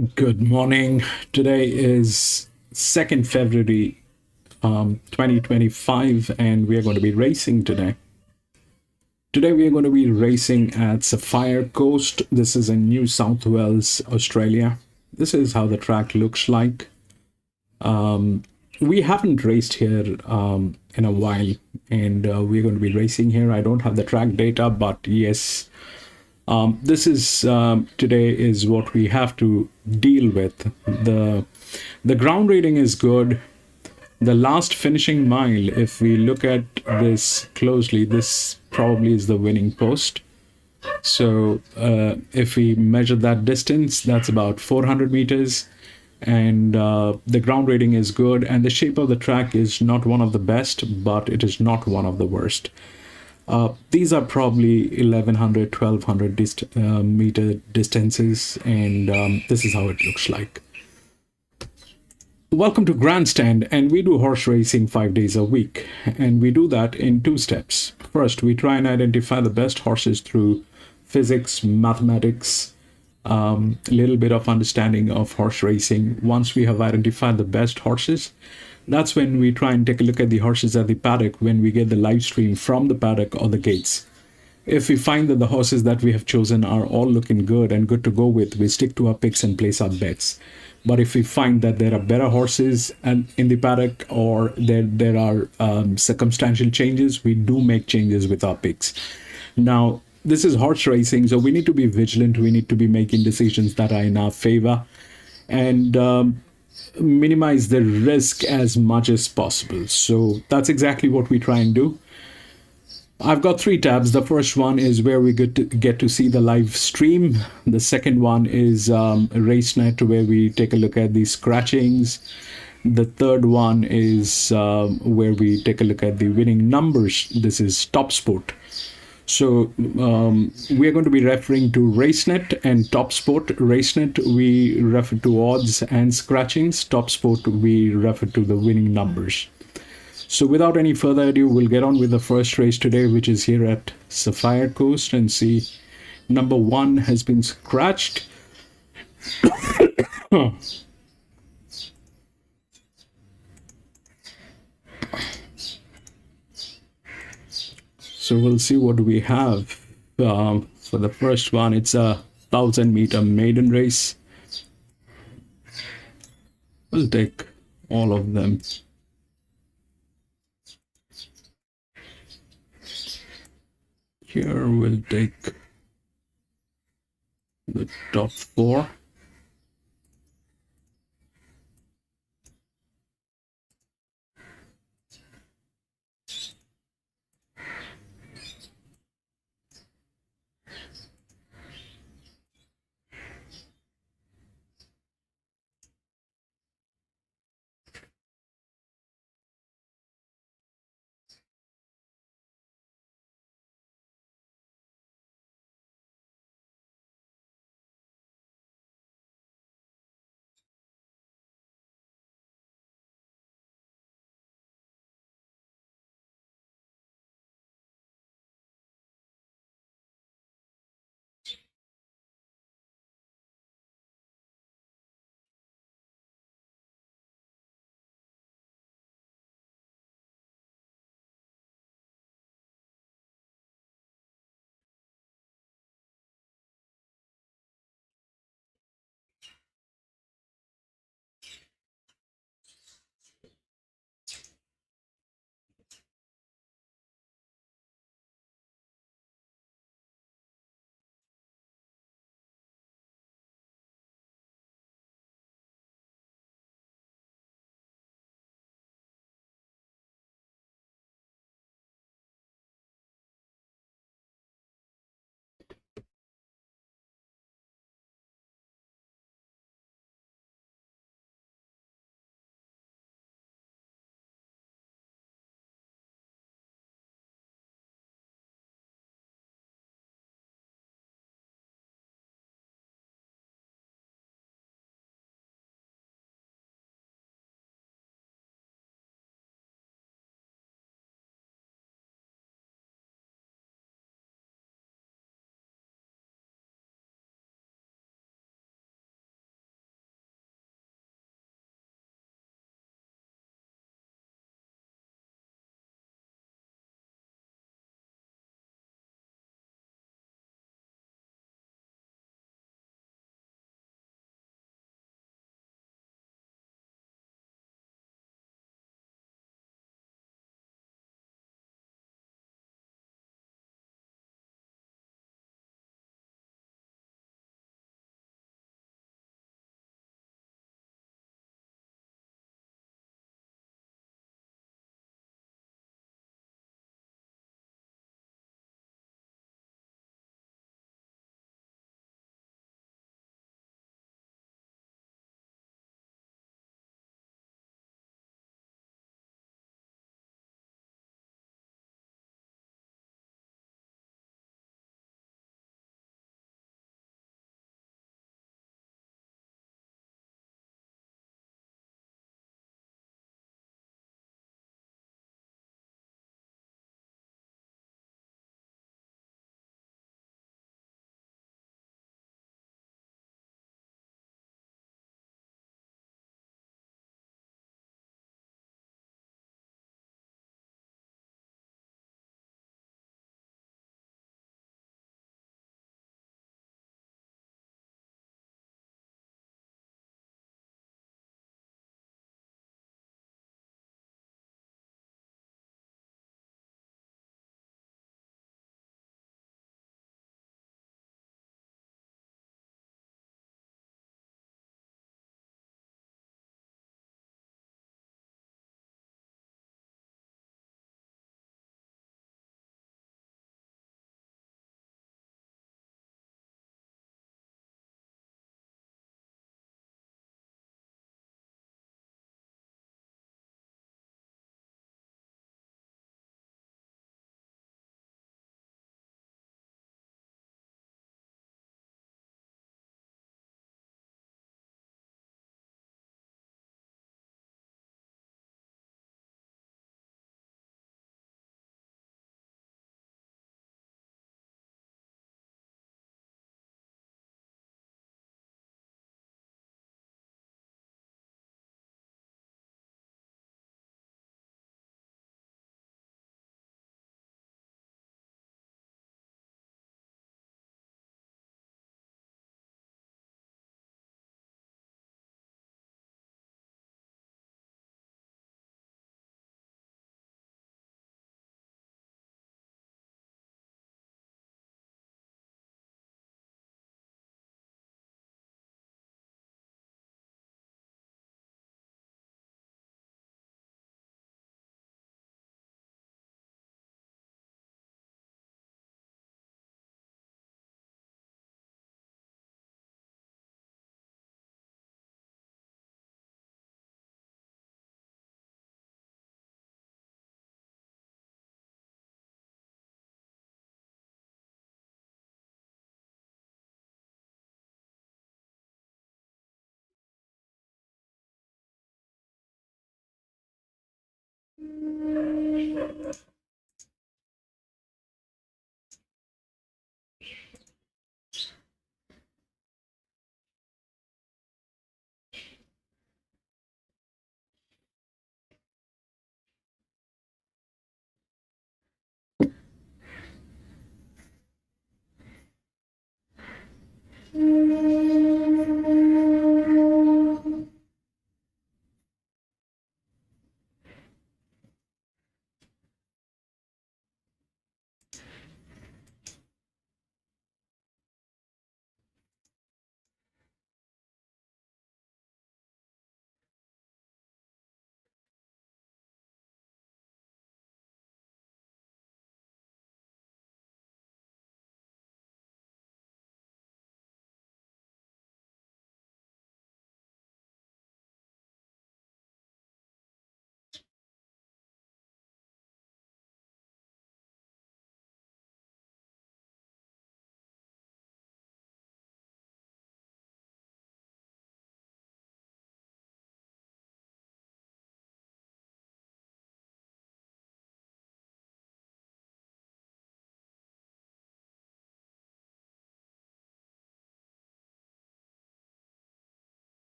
Good morning. Today is 2nd February 2025, and we are going to be racing today. Today, we are going to be racing at SapphireCoast. This is in New South Wales, Australia. This is how the track looks like. We haven't raced here in a while, and we're going to be racing here. I don't have the track data, but yes, this is today is what we have to deal with. The ground rating is good. The last finishing mile, if we look at this closely, this probably is the winning post. So if we measure that distance, that's about 400 meters. And the ground rating is good. And the shape of the track is not one of the best, but it is not one of the worst. These are probably 1100, 1200 meter distances, and this is how it looks like. Welcome to Grandstand, and we do horse racing 5 days a week, and we do that in two steps. First, we try and identify the best horses through physics, mathematics, a little bit of understanding of horse racing. Once we have identified the best horses, that's when we try and take a look at the horses at the paddock when we get the live stream from the paddock or the gates. If we find that the horses that we have chosen are all looking good and good to go with, we stick to our picks and place our bets. But if we find that there are better horses and in the paddock, or there are circumstantial changes, we do make changes with our picks. Now, this is horse racing, so we need to be vigilant. We need to be making decisions that are in our favor, and minimize the risk as much as possible. So that's exactly what we try and do. I've got three tabs. The first one is where we get to see the live stream. The second one is RaceNet, where we take a look at the scratchings. The third one is where we take a look at the winning numbers. This is Top Sport. So we're going to be referring to RaceNet and Top Sport. RaceNet, we refer to odds and scratchings. Top Sport, we refer to the winning numbers. So without any further ado, we'll get on with the first race today, which is here at SapphireCoast, and see number one has been scratched. So we'll see what we have. For the first one, it's a 1,000-meter maiden race. We'll take all of them. Here we'll take the top four.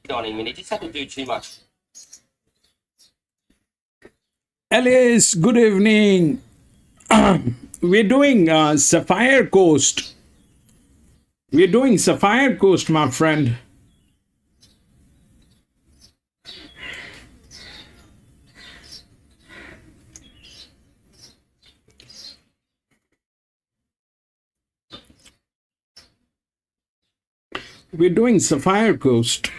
Darling, we need just to do too much. Alice, good evening. We're doing SapphireCoast. We're doing SapphireCoast, my friend. We're doing SapphireCoast.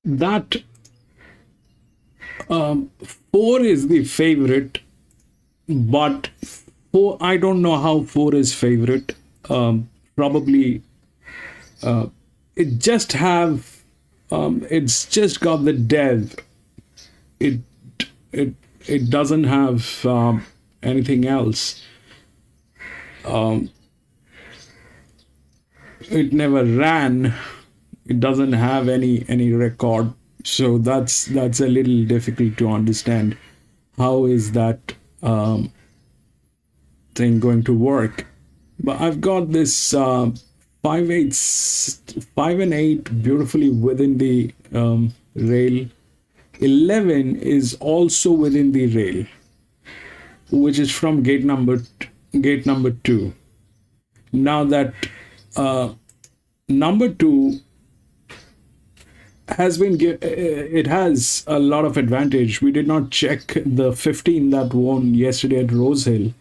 That 4 is the favorite, but 4, I don't know how 4 is favorite. Probably it just have it's just got the dev. It it it doesn't have anything else. It never ran. It doesn't have any record, so that's a little difficult to understand. How is that thing going to work? But I've got this 5 and 8 beautifully within the rail. 11 is also within the rail, which is from gate number 2. Now that number 2 has been it has a lot of advantage. We did not check the 15 that won yesterday at Rose Hill.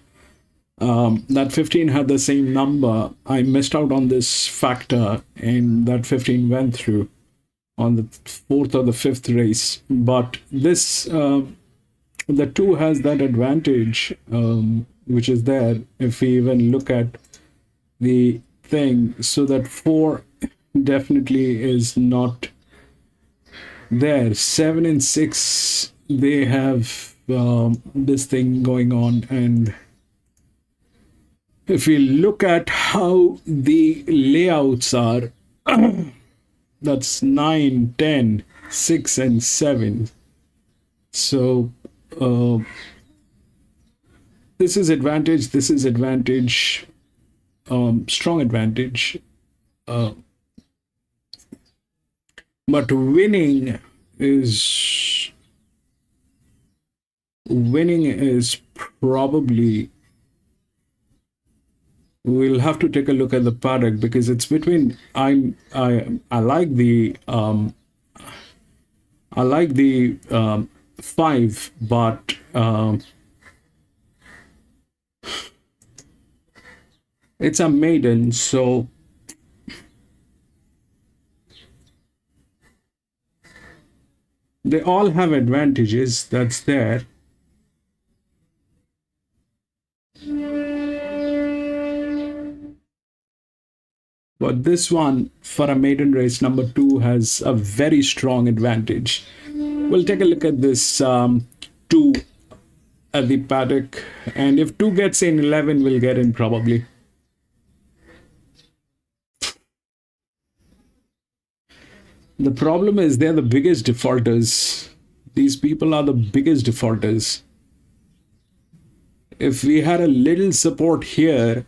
That 15 had the same number. I missed out on this factor, and that 15 went through on the 4th or the 5th race. But this the 2 has that advantage, which is there if we even look at the thing. So that 4 definitely is not there. 7 and 6, they have this thing going on. And if we look at how the layouts are, that's 9, 10, 6 and 7. So this is advantage, this is advantage, strong advantage. But winning is probably, we'll have to take a look at the paddock, because it's between I like the 5, but it's a maiden, so they all have advantages that's there. But this one, for a maiden race, number 2 has a very strong advantage. We'll take a look at this 2 at the paddock, and if 2 gets in, 11 will get in probably. The problem is they're the biggest defaulters. These people are the biggest defaulters. If we had a little support here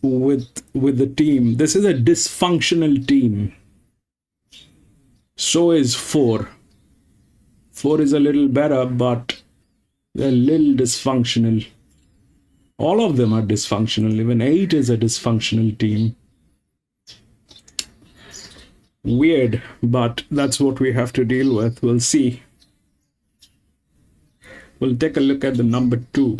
with the team, this is a dysfunctional team. So is 4. 4 is a little better, but they're a little dysfunctional. All of them are dysfunctional. Even 8 is a dysfunctional team. Weird, but that's what we have to deal with. We'll see. We'll take a look at the number 2.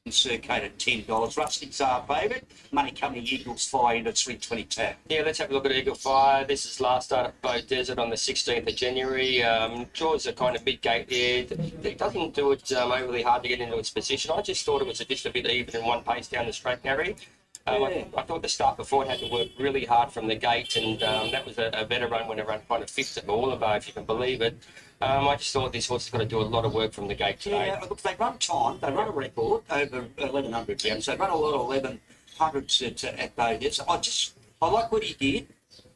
Circate at $10. Rustics are favourite. Money coming Eagles Fire into 322. Yeah, let's have a look at Eagle Fire. This is last start at Boat Desert on the 16th of January. Draws are kind of mid-gate here. It doesn't do it overly hard to get into its position. I just thought it was just a bit even in one pace down the straight, Gary. I thought the start before it had to work really hard from the gate, and that was a better run when it ran kind of fifth at Moolaba, if you can believe it. I just thought this horse has got to do a lot of work from the gate today. Yeah, look, they run time. They run a record over 1,100 rounds. They run a lot of 1,100s at Bodas. I like what he did,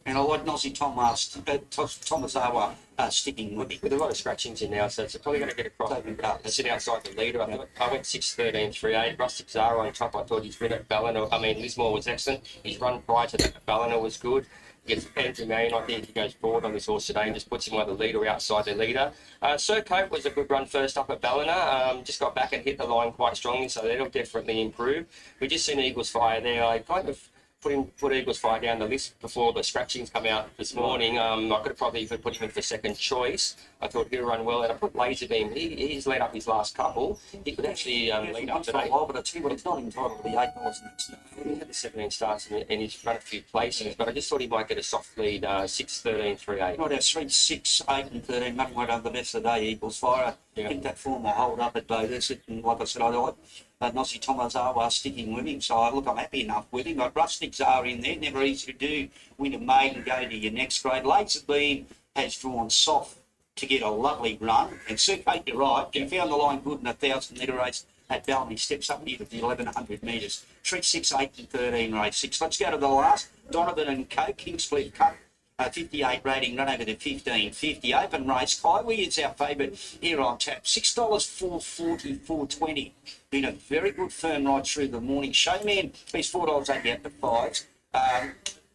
and I like Nosy Tomasawa sticking with him. With a lot of scratchings in now, so it's probably going to get across and sit outside the leader. I went 6-13-3-8. Rustic Zara on top. I thought his win at Ballina, Lismore was excellent. His run prior to that at Ballina was good. Gets Benjamin, I think he goes forward on this horse today and just puts him on the leader outside the leader. Surcoat was a good run first up at Ballina. Just got back and hit the line quite strongly, so that'll definitely improve. We just seen Eagles Fire there. I kind of put Eagles Fire down the list before the scratchings come out this morning. I could have probably even put him in for second choice. I thought he'll run well, and I put Laser Beam. He's led up his last couple. He could actually lead up today. But I tell you what, it's not entitled to the $8 next. He had the 17 starts and he's run a few places, but I just thought he might get a soft lead, 6-13-3-8. Right, our 3, 6, 8 and 13. Nothing went over the best of the day, Eagles Fire. I think that form will hold up at Bodas. And like I said, I like Nosy Tomasawa sticking with him. So, look, I'm happy enough with him. But Rustics are in there. Never easy to do. Win a maiden, go to your next grade. Laser Beam has drawn soft to get a lovely run. And Circate, you're right. He found the line good in a 1,000-metre race at Bellamy. Steps up here to the 1,100 metres. 3, 6, 8 and 13, race 6. Let's go to the last. Donovan and Co. Kingsfleet Cup. 58 rating, run over to 15.50. Open race. Kiwi is our favourite here on tap. $6, 4.40, 4.20. Been a very good firm right through the morning. Showman, he's $4.80 out to 5.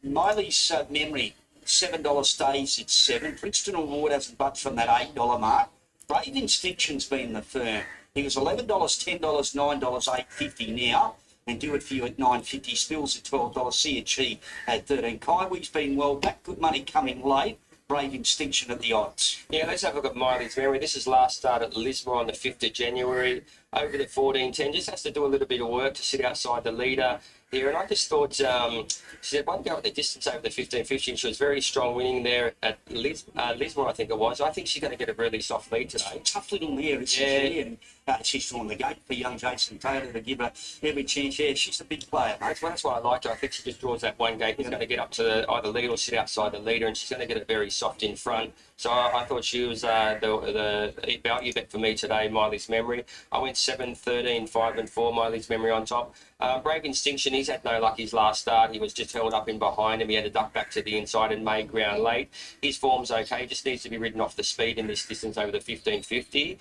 Miley's Memory, $7 stays at 7. Princeton Award hasn't budged from that $8 mark. Brave Instinction's been the firm. He was $11, $10, $9, $8.50 now. And do it for you at $9.50. Spills at $12. CHE at 13. Kiwi's been well back. Good money coming late. Brave Extinction at the odds. Yeah, let's have a look at Miley's Memory. This is last start at Lismore on the 5th of January. Over the 14.10. Just has to do a little bit of work to sit outside the leader here. And I just thought, she had one go at the distance over the 15.50. She was very strong winning there at Lismore, I think it was. I think she's going to get a really soft lead today. Tough little mare, isn't she? And she's on the gate for young Jason Taylor to give her every chance. Yeah, she's a big player, mate. That's why I liked her. I think she just draws that one gate. He's going to get up to either lead or sit outside the leader, and she's going to get it very soft in front. So I thought she was the value bet for me today, Miley's Memory. I went 7, 13, 5 and 4, Miley's Memory on top. Brave Extinction, he's had no luck his last start. He was just held up in behind him. He had to duck back to the inside and made ground late. His form's okay. He just needs to be ridden off the speed in this distance over the 15.50.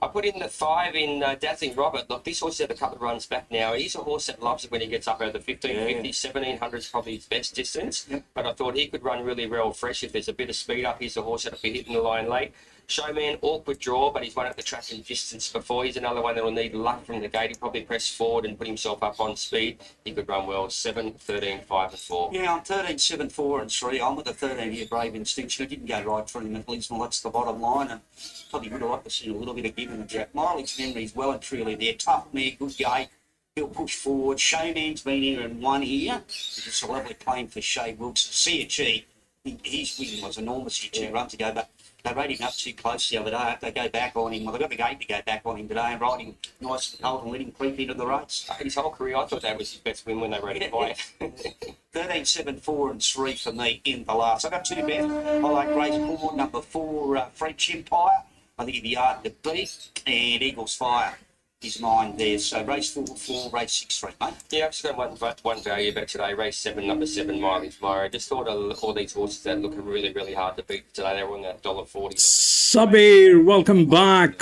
I put in the 5 in Dazzling Robert. Look, this horse had a couple of runs back now. He's a horse that loves it when he gets up over the 15.50. 1,700 is probably his best distance. Yep. But I thought he could run really well fresh if there's a bit of speed up. He's a horse that'll be hitting the line late. Showman, awkward draw, but he's won at the track in distance before. He's another one that'll need luck from the gate. He'll probably press forward and put himself up on speed. He could run well. 7, 13, 5 and 4. Yeah, I'm 13, 7, 4 and 3. I'm with the 13 here, Brave Extinction. It didn't go right for him at Lismore. That's the bottom line. And probably would have liked to see a little bit of give in the Jack. Miley's Memory is well and truly there. Tough mare, good gate. He'll push forward. Showman's been here and won here. It's a lovely claim for Shea Wilkes. CHE, his win was enormous here 2 runs ago, but they rode him up too close the other day. They go back on him. Well, they got the gate to go back on him today and ride him nice and cold and let him creep into the race. His whole career, I thought that was his best win when they rode him quiet. 13, 7, 4 and 3 for me in the last. I got 2 bets. I like Grace Ford, number 4, French Empire. I think he'd be hard to beat. And Eagles Fire. his mind there. So race 4, race 6, 3, mate. Yeah, I've just got one value bet today. Race 7, number 7, mileage tomorrow. Just thought all these horses that look really, really hard to beat today. They're on that $1.40. Sabir, welcome back.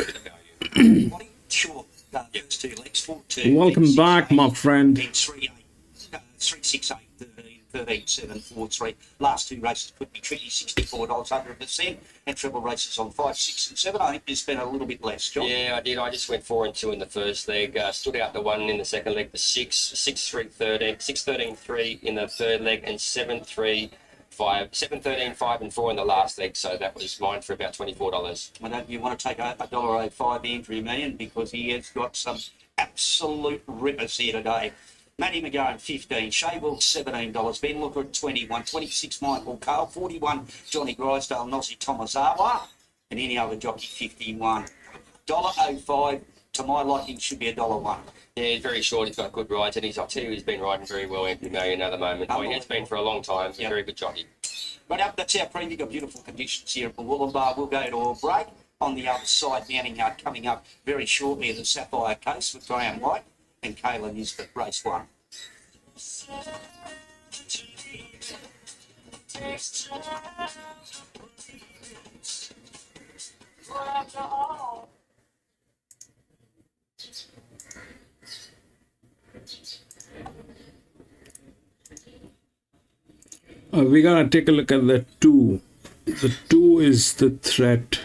Sure, those 2 legs, 4, 2. Welcome back, my friend. 3, 6, 8, 13, 7, 4, 3. Last 2 races put me tricky, $64, 100%. And treble races on 5, 6, and 7. I think there's been a little bit less, John. Yeah, I did. I just went 4 and 2 in the first leg. Stood out the 1 in the second leg, the 6, 3, 13, 6, 13, 3 in the third leg, and 7, 3, 5, 7, 13, 5, and 4 in the last leg. So that was mine for about $24. I don't you want to take $1.05 Andrew Mann because he has got some absolute rippers here today. Matty McGowan, 15. Shaywell, $17. Ben Looker at 21. 26, Michael Cale. 41, Johnny Grisdale. Nossie Tomazawa. And any other jockey, 51. $1.05 to my liking should be $1.01. Yeah, he's very short. He's got good rides, and I tell you, he's been riding very well, Anthony Marion, at the moment. Oh, he has been for a long time. He's a very good jockey. Right up, that's our preview of beautiful conditions here at Wollongbar. We'll go to a break on the other side. Manning coming up very shortly at the SapphireCoast with Graham White and Kayla Nisbet, race 1. We gotta take a look at the 2. The 2 is the threat.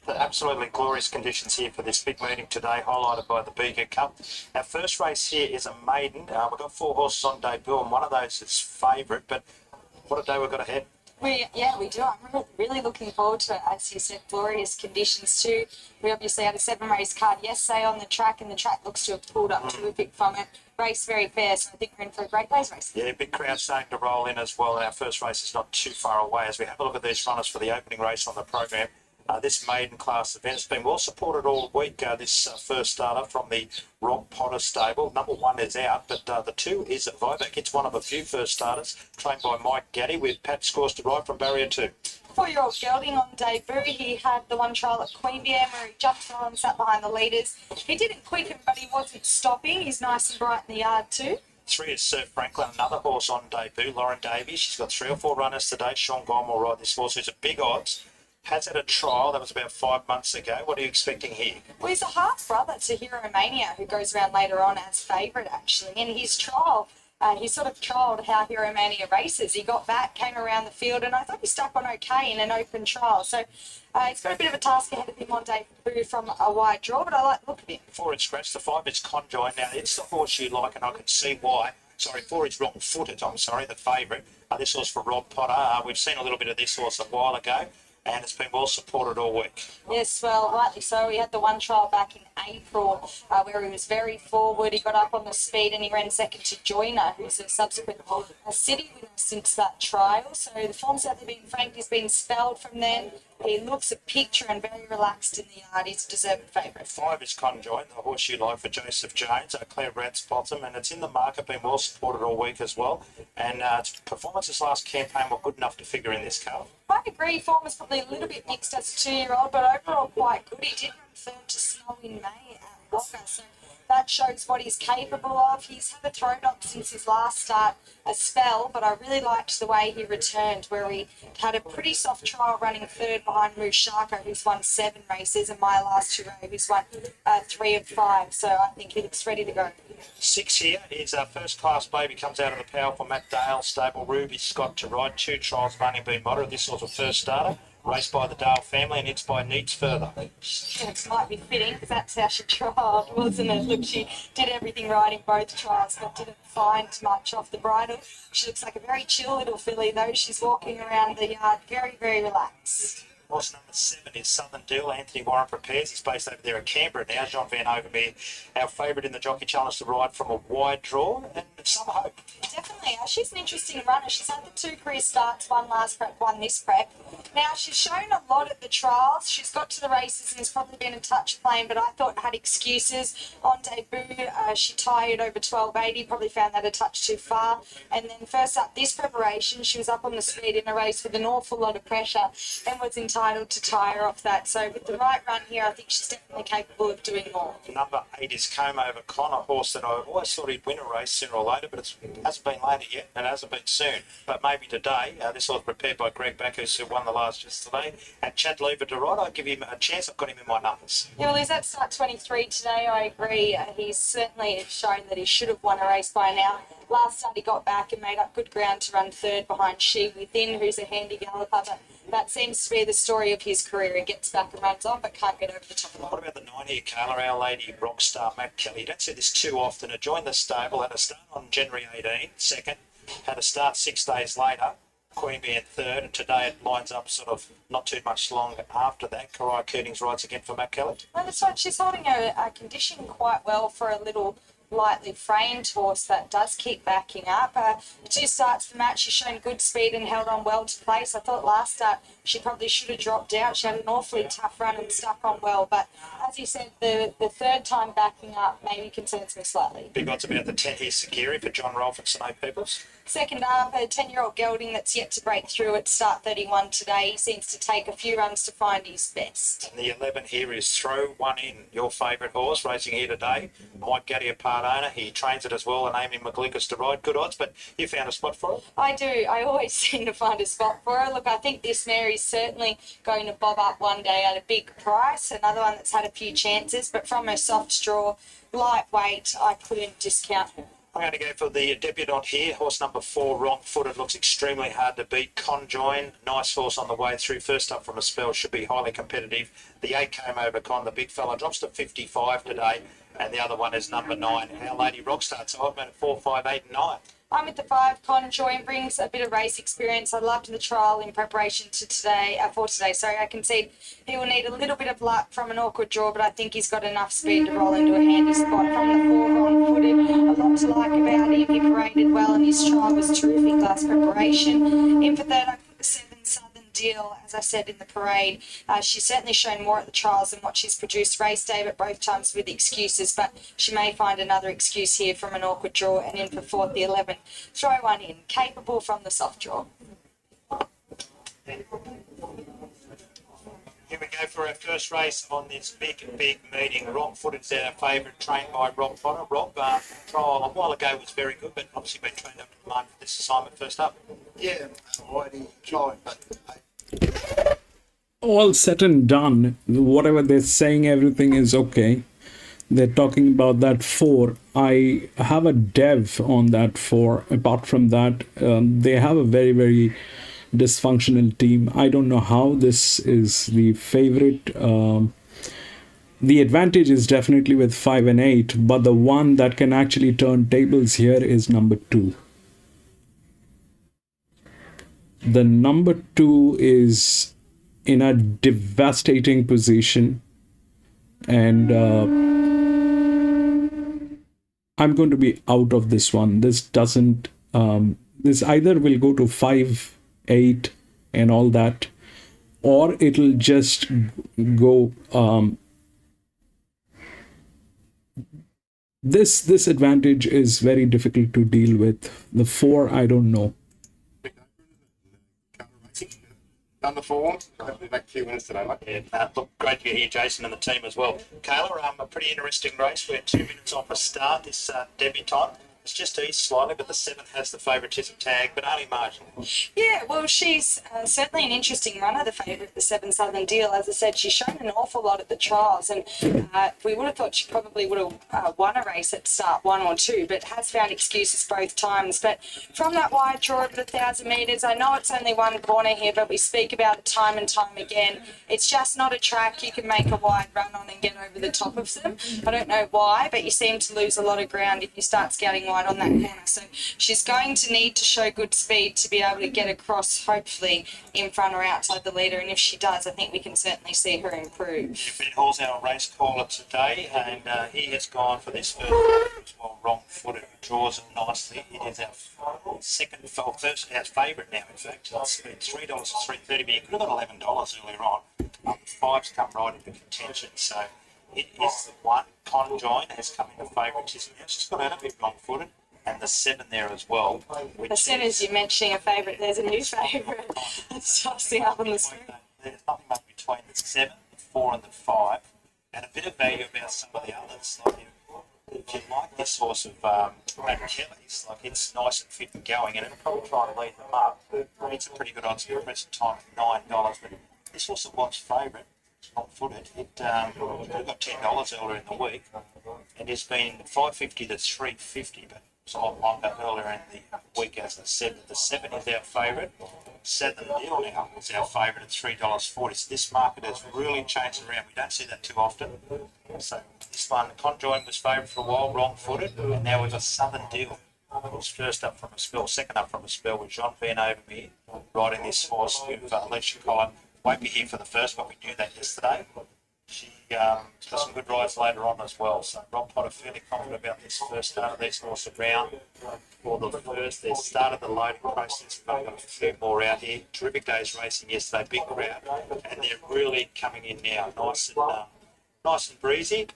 Absolutely glorious conditions here for this big meeting today, highlighted by the Bega Cup. Our first race here is a maiden. We've got 4 horses on debut, and one of those is favourite. But what a day we've got ahead. We do. I'm really looking forward to it. As you said, glorious conditions too. We obviously had a 7-race card yesterday on the track, and the track looks to have pulled up terrific from it. Race very fair, so I think we're in for a great day's race. Yeah, big crowd starting to roll in as well. Our first race is not too far away. As we have a look at these runners for the opening race on the program, this maiden class event has been well supported all week. This first starter from the Rob Potter stable. Number 1 is out, but the 2 is Vivek. It's one of a few first starters, trained by Mike Gaddy with Pat Scores to ride from barrier 2. 4-year-old gelding on debut. He had the 1 trial at Queanbeyan where he jumped on and sat behind the leaders. He didn't quicken, but he wasn't stopping. He's nice and bright in the yard too. 3 is Sir Franklin, another horse on debut. Lauren Davies. She's got 3 or 4 runners today. Sean Gone will ride this horse, who's a big odds. Has had a trial. That was about 5 months ago. What are you expecting here? Well, he's a half brother to Hero Mania, who goes around later on as favourite, actually. And his trial, he sort of trialled how Hero Mania races. He got back, came around the field, and I thought he stuck on okay in an open trial. So he's got a bit of a task ahead of him on debut from a wide draw, but I like the look of him. 4 is Scratch. The 5 is Conjoy. Now, it's the horse you like, and I can see why. 4 is Wrong-Footed, the favourite. This horse for Rob Potter. We've seen a little bit of this horse a while ago, and it's been well supported all week. Yes, well, rightly so. He had the 1 trial back in April where he was very forward. He got up on the speed and he ran second to Joyner, who's a subsequent city winner since that trial. So the form's out there being franked. He's been spelled from then. He looks a picture and very relaxed in the yard. He's a deserved favourite. 5 is Conjoint, the horse you like for Joseph Jones. Claire Brad's bottom, and it's in the market, been well supported all week as well. And its performances last campaign were good enough to figure in this car. I agree. Form is probably a little bit mixed as a 2-year-old, but overall quite good. He did run third to Snow in May at Walker, so start shows what he's capable of. He's had a throw dog since his last start, a spell, but I really liked the way he returned, where he had a pretty soft trial running third behind Mushaka, who's won 7 races, and my last 2 row, who's won 3 of 5. So I think he looks ready to go. 6 here. His first class baby comes out of the powerful Matt Dale stable. Ruby Scott to ride. 2 trials running been moderate. This was a first starter. Raced by the Dale family and it's by Needs Further. It might be fitting because that's how she trialled, wasn't it? Look, she did everything right in both trials but didn't find much off the bridle. She looks like a very chill little filly though. She's walking around the yard very, very relaxed. Horse number 7 is Southern Deal. Anthony Warren prepares. He's based over there at Canberra now. John Van Overmeer, our favourite in the Jockey Challenge, to ride from a wide draw and some hope. Definitely. She's an interesting runner. She's had the 2 career starts, 1 last prep, 1 this prep. Now, she's shown a lot at the trials. She's got to the races and has probably been a touch plain, but I thought had excuses. On debut, she tired over 12.80, probably found that a touch too far. And then first up this preparation, she was up on the speed in a race with an awful lot of pressure and was entitled to tire off that. So with the right run here, I think she's definitely capable of doing more. Number 8 is Comb Over Con, a horse that I always thought he'd win a race sooner or later, but it hasn't been later yet and it hasn't been soon. But maybe today. This was prepared by Greg Bacchus, who won the last yesterday. And Chad Lever to ride, I'd give him a chance. I've got him in my numbers. Yeah, well, he's at start 23 today. I agree. He's certainly shown that he should have won a race by now. Last start he got back and made up good ground to run third behind She Within, who's a handy galloper. But that seems to be the story of his career. He gets back and runs on, but can't get over the top of the What about the 9 here, Carla, Our Lady Rockstar, Matt Kelly? You don't see this too often. It joined the stable, had a start on January 18, second, had a start 6 days later, Queen being third, and today it lines up sort of not too much long after that. Karai Keating's rides again for Matt Kelly. Well, that's right. She's holding a condition quite well for a little lightly framed horse that does keep backing up. 2 starts for Matt, she's shown good speed and held on well to place. I thought last start she probably should have dropped out. She had an awfully tough run and stuck on well, but as you said, the third time backing up maybe concerns me slightly. Big odds about the 10 here, Sakiri for John Rolfe and Snow Peoples. Second up, a 10-year-old gelding that's yet to break through at start 31 today. He seems to take a few runs to find his best. And the 11 here is Throw One In, your favourite horse, racing here today. Mike Gaddy, a part owner. He trains it as well, and Amy McGlickus to ride. Good odds, but you found a spot for it? I do. I always seem to find a spot for her. Look, I think this mare is certainly going to bob up one day at a big price. Another one that's had a few chances, but from her soft draw, lightweight, I couldn't discount her. I'm going to go for the debutante here, horse number 4, Wrong Footed. Looks extremely hard to beat. Conjoin, nice horse on the way through. First up from a spell, should be highly competitive. The 8 came over Con, the big fella, drops to 55 today. And the other one is number 9, Our Lady Rockstar. So I've been at 4, 5, 8, and 9. I'm at the 5. Conjoin brings a bit of race experience. I loved the trial in preparation to today. Sorry, I concede he will need a little bit of luck from an awkward draw, but I think he's got enough speed to roll into a handy spot. From the 4, Wrong Footed, a lot to like about him. He paraded well, and his trial was terrific last preparation. In for third, I put the 7, Southern Deal, as I said in the parade. She's certainly shown more at the trials than what she's produced race day, but both times with excuses. But she may find another excuse here from an awkward draw. And in for fourth, the 11. Throw One In, capable from the soft draw. Here we go for our first race on this big meeting. Rob Footed's our favourite, trained by Rob Potter. Rob, trial a while ago was very good, but obviously been trained up to the moment for this assignment first up. Yeah, already tried, but All said and done, whatever they're saying, everything is okay. They're talking about that 4. I have a dev on that 4. Apart from that, they have a very, very dysfunctional team. I don't know how this is the favorite. The advantage is definitely with 5 and 8, but the one that can actually turn tables here is number 2. The number 2 is in a devastating position, and I'm going to be out of this one. This doesn't, this either will go to 5, 8 and all that, or it'll just go, this advantage is very difficult to deal with. The 4, I don't know. done the form. Hopefully back a few winners today, mate. Yeah, look, great to get here, Jason, and the team as well. Kayla, a pretty interesting race. We're 2 minutes off a start. This debutant. It's just eased slightly, but the 7th has the favouritism tag, but only marginally. Yeah, well, she's certainly an interesting runner, the favourite, the 7 Southern Deal. As I said, she's shown an awful lot at the trials, and we would have thought she probably would have won a race at start 1 or 2, but has found excuses both times. But from that wide draw of the 1,000 metres, I know it's only one corner here, but we speak about it time and time again. It's just not a track you can make a wide run on and get over the top of them. I don't know why, but you seem to lose a lot of ground if you start scouting wide on that corner. So she's going to need to show good speed to be able to get across, hopefully, in front or outside the leader. And if she does, I think we can certainly see her improve. Ben Hall's our race caller today, and he has gone for this first as well, wrong-footed, draws it nicely. It is our second, first, our favourite now, in fact. It's been $3 to $3.30, but you could have got $11 earlier on. The 5's come right into contention, so it is the one. Conjoin has come into favouritism now. She's got out a bit wrong-footed. And the 7 there as well. As soon as you're mentioning a favourite, there's a new favourite. It's tossing up on the screen. There's nothing much between the 7, the 4 and the 5, and a bit of value about some of the others. Like if you like this horse of Kelly's, like it's nice and fit and going, and it'll probably try to lead them up. It's a pretty good odds at the present time, $9. But this horse that was favourite, wrong-footed, it got $10 earlier in the week, and it's been $5.50 to $3.50, but it's a lot longer earlier in the week, as I said. The 7 is our favourite. Southern Deal now is our favourite at $3.40. So this market has really changed around. We don't see that too often. So this one, Conjoin was favourite for a while, wrong-footed, and now we've got Southern Deal. Who's first up from a spell, second up from a spell with John Van Overmeer riding this horse with Alicia Collin. Won't be here for the first, but we knew that yesterday. She's got some good rides later on as well. So Rob Potter fairly confident about this first start of these horses around for the first. They started the loading process. We've only got a few more out here. Terrific days racing yesterday, big crowd, and they're really coming in now, nice and breezy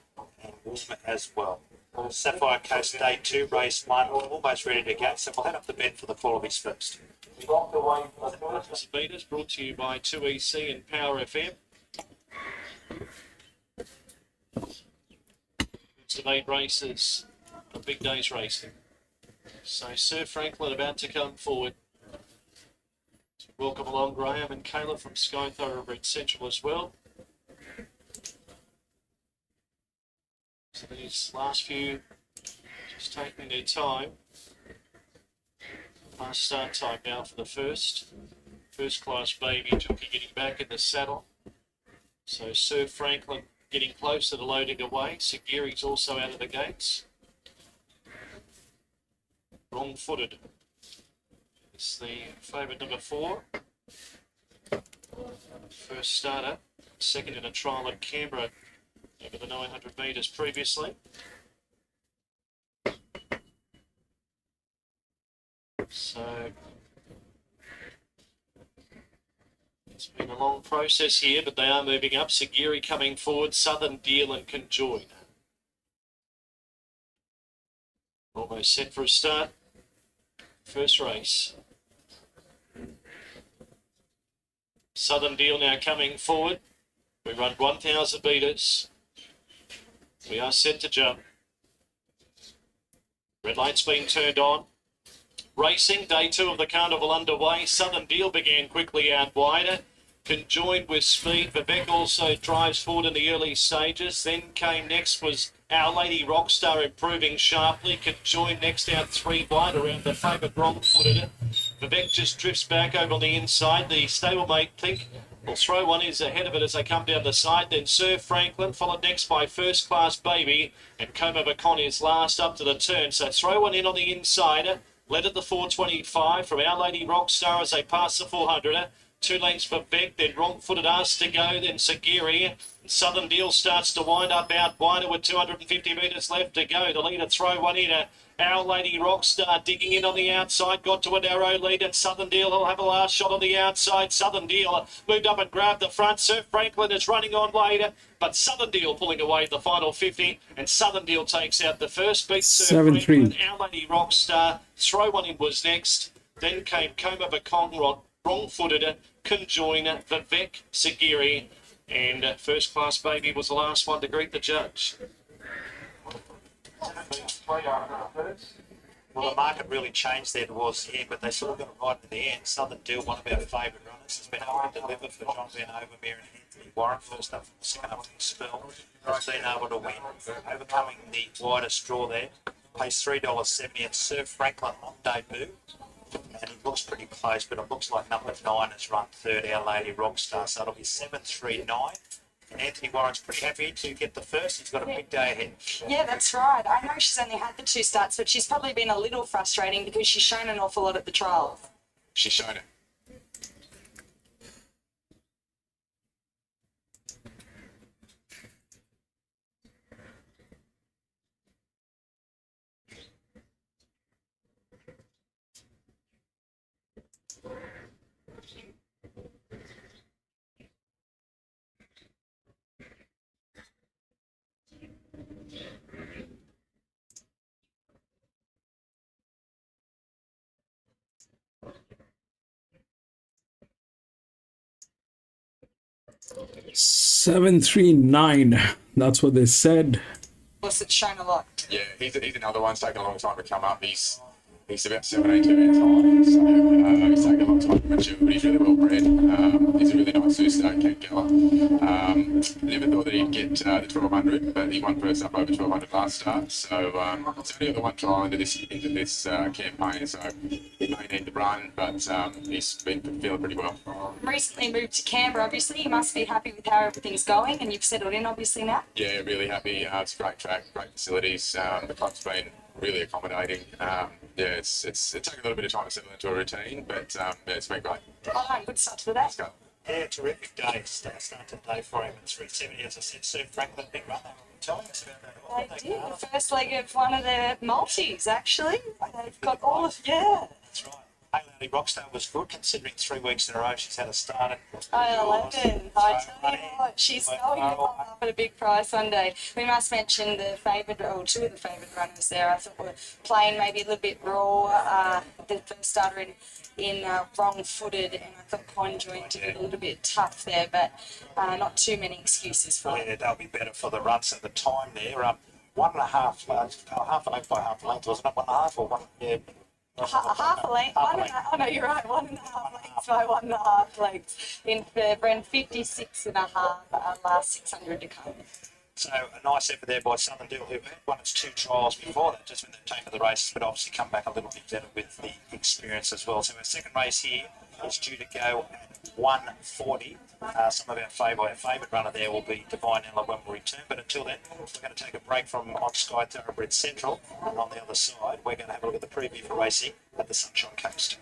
and warm as well. SapphireCoast Day 2, Race 1, almost ready to go. So we'll head up the bend for the call of his first. Beaters brought to you by 2EC and Power FM. It's the main races of big days racing. So Sir Franklin about to come forward. Welcome along Graham and Kayla from Sky Thoroughbred Central as well. So these last few just taking their time. Last start time now for the first class baby jockey getting back in the saddle. So Sir Franklin getting closer to loading away. Sagiri's also out of the gates. Wrong-footed. It's the favourite number 4. First starter. Second in a trial at Canberra over the 900 metres previously. So it's been a long process here, but they are moving up. Sagiri coming forward, Southern Deal and Conjoin. Almost set for a start. First race. Southern Deal now coming forward. We run 1,000 metres. We are set to jump. Red light's been turned on. Racing, day 2 of the carnival underway. Southern Deal began quickly out wider. Conjoined with speed. Vivek also drives forward in the early stages. Then came next was Our Lady Rockstar improving sharply. Conjoined next out 3 wide around the favourite wrong-footed. Vivek just drifts back over on the inside. The stablemate think will throw one is ahead of it as they come down the side. Then Sir Franklin, followed next by First Class Baby. And Coma Bacon is last up to the turn. So throw one in on the inside. Led at the 425 from Our Lady Rockstar as they pass the 400. 2 lengths for Beck, then wrong-footed asked to go, then Sagiri. Southern Deal starts to wind up out wider with 250 metres left to go. The leader throw one in. Our Lady Rockstar digging in on the outside, got to a narrow lead, and Southern Deal will have a last shot on the outside. Southern Deal moved up and grabbed the front. Sir Franklin is running on later, but Southern Deal pulling away the final 50, and Southern Deal takes out the first beat. Sir 7-3. Franklin, Our Lady Rockstar, throw one in was next. Then came Coma Bacon, wrong-footed, conjoiner Vivek Sagiri, and First Class Baby was the last one to greet the judge. Well, the market really changed there towards the end, but they sort of got it right in the end. Southern Deal, one of our favourite runners, has been able to deliver for John Van Overmere and Anthony Warren. First up from the second up from the spell, has been able to win, overcoming the widest draw there. Pays $3.70 and Sir Franklin on debut. And he looks pretty close, but it looks like number 9 has run third, Our Lady Rockstar. So it'll be 7-3-9. And Anthony Warren's pretty happy to get the first. He's got a big day ahead. Yeah, that's right. I know she's only had the 2 starts, but she's probably been a little frustrating because she's shown an awful lot at the trials. She's shown it. Seven, 3, 9. That's what they said. Plus, it's shown a lot. Yeah, he's another one. It's taken a long time to come up. He's about 17 minutes high, so he's taken a long time to mature, but he's really well bred. He's a really nice two-star, can go. Never thought that he'd get the 1200, but he won first up over 1200 last start. So it's only the one trial into this campaign, so he may need the run, but he's been feeling pretty well. Recently moved to Canberra, obviously. You must be happy with how everything's going, and you've settled in, obviously, now. Yeah, really happy. It's a great track, great facilities. The club's been really accommodating. Yeah, it's taken a little bit of time to settle into a routine, but yeah, it's been great. Oh, no, good start to the day. Let's go. Yeah, terrific day. Start to the day for him at 370. As I said, Sir Franklin, big run. Telling us about that. They did. The first leg of one of their multis, actually. They've got all of, yeah. That's right. Hey, Lady Rockstar was good considering 3 weeks in a row she's had a start. I tell you what, she's going to pop up at a big price one day. We must mention the favoured, or 2 of the favoured runners there. I thought were playing maybe a little bit raw. The first starter in wrong-footed, and I thought Conjoint did it a little bit tough there, but not too many excuses for it. Yeah, they'll be better for the runs at the time there. 1.5, half a length by half a length, wasn't it? 1.5 or 1? Yeah. Half a length. Oh no, you're right. 1.5 lengths by 1.5 lengths. In ran 56.5. Last 600 to come. So a nice effort there by Southern Deal, who had won its 2 trials before that, just when they've taken the races, but obviously come back a little bit better with the experience as well. So our second race here is due to go at 1:40. Some of our favourite runner there will be Divine Ella when we return, but until then, we're going to take a break from On Sky Thoroughbred Central, and on the other side, we're going to have a look at the preview for racing at the Sunshine Coast.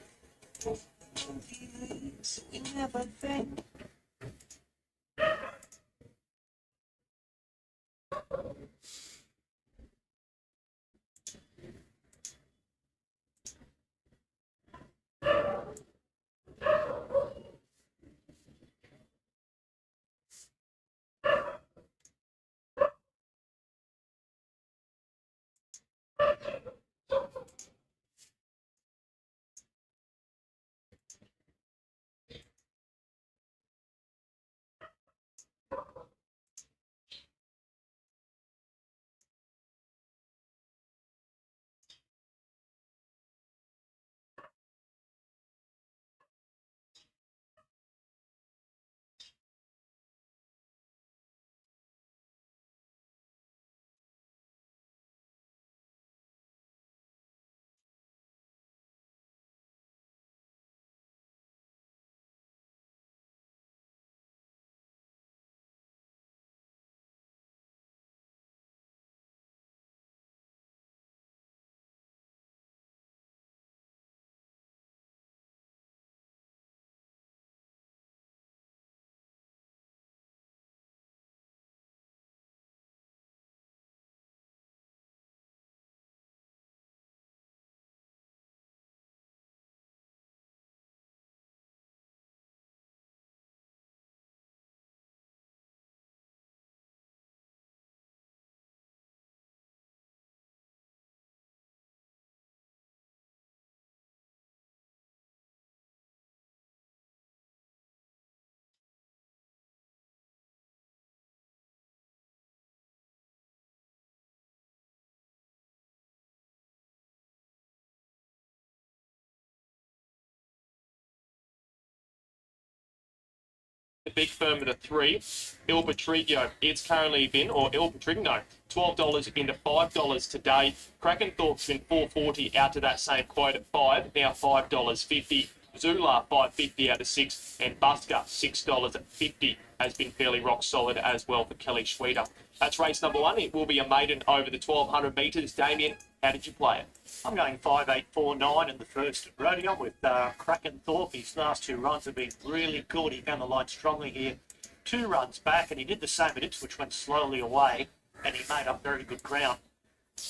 The big firm at a 3, Il Patrigo, it's currently been, or Il Patrigno, $12 into $5 today. Krakenthorpe's been $4.40 out to that same quote at 5, now $5.50. Zula $5.50 out of 6, and Busker $6.50 has been fairly rock solid as well for Kelly Schweeder. That's race number 1. It will be a maiden over the 1200 metres. Damien, how did you play it? I'm going 5.849 in the first rodeo with Krakenthorpe. His last 2 runs have been really good. He found the line strongly here. 2 runs back, and he did the same at Ipswich, went slowly away, and he made up very good ground.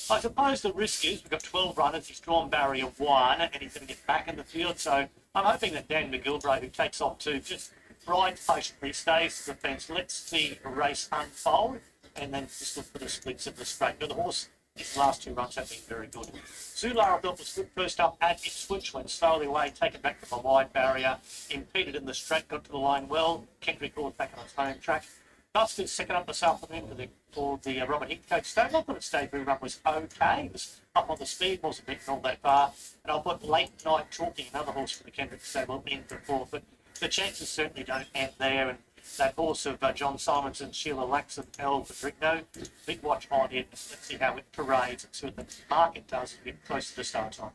I suppose the risk is we've got 12 runners. He's drawn barrier 1, and he's going to get back in the field. So I'm hoping that Dan McGilvray, who takes off 2, just rides patiently, stays to the fence, lets the race unfold, and then just look for the splits of the straight. But the horse, his last 2 runs have been very good. Zula, I thought, was good first up at Ipswich, went slowly away, taken back from a wide barrier, impeded in the straight, got to the line well. Kendrick Hall back on its home track. Buster's second up this afternoon for the Robert Hickcoat stable. I thought its debut run was okay. It was up on the speed, wasn't beaten all that far. And I'll put Late Night Talking, another horse from the Kendrick stable, in for 4th. But the chances certainly don't end there. And that horse of John Simons and Sheila Laxon, El Patrigno, big watch on it. Let's see how it parades and see what the market does as we get close to the start time.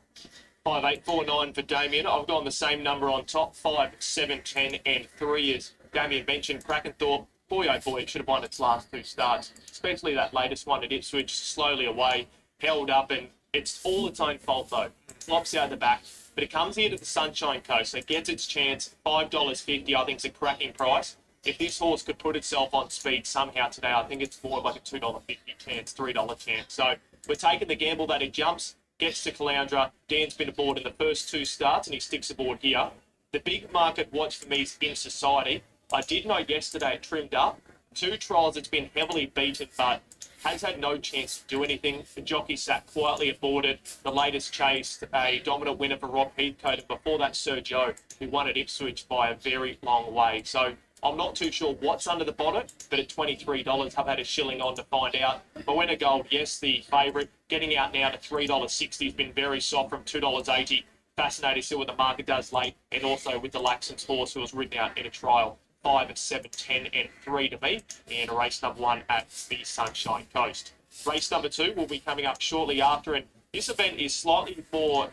5.849 for Damien. I've gone the same number on top, 5, 7, 10, and 3 as Damien mentioned. Krakenthorpe, boy oh boy, it should have won its last 2 starts, especially that latest one at Ipswich, slowly away, held up, and it's all its own fault though. Flops out the back, but it comes here to the Sunshine Coast, so it gets its chance. $5.50, I think, is a cracking price. If this horse could put itself on speed somehow today, I think it's more like a $2.50 chance, $3 chance. So we're taking the gamble that it jumps, gets to Caloundra. Dan's been aboard in the first 2 starts, and he sticks aboard here. The big market watch for me is In Society. I did know yesterday it trimmed up. 2 trials, it's been heavily beaten, but has had no chance to do anything. The jockey sat quietly aboard it. The latest chase, a dominant winner for Rob Heathcote, and before that, Sir Joe, who won at Ipswich by a very long way. So I'm not too sure what's under the bonnet, but at $23, I've had a shilling on to find out. But Winner Gold, yes, the favourite, getting out now to $3.60, has been very soft from $2.80. Fascinated to see what the market does late, and also with the Laxon's horse, who was ridden out in a trial. 5, 7, 10, and 3 to me, and race number 1 at the Sunshine Coast. Race number 2 will be coming up shortly after, and this event is slightly more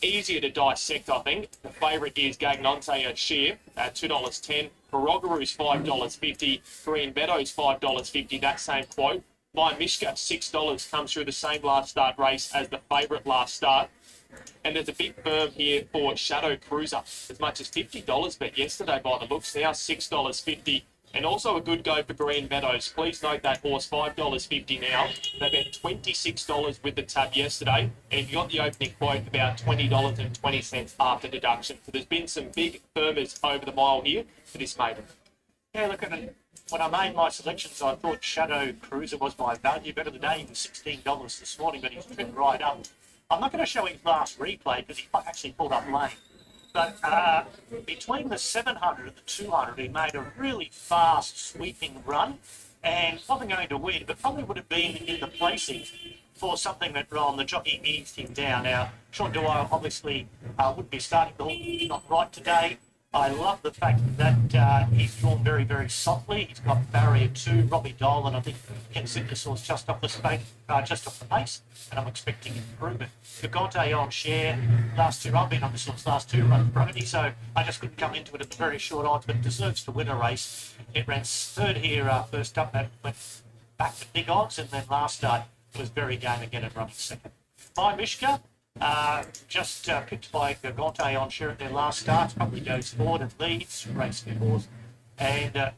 easier to dissect, I think. The favourite is Gagnonte and Shear at $2.10. Barogaroo's $5.50. Green Meadows $5.50. That same quote. My Mishka $6 comes through the same last start race as the favourite last start. And there's a big firm here for Shadow Cruiser, as much as $50 bet yesterday by the looks, now $6.50. And also a good go for Green Meadows. Please note that horse, $5.50 now. They bet $26 with the tab yesterday. And you got the opening quote about $20.20 after deduction. So there's been some big firmers over the mile here for this maiden. Yeah, look, when I made my selections, I thought Shadow Cruiser was my value bet of the day. He was $16 this morning, but he's trimmed right up. I'm not going to show his last replay because he actually pulled up lane. But between the 700 and the 200, he made a really fast, sweeping run and wasn't going to win, but probably would have been in the placing for something that wrong. The jockey eased him down. Now, Sean Dwyer obviously wouldn't be starting the horse. He's not right today. I love the fact that he's drawn very, very softly. He's got barrier 2. Robbie Dolan, I think, can sit this horse just off the space, just off the pace, and I'm expecting improvement. Gigante on share, last 2. I've been on this horse last 2 runs, Brody, so I just couldn't come into it at the very short odds, but it deserves to win a race. It ran 3rd here first up, that went back to big odds, and then last start was very game again and running 2nd. My Mishka, just picked by Gigante on share at their last start, probably goes forward and leads, race good horse. And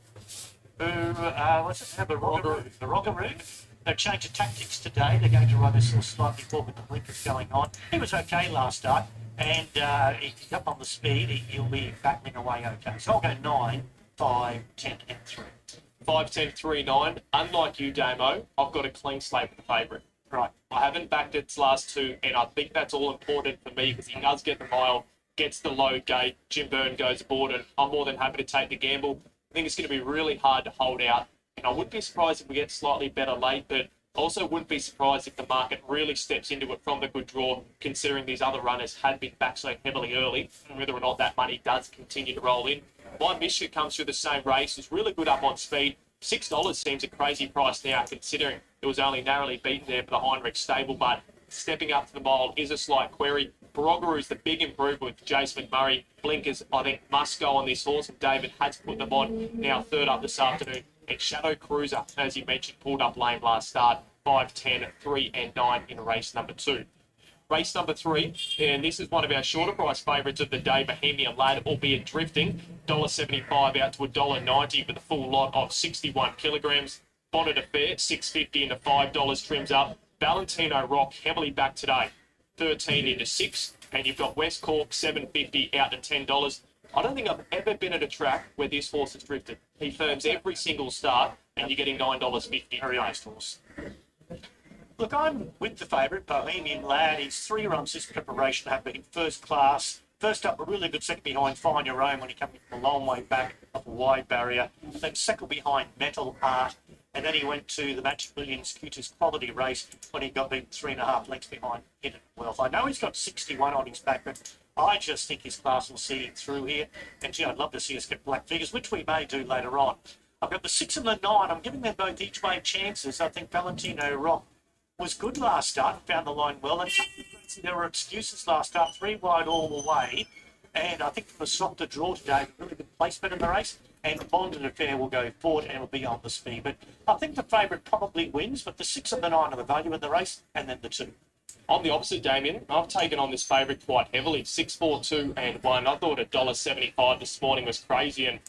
what's it, Barogaroo. They've changed the tactics today. They're going to run this horse slightly more with the blinkers going on. He was okay last start, and he's up on the speed. He'll be battling away okay. So I'll go 9, 5, 10, and 3. 5, 10, 3, 9. Unlike you, Damo, I've got a clean slate with the favourite. Right. I haven't backed its last 2, and I think that's all important for me because he does get the mile, gets the low gate, Jim Byrne goes aboard, and I'm more than happy to take the gamble. I think it's going to be really hard to hold out, and I wouldn't be surprised if we get slightly better late, but also wouldn't be surprised if the market really steps into it from the good draw, considering these other runners had been back so heavily early, and whether or not that money does continue to roll in. My Mission comes through the same race. It's really good up on speed. $6 seems a crazy price now, considering it was only narrowly beaten there for the Heinrich stable, but stepping up to the mile is a slight query. Barogaroo is the big improvement with Jace McMurray. Blinkers, I think, must go on this horse, and David has put them on. Now third up this afternoon. And Shadow Cruiser, as you mentioned, pulled up lame last start. 5, 10, 3 and 9 in race number 2. Race number 3, and this is one of our shorter price favourites of the day, Bohemian Lad, albeit drifting. $1.75 out to $1.90 with a full lot of 61 kilograms. Bonnet Affair, $6.50 into $5 trims up. Valentino Rock, heavily back today, 13 into 6. And you've got West Cork, $7.50 out to $10. I don't think I've ever been at a track where this horse has drifted. He firms every single start, and you're getting $9.50. Very honest horse. Look, I'm with the favourite, Bohemian Lad. His 3 runs this preparation have been first class. First up, a really good second behind Find Your Own when he came from a long way back up a wide barrier. Then second behind Metal Art. And then he went to the Magic Millions Cutest Quality race when he got beaten 3.5 lengths behind Hidden Wealth. I know he's got 61 on his back, but I just think his class will see him through here. And gee, I'd love to see us get black figures, which we may do later on. I've got the 6 and the 9. I'm giving them both each way chances. I think Valentino Rock was good last start, found the line well, and there were excuses last start, 3 wide all the way, and I think from a softer draw today, really good placement in the race, and Bonded Affair will go forward and will be on the speed. But I think the favourite probably wins, but the 6 and the 9 are the value in the race, and then the 2. On the opposite, Damien, I've taken on this favourite quite heavily, 6, 4, 2 and 1. I thought $1.75 this morning was crazy, and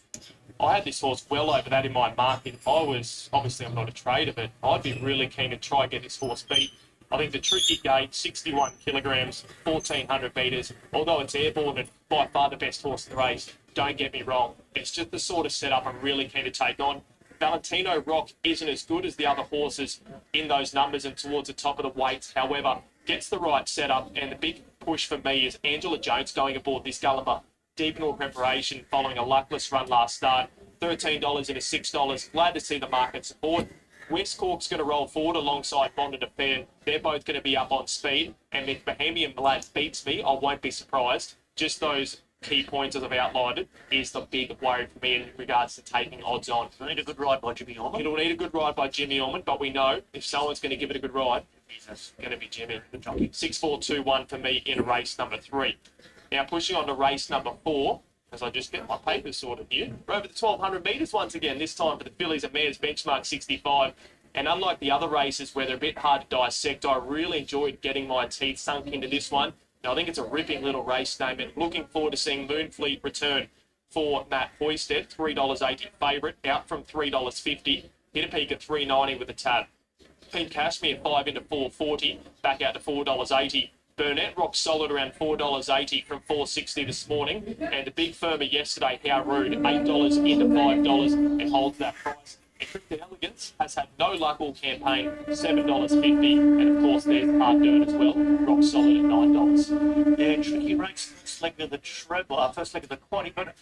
I had this horse well over that in my market. Obviously I'm not a trader, but I'd be really keen to try and get this horse beat. I think the tricky gate, 61 kilograms, 1,400 metres, although it's airborne and by far the best horse in the race, don't get me wrong. It's just the sort of setup I'm really keen to take on. Valentino Rock isn't as good as the other horses in those numbers and towards the top of the weights. However, gets the right setup, and the big push for me is Angela Jones going aboard this Gulliver. Deep in all preparation following a luckless run last start. $13 into $6. Glad to see the market support. West Cork's going to roll forward alongside Bonded Affair. They're both going to be up on speed. And if Bohemian Lad beats me, I won't be surprised. Just those key points as I've outlined it is the big worry for me in regards to taking odds on. It'll need a good ride by Jimmy Ormond. It'll need a good ride by Jimmy Ormond, but we know if someone's going to give it a good ride, it's going to be Jimmy. 6, 4, 2, 1 for me in race number 3. Now pushing on to race number 4, as I just get my papers sorted here. We're over the 1,200 metres once again, this time for the fillies and mares, benchmark 65. And unlike the other races where they're a bit hard to dissect, I really enjoyed getting my teeth sunk into this one. Now I think it's a ripping little race statement. Looking forward to seeing Moonfleet return for Matt Hoisted, $3.80 favourite, out from $3.50. Hit a peak at $3.90 with a tab. Pink Cashmere 5 into $4.40, back out to $4.80. Burnett rock solid around $4.80 from $4.60 this morning. And the big firmer yesterday, How Rude, $8 into $5 and holds that price. Encrypted Elegance has had no luck all campaign, $7.50. And of course, there's Hard Dirt as well, rock solid at $9. Yeah, tricky race, first leg of the treble, first leg of the quaddy, but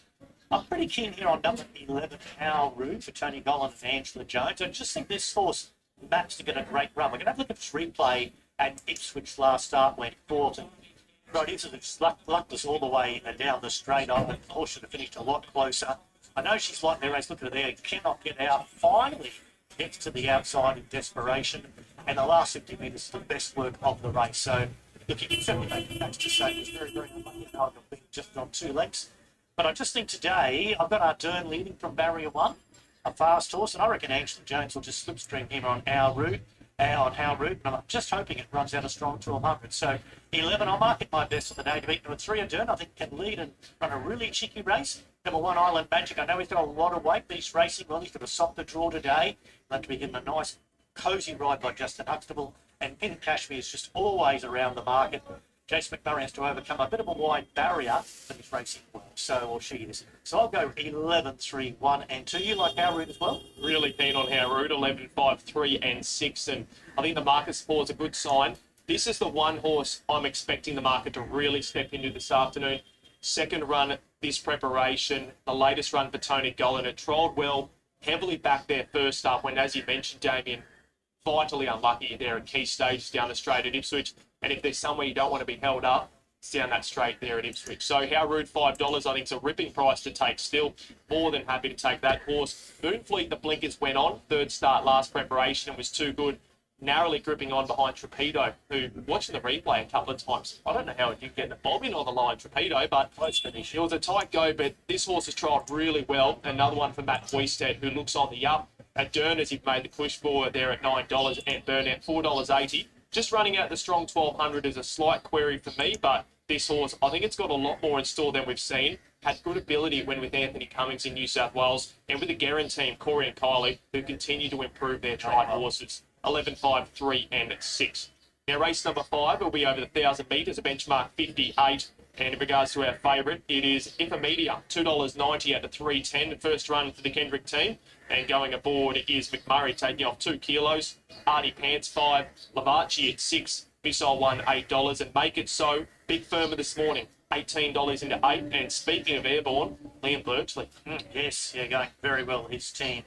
I'm pretty keen here on number 11, How Rude, for Tony Gollan and Angela Jones. I just think this horse maps to get a great run. We're going to have a look at this replay. And Ipswich last start went 4th. And right, Ipswich lucked us all the way down the straight on, but the horse should have finished a lot closer. I know she's like their race. Look at her there. Cannot get out. Finally gets to the outside in desperation. And the last 50 metres is the best work of the race. So, look, you can certainly make the case to say it was very, very unlucky. I know I've been just on 2 legs. But I just think today I've got Ardern leading from barrier 1, a fast horse. And I reckon Angela Jones will just slipstream him on our route. On How Rude, and I'm just hoping it runs out a strong 200. So 11, I'll mark it my best for the day to beat number 3 Ardern. I think can lead and run a really cheeky race. Number 1 Island Magic. I know he's got a lot of weight, but he's racing well. He's got a softer draw today. He'll have to be given a nice, cosy ride by Justin Huxtable. And Pin Cashmere is just always around the market. Jace McMurray has to overcome a bit of a wide barrier, but he's racing well. So, or she is. So I'll go 11, 3, 1 and 2. You like How Rude as well? Really keen on How Rude, 11, 5, 3 and 6. And I think the market support is a good sign. This is the one horse I'm expecting the market to really step into this afternoon. Second run this preparation, the latest run for Tony Gollan. It trolled well, heavily back there first up when, as you mentioned, Damien, vitally unlucky there at key stages down the straight at Ipswich. And if there's somewhere you don't want to be held up, down that straight there at Ipswich. So How Rude, $5, I think it's a ripping price to take still. More than happy to take that horse. Moonfleet, the blinkers went on. Third start last preparation and was too good. Narrowly gripping on behind Torpedo, who, watching the replay a couple of times, I don't know how he did get the bob in on the line, Torpedo, but close finish. It was a tight go, but this horse has trialled really well. Another one for Matt Hoisted, who looks on the up. At Durners, he made the push forward there at $9 and Burnett $4.80. Just running out the strong 1200 is a slight query for me, but this horse, I think it's got a lot more in store than we've seen. Had good ability when with Anthony Cummings in New South Wales and with the Guerin team, Corey and Kylie, who continue to improve their tried horses. 11, 5, 3 and 6. Now race number 5 will be over the 1,000 metres, a benchmark 58. And in regards to our favourite, it is Ifamedia, $2.90 at the 310. The first run for the Kendrick team. And going aboard is McMurray taking off 2 kilos. Artie Pants 5, Lavachi at 6, Missile 1 $8, and Make It So, big firmer this morning, $18 into 8. And speaking of airborne, Liam Birchley. Yes, yeah, going very well, his team.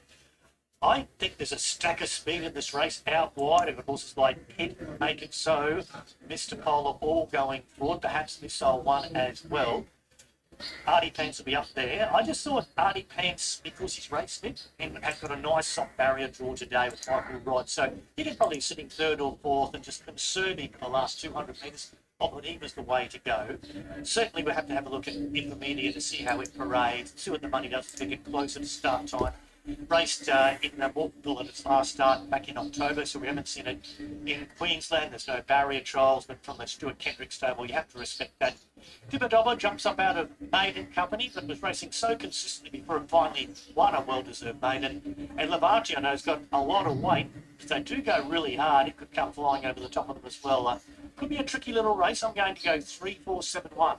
I think there's a stack of speed in this race out wide. I've got horses like Kid, Make It So, Mr. Polar all going forward, perhaps Missile 1 as well. Artie Pants will be up there. I just thought Artie Pants, because he's raced it and has got a nice soft barrier draw today with Michael Rod, so he could probably sitting 3rd or 4th and just conserving the last 200 metres. I thought he was the way to go. Certainly we'll have to have a look at Infomedia to see how it parades, see what the money does to get closer to start time. Raced in Mortonville at its last start back in October, so we haven't seen it in Queensland. There's no barrier trials, but from the Stuart Kendrick stable, you have to respect that. Dibba jumps up out of maiden company, but was racing so consistently before it finally won a well-deserved maiden. And Lavachi, I know, has got a lot of weight. If they do go really hard, it could come flying over the top of them as well. Could be a tricky little race. I'm going to go 3, 4, 7, 1.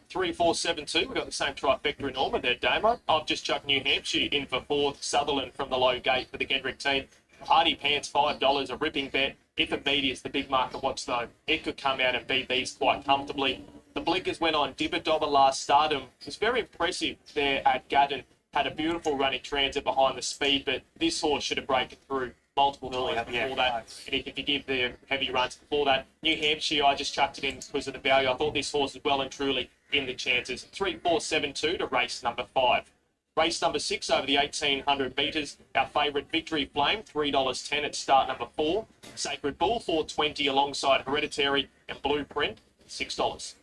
3, 4, 7, 2. We've got the same trifecta in order there, Damo. I've just chucked New Hampshire in for 4th. Sutherland from the low gate for the Kendrick team. Artie Pants, $5, a ripping bet. If it is the big market watch, though, it could come out and beat these quite comfortably. The blinkers went on Dibba last start. It was very impressive there at Gatton. Had a beautiful running transit behind the speed, but this horse should have broken through multiple times before that. And if you give the heavy runs before that, New Hampshire, I just chucked it in because of the value. I thought this horse is well and truly in the chances. 3, 4, 7, 2 to race number 5. Race number 6 over the 1,800 metres. Our favourite Victory Flame, $3.10 at start number 4. Sacred Bull, $4.20 alongside Hereditary and Blueprint, $6.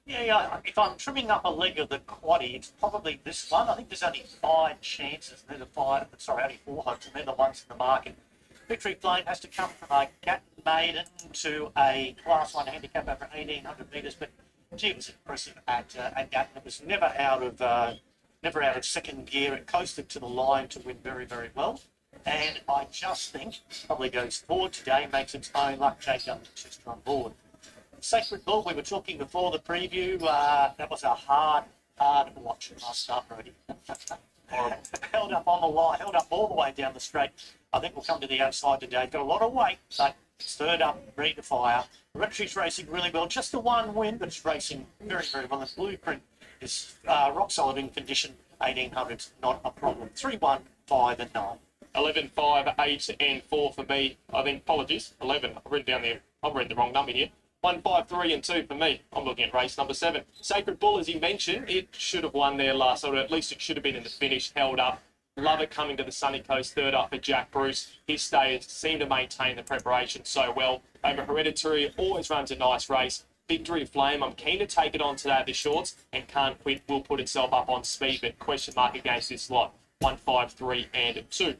Yeah, if I'm trimming up a leg of the quaddie, it's probably this one. I think there's only 5 chances. They're the 5, sorry, only 4 hopes, and they're the ones in the market. Victory Flame has to come from a Gatton maiden to a Class 1 handicap over 1,800 metres, but gee, it was impressive at Gatton. It was never out of second gear. It coasted to the line to win very, very well. And I just think probably goes forward today, makes its own luck. Jake up to Chester on board. Sacred Bull, we were talking before the preview. That was a hard watch last start, Brody. Held up on the line, held up all the way down the straight. I think we'll come to the outside today. Got a lot of weight, but it's third up, ready to fire. Hereditary's racing really well. Just the one win, but it's racing very, very well. The Blueprint is rock solid in condition. 1,800's not a problem. 3, 1, 5 and 9. 11, 5, 8 and 4 for me. I think, apologies, 11. I've written down there. I've written the wrong number here. 1, 5, 3 and 2 for me. I'm looking at race number 7. Sacred Bull, as you mentioned, it should have won there last, or at least it should have been in the finish, held up. Love it coming to the sunny coast, third up for Jack Bruce. His stays seem to maintain the preparation so well. Over Hereditary, always runs a nice race. Victory Flame, I'm keen to take it on today at the shorts, and Can't Quit will put itself up on speed, but question mark against this lot. 1, 5, 3 and 2.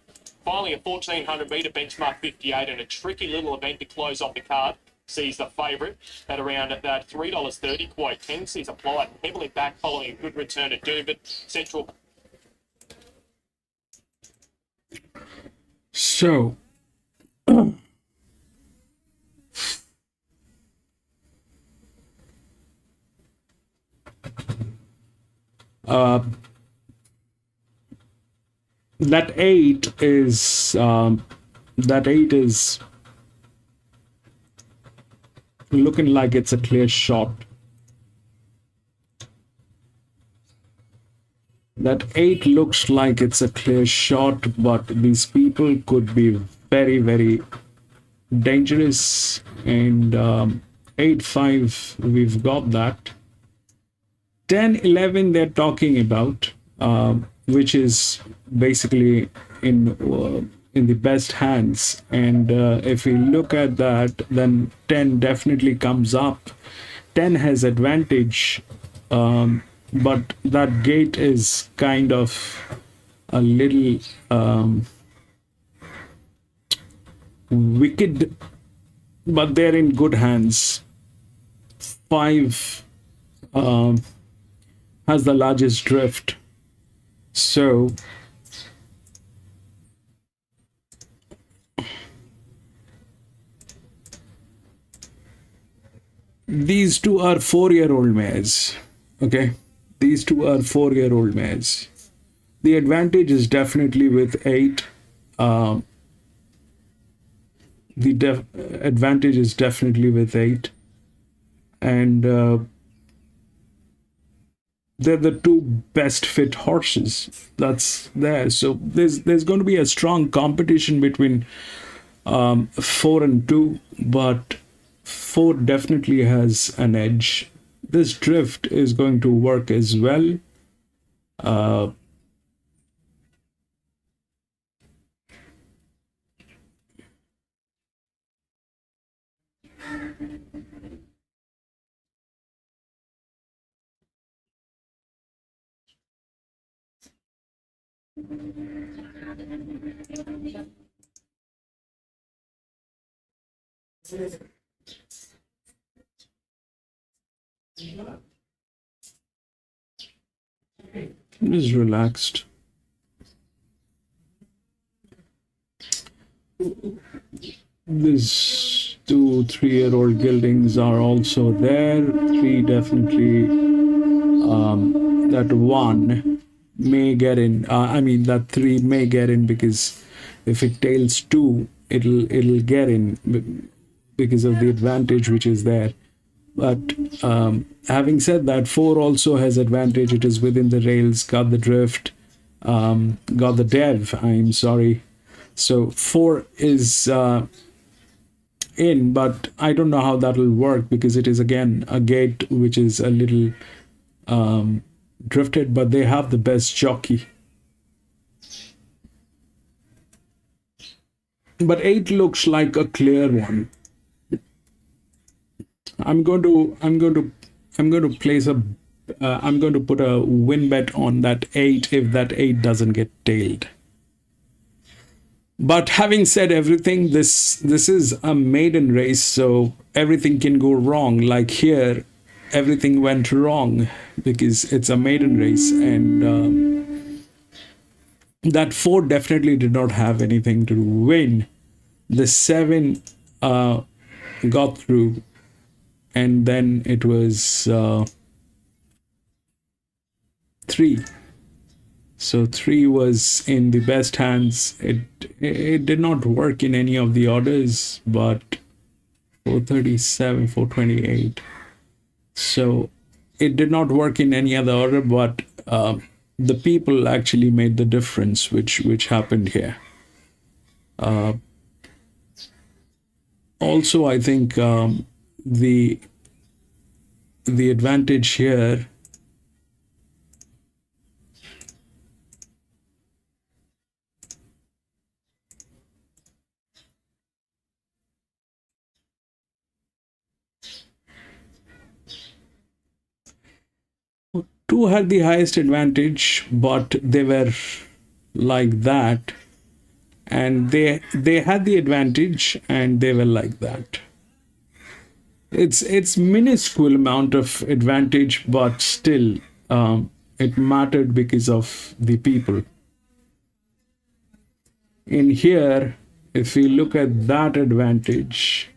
Finally, a 1,400 metre benchmark 58 and a tricky little event to close off the card. Sees the favourite at around at that $3.30. Quite tendencies applied heavily back following a good return at Doomben. Central. So, that eight is looking like it's a clear shot. That 8 looks like it's a clear shot, but these people could be very, very dangerous. And 8-5, we've got that. 10-11 they're talking about, which is basically in the best hands. And if we look at that, then 10 definitely comes up. 10 has advantage, but that gate is kind of a little wicked, but they're in good hands. 5 has the largest drift, so these two are 4-year-old mares. Okay, these two are 4-year-old mares. The advantage is definitely with 8. The advantage is definitely with 8, and they're the two best fit horses that's there. So there's going to be a strong competition between 4 and 2, but 4 definitely has an edge. This drift is going to work as well. Just relaxed. These 2 3-year-old geldings are also there. 3 definitely. That 1 may get in. I mean that 3 may get in, because if it tails 2, it'll get in because of the advantage which is there. But having said that, 4 also has advantage. It is within the rails, got the drift, got the dev. I'm sorry. So 4 is in, but I don't know how that will work, because it is again a gate which is a little drifted, but they have the best jockey. But 8 looks like a clear one. I'm going to place a I'm going to put a win bet on that 8 if that 8 doesn't get tailed. But having said everything, this is a maiden race, so everything can go wrong. Like here, everything went wrong because it's a maiden race, and that 4 definitely did not have anything to win. The 7 got through, and then it was 3. So 3 was in the best hands. It did not work in any of the orders, but 437, 428. So it did not work in any other order, but the people actually made the difference, which happened here. Also, I think the advantage here two had the highest advantage, but they were like that, and they had the advantage and they were like that. It's minuscule amount of advantage, but still it mattered because of the people. In here, if we look at that advantage,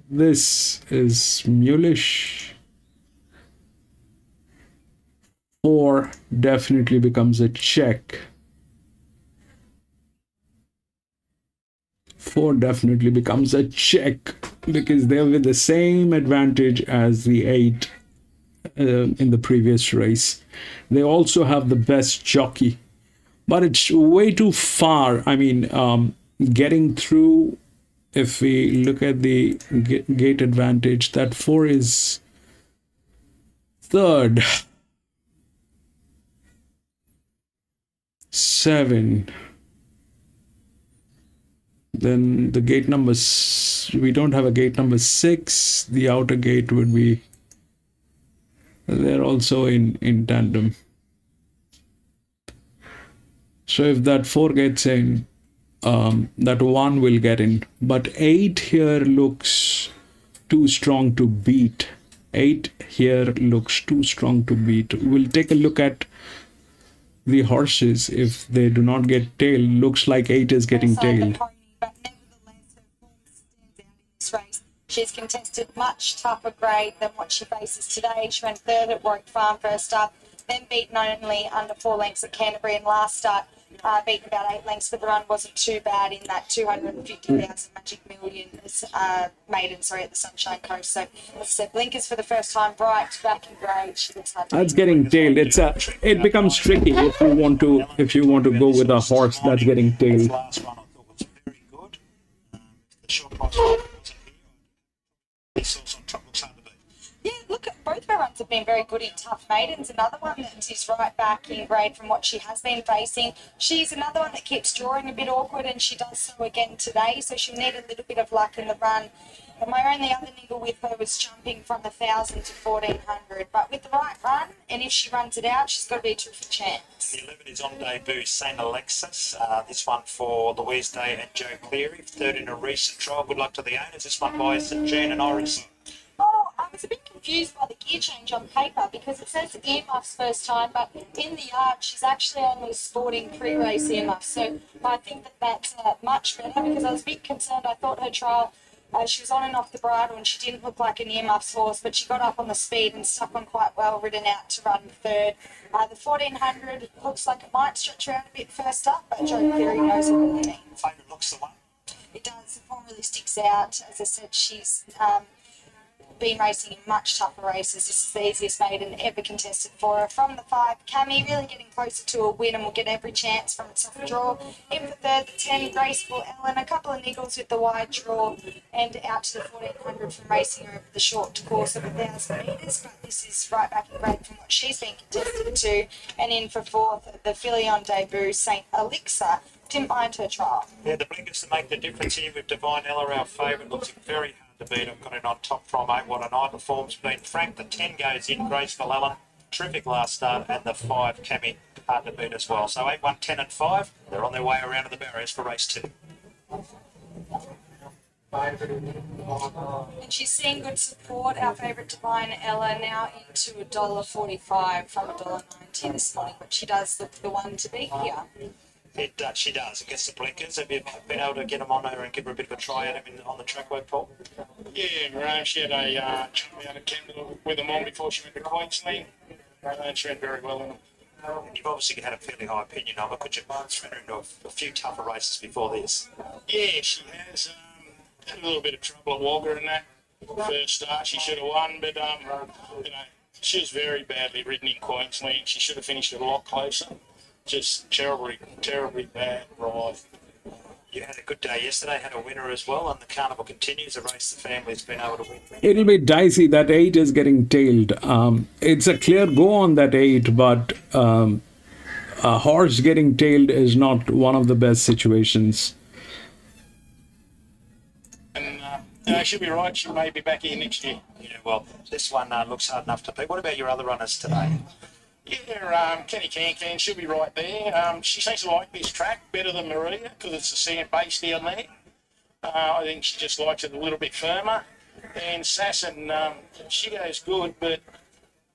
this is mulish. 4 definitely becomes a check. 4 definitely becomes a check because they're with the same advantage as the 8. in the previous race. They also have the best jockey, but it's way too far. I mean, getting through, if we look at the gate advantage, that 4 is third. 7. Then the gate number, we don't have a gate number 6. The outer gate would be, they're also in tandem. So if that 4 gets in, that 1 will get in. But 8 here looks too strong to beat. 8 here looks too strong to beat. We'll take a look at the horses. If they do not get tailed, looks like 8 is getting tailed. But nevertheless, her form stands out in this race. She's contested much tougher grade than what she faces today. She went third at Warwick Farm first up, then beaten only under 4 lengths at Canterbury, and last start beaten about 8 lengths, but the run wasn't too bad in that 250,000 Magic Millions maiden, at the Sunshine Coast. So, as I said, blinkers for the first time, bright, back in grade. She looks hard. That's getting tailed. It becomes tricky if you want to go with a horse that's getting tailed. Last one I thought was very good. The short price was here. This also looks hard to beat. Yeah, look, both of her runs have been very good in tough maidens. Another one that is right back in grade from what she has been facing. She's another one that keeps drawing a bit awkward, and she does so again today, so she'll need a little bit of luck in the run. And my only other niggle with her was jumping from 1,000 to 1,400. But with the right run, and if she runs it out, she's got to be a terrific chance. The 11 is on debut, St. Alexis. This one for Louise Day and Joe Cleary. Third in a recent trial. Good luck to the owners. This one by St. Jean and Oris. Oh, I was a bit confused by the gear change on paper because it says earmuffs first time, but in the yard she's actually only sporting pre-race earmuffs. So I think that's much better, because I was a bit concerned. I thought her trial, she was on and off the bridle and she didn't look like an earmuffs horse, but she got up on the speed and stuck on quite well, ridden out to run third. The 1,400 looks like it might stretch her out a bit first up, but Joe Cleary knows what it means. Favourite looks the one. It does. The form really sticks out. As I said, she's been racing in much tougher races. This is the easiest maiden ever contested for her. From the 5, Cami really getting closer to a win and will get every chance from its off draw. In for third, the 10, Graceful Ellen. A couple of niggles with the wide draw, and out to the 1,400 from racing over the short course of 1,000 metres. But this is right back in grade from what she's been contested to. And in for fourth, the filly on debut, St. Elixir. Didn't mind her trial. Yeah, the blinkers to make the difference here with Divine Ella, our favourite, looks very hard to beat. I've got it on top from 8. What a night. The form's been frank. The 10 goes in, Graceful Ellen. Terrific last start. And the 5, Cami, hard to beat as well. So 8, 1, 10 and 5. They're on their way around to the barriers for race 2. And she's seeing good support. Our favourite Divine Ella now into $1.45 from $1.90 this morning, but she does look the one to beat here. She does. Against the blinkers. Have you been able to get them on her and give her a bit of a try at him on the track work, Paul? Yeah, she had a jump out of Canada with them on before she went to Queensland, and she went very well in them. And you've obviously had a fairly high opinion of her. Could you throw her into a few tougher races before this? Yeah, she has had a little bit of trouble at Walker in that first start. She should have won, but she was very badly ridden in Queensland. She should have finished it a lot closer. Just terribly bad ride. You had a good day yesterday, had a winner as well, and the carnival continues, a race the family's been able to win. It'll be dicey. That 8 is getting tailed. It's a clear go on that 8, but a horse getting tailed is not one of the best situations. And she'll be right. She may be back here next year. Yeah, well, this one looks hard enough to beat. What about your other runners today? Yeah, Kenny Can, she'll be right there. She seems to like this track better than Maria because it's a sand base down there. I think she just likes it a little bit firmer. And Sasson, she goes good, but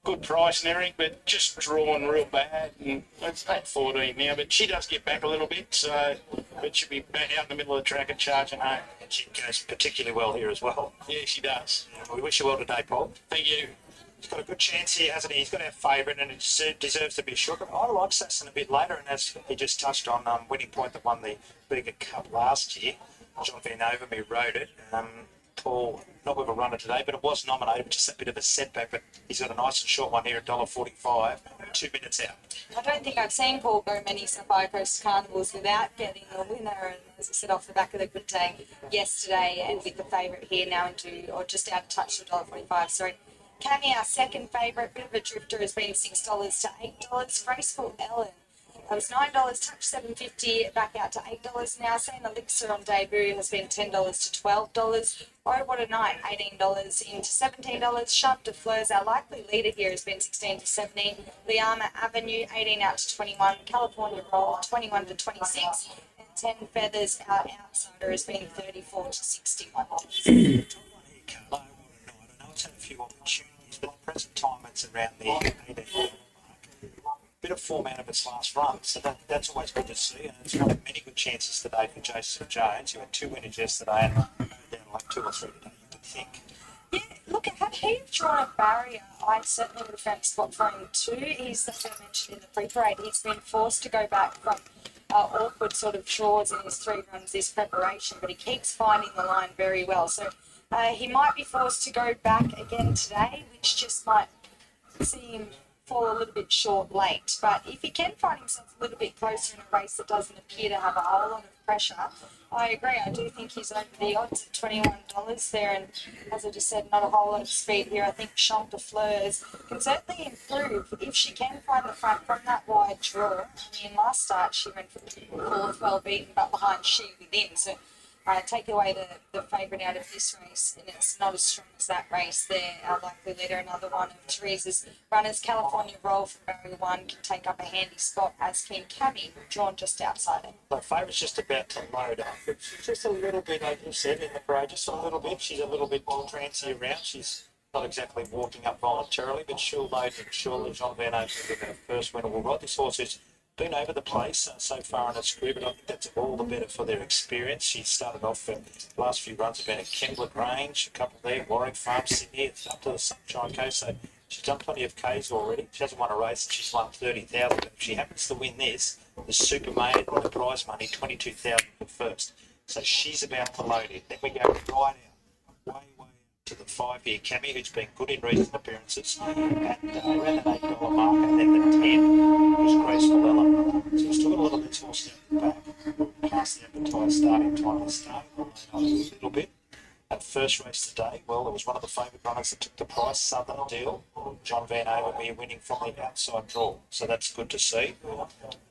good price and everything, but just drawn real bad. And it's at 14 now, but she does get back a little bit, so but she'll be back out in the middle of the track and charging home. And she goes particularly well here as well. Yeah, she does. Yeah, well, we wish you well today, Paul. Thank you. He's got a good chance here, hasn't he? He's got our favourite, and it deserves to be shook. I like Sasson a bit later, and as he just touched on, Winning Point that won the Bega Cup last year, John Van Overme rode it. tall, not with a runner today, but it was nominated, just a bit of a setback. But he's got a nice and short one here at $1.45, 2 minutes out. I don't think I've seen Paul go many SapphireCoast carnivals without getting a winner. And as I said, off the back of the good day yesterday, and with the favourite here now into, or just out of touch to $1.45. Sorry. Cammy, our second favourite, bit of a drifter, has been $6 to $8. Graceful Ellen. It was $9, touch $7.50, back out to $8 now. Saying Elixir on debut has been $10 to $12. Oh, what a night, $18 into $17. Sharp de Fleurs, our likely leader here, has been $16 to $17. Liama Avenue, 18 out to 21. California Roll, 21 to 26. And 10 Feathers, our outsider, has been 34 to 61. I know it's had a few opportunities, but at the present time it's around the 18 mark. Bit of form out of its last run, so that's always good to see, and it's one of many good chances today for Joseph Jones, who had 2 winners yesterday and down like 2 or 3 today, you would think. Yeah, look, had he drawn a barrier, I certainly would have found a spot for him too. He's, as I mentioned in the pre-parade, he's been forced to go back from awkward sort of draws in his 3 runs this preparation, but he keeps finding the line very well. So he might be forced to go back again today, which just might see him fall a little bit short late. But if he can find himself a little bit closer in a race that doesn't appear to have a whole lot of pressure, I agree. I do think he's over the odds at $21 there, and as I just said, not a whole lot of speed here. I think Champ de Fleurs can certainly improve if she can find the front from that wide draw. I mean, last start she went from 4th, well beaten, but behind She Within. So take away the favourite out of this race, and it's not as strong as that race there. Our likely leader, another one of Teresa's runners, California Roll from Barrier 1, can take up a handy spot, as can Cammy, drawn just outside it. The favourite's just about to load up. She's just a little bit, as you said, in the parade, just a little bit. She's a little bit trancy around. She's not exactly walking up voluntarily, but she'll load and surely John Van Oak will get her first winner. Will ride this horse who's been over the place so far in its career, but I think that's all the better for their experience. She started off the last few runs have been at Kembla Grange, a couple there, Warwick Farm, Sydney, it's up to the Sunshine Coast, so she's done plenty of Ks already. She hasn't won a race, she's won 30,000, but if she happens to win this, the super maid and the prize money, 22,000 for first. So she's about to load it. Then we go right out, way to the 5-year Cammy, who's been good in recent appearances, and around the $8 mark, and then the 10 was Graceful Ella. So we've still got a lot of this horse down the back, past the advertised starting time. It's starting to load up a little bit. At first race today, well, it was one of the favourite runners that took the price, Southern Deal. John Van Avermeer winning from the outside draw, so that's good to see.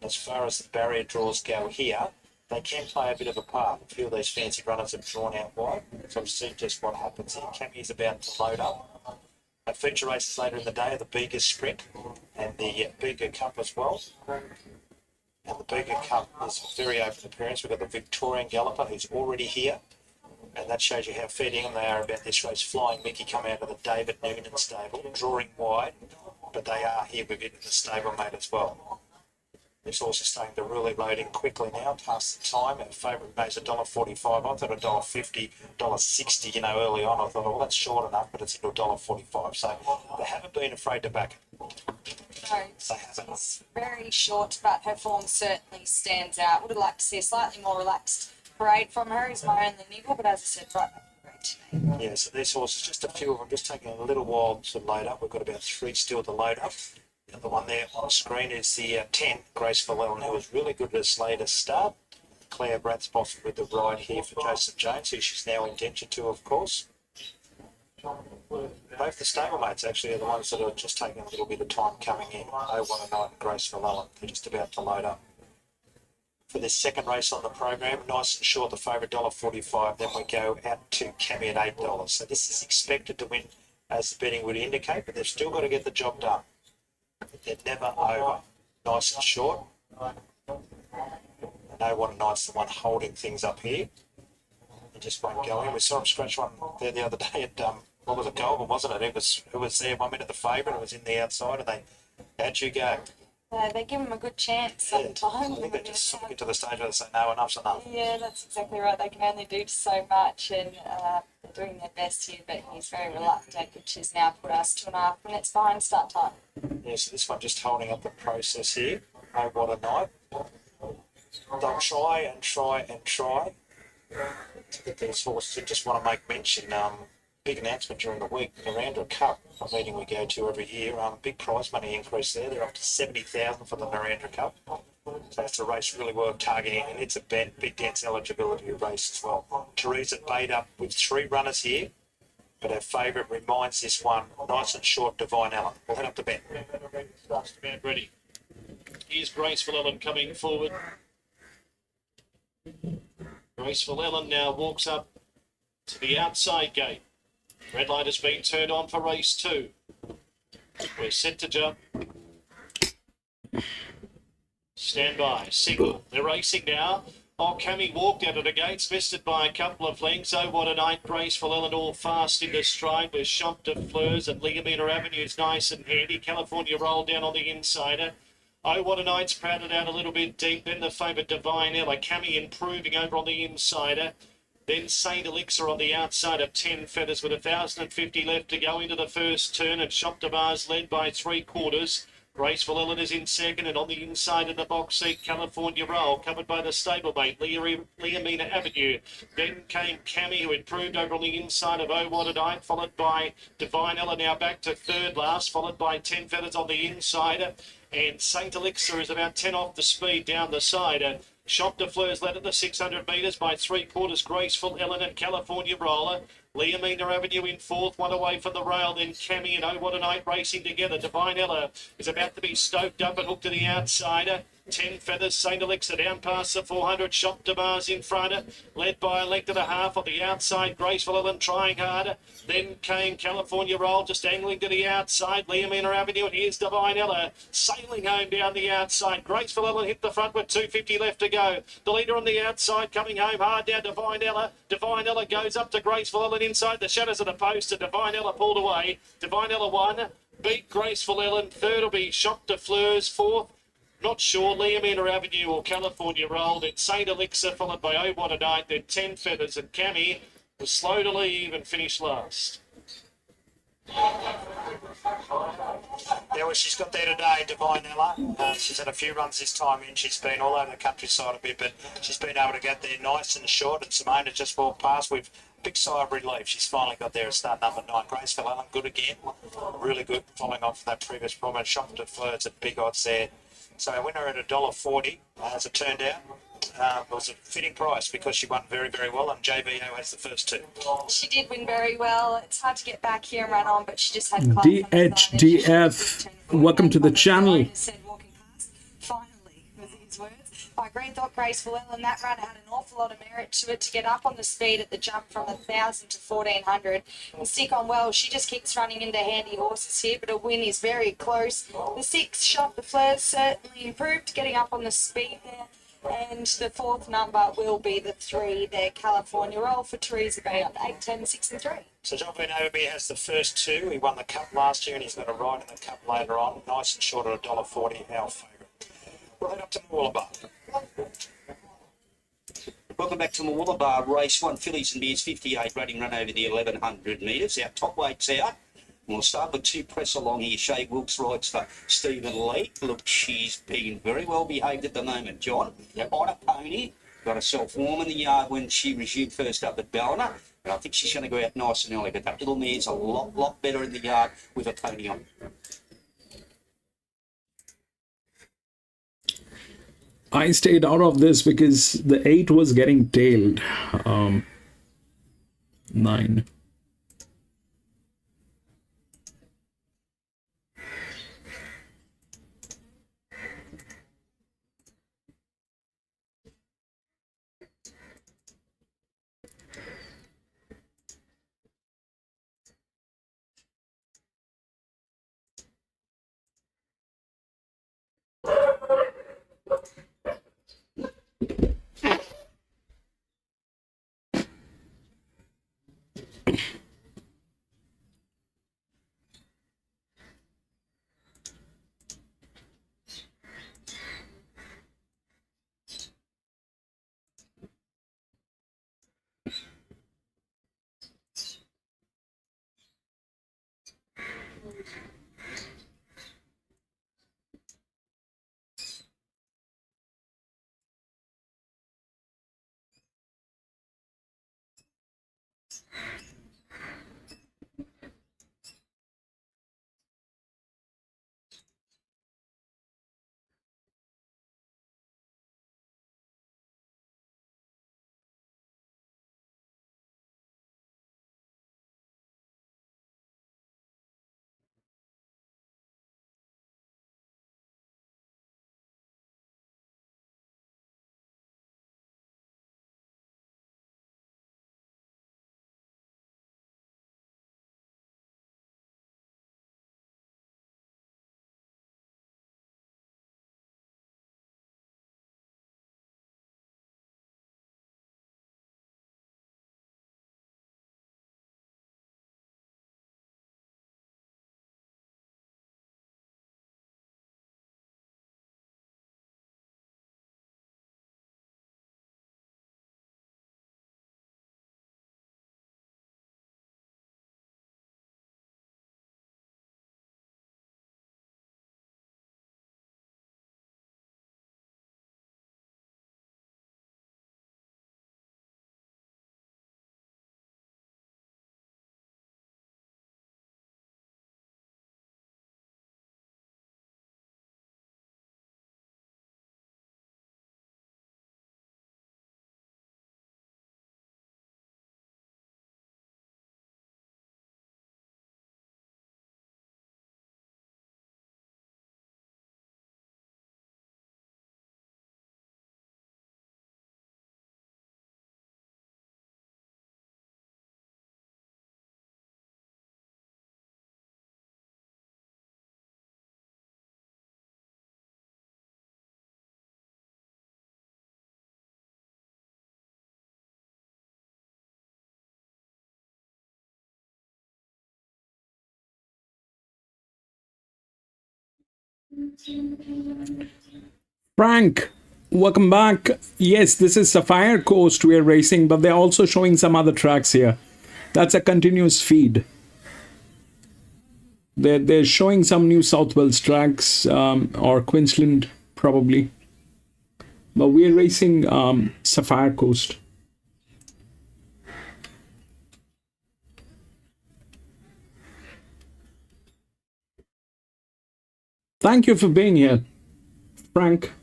As far as the barrier draws go here, they can play a bit of a part. A few of these fancy runners have drawn out wide, so we'll see just what happens here. Cammy's about to load up. Our feature races later in the day are the Bega Sprint and the Bega Cup as well. And the Bega Cup is a very open appearance. We've got the Victorian Galloper who's already here, and that shows you how fair in they are about this race. Flying Mickey come out of the David Noonan stable, drawing wide, but they are here with it in the stablemate as well. This horse is starting to really load in quickly now, past the time. Our favourite pays $1.45. I thought $1.50, $1.60, early on. I thought, well, that's short enough, but it's into $1.45. So they haven't been afraid to back it. No, it's very short, but her form certainly stands out. Would have liked to see a slightly more relaxed parade from her, is my only niggle, but as I said, right back to the parade today. Yeah, so these horses, just a few of them, just taking a little while to load up. We've got about 3 still to load up. The other one there on screen is the 10, Graceful Ellen, who was really good at his latest start. Claire Bradsposs with the ride here for Joseph Jones, who she's now indentured to, of course. Both the stablemates actually are the ones that are just taking a little bit of time coming in. 0109 and Graceful Ellen, they're just about to load up. For this second race on the program, nice and short, the favourite $1.45. Then we go out to Cammy at $8. So this is expected to win, as the betting would indicate, but they've still got to get the job done. They're never over. Nice and short. And 0109's the one holding things up here. It just won't go in. We saw him scratch one there the other day at what was it, Goulburn, wasn't it? It was there 1 minute the favourite. It was in the outside, and how'd you go? They give them a good chance sometimes. I think they just sort of get to the stage where they say, no, enough's enough. Yeah, that's exactly right. They can only do so much, and they're doing their best here, but he's very reluctant, which has now put us 2.5 minutes behind start time. Yeah, so this one just holding up the process here. Oh, what a night. They'll try and try and try. to get these horses. I just want to make mention, big announcement during the week, the Randwick Cup, a meeting we go to every year. Big prize money increase there. They're up to 70,000 for the Randwick Cup. So that's a race really worth targeting, and it's a big dance eligibility race as well. Teresa made up with 3 runners here, but her favourite reminds this one, nice and short, Divine Ellen. We'll head up to Ben. Just about ready. Here's Graceful Ellen coming forward. Graceful Ellen now walks up to the outside gate. Red light has been turned on for race 2. We're set to jump. Stand by. Signal. They're racing now. Oh, Cammy walked out of the gates, missed it by a couple of lengths. Oh, what a night. Graceful Ellen all fast into stride with Champ de Fleurs and Ligamina Avenue's nice and handy. California roll down on the insider. Oh, what a night's crowded out a little bit deep. Then the favourite Divine Ella. Cammy improving over on the insider. Then Saint Elixir on the outside of 10 feathers with 1,050 left to go into the first turn. And Shop de Bars led by 3/4. Graceful Ellen is in second, and on the inside of the box seat, California Roll, covered by the stablemate, Liamina Avenue. Then came Cammy, who improved over on the inside of Oh What a Night, followed by Divine Ella, now back to third last, followed by 10 feathers on the inside. And Saint Elixir is about 10 off the speed down the side. Shop de Fleurs led at the 600 metres by 3/4. Graceful Ellen and California Roller. Liamina Avenue in fourth, one away from the rail. Then Cammy and Oh What a Night racing together. Divine Ella is about to be stoked up and hooked to the outsider. 10 feathers, Saint Elixir down past the 400. Shop de Bars in front, led by a length and a half on the outside. Graceful Ellen trying harder. Then came California Roll, just angling to the outside. Liamina Avenue, and here's Divine Ella sailing home down the outside. Graceful Ellen hit the front with 250 left to go. The leader on the outside coming home hard down, Divine Ella. Divine Ella goes up to Graceful Ellen inside the shadows of the post, and Divine Ella pulled away. Divine Ella won, beat Graceful Ellen. Third will be Shop de Fleurs. Fourth, not sure, Liamina Avenue or California Roll. Then Saint Elixir, followed by Oh What a Night. Then 10 feathers, and Cammy was slow to leave and finished last. Yeah, well, she's got there today, Divine Ella. She's had a few runs this time in. She's been all over the countryside a bit, but she's been able to get there nice and short. And Simone has just walked past with big sigh of relief. She's finally got there at start number 9. Graceful Ellen, good again. Really good, following on from that previous promo. Shop de Fleurs at big odds there. So I win her at $1.40, as it turned out. It was a fitting price because she won very, very well, and JVO has the first 2. She did win very well. It's hard to get back here and run on, but she just had class. DHDF, welcome to the channel. Said walking past. Finally, was his words. By Green Thought Graceful Ellen, that run had an awful lot of merit to it to get up on the speed at the jump from 1,000 to 1,400 and stick on well. She just keeps running into handy horses here, but a win is very close. The 6 Shop de Fleurs certainly improved, getting up on the speed there. And the 4th number will be the 3 there, California Roll for Teresa about 8, 10, 6 and 3. So John Ben Overby has the first 2. He won the Cup last year, and he's got a ride in the Cup later on. Nice and short at $1.40, our favourite. We'll head up to Mooloolaba. Welcome back to Mooloolaba, race 1, Fillies and Beers, 58, running run over the 1,100 metres. Our top weight's out. We'll start with 2 press along here. Shay Wilkes rides for Stephen Lee. Look, she's been very well behaved at the moment, John. On a pony. Got herself warm in the yard when she resumed first up at Ballina. But I think she's going to go out nice and early. But that little mare's a lot better in the yard with a pony on. I stayed out of this because the 8 was getting tailed. 9. Frank, welcome back. Yes, this is SapphireCoast we're racing, but they're also showing some other tracks here. That's a continuous feed. They're showing some New South Wales tracks, or Queensland probably. But we're racing SapphireCoast. Thank you for being here, Frank.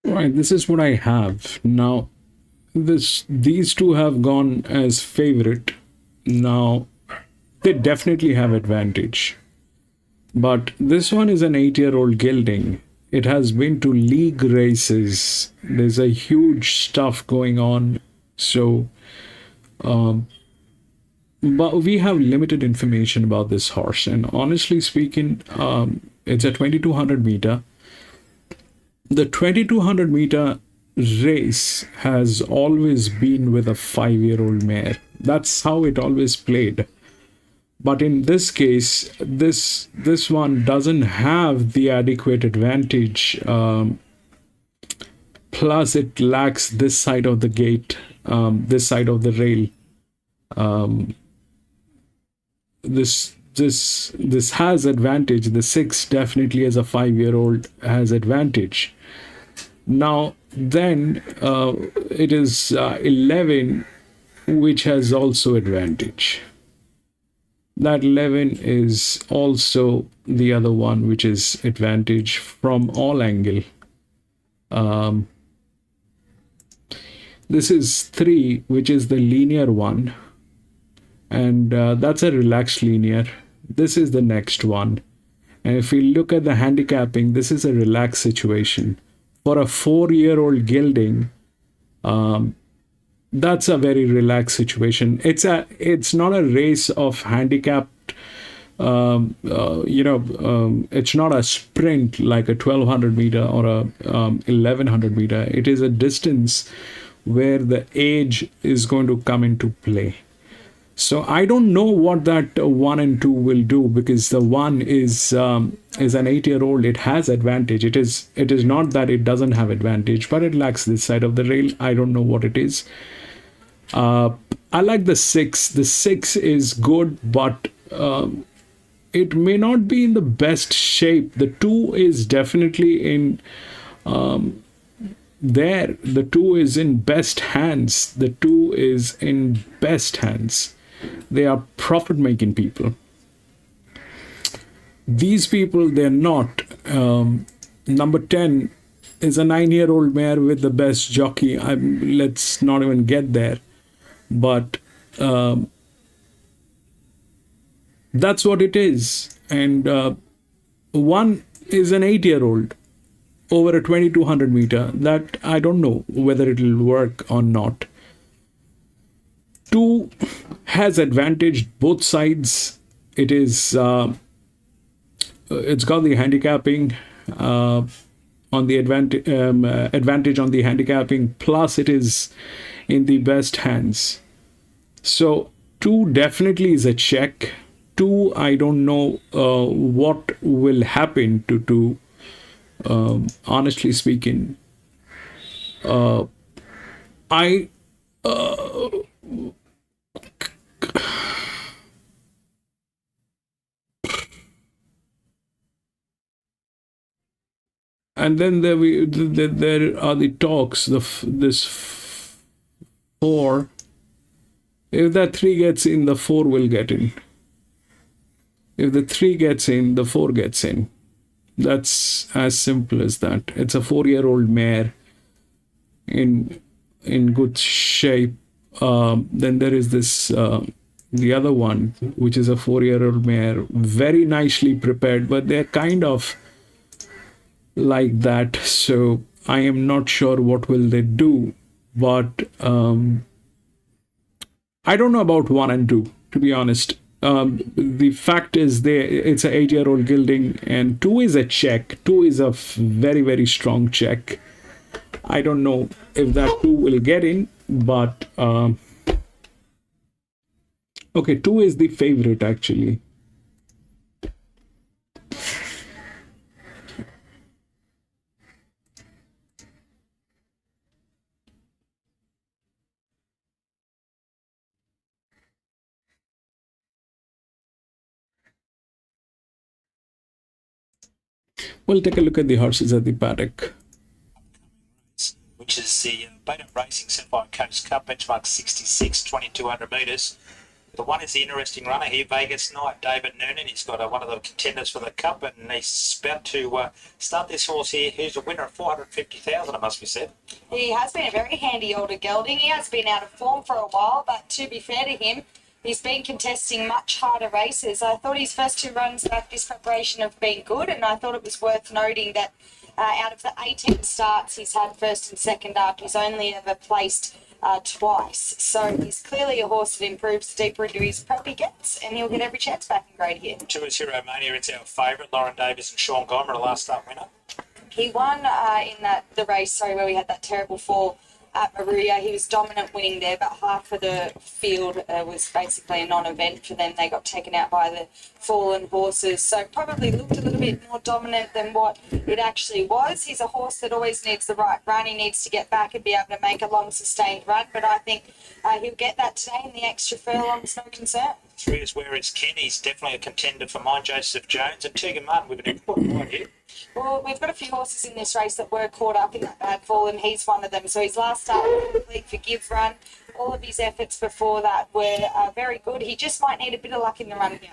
Right, this is what I have. Now, these two have gone as favorite. Now, they definitely have advantage. But this one is an 8-year-old gelding. It has been to league races. There's a huge stuff going on. So, but we have limited information about this horse. And honestly speaking, it's a 2200 meter. The 2200 meter race has always been with a 5-year-old mare. That's how it always played. But in this case, this one doesn't have the adequate advantage. Plus, it lacks this side of the gate, this side of the rail. This has advantage. The 6 definitely, as a 5-year-old, has advantage. Now then, it is 11, which has also advantage. That 11 is also the other one, which is advantage from all angle. This is 3, which is the linear one, and that's a relaxed linear. This is the next one, and if we look at the handicapping, this is a relaxed situation for a 4-year-old gelding. That's a very relaxed situation. It's not a race of handicapped. It's not a sprint like a 1200 meter or a 1100 meter. It is a distance where the age is going to come into play. So I don't know what that 1 and 2 will do, because the 1 is an 8-year-old. It has advantage. It is not that it doesn't have advantage, but it lacks this side of the rail. I don't know what it is. I like the 6. The 6 is good, but it may not be in the best shape. The 2 is definitely in there. The 2 is in best hands. The 2 is in best hands. They are profit-making people. These people, they're not. Number 10 is a 9-year-old mare with the best jockey. Let's not even get there. But that's what it is. And 1 is an 8-year-old over a 2200 meter. That I don't know whether it will work or not. 2 has advantage both sides. It is it's got the handicapping on the advantage on the handicapping, plus it is in the best hands. So 2 definitely is a check. 2, I don't know what will happen to 2. Honestly speaking, and then there are the talks. This 4. If that 3 gets in, the 4 will get in. If the 3 gets in, the 4 gets in. That's as simple as that. It's a 4-year-old mare in good shape. Then there is this the other one, which is a 4-year-old mare, very nicely prepared, but they're kind of like that. So I am not sure what will they do, but I don't know about 1 and 2, to be honest. The fact is, it's an 8-year-old gelding, and 2 is a check. 2 is a very, very strong check. I don't know if that 2 will get in, but okay, 2 is the favorite actually. We'll take a look at the horses at the paddock. Which is the Beta Racing SapphireCoast Cup, benchmark 66, 2200 metres. The one is the interesting runner here, Vegas Knight, David Noonan. He's got one of the contenders for the Cup, and he's about to start this horse here. He's a winner of 450,000, it must be said. He has been a very handy older gelding. He has been out of form for a while, but to be fair to him, he's been contesting much harder races. I thought his first 2 runs back this preparation have been good, and I thought it was worth noting that out of the 18 starts he's had first and second up, he's only ever placed twice. So he's clearly a horse that improves the deeper into his prep he gets, and he'll get every chance back in grade here. 2 is Hero Mania. It's our favourite. Lauren Davis and Sean Gomer, a last start winner. He won in the race, where we had that terrible fall at Maruya. He was dominant winning there, but half of the field was basically a non-event for them. They got taken out by the fallen horses, so probably looked a little bit more dominant than what it actually was. He's a horse that always needs the right run. He needs to get back and be able to make a long sustained run, but I think he'll get that today, and the extra furlong's no concern. 3 is Where Is Ken. He's definitely a contender for mine. Joseph Jones and Tegan Martin with an important one here. Well, we've got a few horses in this race that were caught up in that bad fall, and he's one of them. So his last start was a complete forgive run. All of his efforts before that were very good. He just might need a bit of luck in the run here.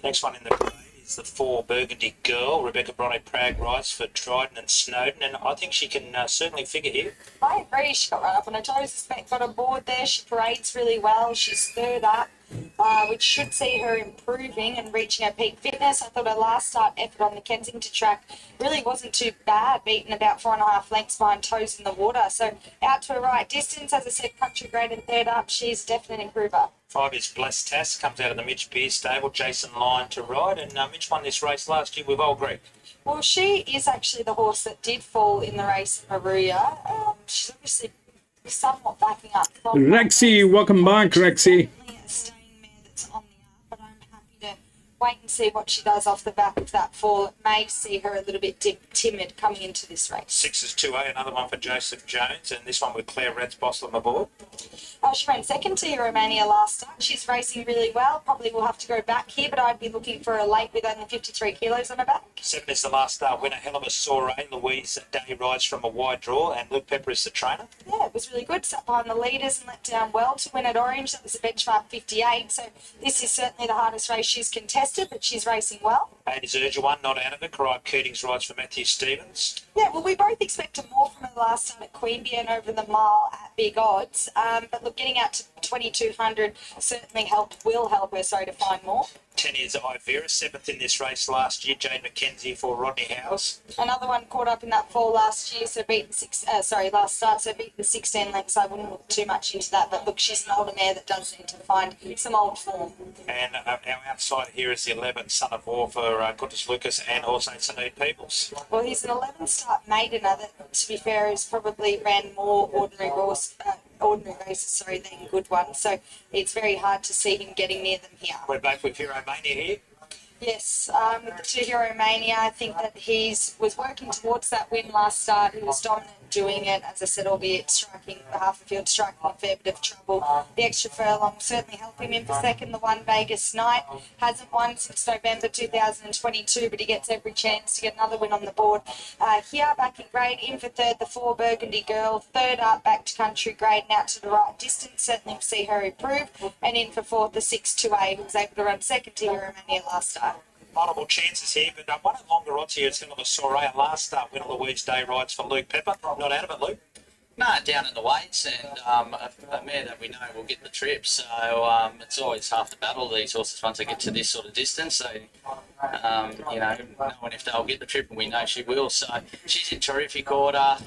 Next one in the grade is the 4 Burgundy Girl. Rebecca Bronte Prague rides for Dryden and Snowden, and I think she can certainly figure here. I agree. She got right up on her toes, got on board there. She parades really well. She's third up, which should see her improving and reaching her peak fitness. I thought her last start effort on the Kensington track really wasn't too bad, beaten about 4.5 lengths behind Toes in the Water. So out to her right distance, as I said, country grade and third up. She's definitely an improver. 5 is Blessed Tass, comes out of the Mitch Beers stable. Jason Lyon to ride, and Mitch won this race last year with Old Greg. Well, she is actually the horse that did fall in the race at Maruya. She's obviously somewhat backing up. Rexy, welcome back, Rexy. A staying mare that's on the up, but I'm happy to wait and see what she does off the back of that fall. It may see her a little bit timid coming into this race. 6 is 2A, another one for Joseph Jones, and this one with Claire Radsbostel aboard. She ran second to Romania last start. She's racing really well. Probably will have to go back here, but I'd be looking for a late with only 53 kilos on her back. 7 is the last start winner, Hell of a Soiree. Louise Day rides from a wide draw, and Luke Pepper is the trainer. Yeah, it was really good. Sat behind the leaders and let down well to win at Orange. That was a benchmark 58. So this is certainly the hardest race she's contested, but she's racing well. 8 is Urge One, not out of it. Caraib Keatings rides for Matthew Stevens. Yeah, well, we both expected more from her last time at Queanbeyan over the mile at big odds. But look, getting out to 2,200 certainly will help her, to find more. 10 is Ivera, 7th in this race last year. Jane McKenzie for Rodney Howes. Another one caught up in that fall last year, last start, so beaten 16 lengths. I wouldn't look too much into that, but look, she's an older mare that does need to find some old form. And our outsider here is the 11th, Son of War for Goodness Lucas and also Sinead Peoples. Well, he's an 11th start maidener that, to be fair, has probably ran more ordinary races, than good ones. So it's very hard to see him getting near them here. We're both with Hero Mania here. Yes, with the 2 Hero Mania, I think that was working towards that win last start. He was dominant doing it, as I said, albeit striking the half the field, striking a fair bit of trouble. The extra furlong certainly helped him in for second. The 1 Vegas Knight hasn't won since November 2022, but he gets every chance to get another win on the board. Here, back in grade, in for third, the 4 Burgundy Girl. Third up, back to country grade, and out to the right distance. Certainly will see her improve. And in for fourth, the 6 2A, who was able to run second to Hero Mania last start. Multiple chances here, but one of the longer odds here is Hell of a Soiree. Last start winner Louise Day rides for Luke Pepper. Not out of it, Luke. No, down in the weights, and a mare that we know will get the trip. So it's always half the battle, these horses, once they get to this sort of distance. So, knowing if they'll get the trip, and we know she will. So she's in terrific order.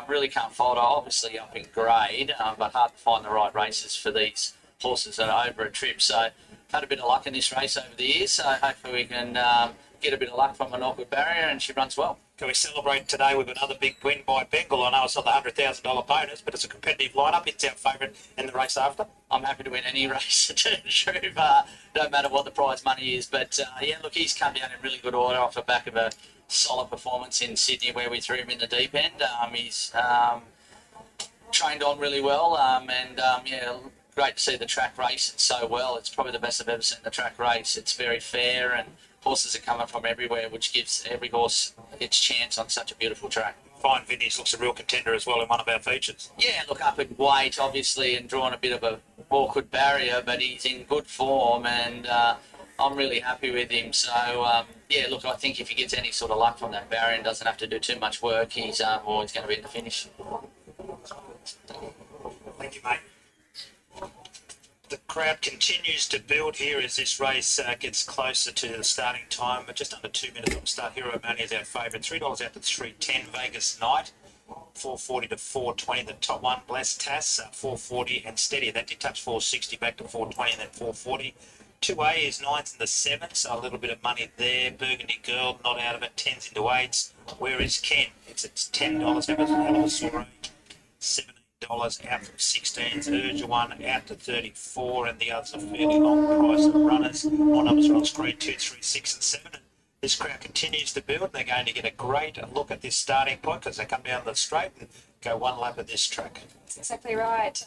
Really can't fault her, obviously up in grade, but hard to find the right races for these horses that are over a trip. So had a bit of luck in this race over the years, so hopefully we can get a bit of luck from an awkward barrier, and she runs well. Can we celebrate today with another big win by Bengal? I know it's not the $100,000 bonus, but it's a competitive lineup. It's our favourite in the race after. I'm happy to win any race, to tell you the truth. Don't matter what the prize money is. But, look, he's come down in really good order off the back of a solid performance in Sydney where we threw him in the deep end. He's trained on really well, great to see the track race so well. It's probably the best I've ever seen the track race. It's very fair, and horses are coming from everywhere, which gives every horse its chance on such a beautiful track. Fine Vintage looks a real contender as well in one of our features. Yeah, look, up in weight, obviously, and drawing a bit of a awkward barrier, but he's in good form, and I'm really happy with him. So, yeah, look, I think if he gets any sort of luck from that barrier and doesn't have to do too much work, he's always going to be in the finish. Thank you, mate. The crowd continues to build here as this race gets closer to the starting time. Just under 2 minutes from start. Hero Money is our favourite. $3 out to 3.10. Vegas Night, 440 to 420. The top one, Blessed Tass, 440 and Steady. That did touch 460 back to 420 and then 440. 2A is 9s into 7s, so a little bit of money there. Burgundy Girl, not out of it. 10s into 8s. Where is Ken? It's $10. That was a hell of a soiree. $17 out from 16s. Urge one out to 34, and the others are fairly long price of runners. More numbers are on screen: 2, 3, 6, and 7. And this crowd continues to build. They're going to get a great look at this starting point because they come down the straight and go one lap of this track. That's exactly right.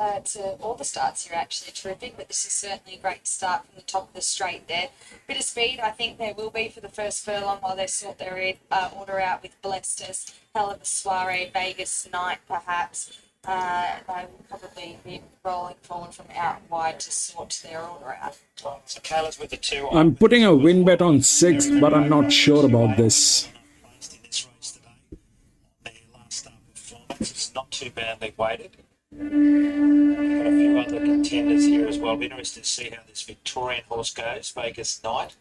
All the starts here are actually terrific, but this is certainly a great start from the top of the straight there. Bit of speed, I think there will be for the first furlong while they sort their order out with Blestus, Hell of a Soiree, Vegas Night perhaps. They will probably be rolling forward from out wide to sort their order out. So Kayla's with the 2. I'm putting a win bet on 6, but I'm not sure about this. In this race today, their last start performance is not too badly weighted. We've got a few other contenders here as well. Be interested to see how this Victorian horse goes. Vegas Night.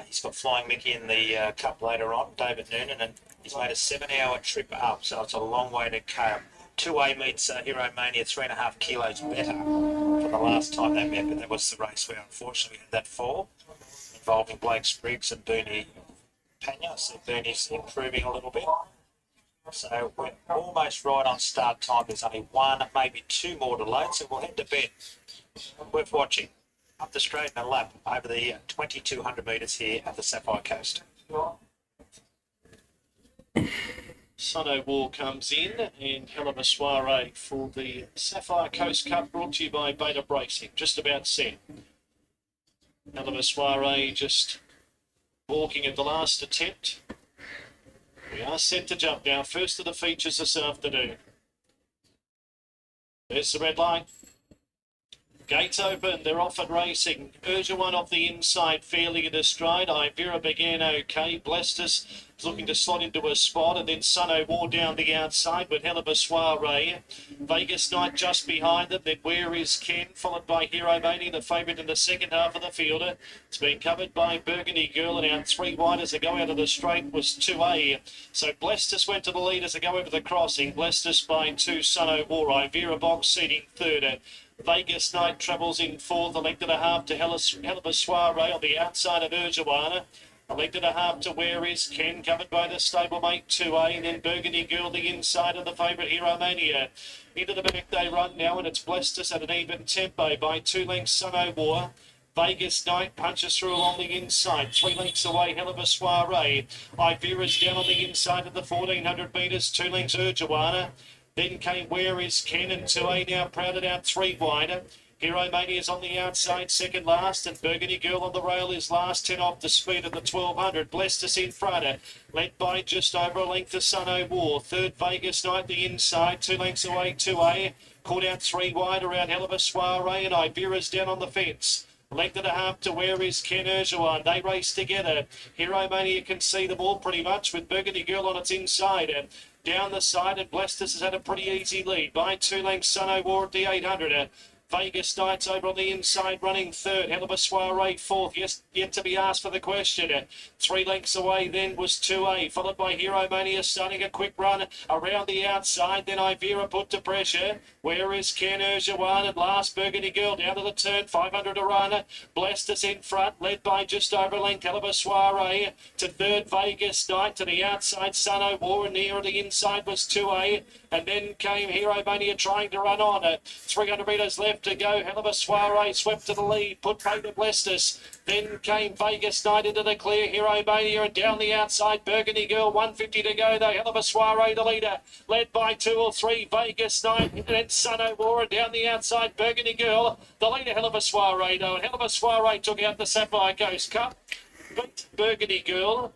He's got Flying Mickey in the cup later on, David Noonan, and he's made a 7-hour trip up, so it's a long way to come. 2A meets Hero Mania 3.5 kilos better for the last time they met, but that was the race where unfortunately we had that fall involving Blake Spriggs and Bernie Pena. So Bernie's improving a little bit. So we're almost right on start time. There's only 1, maybe 2 more to load, so we'll head to bed. Worth watching. Up the straight and a lap over the 2,200 metres here at the Sapphire Coast. Sunno War comes in, and Hell of a Soiree for the Sapphire Coast Cup, brought to you by Beta Bracing. Just about set. Hell of a Soiree just walking at the last attempt. We are set to jump now. First of the features this afternoon. There's the red line. Gates open, they're off and racing. Urge one off the inside, fairly in a stride. Ivera began okay. Blestus is looking to slot into a spot, and then Sunno War down the outside with Hell of a Soiree. Vegas Night just behind them. Then Where is Ken, followed by Hero Mania, the favourite in the second half of the fielder. It's been covered by Burgundy Girl, and out 3 wide as they go out of the straight was 2A. So Blestus went to the lead as they go over the crossing. Blestus by 2, Sunno War. Ivera box seating third. Vegas Night travels in 4th, a length and a half to Hell of a Soiree on the outside of Urjawana. A length and a half to Where is Ken, covered by the stablemate 2A, and then Burgundy Girl the inside of the favourite Hero Mania. Into the back they run now, and it's Blestus at an even tempo by 2 lengths Sunno War. Vegas Night punches through along the inside. 3 lengths away, Hell of a Soiree. Ivera's down on the inside of the 1,400 metres. 2 lengths Urjawana. Then came Where is Ken, and 2A now crowded out 3 wide. Hero Mania's on the outside, second last, and Burgundy Girl on the rail is last. 10 off the speed of the 1,200. Blestus in front, led by just over a length to Sunno War. Third, Vegas Night the inside, 2 lengths away, 2A. Caught out 3 wide around Hell of a Soiree, and Ivera's down on the fence. Length and a half to Where is Ken Urjawan. They race together. Hero Mania can see them all pretty much with Burgundy Girl on its inside. Down the side, and Blestus has had a pretty easy lead by 2 lengths. Sunno War at the 800. Vegas Nights over on the inside, running third. Hell of a Soiree fourth. Yes, yet to be asked for the question. 3 lengths away then was 2A, followed by Hero Mania starting a quick run around the outside. Then Ivera put to pressure. Where is Ken Urjawan? At last, Burgundy Girl down to the turn. 500 to run. Blestus in front, led by just over a length. Hell of a Soiree to third. Vegas Night to the outside. Sunno War, and near the inside was 2A. And then came Hero Mania trying to run on. 300 metres left to go. Hell of a Soiree swept to the lead. Put paid to Blestus. Then came Vegas Night into the clear. Hero Mania, and down the outside Burgundy Girl. 150 to go though. Hell of a Soiree the leader. Led by 2 or 3. Vegas Night. And then Sunno War, and down the outside Burgundy Girl. The leader Hell of a Soiree though. And Hell of a Soiree took out the Sapphire Coast Cup. Beat Burgundy Girl.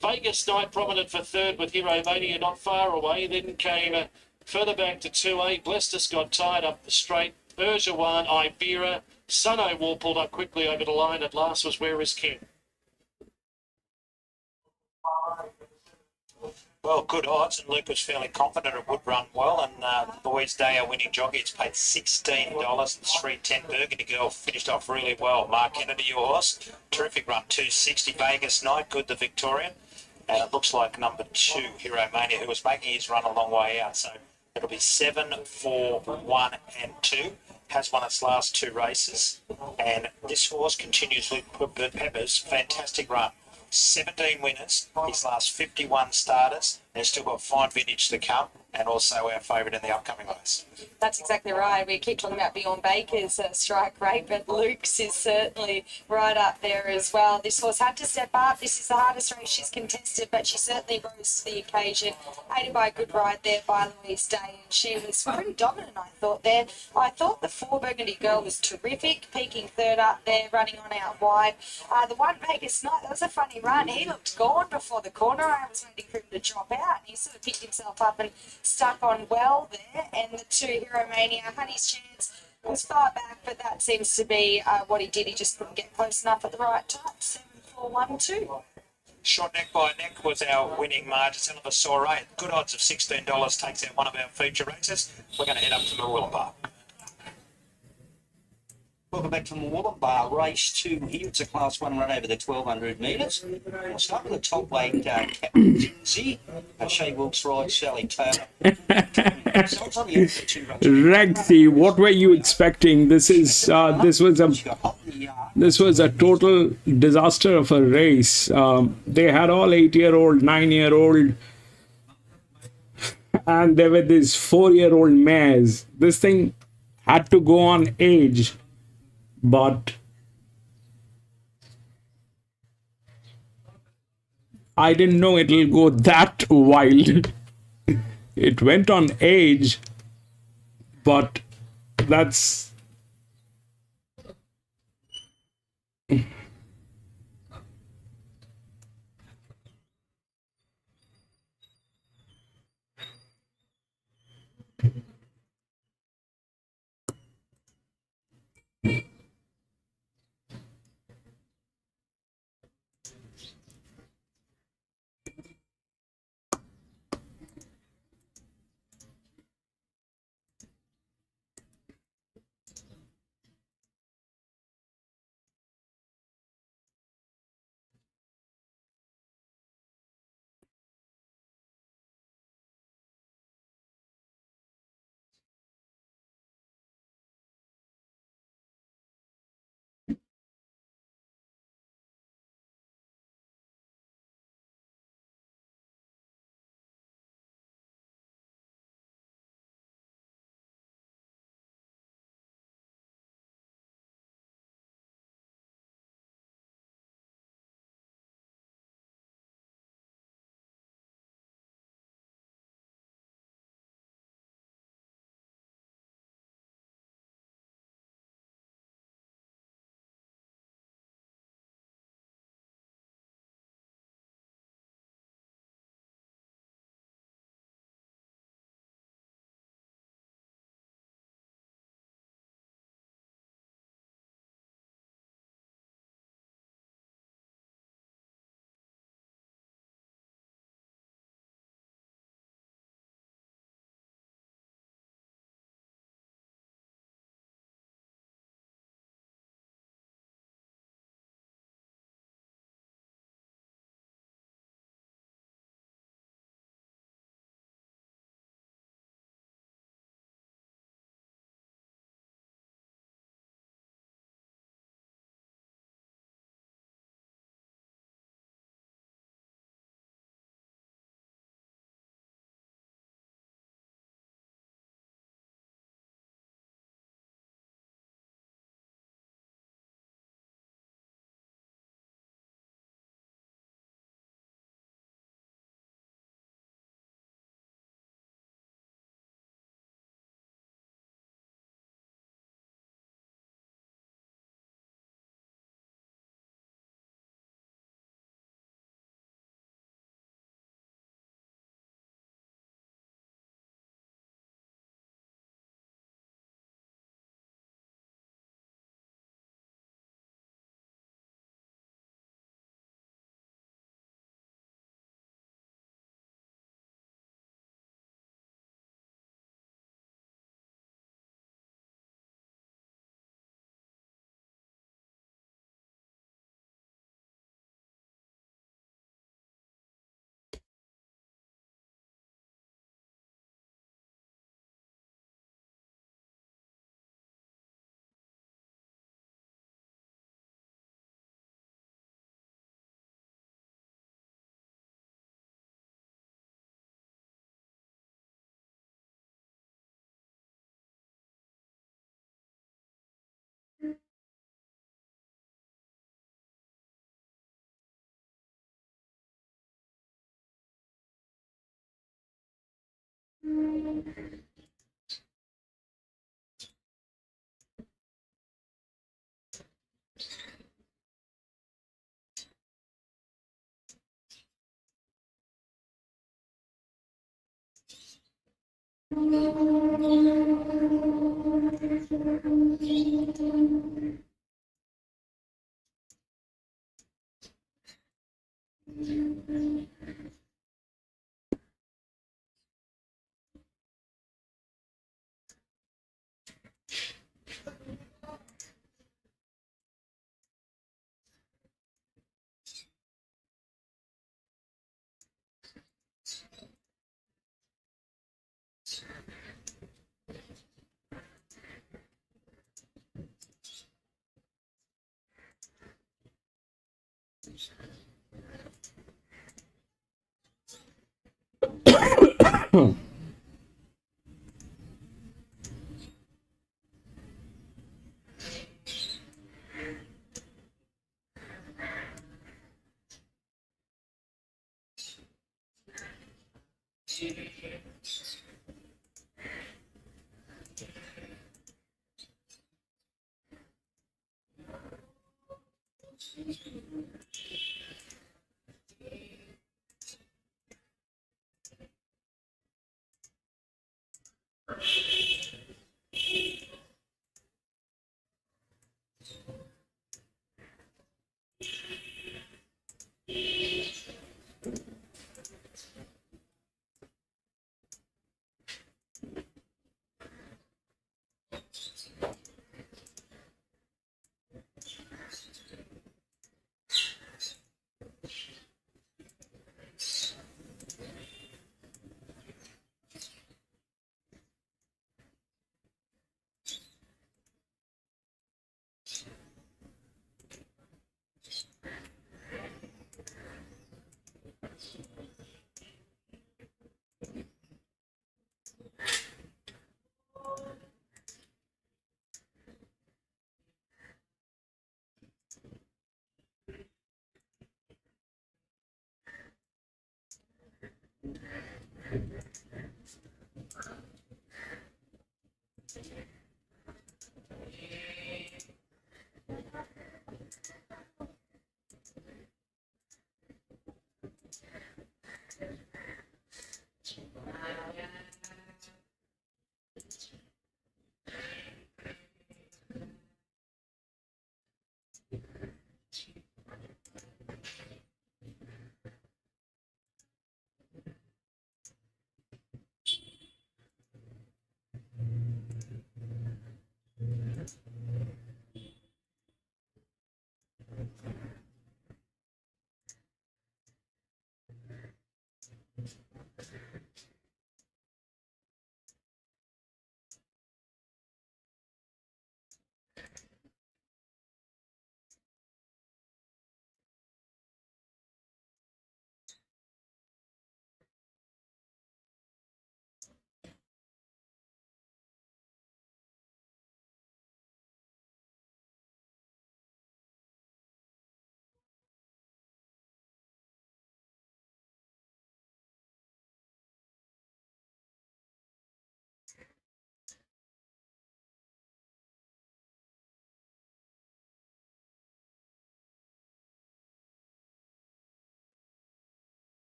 Vegas Knight prominent for third with Hero Mania not far away. Then came further back to 2A. Blestus got tied up the straight. Bergeron, Ibera, Sunno War pulled up quickly over the line. At last was Where Is King. Well, good odds, and Luke was fairly confident it would run well. And the boys' day, our winning jockey, it's paid $16 and 310. Burgundy Girl finished off really well. Mark Kennedy, your horse, terrific run, 260. Vegas Night, good, the Victorian. And it looks like number 2, Hero Mania, who was making his run a long way out. So it'll be 7, 4, 1 and 2. Has won its last 2 races. And this horse continues with Pepper's fantastic run. 17 winners, his last 51 starters, and he's still got fine vintage to come, and also our favourite in the upcoming race. That's exactly right. We keep talking about Beyond Baker's strike rate, but Luke's is certainly right up there as well. This horse had to step up. This is the hardest race she's contested, but she certainly rose to the occasion, aided by a good ride there by Louise Day, and she was pretty dominant, I thought, there. I thought the 4 Burgundy Girl was terrific, peaking third up there, running on out wide. The 1 Vegas Night, that was a funny run. He looked gone before the corner. I was waiting for him to drop out, and he sort of picked himself up and stuck on well there. And the 2 Hero Mania, Honey's Chance was far back, but that seems to be what he did. He just couldn't get close enough at the right time. 7, 4, 1, 2. Short Neck by Neck was our winning margin. Silver Soiree, good odds of $16, takes out one of our feature races. We're going to head up to Mooloolaba. Welcome back from Wollumbar, race 2 here. It's a class 1 run over the 1200 metres. We'll start with the top weight, Captain Zinsey. Shea Wilkes ride, Sally Taylor. So it's only over 2 runs. Rexy, what were you expecting? This was a total disaster of a race. They had all 8-year-old, 9-year-old, and there were these 4-year-old mares. This thing had to go on age, but I didn't know it'll go that wild. It went on age, but that's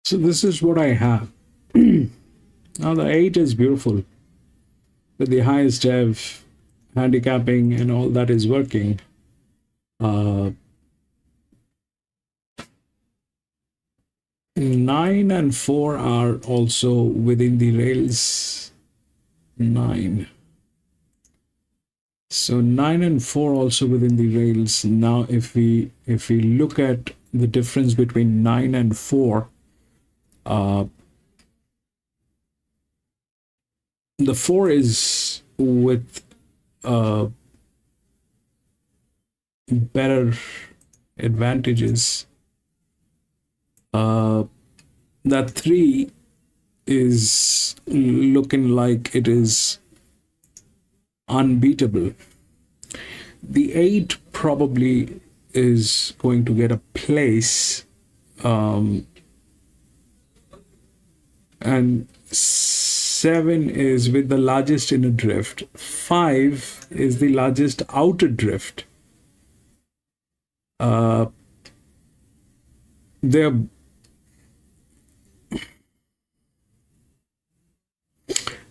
So this is what I have. Now the 8 is beautiful. With the highest dev, handicapping and all that is working. 9 and 4 are also within the rails. 9. So 9 and 4 also within the rails. Now if we look at the difference between 9 and 4, the 4 is with better advantages. That 3 is looking like it is unbeatable. The 8 probably is going to get a place, and 7 is with the largest inner drift. 5 is the largest outer drift. They're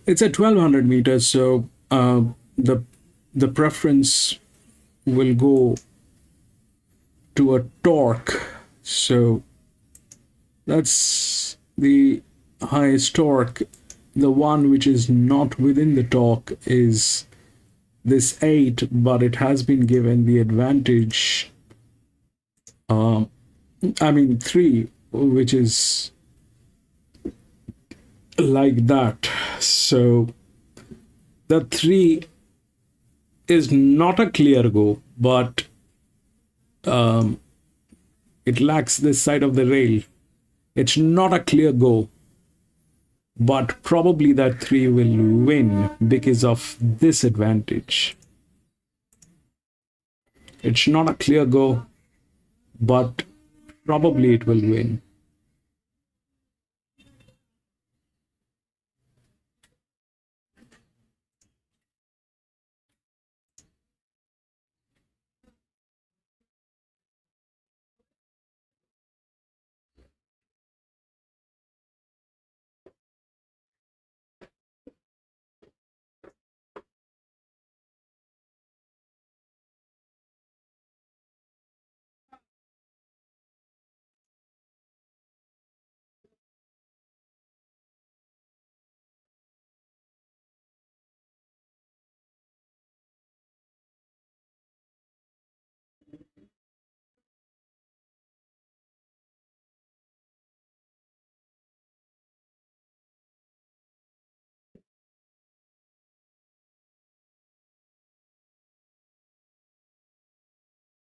It's at 1200 meters, so the preference will go to a torque. So that's the highest torque. The one which is not within the torque is this 8, but it has been given the advantage. 3, which is like that. So the 3 is not a clear go, but it lacks this side of the rail. It's not a clear go, but probably that 3 will win because of this advantage. It's not a clear go, but probably it will win.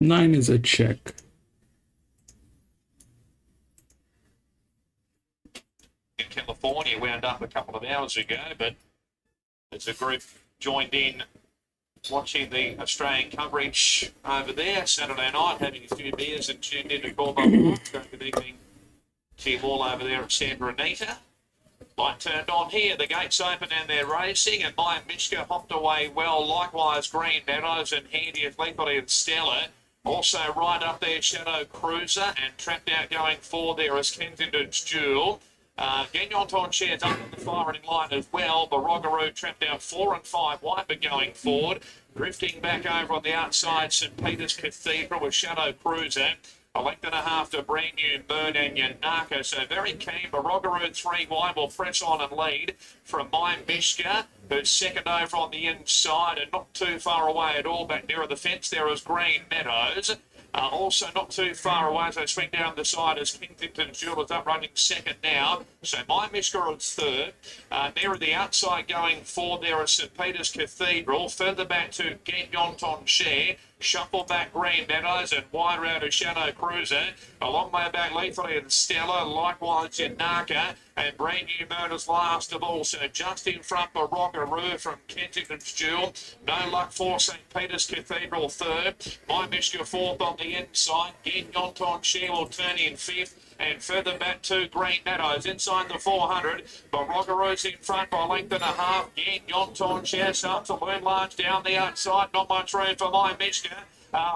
Nine is a check. In California wound up a couple of hours ago, but as a group joined in watching the Australian coverage over there Saturday night, having a few beers and tuned in to call up. Good evening to you all over there at Santa Anita. Light turned on here, the gates open and they're racing, and Maya Mishka hopped away well, likewise Green Meadows and Handy Athletically and Stella. Also right up there, Shadow Cruiser, and trapped out going forward there is Kensington's Jewel. Gagnon Toncher's up in the firing line as well. Barogaroo trapped out 4 and 5 wide, but going forward. Drifting back over on the outside, St. Peter's Cathedral with Shadow Cruiser. A length and a half to Brand New Bird and Yanaka. So very keen. Barogaroo 3 wide will press on and lead from My Mishka, who's second over on the inside and not too far away at all. Back nearer the fence there is Green Meadows. Also not too far away as they swing down the side as Kensington Jewel is up running second now. So My Mishka is third. Nearer the outside going forward there is St. Peter's Cathedral. Further back to Gagnon Toncher. Shuffle back Green Meadows and wider out of Shadow Cruiser. A long way back Lethally and Stella, likewise Yanaka, and Brand New Murders last of all. So just in front Barogaroo from Kensington's Jewel. No luck for St. Peter's Cathedral third. My Mishka fourth on the inside. Gagnon Toncher will turn in fifth. And further back to Green Meadows inside the 400. Barogaroo's in front by a length and a half. Gagnon Toncher up to Moon Large down the outside. Not much room for My Mishka.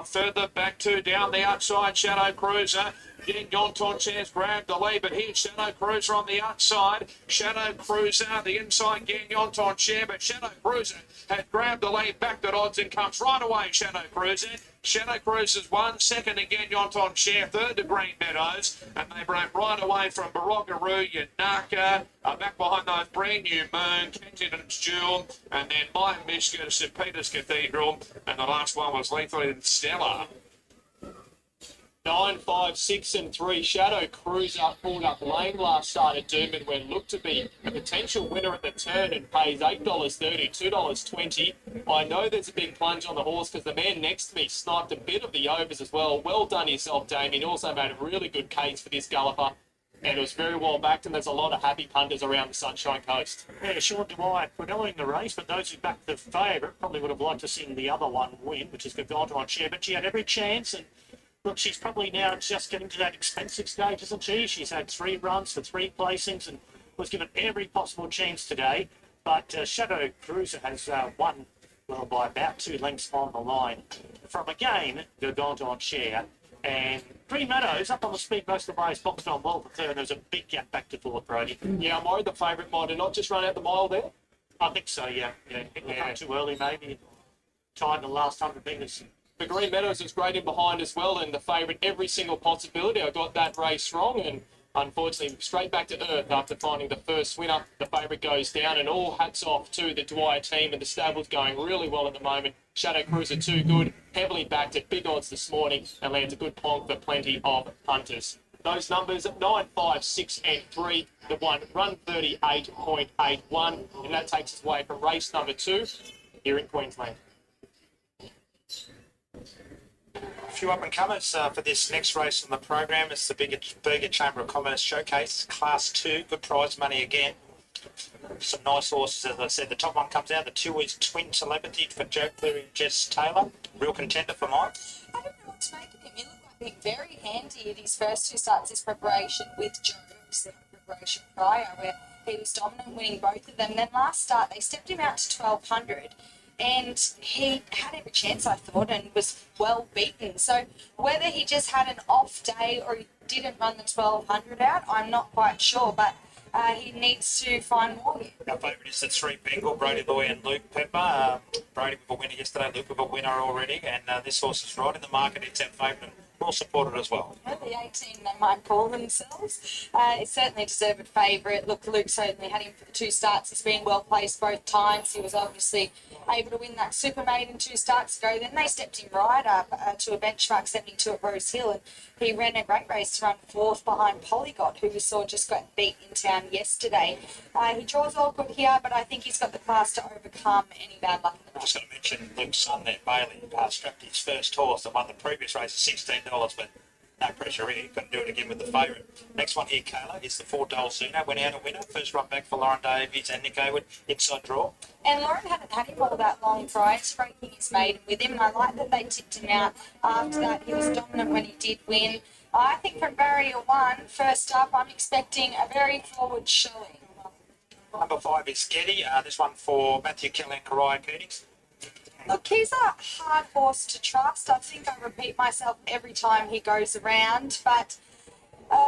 Further back to down the outside, Shadow Cruiser. Again, Yonton Chairs grabbed the lead, but here's Shadow Cruiser on the outside. Shadow Cruiser, the inside getting Yonton Chair, but Shadow Cruiser had grabbed the lead, backed at odds and comes right away, Shadow Cruiser. Shadow Cruiser's 1 second again, Yonton Chair, third to Green Meadows, and they break right away from Barogaroo, Yanaka, back behind those brand new Moon, Kensington's Jewel, and then My Michigan, St. Peter's Cathedral, and the last one was Lethal and Stella. 9, 5, 6 and 3. Shadow Cruiser pulled up lane last start at Doomben when looked to be a potential winner at the turn and pays $8.30, $2.20. I know there's a big plunge on the horse because the man next to me sniped a bit of the overs as well. Well done yourself, Damien. Also made a really good case for this galloper. And it was very well backed, and there's a lot of happy punters around the Sunshine Coast. Yeah, Sean Dwyer following the race, but those who backed the favourite probably would have liked to see the other one win, which is Gavanta on Chair, but she had every chance, and look, she's probably now just getting to that expensive stage, isn't she? She's had 3 runs for 3 placings and was given every possible chance today, but Shadow Cruiser has won, well, by about 2 lengths on the line from, again, Gavanta on Chair. And Green Meadows up on the speed most of the race, boxed on well for third, and there was a big gap back to fourth, Brody. Yeah, I'm worried the favourite might have not just run out the mile there. I think so, yeah. Too early, maybe. Tied the last 100 metres. The Green Meadows was great in behind as well, and the favourite every single possibility. I got that race wrong, and unfortunately straight back to earth after finding the first winner. The favourite goes down, and all hats off to the Dwyer team, and the stable's going really well at the moment. Shadow Cruiser too good, heavily backed at big odds this morning, and lands a good plonk for plenty of punters. Those numbers 9, 5, 6 and 3. The one run 38.81, and that takes us away from race number 2 here in Queensland. A few up-and-comers for this next race on the program. It's the Bigger Chamber of Commerce Showcase, Class 2, good prize money again. Some nice horses, as I said. The top one comes out. The 2 is Twin Telepathy for Joe Cleary and Jess Taylor. Real contender for mine. I don't know what to make of him. He looked like being very handy at his first 2 starts, his preparation with Joe, the preparation prior, where he was dominant, winning both of them. Then last start, they stepped him out to 1200. And he had every chance, I thought, and was well beaten. So whether he just had an off day or he didn't run the 1200 out, I'm not quite sure. But he needs to find more here. Our favourite is the 3 Bengal, Brody Boy and Luke Pepper. Brody with a winner yesterday, Luke with a winner already. And this horse is right in the market. It's our favourite and well supported as well. The 18, they might call themselves. It's certainly a deserved favourite. Look, Luke certainly had him for the 2 starts. He's been well placed both times. He was obviously able to win that Super Maiden 2 starts ago. Then they stepped him right up to a benchmark 72 at Rose Hill, and he ran a great race to run 4th behind Polygot, who we saw just got beat in town yesterday. He draws all good here, but I think he's got the class to overcome any bad luck in the I'm just going to mention Luke's son there, Bailey, strapped his first horse that won the previous race at $16, but no pressure here. Couldn't do it again with the favourite. Next one here, Kayla, is the 4 Dolzuna. Went out a winner. First run back for Lauren Davies and Nick Hayward. Inside draw. And Lauren hadn't had him all that long prior to breaking his maiden with him, and I like that they tipped him out after that. He was dominant when he did win. I think from barrier 1, first up, I'm expecting a very forward showing. Number 5 is Getty. This one for Matthew Kelly and Kariah Keatings. Look, he's a hard horse to trust. I think I repeat myself every time he goes around, but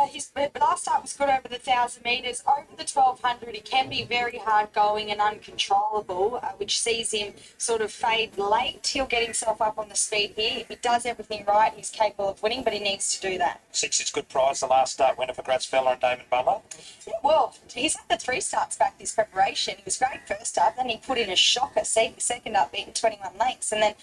his last start was good over the 1,000 metres. Over the 1,200, he can be very hard going and uncontrollable, which sees him sort of fade late. He'll get himself up on the speed here. If he does everything right, he's capable of winning, but he needs to do that. 6 is good prize. The last start winner for Graz Feller and Damon Butler. Yeah, well, he's had the 3 starts back this preparation. He was great first up, then he put in a shocker second up, beating 21 lengths, and then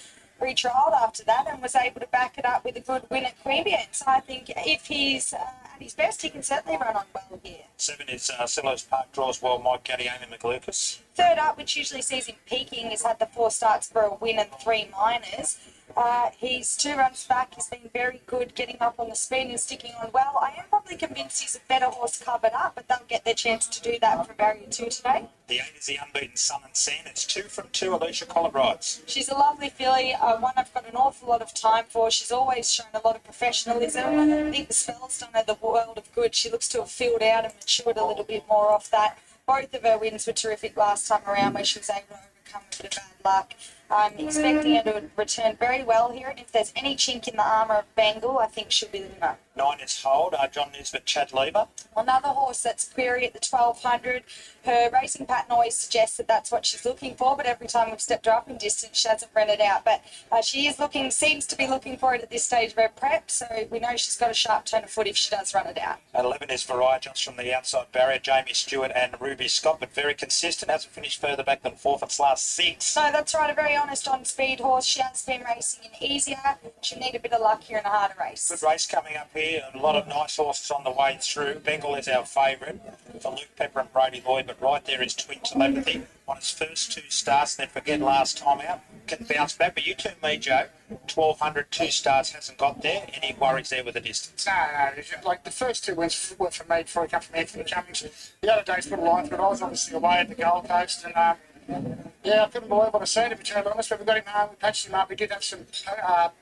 retrialled after that and was able to back it up with a good win at Queanbeyan. So I think if he's at his best, he can certainly run on well here. 7 is Silos Park, draws well Mike Caddy, Amy McLucas. Third up, which usually sees him peaking, has had the 4 starts for a win and 3 minors. He's 2 runs back. He's been very good getting up on the speed and sticking on well. I am probably convinced he's a better horse covered up, but they'll get their chance to do that for barrier 2 today. The 8 is the unbeaten Sun and Sand. It's 2 from 2, Alicia Collard rides. She's a lovely filly, one I've got an awful lot of time for. She's always shown a lot of professionalism. I think the spell's done her the world of good. She looks to have filled out and matured a little bit more off that. Both of her wins were terrific last time around, where she was able to overcome a bit of bad luck. I'm expecting her to return very well here, and if there's any chink in the armour of Bengal, I think she'll be the winner. 9 is Hold, John Nisbet, Chad Lever. Another horse that's query at the 1200. Her racing pattern always suggests that that's what she's looking for, but every time we've stepped her up in distance, she hasn't run it out. But she is seems to be looking for it at this stage of her prep, so we know she's got a sharp turn of foot if she does run it out. At 11 is Variagens from the outside barrier, Jamie Stewart and Ruby Scott, but very consistent, hasn't finished further back than 4th its last 6. No, that's right, a very honest on speed horse. She has been racing in easier. She'll need a bit of luck here in a harder race. Good race coming up here, and a lot of nice horses on the way through. Bengal is our favourite for Luke Pepper and Brady Lloyd, but right there is Twin Telepathy on his first 2 starts, and then forget last time out, can bounce back. But you tell me, Joe, 1200, 2 starts, hasn't got there. Any worries there with the distance? No, like the first 2 wins were for me before I come from Anthony Cummings. The other days put a line through it. I was obviously away at the Gold Coast, and yeah, I couldn't believe what I seen, to be totally honest. But we got him home, we patched him up. We did have some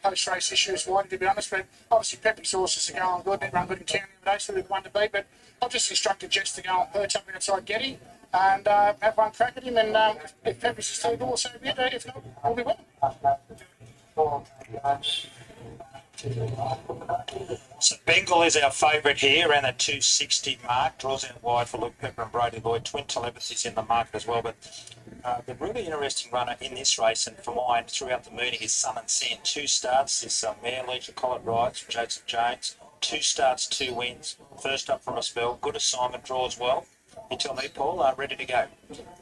post-race issues, to be honest. But obviously, Pepe's horses are going good. They run good in town the other day, so they're the one to beat. But I've just instructed Jess to go and perch up outside Getty and have one crack at him. And if Pepe's is too good, so be it. If not, we'll be winning. So Bengal is our favourite here, around the 260 mark. Draws out wide for Luke Pepper and Brady Lloyd. Twin Telepathy's in the market as well. But the really interesting runner in this race, and for mine throughout the meeting, is Sun and Sand. 2 starts. This mare, Legion Collett rides from Joseph Jones. 2 starts, 2 wins. First up from a spell. Good assignment, draws well. You tell me, Paul, ready to go?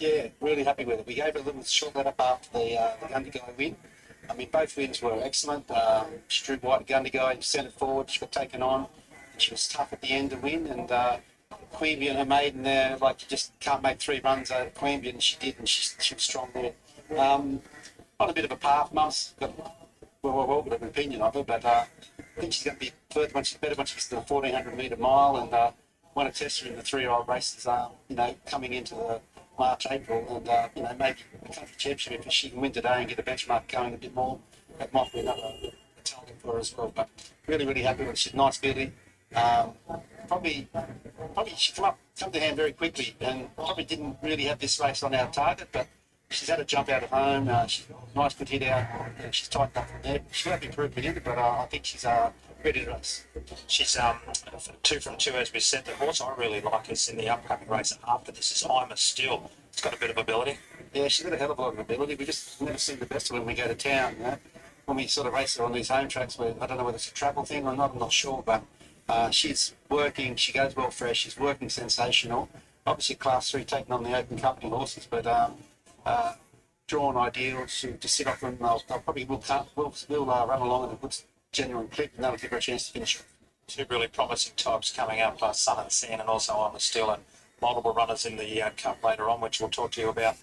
Yeah, really happy with it. We gave it a little short let up after the Gundagai win. I mean, both wins were excellent. She drew wide Gundagai, sent it forward, she got taken on. She was tough at the end to win, and Queanbeyan, her maiden there, like, you just can't make 3 runs out of Queanbeyan, and she did, and she was strong there. On a bit of a path, Mum's got well, got an opinion of her, but I think she's going to be further when she's better when she gets to the 1400 metre mile, and want to test her in the 3-year-old races, coming into the March, April, and maybe the country championship, if she can win today and get the benchmark going a bit more, that might be another talent for her as well. But really, really happy with her. She's a nice filly. Probably she come to hand very quickly, and probably didn't really have this race on our target, but she's had a jump out of home. She's a nice good hit out, and she's tightened up from there. She'll have improvement in it, but I think she's ready to race. She's 2 from 2, as we said. The horse I really like is in the upcoming race after this is I'm a Still. It's got a bit of ability. Yeah, she's got a hell of a lot of ability. We just never see the best of her when we go to town. When we sort of race her on these home tracks, where I don't know whether it's a travel thing or not, I'm not sure, but she's working. She goes well fresh. She's working sensational. Obviously, Class 3 taking on the open company horses, but drawn ideal to sit off them. They'll probably will run along at a good genuine clip, and that'll give her a chance to finish. 2 really promising types coming up, Sun and Sand, and also I'm a Still, and multiple runners in the cup later on, which we'll talk to you about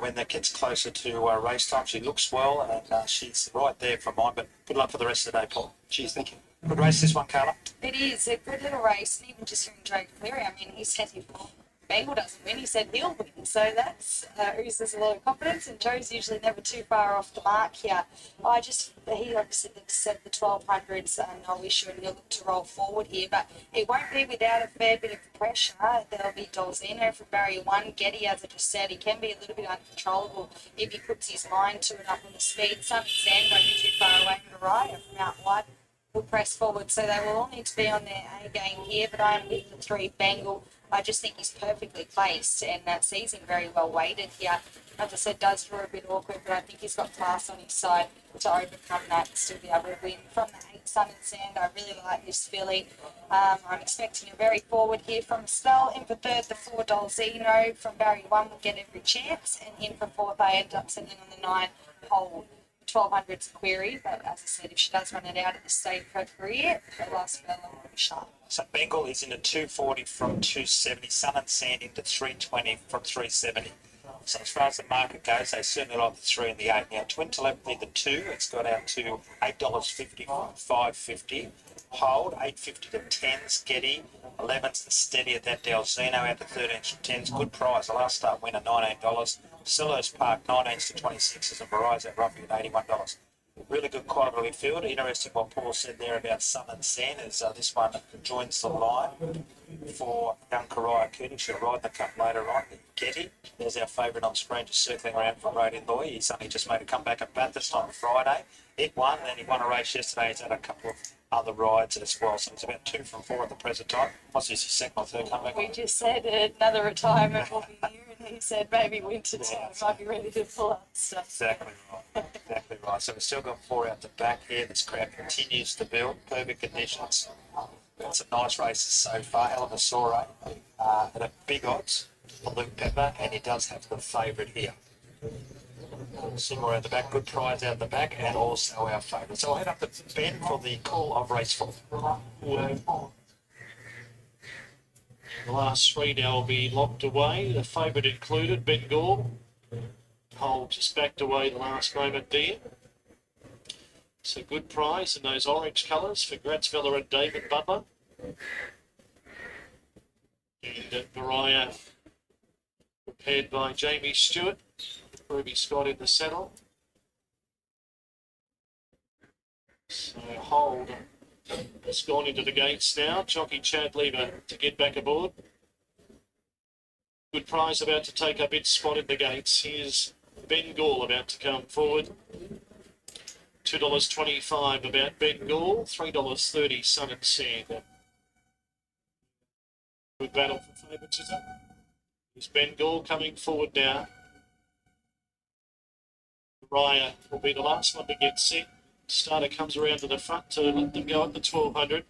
when that gets closer to race time. She looks well, and she's right there for mine, but good luck for the rest of the day, Paul. Cheers, thank you. Good race, this one, Carla. It is a good little race, and even just hearing Joe Cleary, I mean, he said if Bengal doesn't win, he said he'll win. So that's oozes a lot of confidence, and Joe's usually never too far off the mark here. He obviously said the 1200s are no issue, and he'll look to roll forward here, but it won't be without a fair bit of pressure. There'll be Dolzino from barrier 1. Getty, as I just said, he can be a little bit uncontrollable if he puts his mind to it up on the speed. Sun and Sand won't be too far away from the rider from out wide. Will press forward, so they will all need to be on their A game here, but I am with the 3 Bengal. I just think he's perfectly placed, and sees him very well weighted here. As I said, does draw a bit awkward, but I think he's got class on his side to overcome that and still be able to win. From the 8 Sun and Sand, I really like this filly. I'm expecting a very forward here from Estelle. In for 3rd, the 4 Dolzino from barrier 1 will get every chance, and in for 4th, I end up settling on the 9 Hold. 1200's a query, but as I said, if she does run it out at this stage of her career, her last spell will be sharp. So Bengal is into 240 from 270, Sun and Sand into 320 from 370. So as far as the market goes, they certainly like the 3 and the 8. Now, Twin Telepathy, the 2, it's got out to $8.50 from $5.50. Hold, $8.50 to 10s. Getty, 11's the steady at that. Delzino out to 13s from 10s. Good price. The last start winner, $19. Sellers Park, 19s to 26s, and Verizon roughly at $81. Really good quality field. Interesting what Paul said there about Sun and Sand as this one joins the line. for young Kariah Cooney. She'll ride the cup later on. Getty, there's our favourite on screen, just circling around from Radiant Loy. He's only just made a comeback at Bathurst on Friday. It won, then he won a race yesterday. He's had a couple of other rides as well, so it's about 2 from 4 at the present time. What's this, his second or third comeback? We just said another retirement will be here, and he said maybe winter time might be ready to pull up stuff. Exactly right. Exactly right. So we've still got 4 out the back here. This crowd continues to build. Perfect conditions. Got some nice races so far. Hell of a soiree at a big odds for Luke Pepper, and he does have the favourite here. Similar out the back, good prize out the back, and also our favourite. So I'll head up to Ben for the call of race 4. The last 3 now will be locked away. The favourite included, Bengal. Hole just backed away the last moment there. It's a good prize in those orange colours for Gratzvella and David Butler. And Mariah prepared by Jamie Stewart. Ruby Scott in the saddle. So Hold has gone into the gates now. Jockey Chad Lever to get back aboard. Good prize about to take up its spot in the gates. Here's Bengal about to come forward. $2.25 about Bengal, $3.30 Sun and Sand. Good battle for favourites, is it? Here's Bengal coming forward now. Raya will be the last one to get set. Starter comes around to the front to let them go at the 1200.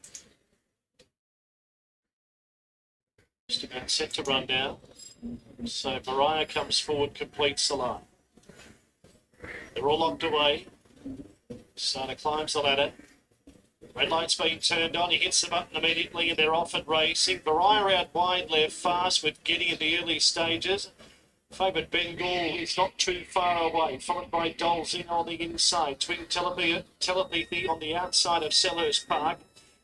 Just about set to run now. So Mariah comes forward, completes the line. They're all locked away. Starter climbs the ladder. Red light's been turned on. He hits the button immediately and they're off and racing. Mariah out wide left fast with Getty in the early stages. Favourite Bengal is not too far away, followed by Dolls in on the inside. Twin Telepathy on the outside of Selhurst Park.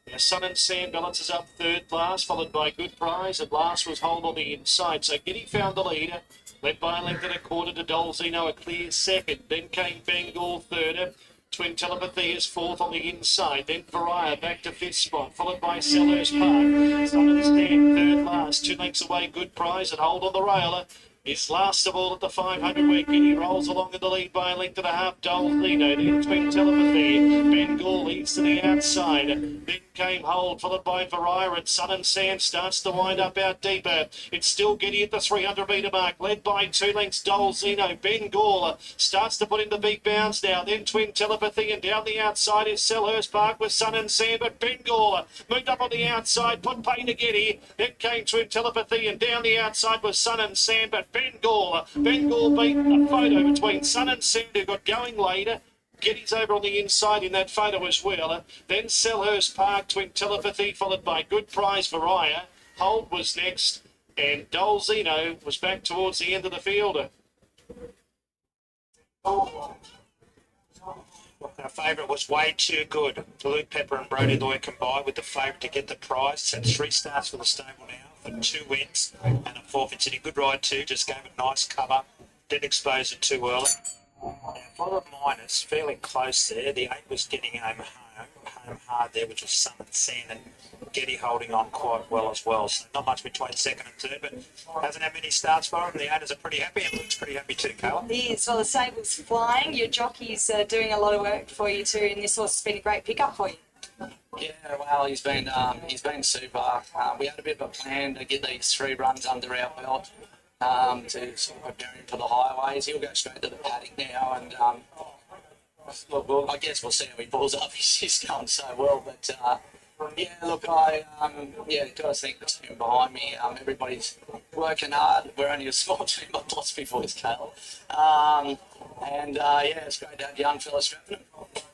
Now Sun and Sand balances up third last, followed by Good Prize, and last was Hold on the inside. So Giddy found the leader, led by a length and a quarter to Dolzino, a clear second. Then came Bengal third. Twin Telepathy is fourth on the inside. Then Variah back to fifth spot, followed by Selhurst Park. Sun and Sand third last, 2 lengths away. Good Prize and Hold on the rail. Is last of all at the 500 where Giddy rolls along in the lead by a length and a half. Dolzino, then Twin Telepathy. Bengal leads to the outside. Then came Hold, followed by Variah, and Sun and Sand starts to wind up out deeper. It's still Giddy at the 300 metre mark, led by 2 lengths. Dolzino. Bengal starts to put in the big bounds now. Then Twin Telepathy, and down the outside is Selhurst Park with Sun and Sand, but Bengal moved up on the outside, put pain to Giddy. Then came Twin Telepathy, and down the outside was Sun and Sand, but Bengal beat a photo between Sun and Sand, who got going later. Giddy's over on the inside in that photo as well. Then Selhurst Park, Twin Telepathy, followed by Good Prize Variah. Hold was next, and Dolzino was back towards the end of the field. Our favourite was way too good. Luke Pepper and Brody Loy combined with the favourite to get the prize. It's 3 starts for the stable now for 2 wins and a forfeit. It's a good ride too. Just gave it nice cover. Didn't expose it too early. Now, for the minors, fairly close there. The 8 was getting home hard there, which was Sun and Sand, and Getty holding on quite well as well. So not much between second and third, but hasn't had many starts for him. The owners are pretty happy, and Luke's pretty happy too, Carla. He is. Well, the stable's flying. Your jockey's doing a lot of work for you too, and this horse has been a great pickup for you. Yeah, well, he's been super. We had a bit of a plan to get these 3 runs under our belt to sort of prepare him for the highways. He'll go straight to the paddock now, and look, I guess we'll see how he pulls up. He's going so well, but yeah, look, I got to thank the team behind me. Everybody's working hard. We're only a small team. I've lost my voice, Cal. And yeah, it's great to have young fellas strapping him.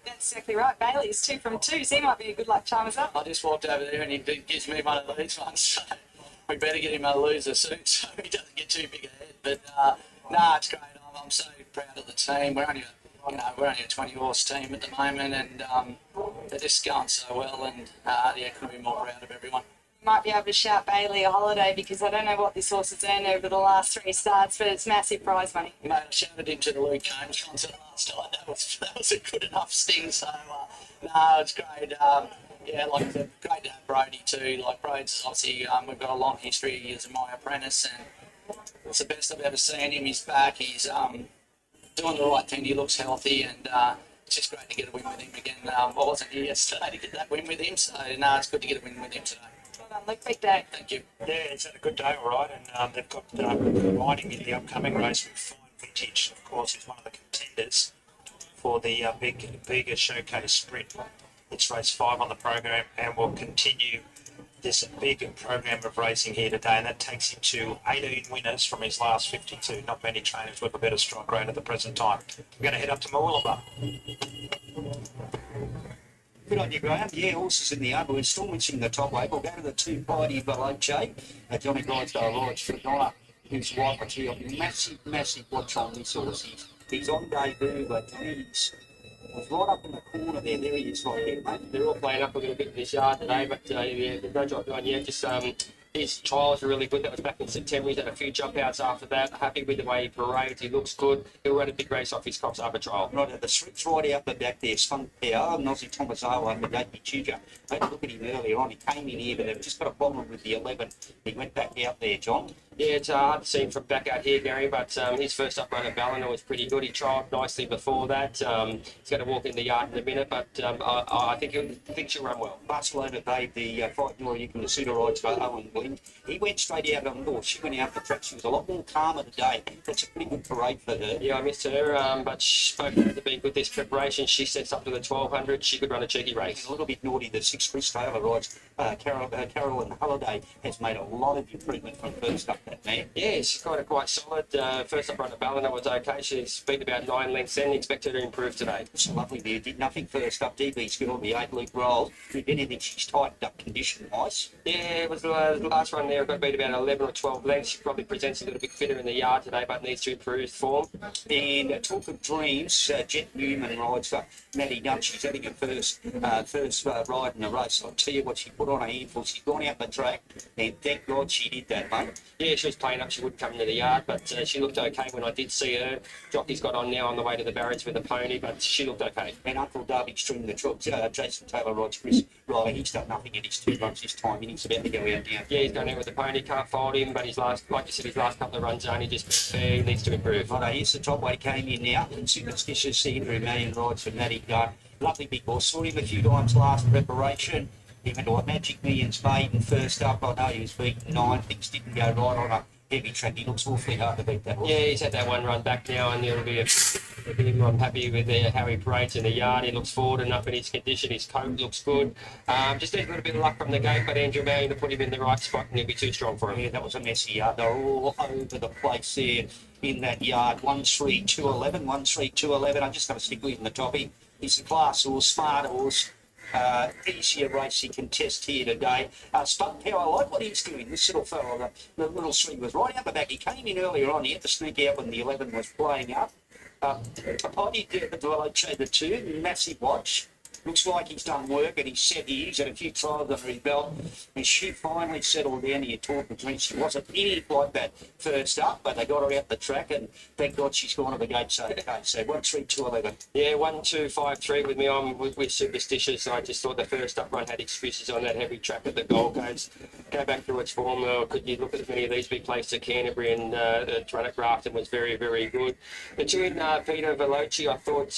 That's exactly right. Bailey's 2 from 2, so he might be a good luck charm as well. I just walked over there and he gives me one of these ones. So we better get him a loser soon so he doesn't get too big ahead. But no, it's great. I'm so proud of the team. We're only a 20 horse team at the moment, and they're just going so well. And yeah, couldn't be more proud of everyone. You might be able to shout Bailey a holiday, because I don't know what this horse has earned over the last 3 starts, but it's massive prize money. Mate, I shouted him to the Luke Combs concert last night. That was a good enough sting. So no, it's great. Yeah, like I said, great to have Brody too. Like Brody's obviously, we've got a long history. He was my apprentice, and it's the best I've ever seen him. He's back. He's doing the right thing. He looks healthy, and it's just great to get a win with him again. I wasn't here yesterday to get that win with him, so no, it's good to get a win with him today. Well done, Luke. Big day. Thank you. Yeah, he's had a good day, all right, and they've got riding in the upcoming race with Fine Vintage. Of course, he's one of the contenders for the bigger showcase sprint. It's race 5 on the program, and we'll continue this big program of racing here today, and that takes him to 18 winners from his last 52. Not many trainers with a better strike rate at the present time. We're going to head up to Moolaba. Good on you, Graham. Yeah, horses in the upper. We're still missing the top weight. We'll go to the 2 Piety below Jay. Johnny Drysdale rides for Donna, who's white material. Massive watch on this horse. He's on debut, but he's right up in the corner there. There he is right here, mate. They're all playing up a little bit in this yard today, but yeah, there's no job done yet. Just his trials are really good. That was back in September. He's had a few jump outs after that. Happy with the way he parades. He looks good. He'll run a big race off his Cops Harbour trial. Right, the street's right out the back there. Spun Power, Nosy Tomasawa and the David Tudor. I had a look at him earlier on. He came in here, but they've just got a problem with the 11. He went back out there, John. Yeah, it's hard to see him from back out here, Gary, but his first up run at Ballina was pretty good. He trialled nicely before that. He's going to walk in the yard in a minute, but I think she'll run well. Barcelona Babe, the fight Nora Yukon, the Suda rides for Owen Glenn. He went straight out on the north. She went out the track. She was a lot more calmer today. That's a pretty good parade for her. Yeah, I missed her, but she spoke to being good this preparation. She sets up to the 1200. She could run a cheeky race. A little bit naughty, the 6 Chris Taylor rides. Carolyn Halliday has made a lot of improvement from first up that man. Yeah, she's got it quite solid. First up run at Ballina was okay. She's beat about 9 lengths in. Expect her to improve today. It's lovely there. Did nothing first up. DB's good on the 8 Luke rolls. If anything, she's tightened up condition-wise. Yeah, it was the last run there. Got beat about 11 or 12 lengths. She probably presents a little bit fitter in the yard today, but needs to improve form. And talk of dreams, Jet Newman rides for Maddie Dunn. She's having her first ride in the race. I'll tell you what, she put on a handful. She's gone out the track, and thank God she did that, mate. Yeah, she was playing up. She wouldn't come into the yard, but she looked okay when I did see her. Jockey's got on now on the way to the barriers with the pony, but she looked okay. And Uncle Darby stringing the trucks. Jason Taylor rides Chris Riley. He's done nothing in his 2 runs this time, and he's about to go out now. Yeah, he's going out with the pony. Can't fold him, but his last couple of runs only just fair. He needs to improve. Right, here's the top weight came in now. Superstitious Andrew Million rides for Matty Dunn. Lovely big horse. Saw him a few times last preparation. He went to a Magic Millions maiden first up. I know he was beaten 9. Things didn't go right on a heavy track. He looks awfully hard to beat that horse. Yeah, he's had that one run back now, and it'll be I'm happy with how he parades in the yard. He looks forward enough in his condition. His coat looks good. Just needs a little bit of luck from the gate, but Andrew Marion to put him in the right spot, and he'll be too strong for him. Yeah, that was a messy yard. They're all over the place there in that yard. 1-3-2-11, 1-3-2-11. I'm just going to stick with him the toppy. He's a class horse, smart horse. Easier race he can test here today. Spud Power, I like what he's doing. This little fellow, the little swing was right out the back. He came in earlier on. He had to sneak out when the 11 was playing up. Potty did the 2, massive watch. Looks like he's done work and he's set here. He's had a few trials under his belt. And she finally settled down here talking to him. She wasn't anything like that first up, but they got her out the track and thank God she's gone to the gate. So, okay, so 1-3-2-11. Yeah, 1-2-5-3 with me. I'm with Superstitious. I just thought the first up run had excuses on that heavy track at the Gold Coast. Go back through its form. Could you look at as many of these big places at Canterbury, and the run at Grafton was very, very good. The two in Peter Veloci, I thought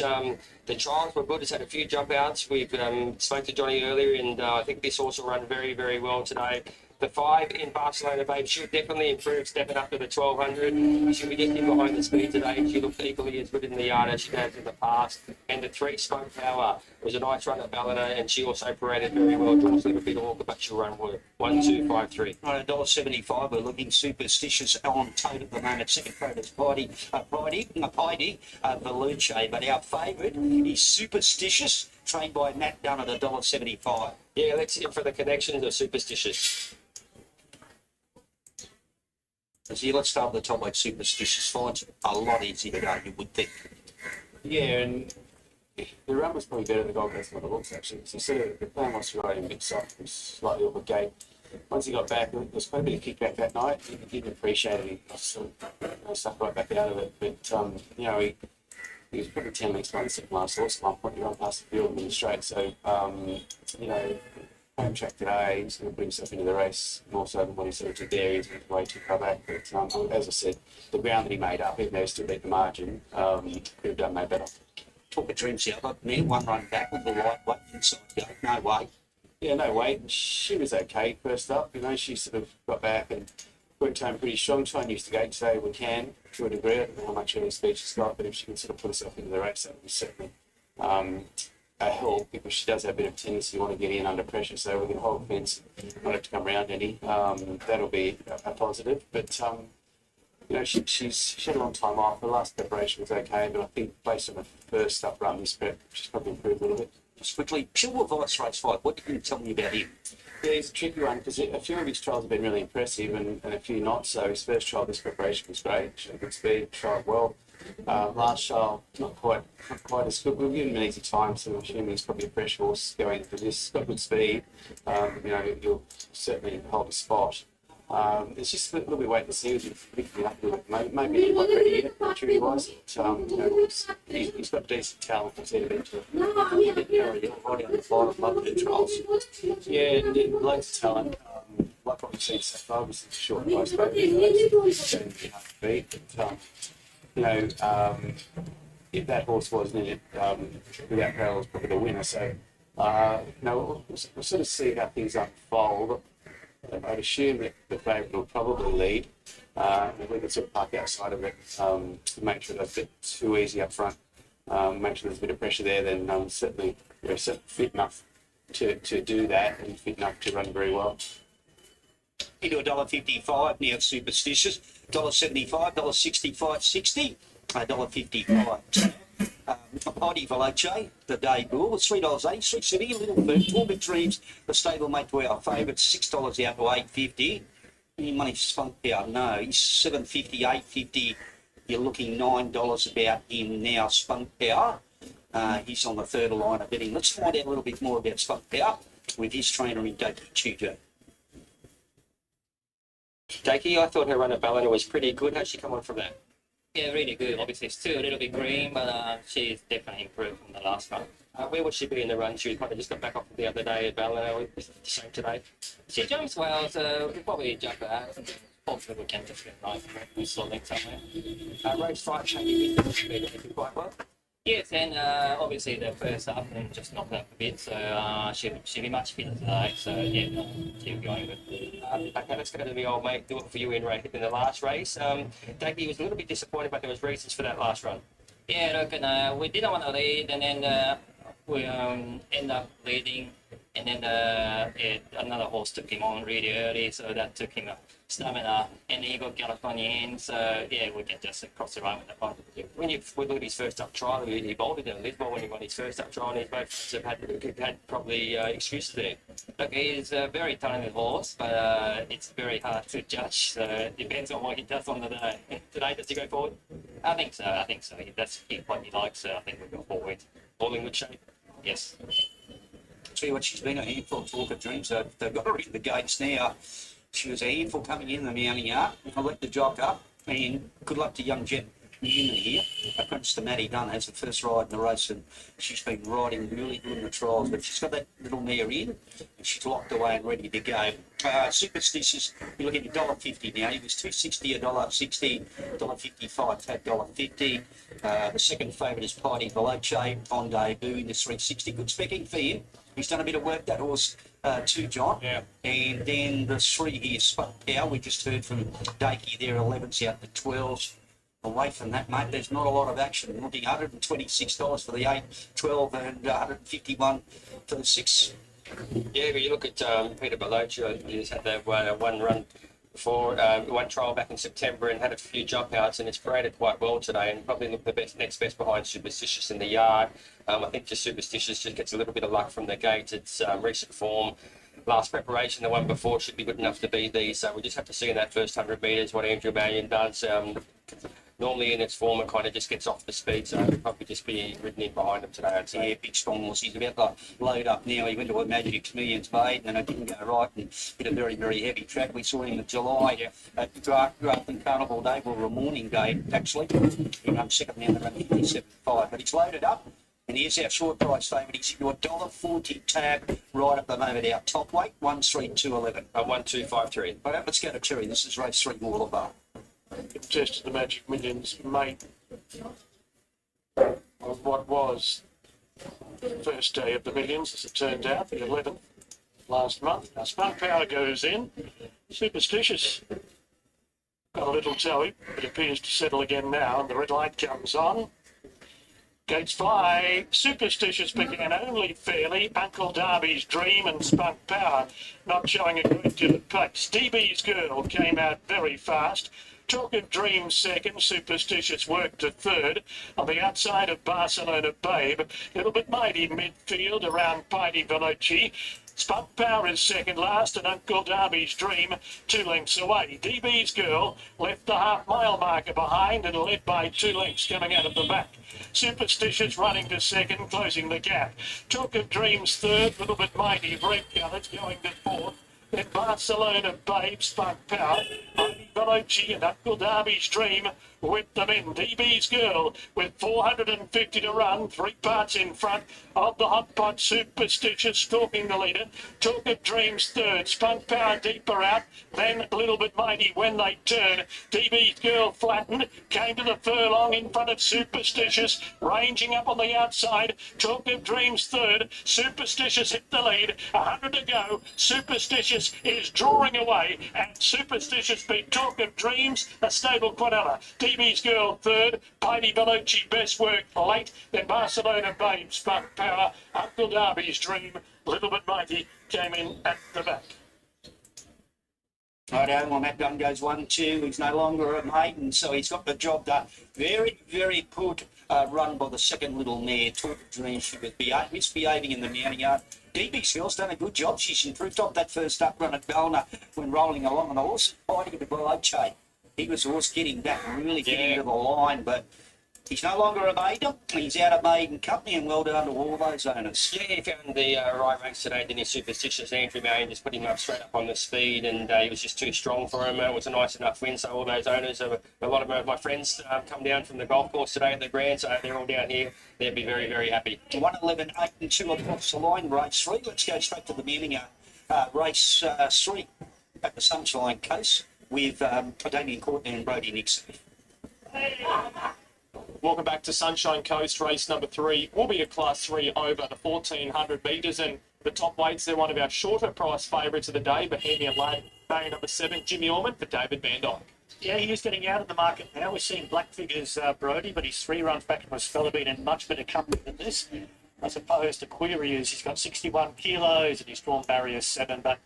the trials were good. It's had a few jump outs. We've spoke to Johnny earlier, and I think this horse will run very, very well today. The 5 in Barcelona Babe, she'll definitely improve stepping up to the 1200. She'll be getting behind the speed today. She looked equally as good in the yard as she has in the past. And the 3 Spoke Power was a nice run at Ballina, and she also paraded very well. Draws a little bit awkward, but she'll run well. 1-2-5-3. Right, $1.75. We're looking Superstitious on tote at the moment. Second favourite's Piety Veluce, but our favourite is Superstitious, trained by Matt Dunn at $1.75. Yeah, let's see it for the connections of Superstitious. So let's start with the top weight. Superstitious finds a lot easier today, you would think. Yeah, and the run was probably better than the Gold Coast than what it looks actually. So instead of the plan was to ride him a bit soft, he was slightly off the gate. Once he got back, there was quite a bit of kickback that night. He didn't appreciate it. He sort of stuck right back out of it. But he was probably 10 lengths behind the second last horse at one point. He ran past the field and straight. So home track today. He's going to put himself into the race more so than what he sort of did there. He's way too far back. But as I said, the ground that he made up, even though he still beat the margin, could have done no better. Talk of dreams the other man, one run back with the right weight inside go. No way. Yeah, no weight. She was okay first up. You know, she sort of got back and went home pretty strong. Try and use the gate today we can to a degree. I don't know how much early speed she's got, but if she can sort of put herself into the race, that would be certainly a help, because she does have a bit of tendency to want to get in under pressure. So we can hold fence, not have to come around any. That'll be a positive. But you know, she had a long time off. The last preparation was okay, but I think based on the first up run, this prep, she's probably improved a little bit. Just quickly, Pure Vice Race 5, what can you tell me about him? Yeah, he's a tricky one because a few of his trials have been really impressive and a few not. So his first trial, this preparation was great. Showed good speed, trialled well. Last trial, not quite as good. We'll give him an easy time, so I'm assuming he's probably a fresh horse going into this. Got good speed. You know, he'll certainly hold a spot. It's just a little bit wait to see. He's picking up a little bit. Maybe not quite ready yet, maturity wise. But you know, he's got decent talent. We'll see eventually. Already on the bottom, love the trials. Yeah, loads of talent. Like what we've seen so far, obviously short and close, but it's going to be hard to beat. But you know, if that horse wasn't in it, without Parallel's probably the winner. So you know, we'll sort of see how things unfold. I'd assume that the favourite will probably lead. If we can sort of park outside of it, make sure that's a bit too easy up front, make sure there's a bit of pressure there, then certainly we're fit enough to do that and fit enough to run very well. Into $1.55 now, superstitious. $1.75, $1.65, 60, $1.55. Mighty Veloce, the debut, was $3.80, $3.70, a little firm. Doomben Dreams, the stablemate to our favourite, $6 out to $8.50. Any money for Spunk Power? No, he's $7.50, $8.50. You're looking $9 about him now, Spunk Power. He's on the third line of betting. Let's find out a little bit more about Spunk Power with his trainer in Doki Chujo. Dakey, I thought her run at Ballina was pretty good. How'd she come on from that? Yeah, really good. Obviously, still a little bit green, but she's definitely improved from the last one. Where would she be in the run? She kind of just got back off the other day at Ballina. The same today. She jumps well, so we'll probably jump her out. Hopefully, we can just get right and slowly somewhere. Race 5, Shady did quite well. Yes, and obviously the first half and just knocked up a bit, so she'll be much fitter today. So yeah, keep going with. Okay, let's go to the old mate. Do it for you in the last race. Dakey was a little bit disappointed, but there was reasons for that last run. Yeah, look, and we didn't want to lead, and then we end up leading, and then another horse took him on really early, so that took him stamina, and he got California in, so yeah, we can just cross the run with that one. When you look at his first up trial, he bolted in Lisbon when he won his first up trial, and his both have had probably excuses there. Look, he's a very talented horse, but it's very hard to judge, so it depends on what he does on the day. Today, does he go forward? I think so. That's what he likes, so I think we'll go forward. All in good shape? Yes. Tell you what, she's been a handful for Talk of Dreams. They've got her in the gates now. She was a handful coming in the mounting yard. I let the jock up, and good luck to young Jet Newman here. Apprentice to Maddie Dunn has the first ride in the race, and she's been riding really good in the trials, but she's got that little mare in, and she's locked away and ready to go. Superstitious, you're looking at $1.50 now. He was $2.60, $1.60, $1.55, tag $1.50. The second favourite is Mighty Veloce on debut in the 360. Good specking for him. He's done a bit of work, that horse, too, John. Yeah. And then the 3 here, Spunk Power. We just heard from Dakey there, 11's out to 12's. Away from that, mate, there's not a lot of action. Looking $126 for the 8, 12, and $151 for the 6. Yeah, but you look at Peter Balocha, he's had that one run before, one trial back in September and had a few jump outs, and it's paraded quite well today and probably looked the next best behind Superstitious in the yard. I think just Superstitious just gets a little bit of luck from the gate. It's recent form. Last preparation, the one before, should be good enough to beat these. So we just have to see in that first 100 metres what Andrew Mannion does. Normally in its form, it kind of just gets off the speed, so it'll probably just be ridden in behind him today, I'd say. Yeah, big strong horse. He's about to load up now. He went to a Magic's Millions Made, and it didn't go right, and hit a very, very heavy track. We saw him in July at Grafton Carnival Day, or a morning day, actually. He ran second now, they ran 57.5, but he's loaded up. And here's our short price favourite. He's your $1.40 tab right at the moment. Our top weight, 13211. 1253. All right, let's go to Terry. This is race 3, Moorlaba. Contested the Magic Millions mate of what was the first day of the Millions, as it turned out, the 11th last month. Now, Spunk Power goes in. Superstitious. Got a little toey, but appears to settle again now, and the red light comes on. Gates fly. Superstitious began only fairly. Uncle Darby's Dream and Spunk Power not showing a great deal of pace. DB's Girl came out very fast. Talk of Dream second, Superstitious worked to third. On the outside of Barcelona Babe, a little bit mighty midfield around Piety Veloci. Spunk Power is second last, and Uncle Darby's Dream 2 lengths away. DB's Girl left the half-mile marker behind and led by 2 lengths coming out of the back. Superstitious running to second, closing the gap. Talk of Dreams third, little bit mighty, red colours going to fourth. Then Barcelona Babe, Spunk Power, Mighty Veloci and Uncle Darby's Dream whipped them in. DB's Girl with 450 to run, 3 parts in front of the hot pot. Superstitious stalking the leader. Talk of Dreams third, Spunk Power deeper out, then a little bit mighty when they turn. DB's Girl flattened, came to the furlong in front of Superstitious, ranging up on the outside. Talk of Dreams third, Superstitious hit the lead, 100 to go. Superstitious is drawing away, and Superstitious beat Talk of Dreams, a stable quadella. DB's Girl third, Piety Veloci best work late, then Barcelona Babe, Spunk Power, Uncle Darby's Dream, little bit mighty came in at the back. Righto, well, Matt Dunn goes 1-2. He's no longer a maiden, so he's got the job done. Very, very good run by the second little mare, Talk of Dreams. She was misbehaving in the mounting yard. DB's Girl's done a good job. She's improved off that first up run at Bellner when rolling along on the horse, fighting with the below chain. He was the horse getting back, really getting to the line, but he's no longer a maiden. He's out of maiden company, and well done to all those owners. Yeah, he found the right race today, didn't he? Superstitious. Andrew Main just put him up straight up on the speed, and he was just too strong for him. It was a nice enough win, so all those owners, a lot of my friends come down from the golf course today at the Grand, so they're all down here. They'd be very, very happy. 111, 8 and 2 across the line, race 3. Let's go straight to the beginning of race 3 at the Sunshine Coast with Damien Courtney and Brodie Nixon. Welcome back to Sunshine Coast, race number 3. Will be a class 3 over the 1400 metres, and the top weights, they're one of our shorter price favourites of the day. Bohemian Lad, barrier number 7, Jimmy Orman for David Van Dyke. Yeah, he is getting out of the market now. We're seeing black figures, Brodie, but his 3 runs back was fella been in much better company than this. I suppose the query is he's got 61 kilos and he's drawn barrier 7, but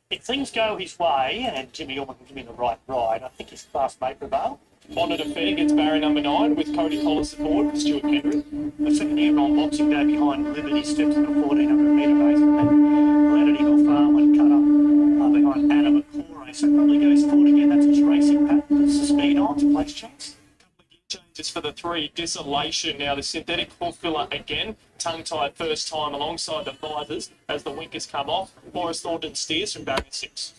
if things go his way and Jimmy Orman can give him the right ride, I think his class mate prevail. Honoured Affair gets barrier number 9 with Cody Collis aboard for Stuart Kendrick. The second year on Boxing Day behind Liberty steps in the 1400 metre race, and then Leonard Eagle Farm and cut up behind Anna McClure. So probably goes forward again. That's his racing pattern. Puts the speed on to place chance. Changes for the 3, Desolation. Now the synthetic fulfiller again, tongue-tied first time alongside the visors as the winkers come off. Forrest Thornton steers from barrier 6.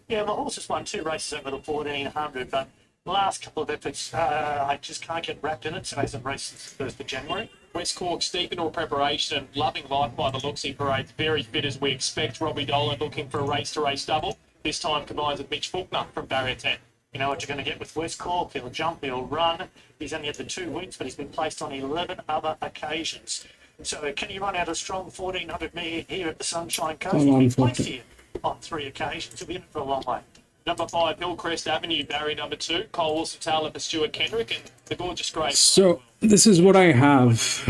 Yeah, the horse has won 2 races over the 1400, but the last couple of efforts, I just can't get wrapped in it, so he hasn't raced since the 1st of January. West Cork's deep into a preparation and loving life by the looks. He parades very fit as we expect. Robbie Dolan looking for a race-to-race double. This time combines with Mitch Faulkner from barrier 10. You know what you're going to get with West Cork. He'll jump, he'll run. He's only had the 2 wins, but he's been placed on 11 other occasions. So can he run out a strong 1400 metre here at the Sunshine Coast? He's been placed here on 3 occasions. He'll be in it for a long way. Number 5, Hillcrest Avenue, barrier number 2. Cole Wilson Taylor for Stuart Kendrick, and the gorgeous Grace. So this is what I have.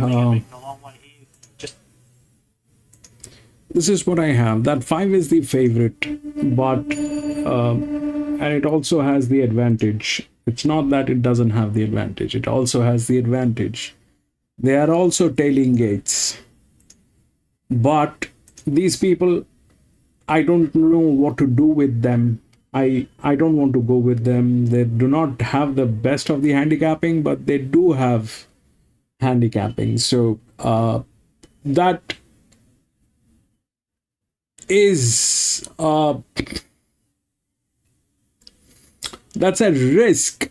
This is what I have. That 5 is the favorite, but and it also has the advantage. It's not that it doesn't have the advantage. It also has the advantage. They are also tailing gates. But these people, I don't know what to do with them. I don't want to go with them. They do not have the best of the handicapping, but they do have handicapping. So that is that's a risk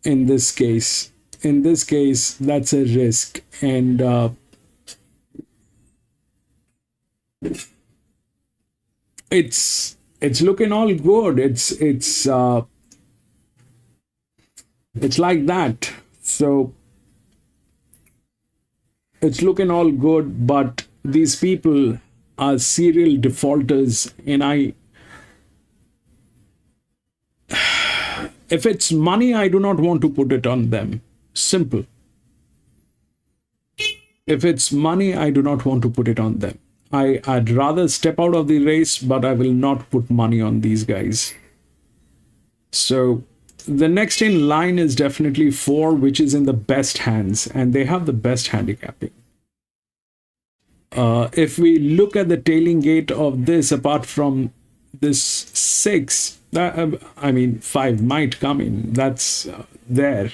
in this case. In this case, that's a risk, and it's looking all good. It's like that. So it's looking all good, but these people are serial defaulters, and if it's money, I do not want to put it on them. Simple. If it's money, I do not want to put it on them. I'd rather step out of the race, but I will not put money on these guys. So the next in line is definitely 4, which is in the best hands, and they have the best handicapping. If we look at the tailing gate of this, apart from this 6, I mean 5 might come in, that's there.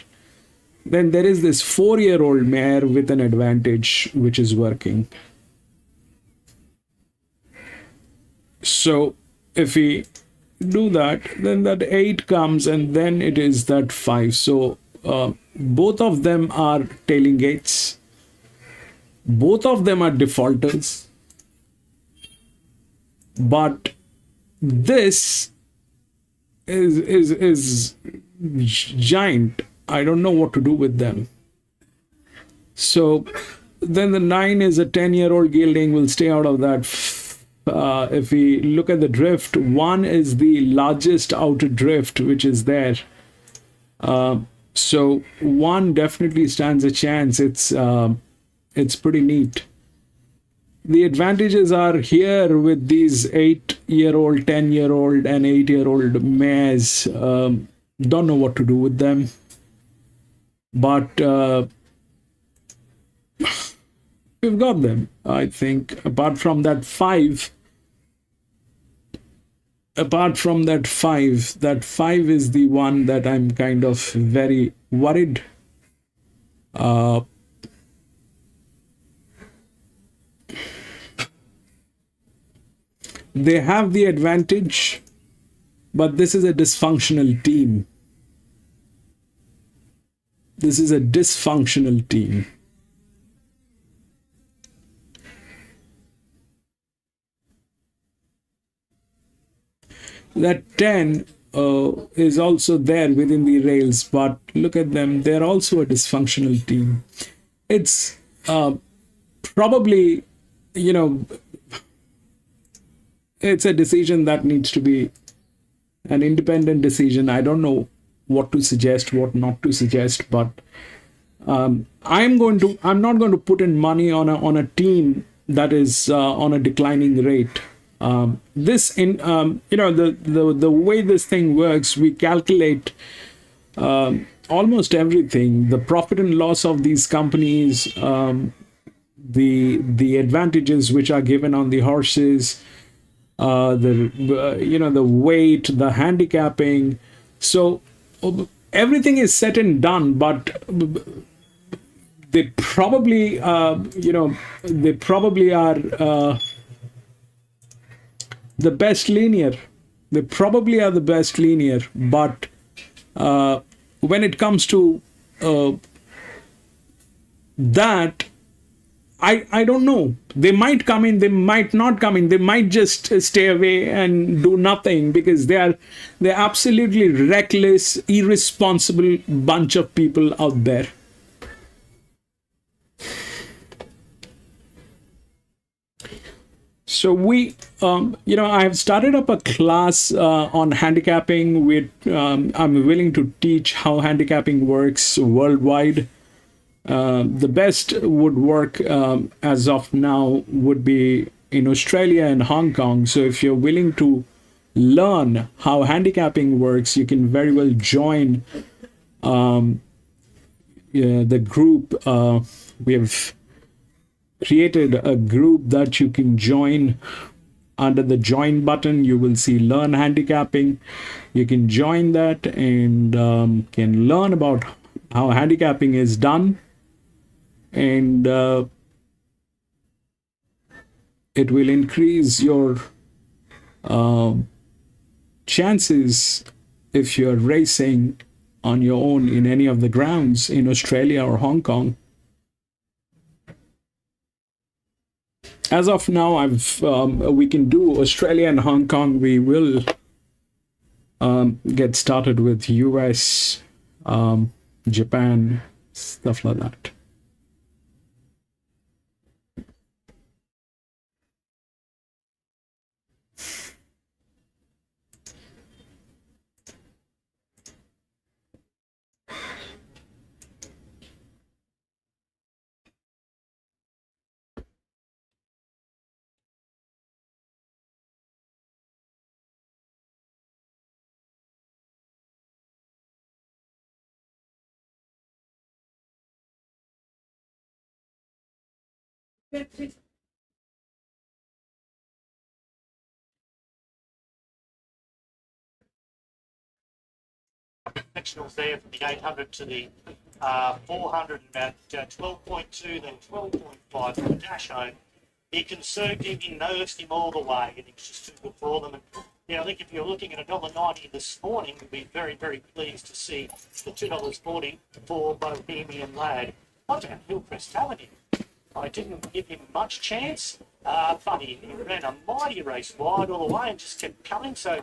Then there is this 4-year-old mare with an advantage, which is working. So if we do that, then that 8 comes, and then it is that 5. So both of them are tailing gates. Both of them are defaulters. But this is giant. I don't know what to do with them. So then the 9 is a 10-year-old gelding. Will stay out of that. If we look at the drift, 1 is the largest outer drift which is there. So 1 definitely stands a chance. It's pretty neat. The advantages are here with these 8-year-old, 10-year-old, and 8-year-old mares. Don't know what to do with them. But we've got them, I think. Apart from that 5, that 5 is the one that I'm kind of very worried. They have the advantage, but this is a dysfunctional team. This is a dysfunctional team. That 10 is also there within the rails, but look at them. They're also a dysfunctional team. It's probably, it's a decision that needs to be an independent decision. I don't know what to suggest, what not to suggest, but I'm not going to put in money on a team that is on a declining rate. The way this thing works, we calculate almost everything: the profit and loss of these companies, the advantages which are given on the horses, the weight, the handicapping. So everything is set and done, but they probably are the best linear. They probably are the best linear, but when it comes to that, I don't know. They might come in, they might not come in, they might just stay away and do nothing, because they're absolutely reckless, irresponsible bunch of people out there. So I have started up a class on handicapping. I'm willing to teach how handicapping works worldwide. The best would work as of now would be in Australia and Hong Kong. So if you're willing to learn how handicapping works, you can very well join the group. We have created a group that you can join. Under the join button, you will see learn handicapping. You can join that and can learn about how handicapping is done. And it will increase your chances if you're racing on your own in any of the grounds in Australia or Hong Kong. as of now, we can do Australia and Hong Kong. We will get started with US, Japan, stuff like that. Sectionals there from the 800 to the 400, about 12.2, then 12.5 for the dash home. He conserved him, he nursed him all the way, and it's just too good for them. And yeah, I think if you're looking at $1.90 this morning, you'd be very, very pleased to see the $2.40 for Bohemian Lad. What about Hillcrest Avenue? I didn't give him much chance, but he ran a mighty race wide all the way and just kept coming. So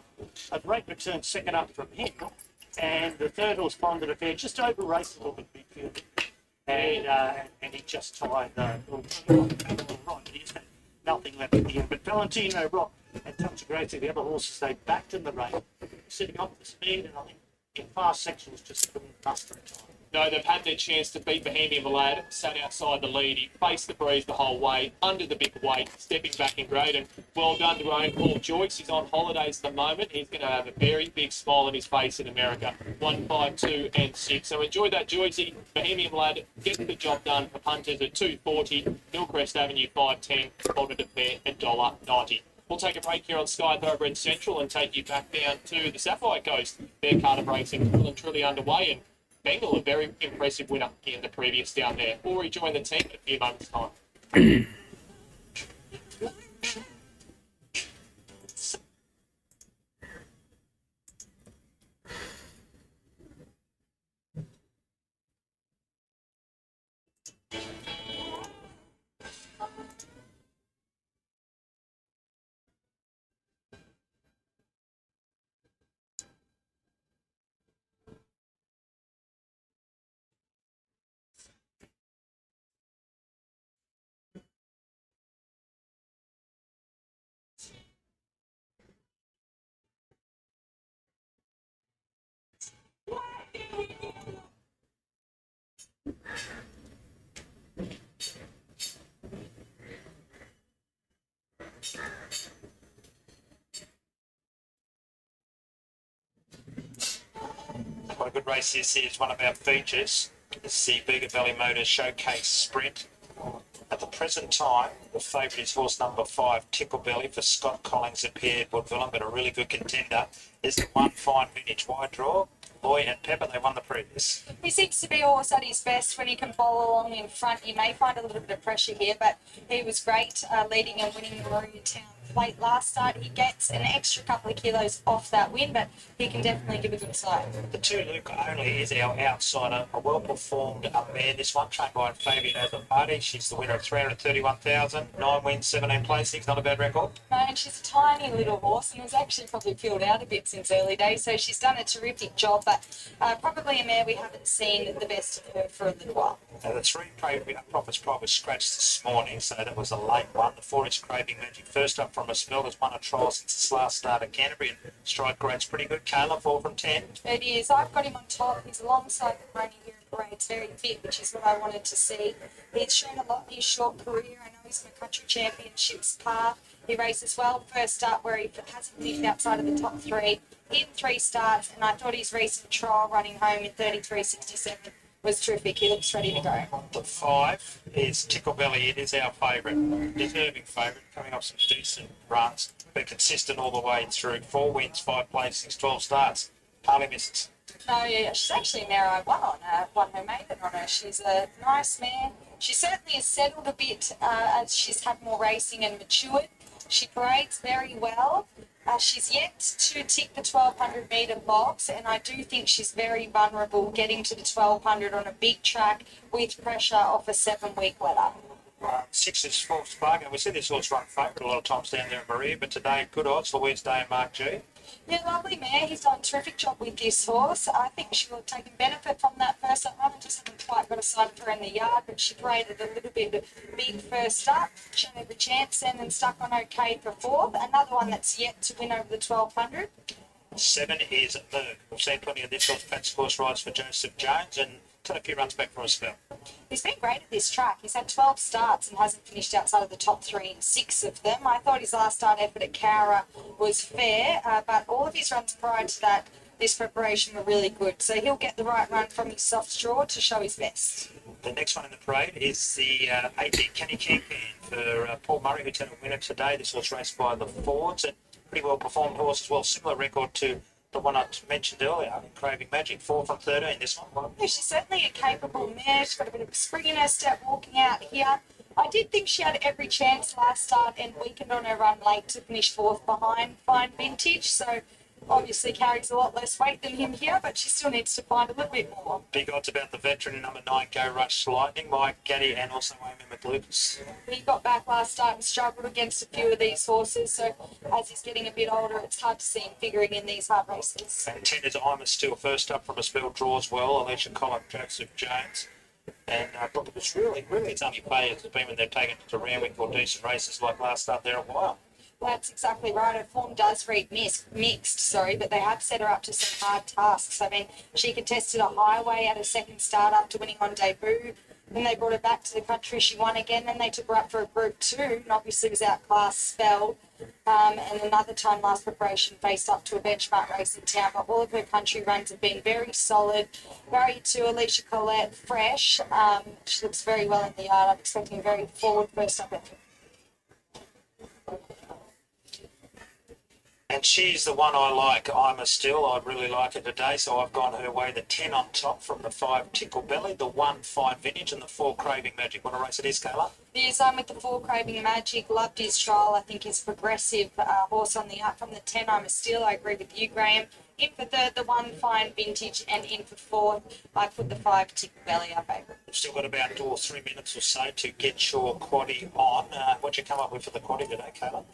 a great return second up from him. And the third horse, Bonded Affair, just over raced a little bit midfield. And he just tied right, but he's had nothing left at the end. But Valentino Rock and Touch of Grace, the other horses, they backed in the race, sitting off the speed, and I think in fast sections just couldn't muster it time. No, they've had their chance to beat Bohemian Malad, sat outside the lead. He faced the breeze the whole way, under the big weight, stepping back in grade. And well done to our own Paul Joyce. He's on holidays at the moment. He's going to have a very big smile on his face in America. 1, 5, 2, and 6. So enjoy that, Joycey. Bohemian Malad getting the job done for punters at 2.40. Hillcrest Avenue 5.10. Bonded Affair $1.90. We'll take a break here on Sky Thoroughbred Central and take you back down to the Sapphire Coast. Their Carter racing is well and truly underway, and Bengal, a very impressive winner in the previous down there. We'll rejoin the team in a few moments' time. What a good race this is, one of our features. This is the Bega Valley Motors Showcase Sprint. At the present time, the favourite is horse number 5, Tickle Belly, for Scott Collins and Pierre Woodville, but a really good contender is the one fine vintage wide draw. Loy and Pepper, they won the previous. He seems to be a horse at his best when he can follow along in front. You may find a little bit of pressure here, but he was great leading and winning the Maroon Town Plate last start. He gets an extra couple of kilos off that win, but he can definitely give a good start. The 2 Luke Only is our outsider, a well-performed mare. This one trained by Fabian Azapati. She's the winner of 331,000, 9 wins, 17 placings, not a bad record. No, and she's a tiny little horse and has actually probably peeled out a bit since early days, so she's done a terrific job, but probably a mare we haven't seen the best of her for a little while. Now, the 3 Profits Pride was scratched this morning, so that was a late one. The 4 is Craving Magic, first up from a spell, has won a trial since its last start at Canterbury, and strike rate's pretty good. Kayla, 4 from 10. It is. I've got him on top. He's alongside the pony here at Parade. It's very fit, which is what I wanted to see. He's shown a lot in his short career. I know he's in the country championships path. He races well. First up, where he hasn't finished outside of the top 3 in 3 starts, and I thought his recent trial running home in 33.67 was terrific. He looks ready to go. The 5 is Tickle Belly. It is our favourite, deserving favourite, coming off some decent runs, but consistent all the way through. 4 wins, 5 placings, 12 starts. Hardly misses. No, yeah, she's actually a mare I won her maiden on her. She's a nice mare. She certainly has settled a bit as she's had more racing and matured. She parades very well. She's yet to tick the 1200 metre box, and I do think she's very vulnerable getting to the 1200 on a big track with pressure off a 7-week weather. 6 is False Spark, and we see this horse run favourite a lot of times down there in Maria, but today good odds, Louise Day and Mark G. Yeah, lovely mare. He's done a terrific job with this horse. I think she will have taken benefit from that first up run. I just haven't quite got a sight of her in the yard, but she graded a little bit big first up. She had every chance then and stuck on okay for fourth. Another one that's yet to win over the 1200. 7 is Merck. We've seen plenty of this horse, Pat's course rides for Joseph Jones, and had a few runs back for a spell. He's been great at this track. He's had 12 starts and hasn't finished outside of the top 3 in 6 of them. I thought his last start effort at Cowra was fair, but all of his runs prior to that, this preparation were really good. So he'll get the right run from his soft straw to show his best. The next one in the parade is the 18 Kenny King for Paul Murray, who's going to win it today. This horse raced by the Fords, and pretty well performed horse as well. Similar record to the one I mentioned earlier, Craving Magic, 4 from 13, this one. Yeah, she's certainly a capable mare. She's got a bit of a spring in her step walking out here. I did think she had every chance last start and weakened on her run late to finish fourth behind Fine Vintage. So obviously carries a lot less weight than him here, but she still needs to find a little bit more. Big odds about the veteran in number 9, Go Rush Lightning, Mike Gaddy, and also Amy McLucas. He got back last start and struggled against a few of these horses, so as he's getting a bit older, it's hard to see him figuring in these hard races. And 10 is I'm Still first up from a spell, draws well. Alicia Collett, Joseph Jones. And look, it's really its only players has been when they've taken it to Randwick or decent races like last start there a while. That's exactly right. Her form does read mixed, but they have set her up to some hard tasks. I mean, she contested a highway at her second start after winning on debut. Then they brought her back to the country. She won again. Then they took her up for a Group 2 and obviously was outclassed spell. And another time last preparation faced up to a benchmark race in town. But all of her country runs have been very solid. Married to Alicia Collett, fresh. She looks very well in the yard. I'm expecting a very forward first up effort. And she's the one I like, I'm Still. I really like her today, so I've gone her way. The 10 on top from the 5, Tickle Belly, the 1, Fine Vintage, and the 4, Craving Magic. What a race it is, Kayla? Yes, I'm with the 4, Craving Magic. Loved his trial. I think he's progressive horse on the up. From the 10, I'm Still. I agree with you, Graham. In for third, the 1, Fine Vintage, and in for fourth, I put the 5, Tickle Belly, our favourite. We've still got about 3 minutes or so to get your quaddie on. What'd you come up with for the quaddie today, Kayla?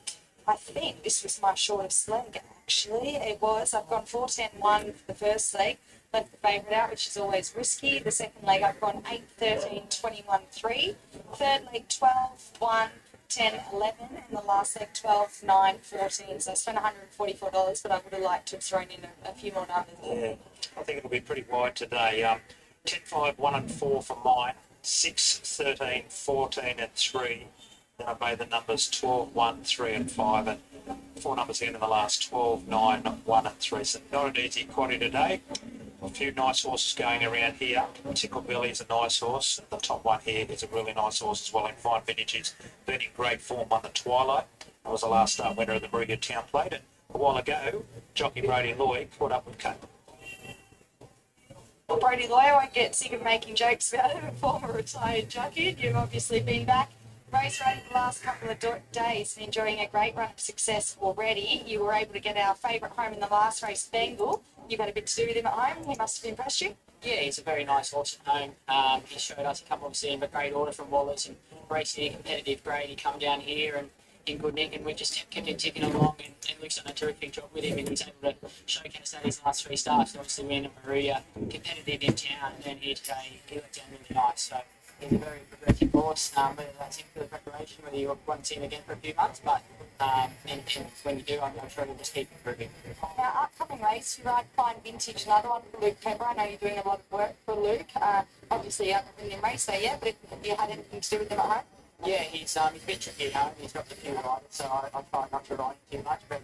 I think this was my shortest leg, actually. It was. I've gone 4-10-1 for the first leg. Left the favourite out, which is always risky. The second leg, I've gone 8-13-21-3. Third leg, 12-1, 10-11. And the last leg, 12-9-14. So I spent $144, but I would have liked to have thrown in a few more numbers. Yeah, I think it'll be pretty wide today. 10-5, 1 and 4 for mine. 6, 13, 14 and 3. Then I made the numbers 12, 1, 3 and 5, and 4 numbers again in the last 12, 9, 1 and 3. So not an easy quaddie today. A few nice horses going around here. Tickle Belly is a nice horse. The top one here is a really nice horse as well. And Fine Vintage is been in great form on the Twilight. That was the last start winner of the Maria Town Plate. And a while ago, jockey Brody Lloyd caught up with Kate. Well, Brody Lloyd, I won't get sick of making jokes about a former retired jockey. You've obviously been back race riding the last couple of days and enjoying a great run of success already. You were able to get our favourite home in the last race, Bengal. You've had a bit to do with him at home. He must have impressed you. Yeah, he's a very nice horse at home. He showed us a couple of scenes, a great order from Wallace and racing a competitive grade. He come down here and in good nick, and we just kept him ticking along, and Luke's done a terrific job with him, and he's able to showcase that his last 3 starts. Obviously, win at Maria, competitive in town, and then here today, he went down really nice. So he's a very progressive horse, whether that's in for the preparation, whether you won't see him again for a few months, but and when you do, I'm sure he'll just keep improving. Now, upcoming race, you ride Fine Vintage, another one for Luke Pepper. I know you're doing a lot of work for Luke. Obviously, you haven't been in race there yet, but have you had anything to do with him at home? Yeah, he's a bit tricky at home. He's got a few riders, so I try not to ride him too much. But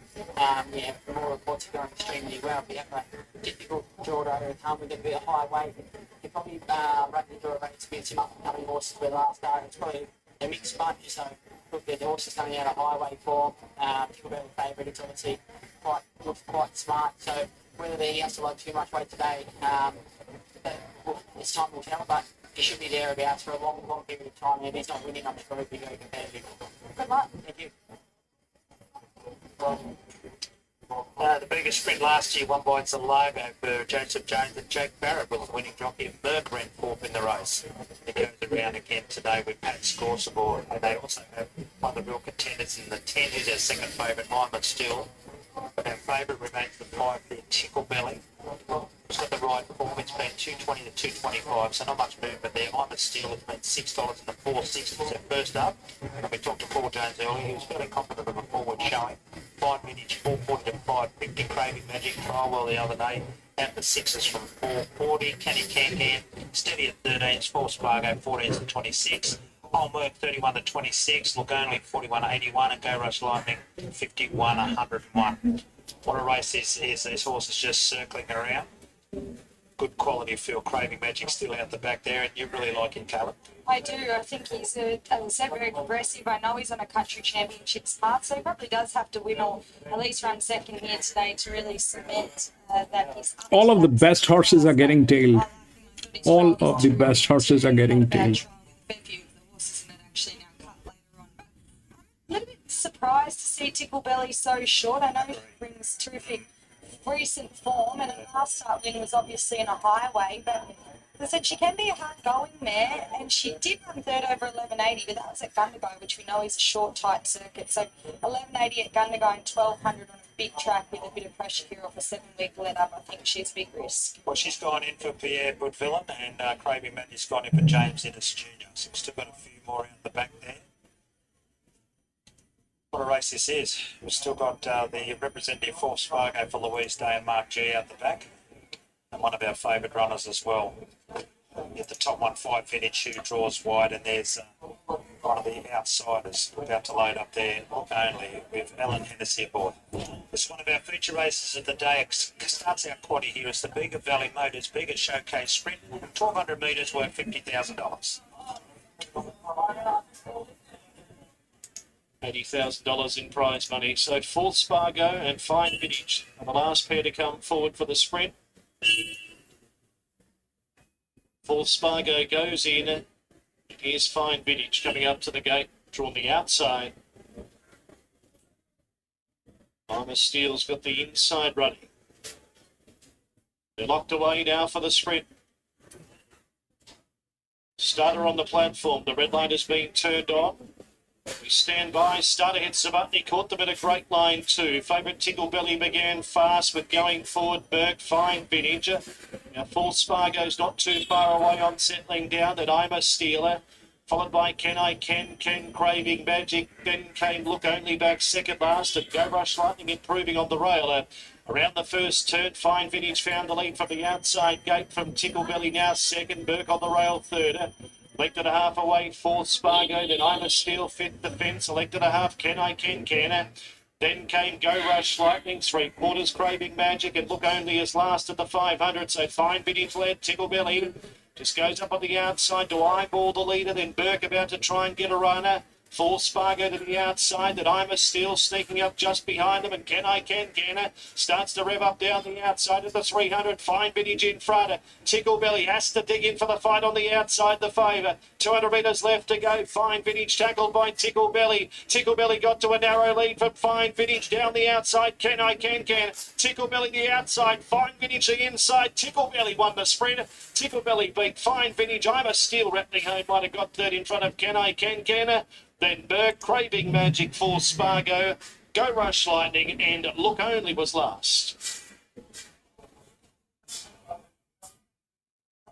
yeah, the more reports are going extremely well. If you have a difficult draw rider at home with a bit of high weight, you probably run into a race with some up-and-coming horses where last start it's probably a mixed bunch. So look, the horses coming out of highway form. People being favourite. It's obviously looks quite smart. So whether he has to ride too much weight today, it's time will tell. But he should be thereabouts for a long period of time. If he's not winning, I'm sure he'll be very competitive. Good luck. Thank you. The biggest sprint last year, won by its logo for Joseph Jones and Jake Barrett was the winning jockey, and Burke ran fourth in the race. It goes around again today with Pat Scorse aboard, and they also have one of the real contenders in the 10, who's our second favourite, Hyman Still. But our favourite remains the 5 there, Tickle Belly. It's got the right form. It's been 220 to 225, so not much movement there. I'm a Steel. It's been $6 in the 4.6 was our first up. And we talked to Paul Jones earlier. He was fairly confident of a forward showing. 5 minutes, 440 to 550. Craving Magic trial well the other day. Out the sixes from 440. Kenny Can steady at 13s. 4 Spargo 14s to 26. Homework 31 to 26. Look only 41 to 81. And Go Rush Lightning 51 101. What a race this is. These horses just circling around. Good quality field. Craving Magic still out the back there, and you really like him, Caleb. I do. I think he's, as I said, very progressive. I know he's on a country championship start, so he probably does have to win or at least run second here today to really cement that he's... All of the best horses are getting tailed. All of the best horses are getting tailed. A little bit surprised to see Tickle Belly so short. I know he brings terrific recent form, and her last start win was obviously in a highway, but as I said, she can be a hard going mare, and she did run third over 1180, but that was at Gundagai, which we know is a short, tight circuit. So 1180 at Gundagai and 1200 on a big track with a bit of pressure here off a 7-week let up. I think she's a big risk. Well, she's gone in for Pierre Woodvillan, and Craving Magic's gone in for James Innes Jr. So we've still got a few more out the back there. What a race this is. We've still got the representative 4 Spargo for Louise Day and Mark G out the back. And one of our favourite runners as well. At the top one, 5 Vintage, who draws wide, and there's one of the outsiders about to load up there, look only, with Alan Hennessy aboard. It's one of our feature races of the day. It starts our quaddy here. It's the Bega Valley Motors Bega Showcase Sprint, 1,200 metres worth $50,000. $80,000 in prize money. So 4 Spargo and Fine Vintage are the last pair to come forward for the sprint. 4 Spargo goes in. Here's Fine Vintage coming up to the gate, drawn the outside. Armour Steele's got the inside running. They're locked away now for the sprint. Starter on the platform. The red light has been turned on. We stand by. Starter hit Sabatni, caught them at a great line too. Favourite Tickle Belly began fast with going forward. Burke, Fine Vintage. Now 4 Spargo's not too far away on settling down. That I'm a Stealer. Followed by Ken Craving Magic. Then came Look Only back second last. And Go Rush Lightning improving on the rail. Around the first turn, Fine Vintage found the lead from the outside gate from Tickle Belly now second. Burke on the rail third. Elected a half away, 4 Spargo, then I'm a Steel fit the fence, elected a half, Can. Then came Go Rush Lightning, 3/4 Craving Magic, and Look Only as last at the 500, so Fine Vintage led, Tickle Belly just goes up on the outside to eyeball the leader, then Burke about to try and get a runner. 4 Spargo to the outside, that I'm a Steel sneaking up just behind them, and Can starts to rev up down the outside of the 300. Fine Vintage in front. Tickle Belly has to dig in for the fight on the outside, the favour. 200 metres left to go. Fine Vintage tackled by Tickle Belly. Tickle Belly got to a narrow lead from Fine Vintage down the outside. Can. Tickle Belly the outside. Fine Vintage the inside. Tickle Belly won the sprint. Tickle Belly beat Fine Vintage. I'm a Steel rattling home. Might have got third in front of Can. Then Burke, Craving Magic, 4 Spargo, Go Rush Lightning, and Look Only was last.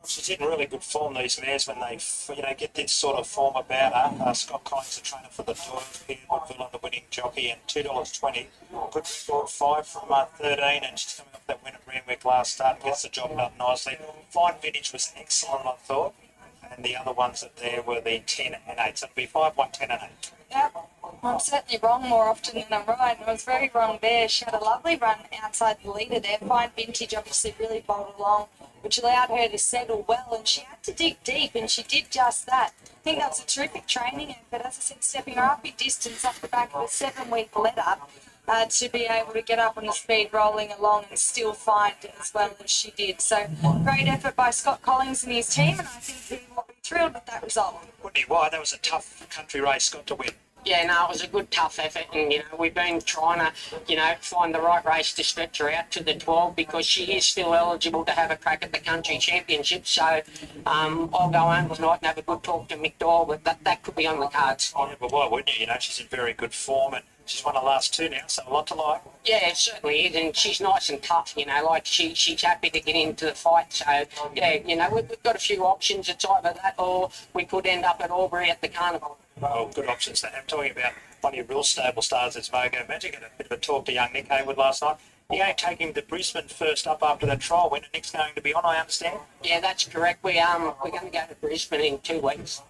She's in really good form, these mares, when they get this sort of form about her. Scott Collins, the trainer for the Doors, Pierre Woodville, the winning jockey, and $2.20. Good record, 5 from 13, and she's coming off that win at Randwick last start and gets the job done nicely. Fine Vintage was excellent, I thought. And the other ones that there were the 10 and 8. So it'd be 5, 1, 10 and 8. Yep, I'm certainly wrong more often than I'm right. I was very wrong there. She had a lovely run outside the leader there. Fine Vintage obviously really bowled along, which allowed her to settle well, and she had to dig deep, and she did just that. I think that was a terrific training effort. As I said, stepping her up in distance off the back of a 7-week let-up. To be able to get up on the speed rolling along and still find as well as she did. So great effort by Scott Collins and his team, and I think he will be thrilled with that result. Wouldn't he? Why? That was a tough country race, got to win. Yeah, no, it was a good, tough effort, and we've been trying to, find the right race to stretch her out to the 12 because she is still eligible to have a crack at the country championship. So I'll go home tonight and have a good talk to Mick Doyle, but that could be on the cards. Oh, yeah, but why wouldn't you? She's in very good form and she's won the last 2 now, so a lot to like. Yeah, it certainly is, and she's nice and tough. Like she's happy to get into the fight. So yeah, we've got a few options. It's either that or we could end up at Albury at the carnival. Well, good options there. I'm talking about one of your real stable stars, it's Mogo Magic. Had a bit of a talk to young Nick Haywood last night. You're going to take him to Brisbane first up after that trial. When Nick's going to be on, I understand. Yeah, that's correct. We're going to go to Brisbane in 2 weeks.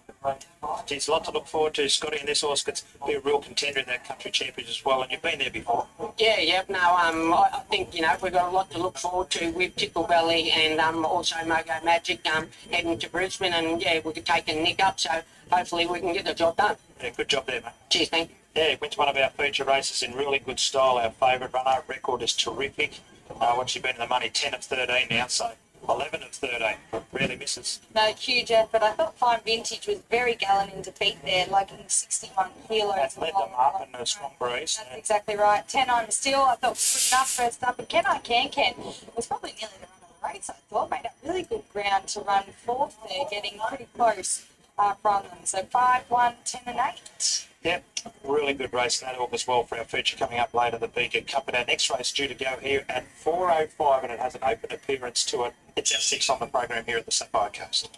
There's a lot to look forward to. Scotty, and this horse could be a real contender in that country championship as well, and you've been there before. Yeah, no, I think, we've got a lot to look forward to with Tickle Belly and also Mogo Magic heading to Brisbane, and yeah, we could take a Nick up, so hopefully we can get the job done. Yeah, good job there, mate. Cheers, thank you. Yeah, he wins one of our feature races in really good style. Our favourite runner record is terrific. What's she been in the money? 10 of 13 now, so 11 of 13. Really misses. No, huge effort. I thought Fine Vintage was very gallant in defeat there, like in 61 kilos. That led them up in a strong breeze. That's exactly right. 10 I'm still. I thought was good enough first up. And Can was probably nearly the run of the race. I thought made up really good ground to run fourth there, getting pretty close from them. So 5, 1, 10 and 8. Yep, really good race. That augurs well for our feature coming up later, the Beacon Cup. But our next race due to go here at 4:05, and it has an open appearance to it. It's our 6th on the program here at the SapphireCoast.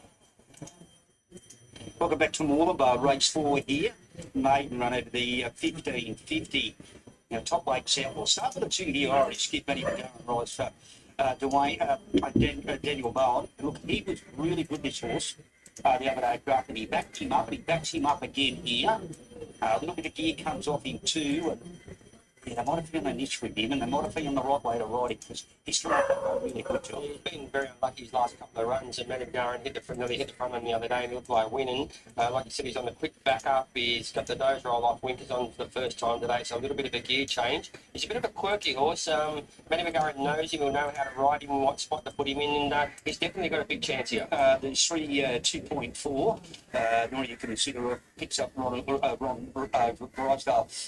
Welcome back to Moolaba, race 4 here. Maiden run over the 1550. Top weight set. We'll start with the 2 here. I already skipped many going right. So Daniel Bowen. Look, he was really good, this horse. The other day, and he backed him up, and he backs him up again here. A little bit of gear comes off him too, and they might have found a niche with him, and they might have found the right way to ride it, because he's doing a really good job. He's been very unlucky his last couple of runs, and Managaran nearly hit the front of him the other day and looked like winning. Like you said, he's on the quick backup. He's got the nose roll off Winters on for the first time today, so a little bit of a gear change. He's a bit of a quirky horse. Managaran knows him, will know how to ride him and what spot to put him in, and he's definitely got a big chance here. There's 2.4. Nor you can consider picks up Ron Rydell.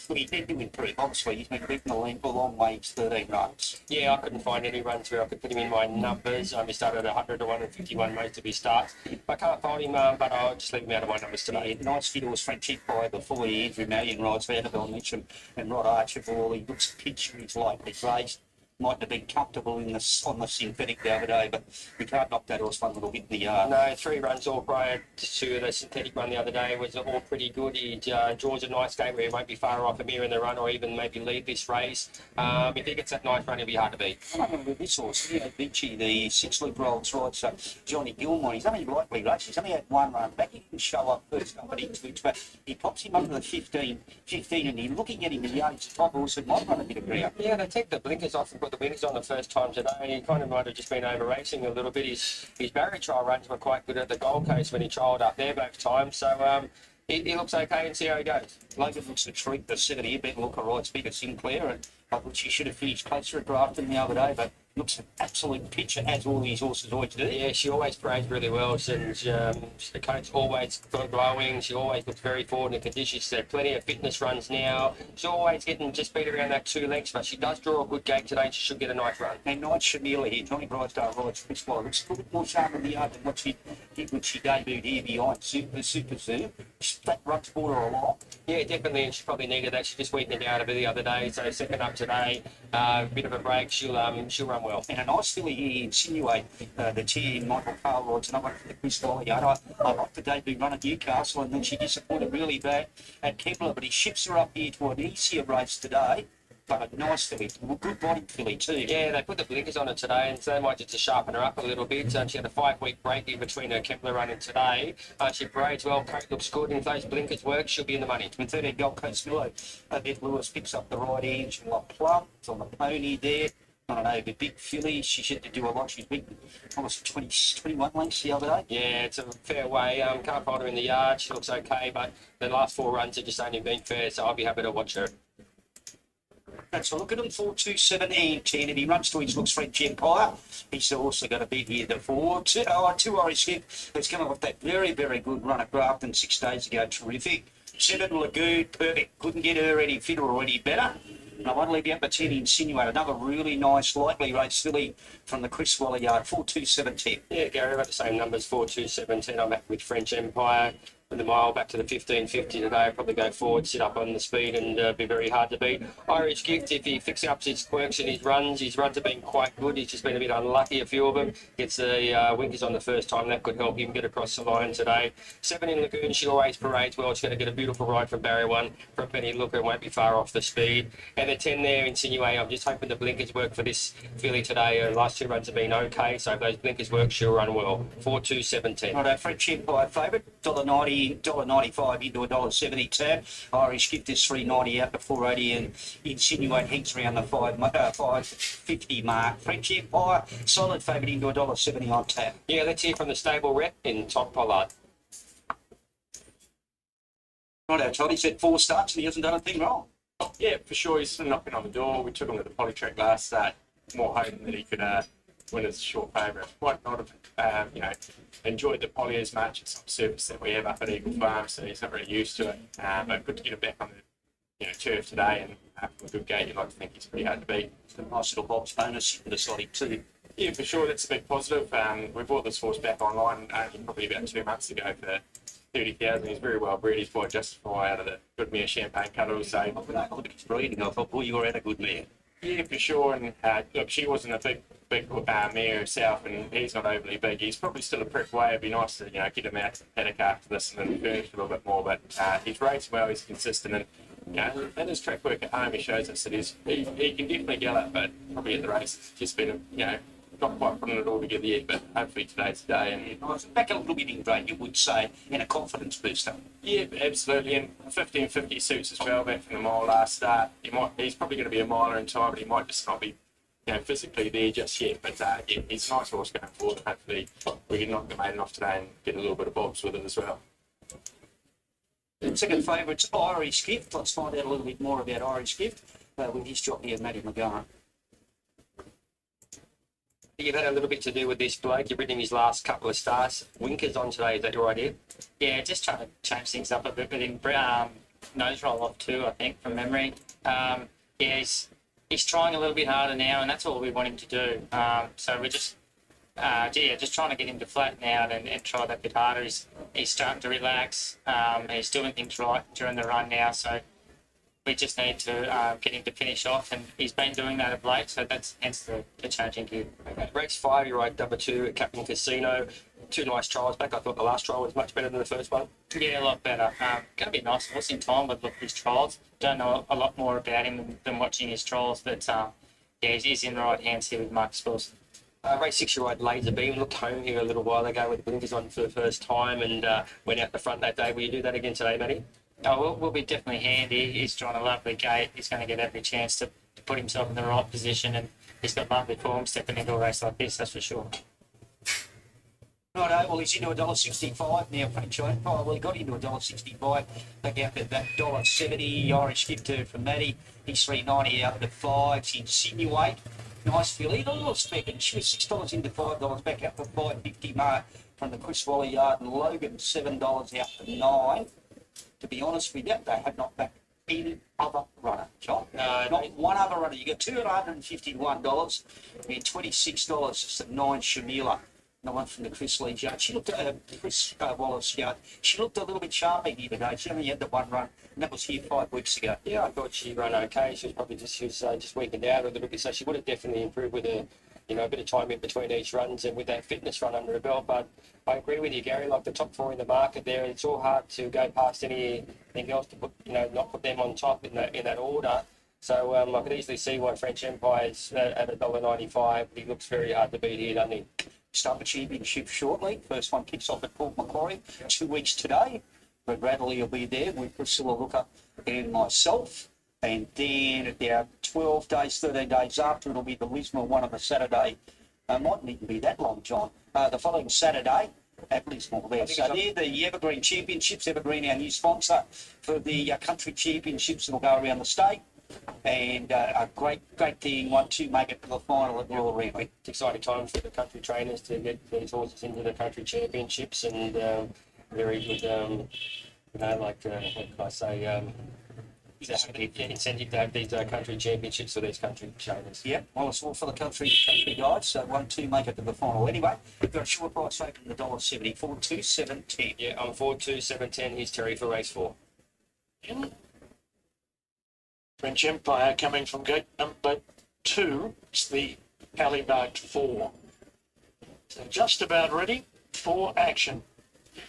Look, he need to improve. Obviously, he's been beaten a long way. It's 13 runs. Yeah, I couldn't find any runs where I could put him in my numbers. He started at 100 to 151 most of his starts. I can't find him, but I'll just leave him out of my numbers today. Yeah, nice fit horse, Frenchie by before he Andrew Marion rides for Annabelle Mitchell and Rod Archibald. He looks picture, he's lightly raised. Might have been comfortable on the synthetic the other day, but you can't knock that horse one little bit in the yard. No, 3 runs all prior to the synthetic run the other day was all pretty good. He draws a nice game where he won't be far off him here in the run, or even maybe lead this race. If he gets that nice run, he'll be hard to beat. I don't know with this horse, Vichy, the 6-litre-old ride, so Johnny Gilmore, he's only lightly raced. He's only had 1 run back. He didn't show up first up at Ipswich, but he pops him under the 15, and he's looking at him in the yard. He's a top horse that might run a bit of ground. Yeah, they take the blinkers off and put the blinkers on the first time today. He kind of might have just been over racing a little bit. His barrier trial runs were quite good at the Gold Coast when he trialled up there both times. So he looks okay, and see how he goes. Logan looks a treat. The 7 here, better look alright. Speak of Sinclair, and I thought she should have finished closer at Grafton the other day, but looks an absolute picture, as all these horses always do. Yeah, she always parades really well. And the coat's always glowing. She always looks very forward in the conditions. She's had plenty of fitness runs now. She's always getting just beat around that 2 lengths, but she does draw a good gate today. She should get a nice run. And Knight Shamila here, Johnny Brightsdale rides this fly. Looks a little bit more sharp in the yard than what she did when she debuted here behind Super Zoom. That runs for her a lot. Yeah, definitely, and she probably needed that. She just weakened out a bit the other day, so second up today, bit of a break. She'll run well. And a nice filly here, Insinuate, the chair in Michael Carl rides another one for the Chris Dolly yard. I like the debut run at Newcastle, and then she disappointed really bad at Kepler, but he ships her up here to an easier race today. But a nice filly, good body filly too. Yeah, they put the blinkers on her today, and so they might just to sharpen her up a little bit. She had a 5-week break in between her Kepler run and today. She parades well, coat looks good, and if those blinkers work, she'll be in the money. And 13 Gold Coast Milo, Ed Lewis picks up the right edge, like Plum, it's on the pony there. I don't know, the big filly, she should do a lot. She's big, almost 21 lengths the other day. Yeah, it's a fair way. Can't find her in the yard. She looks okay, but the last 4 runs have just only been fair, so I'll be happy to watch her. That's a look at him, 4, 2, 7 and 10. If he runs to his looks French Empire, he's also got a bit here to 4. 2 Irish Skip. It's coming off that very, very good run at Grafton 6 days ago. Terrific. 7 Lagoon, perfect. Couldn't get her any fitter or any better. And I won't leave you out, but 10 Insinuate, another really nice, lightly raced filly from the Chris Waller yard, 4.27.10. Yeah, Gary, I've got the same numbers, 4.217. I'm back with French Empire. From the mile back to the 15.50 today, I'll probably go forward, sit up on the speed and be very hard to beat. Irish Gift, if he fixes up his quirks and his runs have been quite good. He's just been a bit unlucky, a few of them. Gets the winkers on the first time, that could help him get across the line today. 7 in Lagoon, she always parades well. She's going to get a beautiful ride from barrier 1 from Penny Looker and won't be far off the speed. And the 10 there, Insinuate, I'm just hoping the blinkers work for this filly today. Last 2 runs have been okay, so if those blinkers work, she'll run well. 4.217. Righto, French Empire favourite, $1.90, $1.95 into $1.70 tab. Irish Gift is $3.90 out to $4.80 and Insinuate hangs around the $5.50 mark. French Empire, solid favourite into $1.70 on tab. Yeah, let's hear from the stable rep in Todd Pollard. Righto, Todd, he's had 4 starts and he hasn't done a thing wrong. Yeah, for sure. He's knocking on the door. We took him to the polytrack last start, more hoping that he could win as a short favourite. Might not have, enjoyed the poly as much. It's not surface that we have up at Eagle Farm, so he's not really used to it. But good to get him back on the turf today, and from a good gate, you'd like to think he's pretty hard to beat. It's a nice little box bonus in the slotty too. Yeah, for sure. That's a big positive. We brought this horse back online probably about 2 months ago for 30,000. He's very well bred. He's quite justified out of the good mare Champagne Cuddle. So Look at his breeding. I thought, boy, you were out a good mare. yeah, for sure. And look, she wasn't a big mare herself, and he's not overly big. He's probably still a prep way. It'd be nice to get him out to the paddock after this and then furnish a little bit more. But he's raced well. He's consistent, and in his track work at home, he shows us that he can definitely gallop, but probably at the race, it's just been not quite putting it all together yet. But hopefully today's the day. And Nice. Back a little bit in grade, you would say, and a confidence booster. yeah, absolutely. And 15.50 suits as well. Back from the mile last start, he's probably going to be a miler in time, but he might just not be physically there just yet. But yeah, he's a nice horse going forward. And hopefully we can knock the maiden off today and get a little bit of bobs with it as well. And second favourite's Irish Gift. Let's find out a little bit more about Irish Gift with his jockey and Matty McGarren. You've had a little bit to do with this bloke. You've ridden him his last couple of starts. Winkers on today, is that your idea? Yeah, just trying to change things up a bit with him. Nose roll off too, I think, from memory. Yeah, he's trying a little bit harder now, and that's all we want him to do. So we're just trying to get him to flatten out and try that bit harder. He's starting to relax. He's doing things right during the run now, so we just need to get him to finish off, and he's been doing that of late, so that's hence the changing gear. Okay. Race 5, you ride number 2 at Captain Casino. 2 nice trials back. I thought the last trial was much better than the first one. Yeah, a lot better. Going to be nice horse in time with his trials. Don't know a lot more about him than watching his trials, but he's in the right hands here with Marcus Wilson. Race 6, you ride Laser Beam. Looked home here a little while ago with blinkers on for the first time and went out the front that day. Will you do that again today, Matty? Oh, we'll be definitely handy. He's drawn a lovely gate. He's going to get every chance to put himself in the right position, and he's got lovely form stepping into a race like this, that's for sure. Righto, well, he's into $1.65 now, French Empire. Well, he got into $1.65. Back out at that $1.70. Irish Gift from Matty. He's $3.90 out to 5. Insinuate. Nice filly. A little spec, and she was $6 into $5. Back up to $5.50 mark from the Chris Waller yard. And Logan, $7 out to 9. To be honest with you, they have not backed any other runner, John. No, not one other runner. You got $251 and $26 is the 9 Shamila. The one from the Chris Lee yard. She looked at Chris Wallace yard. She looked a little bit sharp here today. She only had the one run, and that was here 5 weeks ago. Yeah, I thought she ran okay. She was probably just weakened out a little bit, so she would have definitely improved with a bit of time in between each runs and with that fitness run under her belt. But I agree with you, Gary. Like the top 4 in the market there, it's all hard to go past anything else to put, not put them on top in that order. So I could easily see why French Empire's at $1.95. He looks very hard to beat here, doesn't he? Start the championship shortly. First one kicks off at Port Macquarie 2 weeks today. But Bradley will be there with Priscilla Looker and myself. And then about 12 days, 13 days after, it'll be the Lismore one on the Saturday. Mightn't even be that long, John. The following Saturday at Lismore there. So they're the Evergreen Championships. Evergreen, our new sponsor for the country championships that will go around the state. And a great thing, 1-2 make it to the final at Royal Randwick. It's exciting time for the country trainers to get these horses into the country championships, and very like I say, is there any incentive to have these country championships for these country trainers? Yeah, well, it's all for the country guys, so 1-2 make it to the final anyway. We've got a short price open the $1.70, 4-2, 7-10. Yeah, I'm 4-2, 7-10. Here's Terry for race 4. French Empire coming from gate number 2. It's the alley marked 4. So just about ready for action.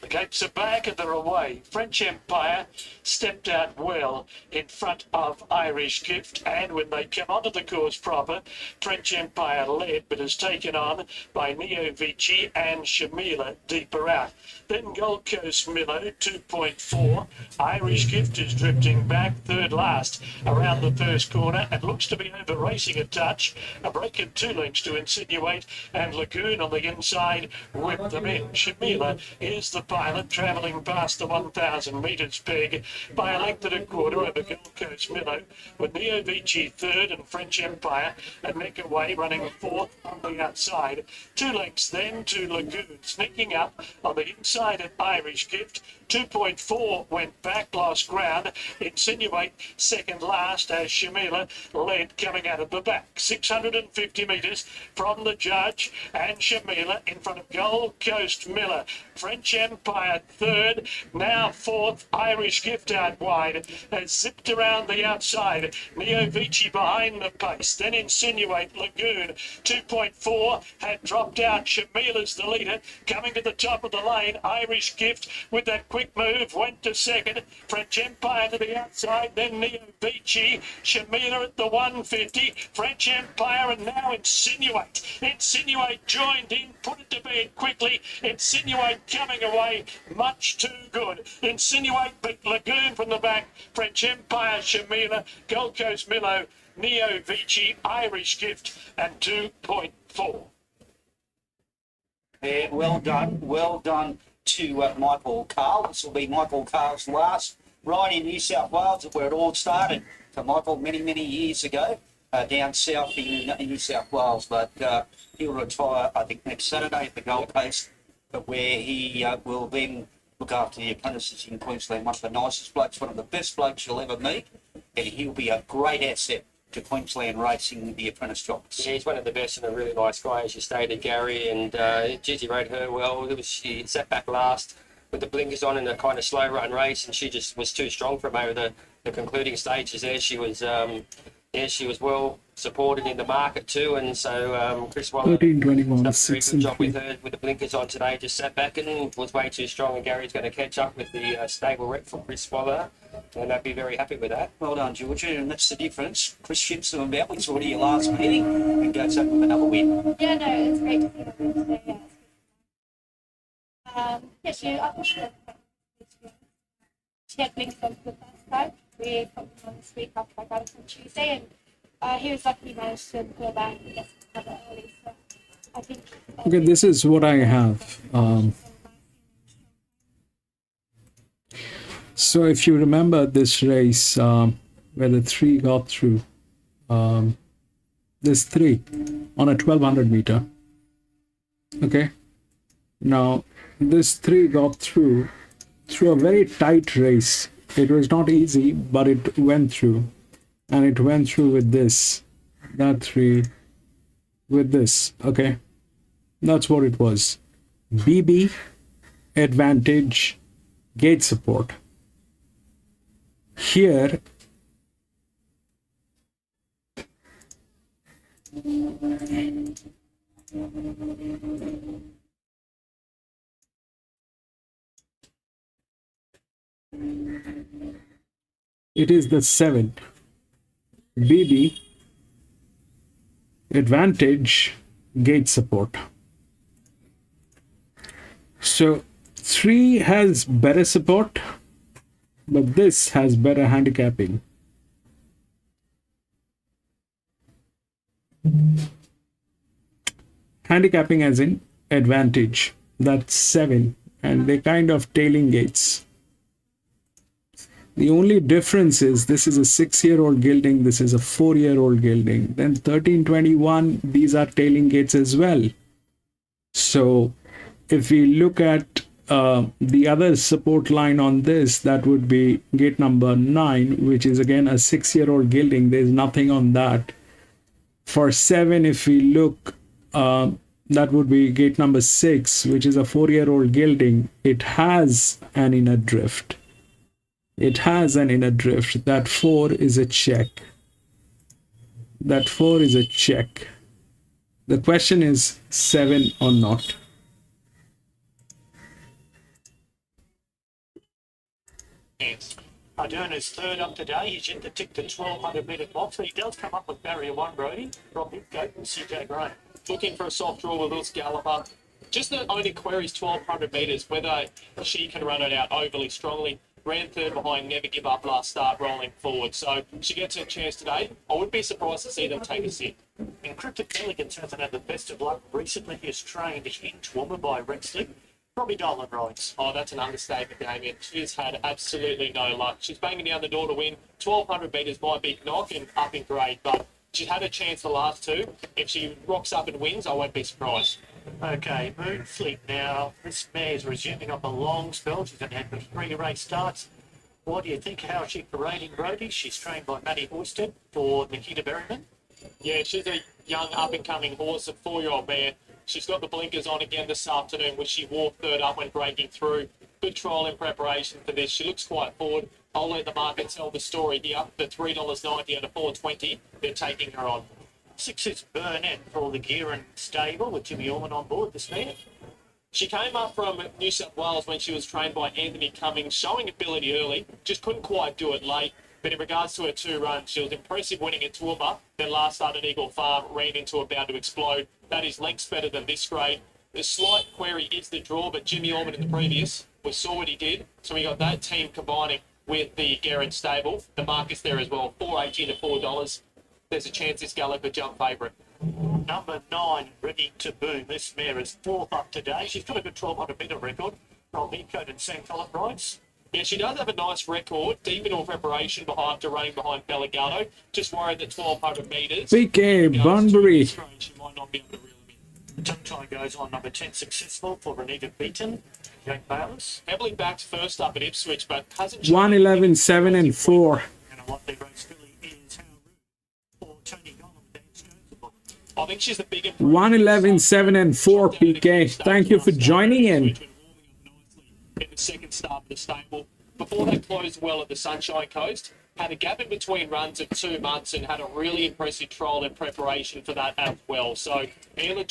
The gates are back and they're away. French Empire stepped out well in front of Irish Gift, and when they come onto the course proper, French Empire led but is taken on by Neo Vici and Shamila deeper out. Then Gold Coast Milo 2.4. Irish Gift is drifting back third last around the first corner and looks to be over racing a touch. A break of 2 lengths to insinuate, and Lagoon on the inside whipped them in. Shamila is the pilot, travelling past the 1,000 metres peg by a length and a quarter over Gold Coast Milo, with Neo Vici third and French Empire a neck away, running fourth on the outside. 2 lengths then to Lagoon, sneaking up on the inside of Irish Gift. 2.4 went back, lost ground. Insinuate second last as Shamila led coming out of the back. 650 metres from the judge, and Shamila in front of Gold Coast Miller. French Empire third, now fourth. Irish Gift out wide has zipped around the outside. Neo Vici behind the pace, then Insinuate Lagoon 2.4 had dropped out. Shamila's the leader coming to the top of the lane. Irish Gift with that quick move went to second. French Empire to the outside, then Neo Vici. Shamila at the 150. French Empire, and now Insinuate. Insinuate joined in, put it to bed quickly. Insinuate coming away much too good. Insinuate beat Lagoon from the back. French Empire, Shamila, Gold Coast Milo, Neo Vici, Irish Gift, and 2.4. Yeah, well done to Michael Carl. This will be Michael Carl's last ride in New South Wales, where it all started for Michael many years ago, down south in New South Wales. But he'll retire, I think, next Saturday at the Gold Coast, but where he will then look after the apprentices in Queensland. One of the nicest blokes, one of the best blokes you'll ever meet, and he'll be a great asset to Queensland racing, the apprentice jockeys. Yeah, he's one of the best and a really nice guy, as you stated, Gary. And Gigi rode her well. She sat back last with the blinkers on in a kind of slow run race, and she just was too strong for him over the concluding stages there. She was she was well supported in the market too, and so Chris Waller 13:21, done a very 6 good and job 3. with her with the blinkers on today. Just sat back and was way too strong, and Gary's going to catch up with the stable rep for Chris Waller, and I'd be very happy with that. Well done, Georgia, and that's the difference. Chris ships them about. We saw it your last meeting and goes up with another win. Yeah, no, it's great to see the win today. Yeah, she had blinkers on for the first time. We popped him on this week after I got it on Tuesday, and he was lucky he managed to go back and get some cover early. So I think. Okay, this is what I have. So if you remember this race where the 3 got through, this 3 on a 1200 meter. Okay, now this 3 got through a very tight race. It was not easy, but it went through, and it went through with this, that 3 with this. Okay, that's what it was. BB, advantage, gate support. Here it is the 7. BB, advantage, gate support. So 3 has better support, but this has better handicapping. Handicapping as in advantage. That's 7, and they kind of tailing gates. The only difference is this is a 6-year-old gelding, this is a 4-year-old gelding. Then 1321, these are tailing gates as well. So if we look at the other support line on this, that would be gate number 9, which is again a 6-year-old gelding. There's nothing on that. For 7, if we look, that would be gate number 6, which is a 4-year-old gelding. It has an inner drift. It has an inner drift. That 4 is a check. That 4 is a check. The question is 7 or not. Ardern is third up today. He's yet to tick the 1200 metre box, but he does come up with barrier 1, Brody, from Midcote and CJ Gray. Looking for a soft draw with Lewis Galloper. Just the only query is 1200 metres, whether she can run it out overly strongly. Ran third behind Never Give Up last start, rolling forward. So she gets a chance today. I would be surprised to see them take a sit. Encrypted Elegance hasn't had the best of luck recently. He is trained into woman by Rexley. Probably Dolan rides. Oh, that's an understatement, Damien. She's had absolutely no luck. She's banging down the door to win. 1200 metres by big knock and up in grade, but she's had a chance the last 2. If she rocks up and wins, I won't be surprised. Okay, Moonfleet now. This mare's resuming up a long spell. She's going to have 3 race starts. What do you think? How is she parading, Brody? She's trained by Matty Hoysted for Nikita Berryman. Yeah, she's a young up-and-coming horse, a 4-year-old mare. She's got the blinkers on again this afternoon, which she walked third up when breaking through. Good trial in preparation for this. She looks quite forward. I'll let the market tell the story here. The $3.90 out of $4.20, they're taking her on. 6 is Burnett for the Gearan stable with Jimmy Orman on board this mare. She came up from New South Wales when she was trained by Anthony Cummings, showing ability early, just couldn't quite do it late. But in regards to her 2 runs, she was impressive winning at Toowoomba. Then last start at Eagle Farm, ran into a Bound to Explode. That is lengths better than this grade. The slight query is the draw, but Jimmy Orman in the previous, we saw what he did. So we got that team combining with the Gearan stable. The market's there as well, $4.80 to $4. There's a chance this Galloper jump favourite. Number 9, Ready to Boom. This mare is 4th up today. She's got a good 1200 metre record from Midcote and St. Philip rides. Yeah, she does have a nice record, deep in all preparation after running behind Bellegardo. Just worried that 1200 metres. PK Bunbury. She might not be able to reel them in. Tongue tie goes on. Number 10, Successful for Renita Beaton. Jake Bayless. Heavily backed first up at Ipswich, but hasn't 111, 7 and 4. And a lovely race filly is How Rude for Tony Gollum. I think she's the big 111, 7 and 4, PK. Thank you for joining in. In the second start of the stable. Before they closed well at the Sunshine Coast, had a gap in between runs of 2 months and had a really impressive trial in preparation for that as well. So Angela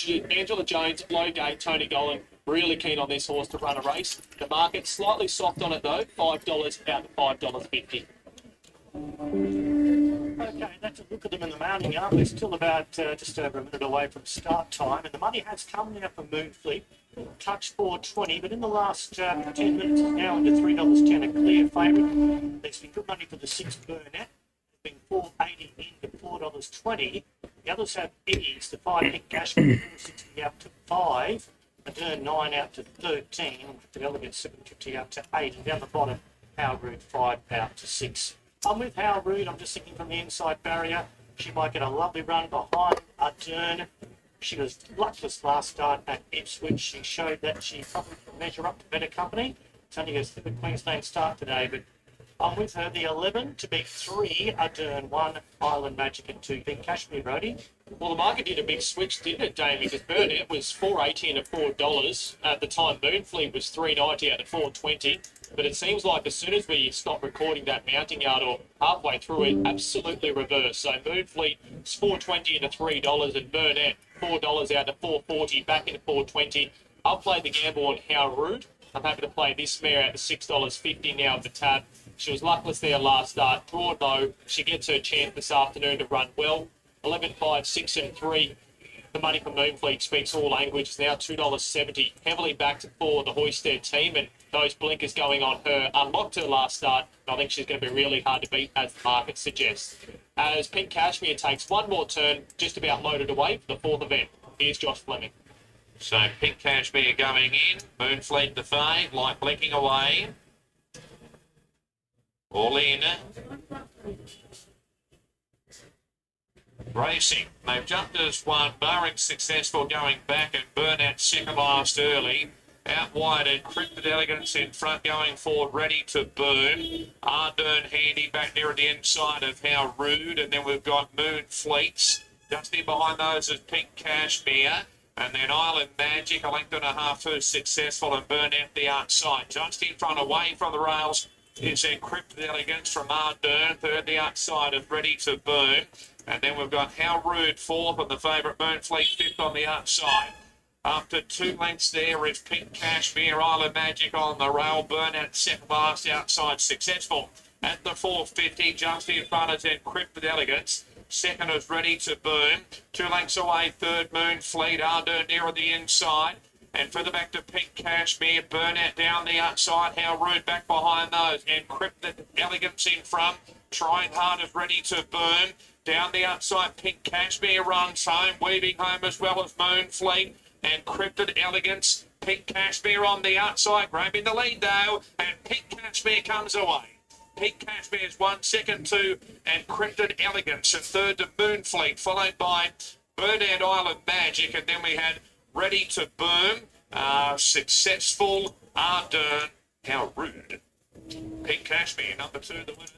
Jones, low gate, Tony Gollan, really keen on this horse to run a race. The market slightly soft on it though, $5 out to $5.50. Okay, that's a look at them in the mounting yard. We're still about just over a minute away from start time, and the money has come now for Moonfleet. Touch 420, but in the last 10 minutes, it's now under $3.10, a clear favourite. There's been good money for the 6 Burnett. There's been $4.80 into $4.20. The others have ease. The 5 Nick Cashman, $4.60 out to 5. Adern 9 out to 13. The Elegant 750 out to 8. And down the bottom, How Rude 5 out to 6. I'm with How Rude. I'm just thinking from the inside barrier. She might get a lovely run behind Adern. She was luckless last start at Ipswich. She showed that she probably can measure up to better company. It's only her 3rd Queensland start today, but I'm with her. The 11 to beat 3, Adern 1, Island Magic and 2, Big Cashmere, Brody. Well, the market did a big switch, didn't it, Dave? Because Burnett was $4.80 and $4. At the time, Moonfleet was $3.90 out of $4.20. But it seems like as soon as we stop recording that mounting yard or halfway through it, absolutely reversed. So Moonfleet is $4.20 into $3 and Burnett $4 out to $4.40, back into $4.20. I'll play the gamble on How Rude. I'm happy to play this mare out to $6.50 now at the tab. She was luckless there last start. Draw low. She gets her chance this afternoon to run well. 11, 5, 6 and 3. The money from Moonfleet speaks all languages. Now $2.70. Heavily backed for the Hoysted team, and those blinkers going on her unlocked her last start. I think she's going to be really hard to beat, as the market suggests. As Pink Cashmere takes one more turn, just about loaded away for the 4th event. Here's Josh Fleming. So Pink Cashmere going in. Moonfleet the fade, like blinking away. All in. Racing. They've jumped as one. Barring Successful going back and Burnett second last early. Out wide, Encrypted Elegance in front, going forward, ready to boom. Ardern handy back near the inside of How Rude, and then we've got Moon Fleets. Just in behind those is Pink Cashmere, and then Island Magic, a length and a half, who's successful, and Burn out the outside. Just in front, away from the rails, is Encrypted Elegance from Ardern. Third, the outside is ready to boom. And then we've got How Rude fourth, and the favourite Moon Fleet fifth on the outside. After 2 lengths there is Pink Cashmere, Island Magic on the rail. Burnout second last, outside successful. At the 450, just in front is Encrypted Elegance. Second is Ready to Boom. 2 lengths away, third Moon Fleet, Ardern nearer the inside. And further back to Pink Cashmere, Burnout down the outside, How Rude back behind those. Encrypted Elegance in front, Trying Hard is Ready to Boom. Down the outside, Pink Cashmere runs home, weaving home as well as Moon Fleet. Encrypted Elegance, Pink Cashmere on the outside, grabbing the lead though, and Pink Cashmere comes away. Pink Cashmere is 1 second to Encrypted Elegance, and third to Moon Fleet, followed by Burnout Island Magic, and then we had Ready to Boom, Successful, Ardern, How Rude. Pink Cashmere, number 2, the winner.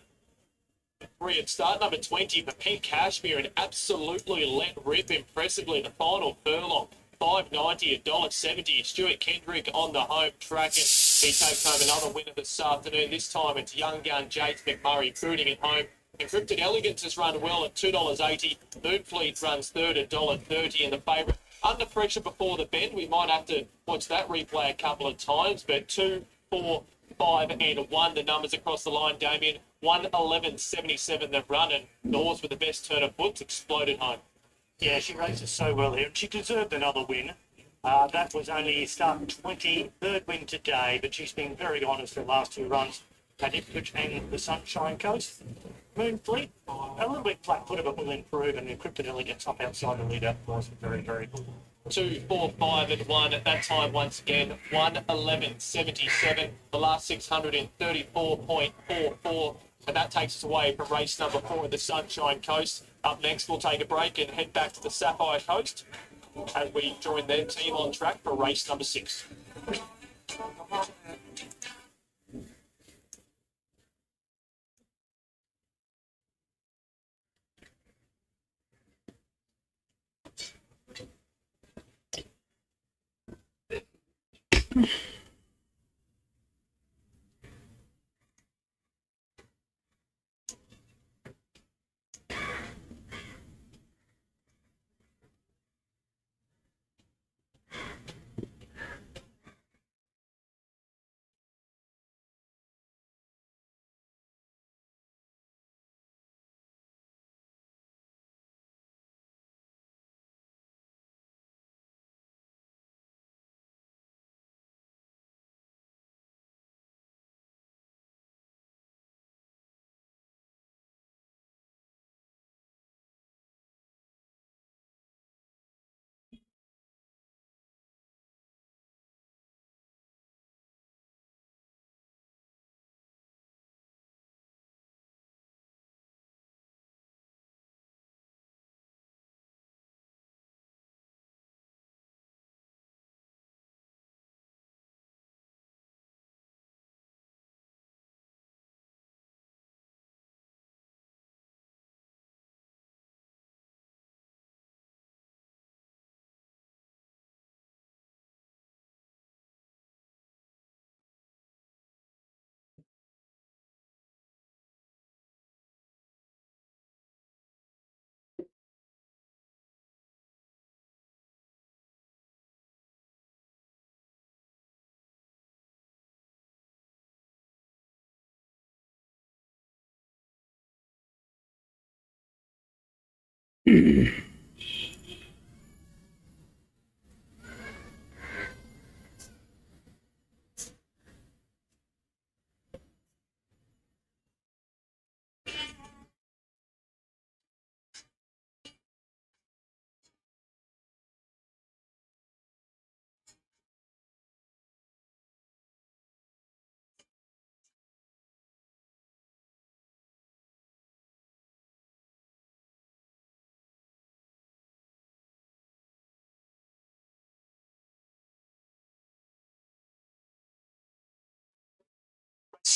3 at start, number 20, the Pink Cashmere, and absolutely let rip impressively the final furlong. $5.90, $1.70. Stuart Kendrick on the home track, and he takes home another winner this afternoon. This time it's young gun James McMurray booting it home. Encrypted Elegance has run well at $2.80. Moonfleet runs third at $1.30, and the favourite under pressure before the bend. We might have to watch that replay a couple of times, but 2, 4, 5 and 1, the numbers across the line, Damien. 1:11.77 the run, and the horse with the best turn of foot exploded home. Yeah, she races so well here, and she deserved another win. That was only start 20, third win today, but she's been very honest her last 2 runs at Ipswich and the Sunshine Coast. Moonfleet, a little bit flat-footed, but will improve, and Encrypted Elegance up outside the leader was very, very good. 2, 4, 5 and 1 at that time once again. 1:11.77. The last 634.44. And that takes us away from race number 4 at the Sunshine Coast. Up next, we'll take a break and head back to the Sapphire Coast as we join their team on track for race number 6.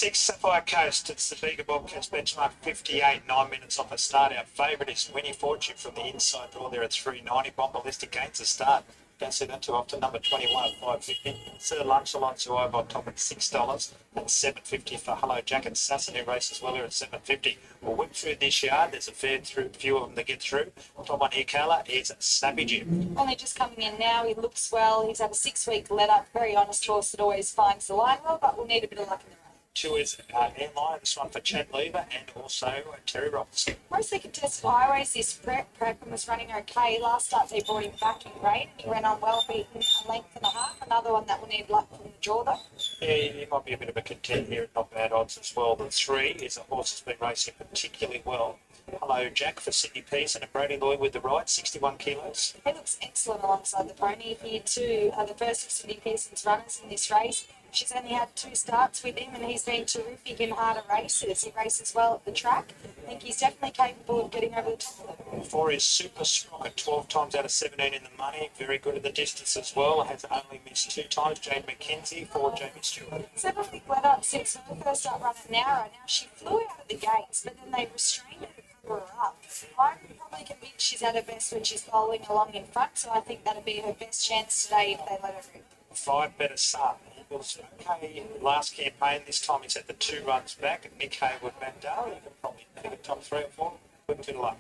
6, Sapphire Coast. It's the Bega Bobcats benchmark 58, 9 minutes off the start. Our favourite is Winnie Fortune from the inside draw there at 390. Bombalistic gains the start. Don't see that too often. Number 21 at 550. Sir Lunch Alliance who over on top at $6 and $7.50 for Hello Jack and Sasson who races well here at $7.50. We'll whip through this yard. There's a few of them that get through. Top one here, Carla, is Snappy Jim. Only just coming in now. He looks well. He's had a 6-week let up. Very honest horse that always finds the line well, but we'll need a bit of luck in the race. 2 is Airline, this one for Chad Lever and also Terry Robinson. Mostly contested highways this prep was running okay. Last start they brought him back in rain. He ran on well, beaten a length and a half. Another one that will need luck from the draw though. Yeah, he might be a bit of a contender here at not bad odds as well. The 3 is a horse that's been racing particularly well. Hello Jack for Sydney Pearson and Brady Lloyd with the right, 61 kilos. He looks excellent alongside the pony here too. The first of Sydney Pearson's runners in this race. She's only had 2 starts with him and he's been terrific in harder races. He races well at the track. I think he's definitely capable of getting over the top of them. 4 is Super Sprocket, 12 times out of 17 in the money. Very good at the distance as well. Has only missed 2 times. Jade McKenzie for Jamie Stewart. 7 week let up since her first start running narrow. Now she flew out of the gates, but then they restrained her to cover her up. I'm probably convinced she's at her best when she's bowling along in front, so I think that'll be her best chance today if they let her rip. 5 Better Sun. He was okay last campaign. This time he's had the 2 runs back. Nick Haywood Mandel. You can probably pick a top 3 or 4 with a bit of luck.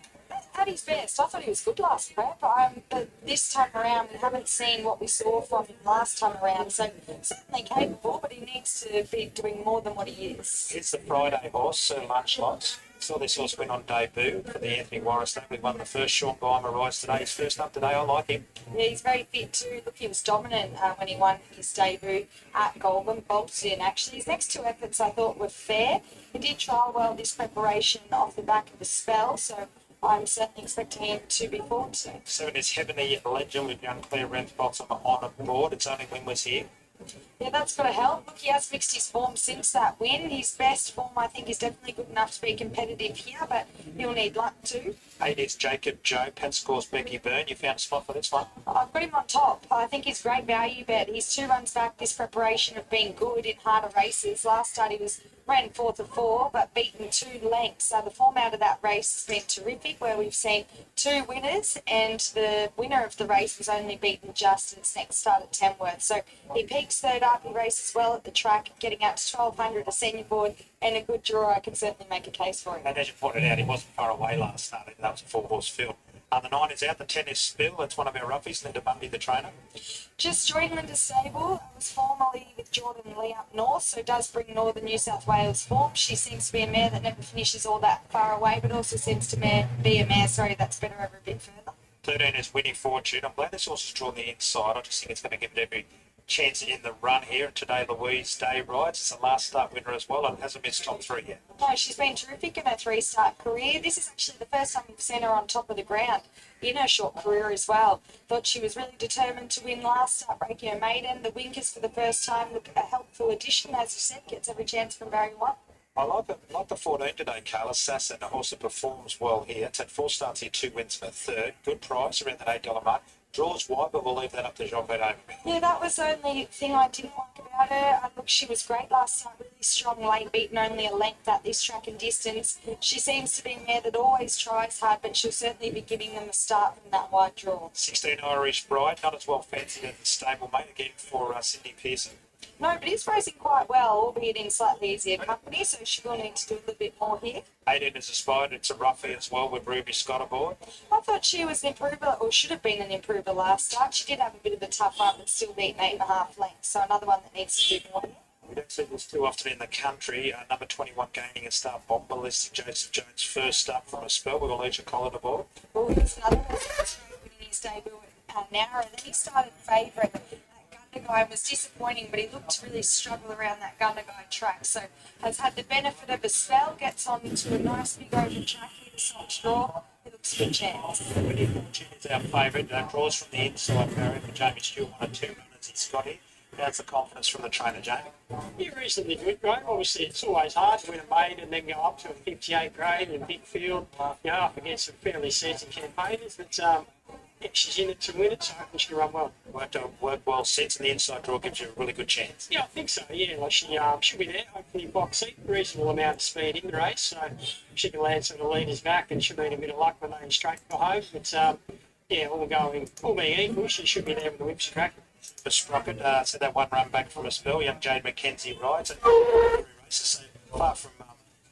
At his best. I thought he was good last prep, but this time around we haven't seen what we saw from him last time around, so certainly capable, but he needs to be doing more than what he is. Here's the Friday horse, Sir Lunchlots. Saw this horse went on debut for the Anthony Warren Stable. He won the first Sean Guymer rise today. He's first up today. I like him. Yeah, he's very fit too. Look, he was dominant when he won his debut at Goulburn. Bolted in actually. His next 2 efforts I thought were fair. He did trial well this preparation off the back of a spell, so I'm certainly expecting him to be forward soon. 7 is Heavenly Legend with young Claire Renthbottom on board. It's only Winless here. Yeah, that's got to help. Look, he has fixed his form since that win. His best form, I think, is definitely good enough to be competitive here, but he'll need luck too. 8 is Jacob Joe, Penscore's Becky Byrne. You found a spot for this one? I've got him on top. I think he's great value bet. His 2 runs back this preparation have been good in harder races. Last start he ran 4th of 4, but beaten 2 lengths. So the form out of that race has been terrific, where we've seen 2 winners, and the winner of the race was only beaten just in its next start at Tamworth. So he peaks 3rd up, he races well at the track, getting out to 1200 a senior board, and a good draw. I can certainly make a case for him. And as you pointed out, he wasn't far away last start. That was a 4-horse field. The 9 is out, the 10 is Spill. That's one of our roughies, Linda Bundy, the trainer. Just joined Linda's stable. I was formerly with Jordan Lee up north, so does bring northern New South Wales form. She seems to be a mare that never finishes all that far away, but also seems to be a mare, that's better over a bit further. 13 is Winnie Fortune. I'm glad this horse is drawn the inside. I just think it's going to give it every chance in the run here. And today Louise Day rides. It's the last start winner as well and hasn't missed top 3 yet. No, she's been terrific in her 3-start career. This is actually the first time we've seen her on top of the ground in her short career as well. Thought she was really determined to win last start, breaking her maiden. The Winkers for the first time look a helpful addition, as you said, gets every chance from Barry White. I like the 14 today, Carla Sasson. A horse that performs well here. It's had 4 starts here, 2 wins for 3rd. Good price, around that $8 mark. Draws wide, but we'll leave that up to Jacques Overman. Yeah, that was the only thing I didn't like about her. Look, she was great last start, really strong late, beaten only a length at this track and distance. She seems to be a mare that always tries hard, but she'll certainly be giving them a start from that wide draw. 16 Irish Bride, not as well fancied at the stablemate, again for Sydney Pearson. No, but he's racing quite well, albeit in slightly easier company, so she will need to do a little bit more here. 18 is Aspired. It's a roughie as well with Ruby Scott aboard. I thought she was an improver, or should have been an improver last start. She did have a bit of a tough run, but still beaten 8.5 lengths, so another one that needs to do more. We don't see this too often in the country. Number 21 gaining a start, Bombalistic Joseph Jones first up from a spell. We will lead your collar aboard. Well, here's another one that's winning his debut at Narrow. Then he started favourite. Guy was disappointing, but he looked to really struggle around that Gundagai track, so has had the benefit of a spell, gets on to a nice big open track here, the soft draw. It looks a good chance. Winnie Fortune is our favourite. Draws from the inside barrier for Jamie Stewart, 1 of 2 runners he's got here. How's the confidence from the trainer, Jamie? Yeah, reasonably good, great. Obviously, it's always hard to win a maiden and then go up to a 58 grade in big field, up against some fairly seasoned campaigners, but Yeah, she's in it to win it, so I think she'll run well. Worked well since, and the inside draw gives you a really good chance. Yeah, I think so. Yeah, like she'll be there. Hopefully, box seat, reasonable amount of speed in the race, so she can land some of the leaders back, and she'll need a bit of luck when they straight for home. But yeah, all being equal, she should be there with the whips crack. The Sprocket, so that one run back from a spell, young Jade McKenzie rides and races, so far from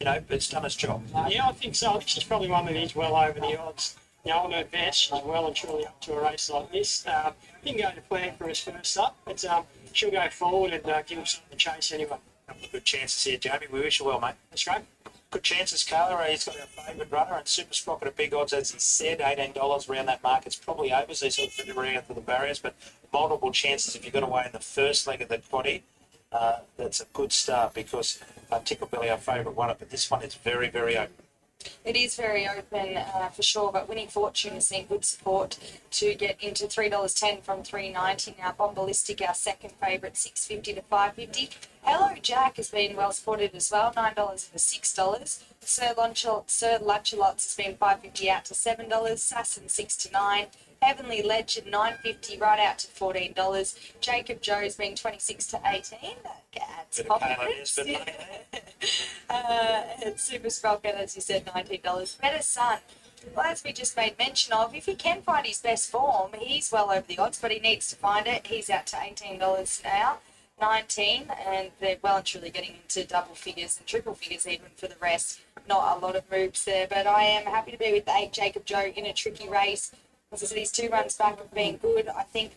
it's done its job. Yeah, I think so. I think she's probably one that is well over the odds. On her best, she's well and truly up to a race like this. Didn't go to plan for us first up, but she'll go forward and give them something to chase anyway. Couple of good chances here, Jamie. We wish you well, mate. That's great. Good chances, Carla. He's got our favourite runner, and Super Sprocket at big odds, as he said, $18 around that mark. It's probably over, so he's sort of around after the barriers, but multiple chances if you got away in the first leg of the quaddie. That's a good start because Tickle Belly, our favourite one, but this one is very, very open. It is very open for sure, but Winning Fortune has seen good support to get into $3.10 from $3.90 now. Bombalistic, our second favourite, $6.50 to $5.50. Hello Jack has been well supported as well, $9 to $6. Sir Lunchalot's has been $5.50 out to $7. Sasson $6 to $9. Heavenly Legend $9.50 right out to $14. Jacob Joe's been $26 to $18. That adds confidence. And Super Sprocket, as you said, $19. Better Sun. Well, as we just made mention of, if he can find his best form, he's well over the odds, but he needs to find it. He's out to $18 now. 19, and they're well and truly getting into double figures and triple figures even for the rest. Not a lot of moves there, but I am happy to be with the 8 Jacob Joe in a tricky race. As I said, his 2 runs back have been good. I think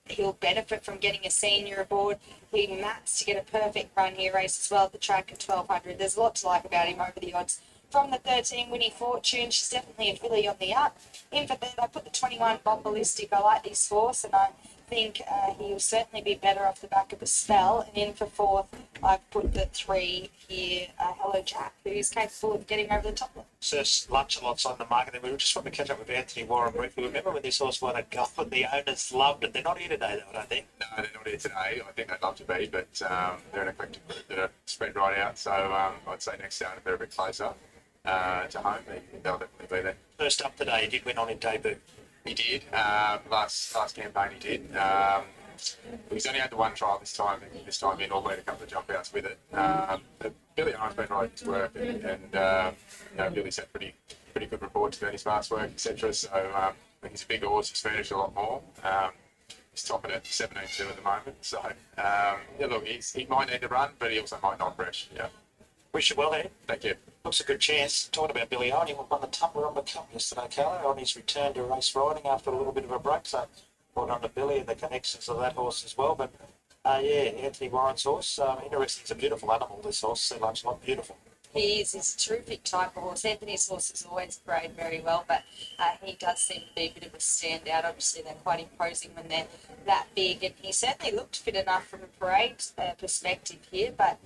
he'll benefit from getting a senior aboard. He mats to get a perfect run here, race as well at the track at 1200. There's a lot to like about him over the odds. From the 13, Winnie Fortune, she's definitely a filly on the up. In for third, I put the 21 Bombalistic. I like this horse, and I think he'll certainly be better off the back of a spell. And in for fourth, I've put the 3 here, Hello Jack, who's capable of getting over the top line. Sir Lunchalot's on the market. We just want to catch up with Anthony Warren briefly. Remember when this horse won a goal and the owners loved it? They're not here today, though, I don't think. No, they're not here today. I think they'd love to be, but they're in a collective group that are spread right out. So I'd say next time if they're a bit closer to home, they'll definitely be there. First up today, he did win on in debut. He did. Last campaign he did. He's only had the one trial this time in, albeit a couple of jump outs with it. But Billy Owen's been right his work, and Billy's had pretty good reports about his past work, etc. So he's a big horse. He's furnished a lot more. He's topping at 17.2 at the moment. So look, he might need to run, but he also might not fresh. Yeah. Wish you well, Ed. Thank you. Looks a good chance. Talking about Billy Owen, he won the Tumblerumba Cup yesterday, Carlo, on his return to race riding after a little bit of a break. So well done to Billy and the connections of that horse as well. But Anthony Warren's horse, interesting. It's a beautiful animal, this horse. So much, not beautiful. He's a terrific type of horse. Anthony's horses always grade very well, but he does seem to be a bit of a standout. Obviously, they're quite imposing when they're that big, and he certainly looked fit enough from a parade perspective here, but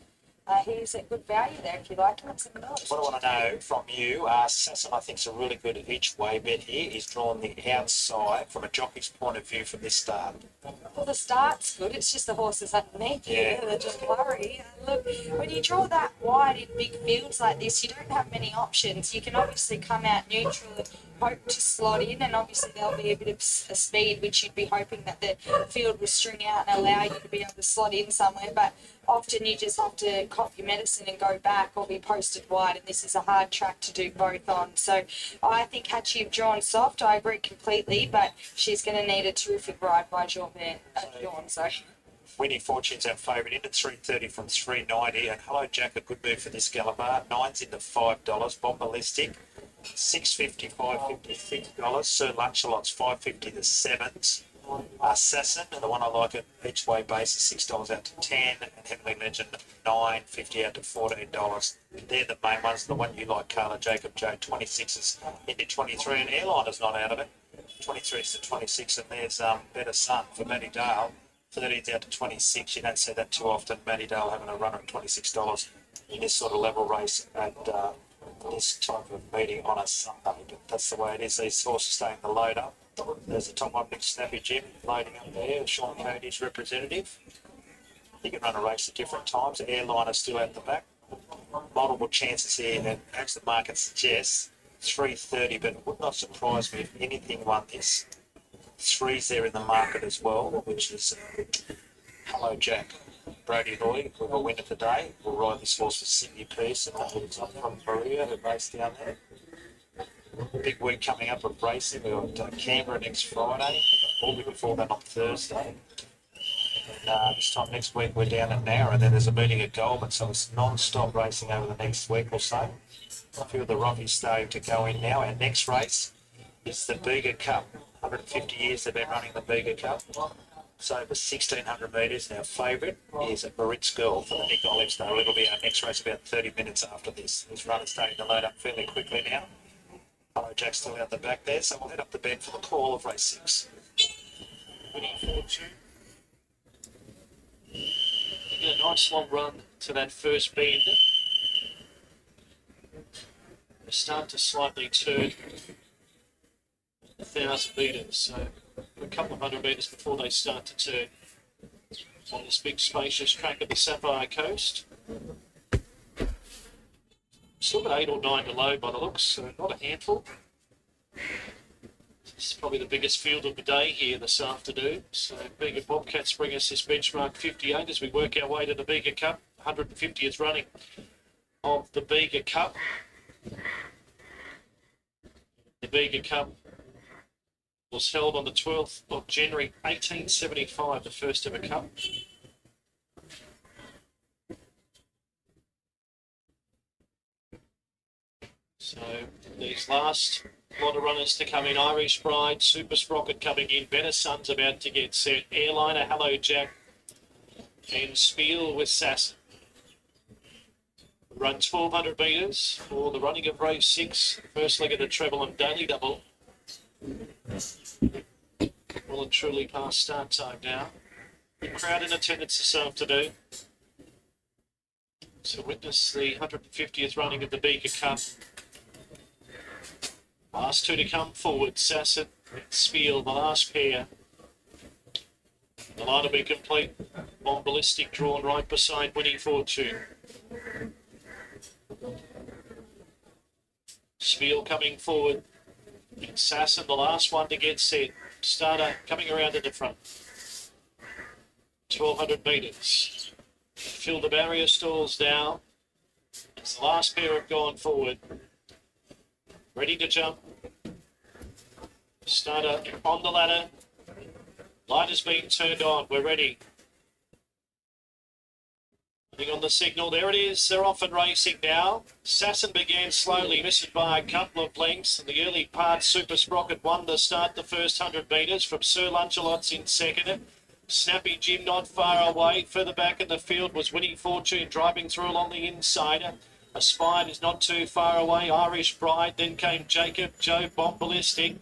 he's at good value there if you like him at $7. What I want to know from you, Sasson, I think, is a really good each way bet here. He's drawn the outside from a jockey's point of view from this start. Well, the start's good. It's just the horses underneath here that just worry. Look, when you draw that wide in big fields like this, you don't have many options. You can obviously come out neutral and hope to slot in, and obviously there'll be a bit of a speed, which you'd be hoping that the field will string out and allow you to be able to slot in somewhere. But often you just have to cop your medicine and go back or be posted wide, and this is a hard track to do both on. So I think had she have drawn soft, I agree completely, but she's going to need a terrific ride by Dawn. Winnie Fortune's our favourite in at $3.30 from $3.90, and Hello Jack, a good move for this Galloper. 9's into $5. Bombalistic, $6.50, $5.50, $6. Sir Lunchalot's $5.50 to 7s. Assassin, and the one I like at each way basis, $6 out to 10, and Heavenly Legend $9.50 out to $14. They're the main ones. The one you like, Carla, Jacob Joe, 26s into 23, and Airliner's not out of it. 23s to 26, and there's Better Sun for Matty Dale, 13s out to 26. You don't see that too often. Matty Dale having a runner at $26 in this sort of level race at this type of meeting on a Sunday, but that's the way it is. These horses stay in the load up. There's the top one, Big Snappy Jim, loading up there. Sean Cody's representative. He can run a race at different times. Airliner's still out the back. Multiple chances here, and as the market suggests, $3.30, but it would not surprise me if anything won this. threes there in the market as well, which is Hello Jack. Brody Lloyd, we've a winner today. We'll ride this horse for Cindy Pearson, who's up from Maria, who raced down there. Big week coming up of racing. We've got Canberra next Friday, all before that on Thursday. And this time next week we're down at Nowra, and then there's a meeting at Goulburn, so it's non-stop racing over the next week or so. A few of the Rockies starting to go in now. Our next race is the Bega Cup. 150 years they've been running the Bega Cup. It's over 1,600 metres. Our favourite is at Maritz Girl for the Nick Olive Star. It'll be our next race about 30 minutes after this. This runner's starting to load up fairly quickly now. Hello Jack's still out the back there, so we'll head up the bend for the call of race 6. Winning Fortune. A nice long run to that first bend. They start to slightly turn 1,000 metres, so a couple of 100 metres before they start to turn on this big spacious track of the SapphireCoast. Still got 8 or 9 to load by the looks, so not a handful. This is probably the biggest field of the day here this afternoon. So Bega Bobcats bring us this benchmark 58 as we work our way to the Bega Cup. 150th running of the Bega Cup. The Bega Cup was held on the 12th of January 1875, the first ever cup. So these last lot of runners to come in: Irish Bride, Super Sprocket coming in, Better Sun's about to get set, Airliner, Hello Jack, and Spiel with Sass. Runs 1,200 metres for the running of race 6, first leg of the treble and daily double. Well and truly past start time now. Good crowd in attendance this afternoon. So witness the 150th running of the Bega Cup. Last two to come forward, Sasson and Spiel, the last pair. The line will be complete. Bomb Ballistic drawn right beside Winning Fortune. Spiel coming forward. And Sasson, the last one to get set. Starter coming around to the front. 1,200 metres. Fill the barrier stalls now. As the last pair have gone forward. Ready to jump. Starter on the ladder. Light has been turned on. We're ready. Putting on the signal. There it is. They're off and racing now. Sasson began slowly, missing by a couple of lengths. In the early part, Super Sprocket won to start the first 100 metres from Sir Lunchalots in second. Snappy Jim not far away. Further back in the field was Winning Fortune driving through along the inside. Aspired is not too far away. Irish Bride. Then came Jacob Joe, Bomb Ballistic.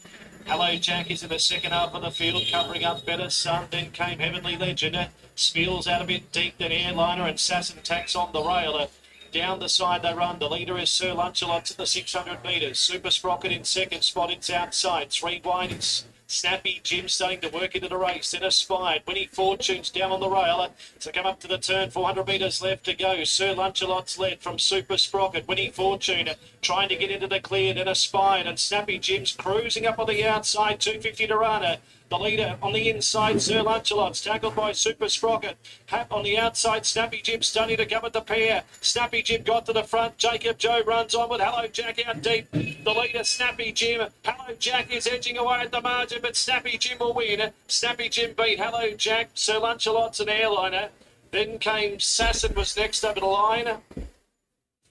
Hello Jack is in the second half of the field, covering up Better Sun. Then came Heavenly Legend. Spiel's out a bit deep, then Airliner and Sasson tacks on the rail. Down the side they run. The leader is Sir Lunchalots at the 600 metres. Super Sprocket in second spot. It's outside. 3 wide. It's Snappy Jim starting to work into the race. Then Aspired. Winning Fortunes down on the rail. So come up to the turn. 400 metres left to go. Sir Lunchalots led from Super Sprocket. Winning Fortune trying to get into the clear. Then Aspired and Snappy Jim's cruising up on the outside. 250 to run. The leader on the inside, Sir Lunchalots, tackled by Super Sprocket. Hap on the outside, Snappy Jim starting to come at the pair. Snappy Jim got to the front. Jacob Joe runs on with Hello Jack out deep. The leader, Snappy Jim. Hello Jack is edging away at the margin, but Snappy Jim will win. Snappy Jim beat Hello Jack, Sir Lunchalots and Airliner. Then came Sasson was next over the line.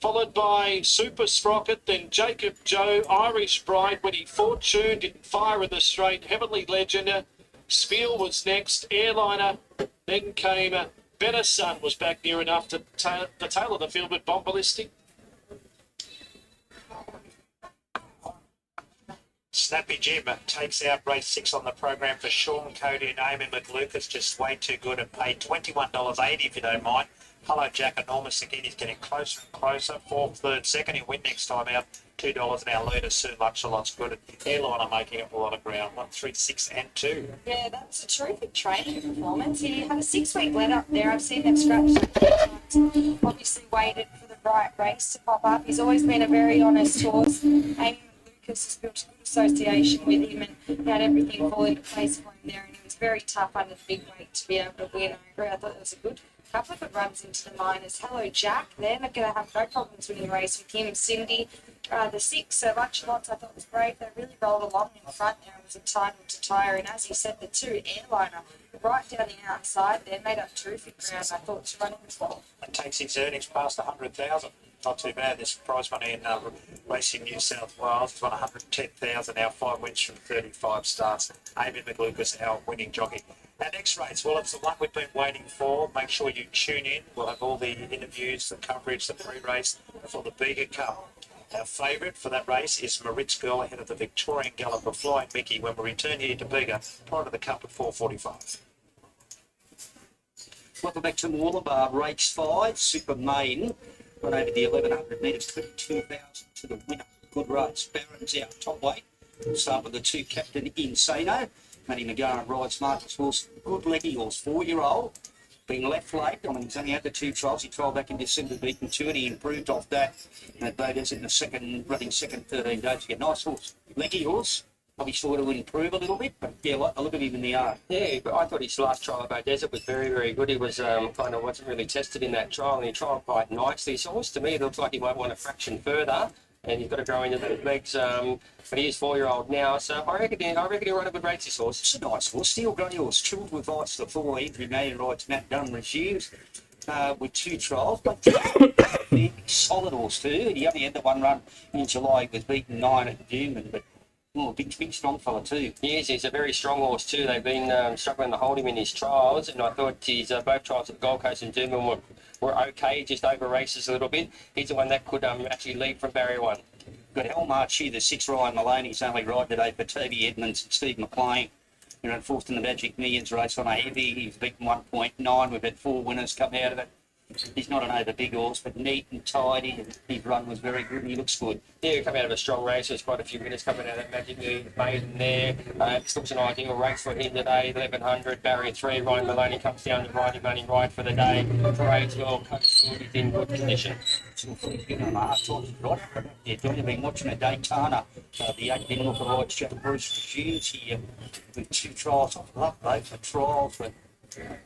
Followed by Super Sprocket, then Jacob Joe, Irish Bride, Winning Fortune, didn't fire in the straight, Heavenly Legend, Spiel was next, Airliner, then came Better Sun was back near enough to the tail of the field with Bomb Ballistic. Snappy Jim takes out race 6 on the program for Sean Cody and Eamon McLucas, just way too good and paid $21.80 if you don't mind. Hello Jack, enormous again. He's getting closer and closer. 4th, 3rd, 2nd. He'll win next time out. $2 an hour leader. Sir Lunchalots good. Airliner making up a lot of ground. 1, 3, 6 and 2. Yeah, that's a terrific training performance. He had a 6-week let up there. I've seen them scratched a few times. Obviously waited for the right race to pop up. He's always been a very honest horse. Amy Lucas has built a good association with him, and he had everything fall into place for him there, and he was very tough under the big weight to be able to win. I agree. I thought it was a good couple of good runs into the minors. Hello, Jack. They're not going to have no problems winning the race with him. Cindy, the 6, Bunch of Lots, I thought was great. They really rolled along in front there and was entitled to tire. And as he said, the 2 Airliner right down the outside there made up terrific ground. I thought to run in as well. It takes its earnings past 100,000. Not too bad. This prize money in Racing New South Wales has won 110,000 now, 5 wins from 35 starts. Amy McLucas, our winning jockey. Our next race, well, it's the one we've been waiting for. Make sure you tune in. We'll have all the interviews, the coverage, the pre-race for the Bega Cup. Our favourite for that race is Maritz Girl ahead of the Victorian Galloper Flying Mickey when we return here to Bega prior to the Cup at 4:45. Welcome back to Mooloolaba, race 5, Super Maiden. Run over the 1100 metres, 22,000 to the winner. Good race. Barron's out, top weight. We'll start with the 2 Captain Insano. Matty McGarren rides Marcus horse, good leggy horse, 4-year-old. Being left late, I mean, he's only had the 2 trials. He trialled back in December, beaten 2, and he improved off that. And Vegas in the second, running second 13 days. Yeah, nice horse, leggy horse. Probably sort of improve a little bit, but yeah, like the look of him in the yard. Yeah, but I thought his last trial at Bow Desert was very, very good. He was kind of wasn't really tested in that trial, and he trialled quite nicely. So to me, it looks like he might want a fraction further, and he's got to grow into the legs. But he is 4-year-old now, so I reckon he'll run a good race, this horse. It's a nice horse, steel grey horse, chilled with ice. The 4 Adrian Mayer rides Matt Dunn resumes with 2 trials, but big, solid horse too. He only had the 1 run in July. He was beaten 9 at Doomben, but big strong fella too. Yes, he's a very strong horse too. They've been struggling to hold him in his trials, and I thought his both trials at the Gold Coast and Doomben were okay, just over races a little bit. He's the one that could actually lead from barrier 1. Got Hellmarch here, the 6 Ryan Maloney's only ride today for Toby Edmonds and Steve McLean. You're in 4th in the Magic Millions race on a heavy. He's beaten 1.9. We've had 4 winners come out of it. He's not an over big horse, but neat and tidy. And his run was very good and he looks good. Yeah, he came out of a strong race. There's quite a few winners coming out of that Magic Millions maiden there. This looks an ideal race for him today. 1100, barrier 3. Ryan Maloney comes down to riding money right for the day. Parades well, coach good, he's in good condition. Yeah, John, you've been watching a Daytona. The 8-10 look of rides, Jack Bruce resumes here with 2 trials. I've loved both the trials, but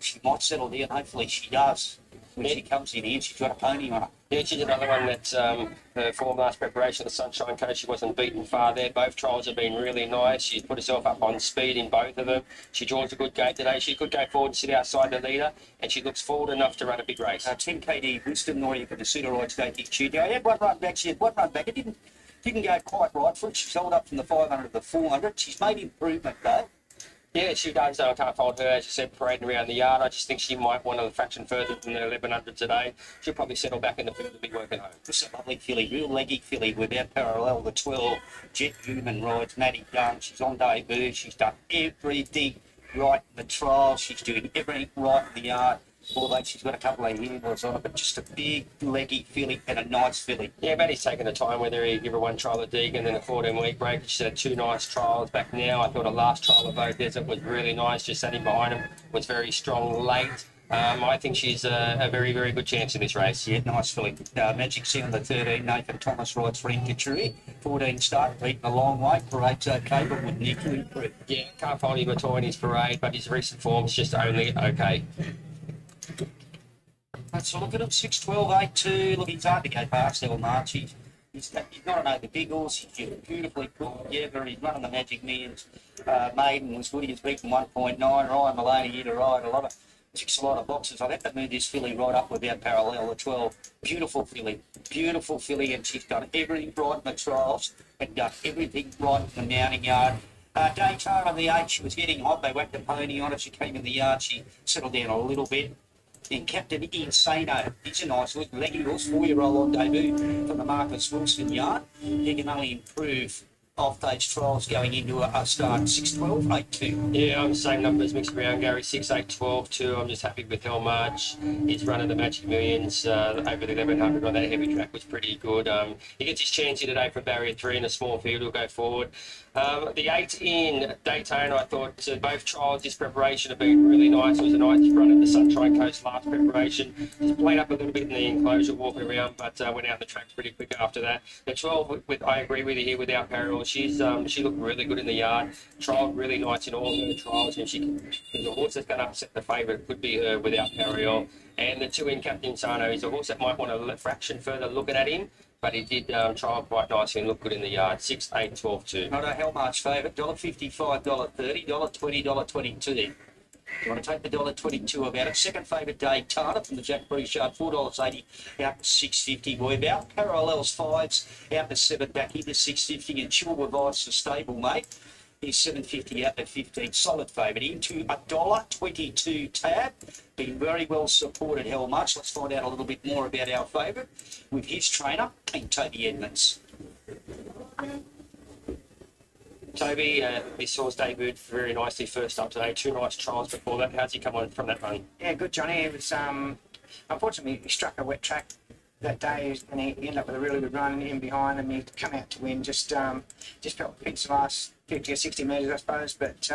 she might settle down. Hopefully she does. When she comes in here, she's got a pony on her. Yeah, she's another one that's her form last preparation, the Sunshine Coast. She wasn't beaten far there. Both trials have been really nice. She's put herself up on speed in both of them. She draws a good gate today. She could go forward and sit outside the leader, and she looks forward enough to run a big race. 10 KD Winston, or you could have Cedar Rides Day Studio. He had 1 run back. She had 1 run back. It didn't go quite right for it. She sold up from the 500 to the 400. She's made improvement though. Yeah, she does, though. I can't fault her. As you said, parading around the yard. I just think she might want a fraction further than the 1100 today. She'll probably settle back in the field and be working home. This is a lovely filly, real leggy filly without parallel. The 12 Jet Human rides Maddie Dunn. She's on debut. She's done everything right in the trial. She's doing everything right in the yard. Although she's got a couple of handlers on it, but just a big, leggy filly and a nice filly. Yeah, Maddie's taken the time, whether he give her 1 trial at Deegan and then a 14-week break. She's had 2 nice trials back now. I thought her last trial at Bow Desert was really nice. Just sat in behind him, was very strong late. I think she's a very, very good chance in this race. Yeah, nice filly. Magic Sound, the 13, Nathan Thomas rides Frank Katuri. 14 start, beaten a long way. Parade's okay, but would need to improve. Yeah, can't find him at all in his parade, but his recent form's just only okay. Let's look at him, 6'12", 8'2". Look, he's hard to go past Hellmarch. He's not an over big horse. He's beautifully put together. He's running the Magic Millions. Maiden was good. He's beaten 1.9. Ryan Maloney here to ride ticks a lot of boxes. I'd have to move this filly right up without parallel. The 12, beautiful filly, and she's done everything right in the trials and done everything right in the mounting yard. Daytona on the 8, she was getting hot. They whacked the pony on her. She came in the yard. She settled down a little bit. And Captain Insano, he's a nice looking leggy horse, 4-year-old on debut from the Marcus Wilson yard. He can only improve off those trials going into a start 6'12", 8'2". Yeah, I'm the same numbers mixed around, Gary. 6, 8, 12, 2. I'm just happy with Hellmarch. His run of the Magic Millions over the 1100 on that heavy track was pretty good. He gets his chance here today for barrier 3 in a small field. He'll go forward. The 8 in Daytona, I thought both trials this preparation have been really nice. It was a nice run at the Sunshine Coast last preparation. Just played up a little bit in the enclosure walking around, but went out the track pretty quick after that. The 12, I agree with you here without parallel. she looked really good in the yard. Trialled really nice in all her trials, and she's a horse that's going to upset the favourite. Could be her without Pariol. And the 2 in Captain Sano is a horse that might want a fraction further looking at him, but he did trial quite nicely and look good in the yard. 6, 8, 12, 2. Not a how much favourite, $1.55, $30, $20, $22. You want to take the $1.22 about it. Second favourite Daytona from the Jack Bouchard, $4.80 out to $6.50. We're about parallels 5s out to 7 back into $6.50, and Chill with Ice, the stable mate, is $7.50 out to 15. Solid favourite into $1.22 tab. Been very well supported. How much? Let's find out a little bit more about our favourite with his trainer, and Toby Edmonds. Toby, this horse debuted very nicely first up today. 2 nice trials before that. How's he come on from that run? Yeah, good, Johnny. It was unfortunately he struck a wet track that day, and he ended up with a really good run in behind, and he come out to win. Just felt the pinch the last 50 or 60 metres, I suppose. But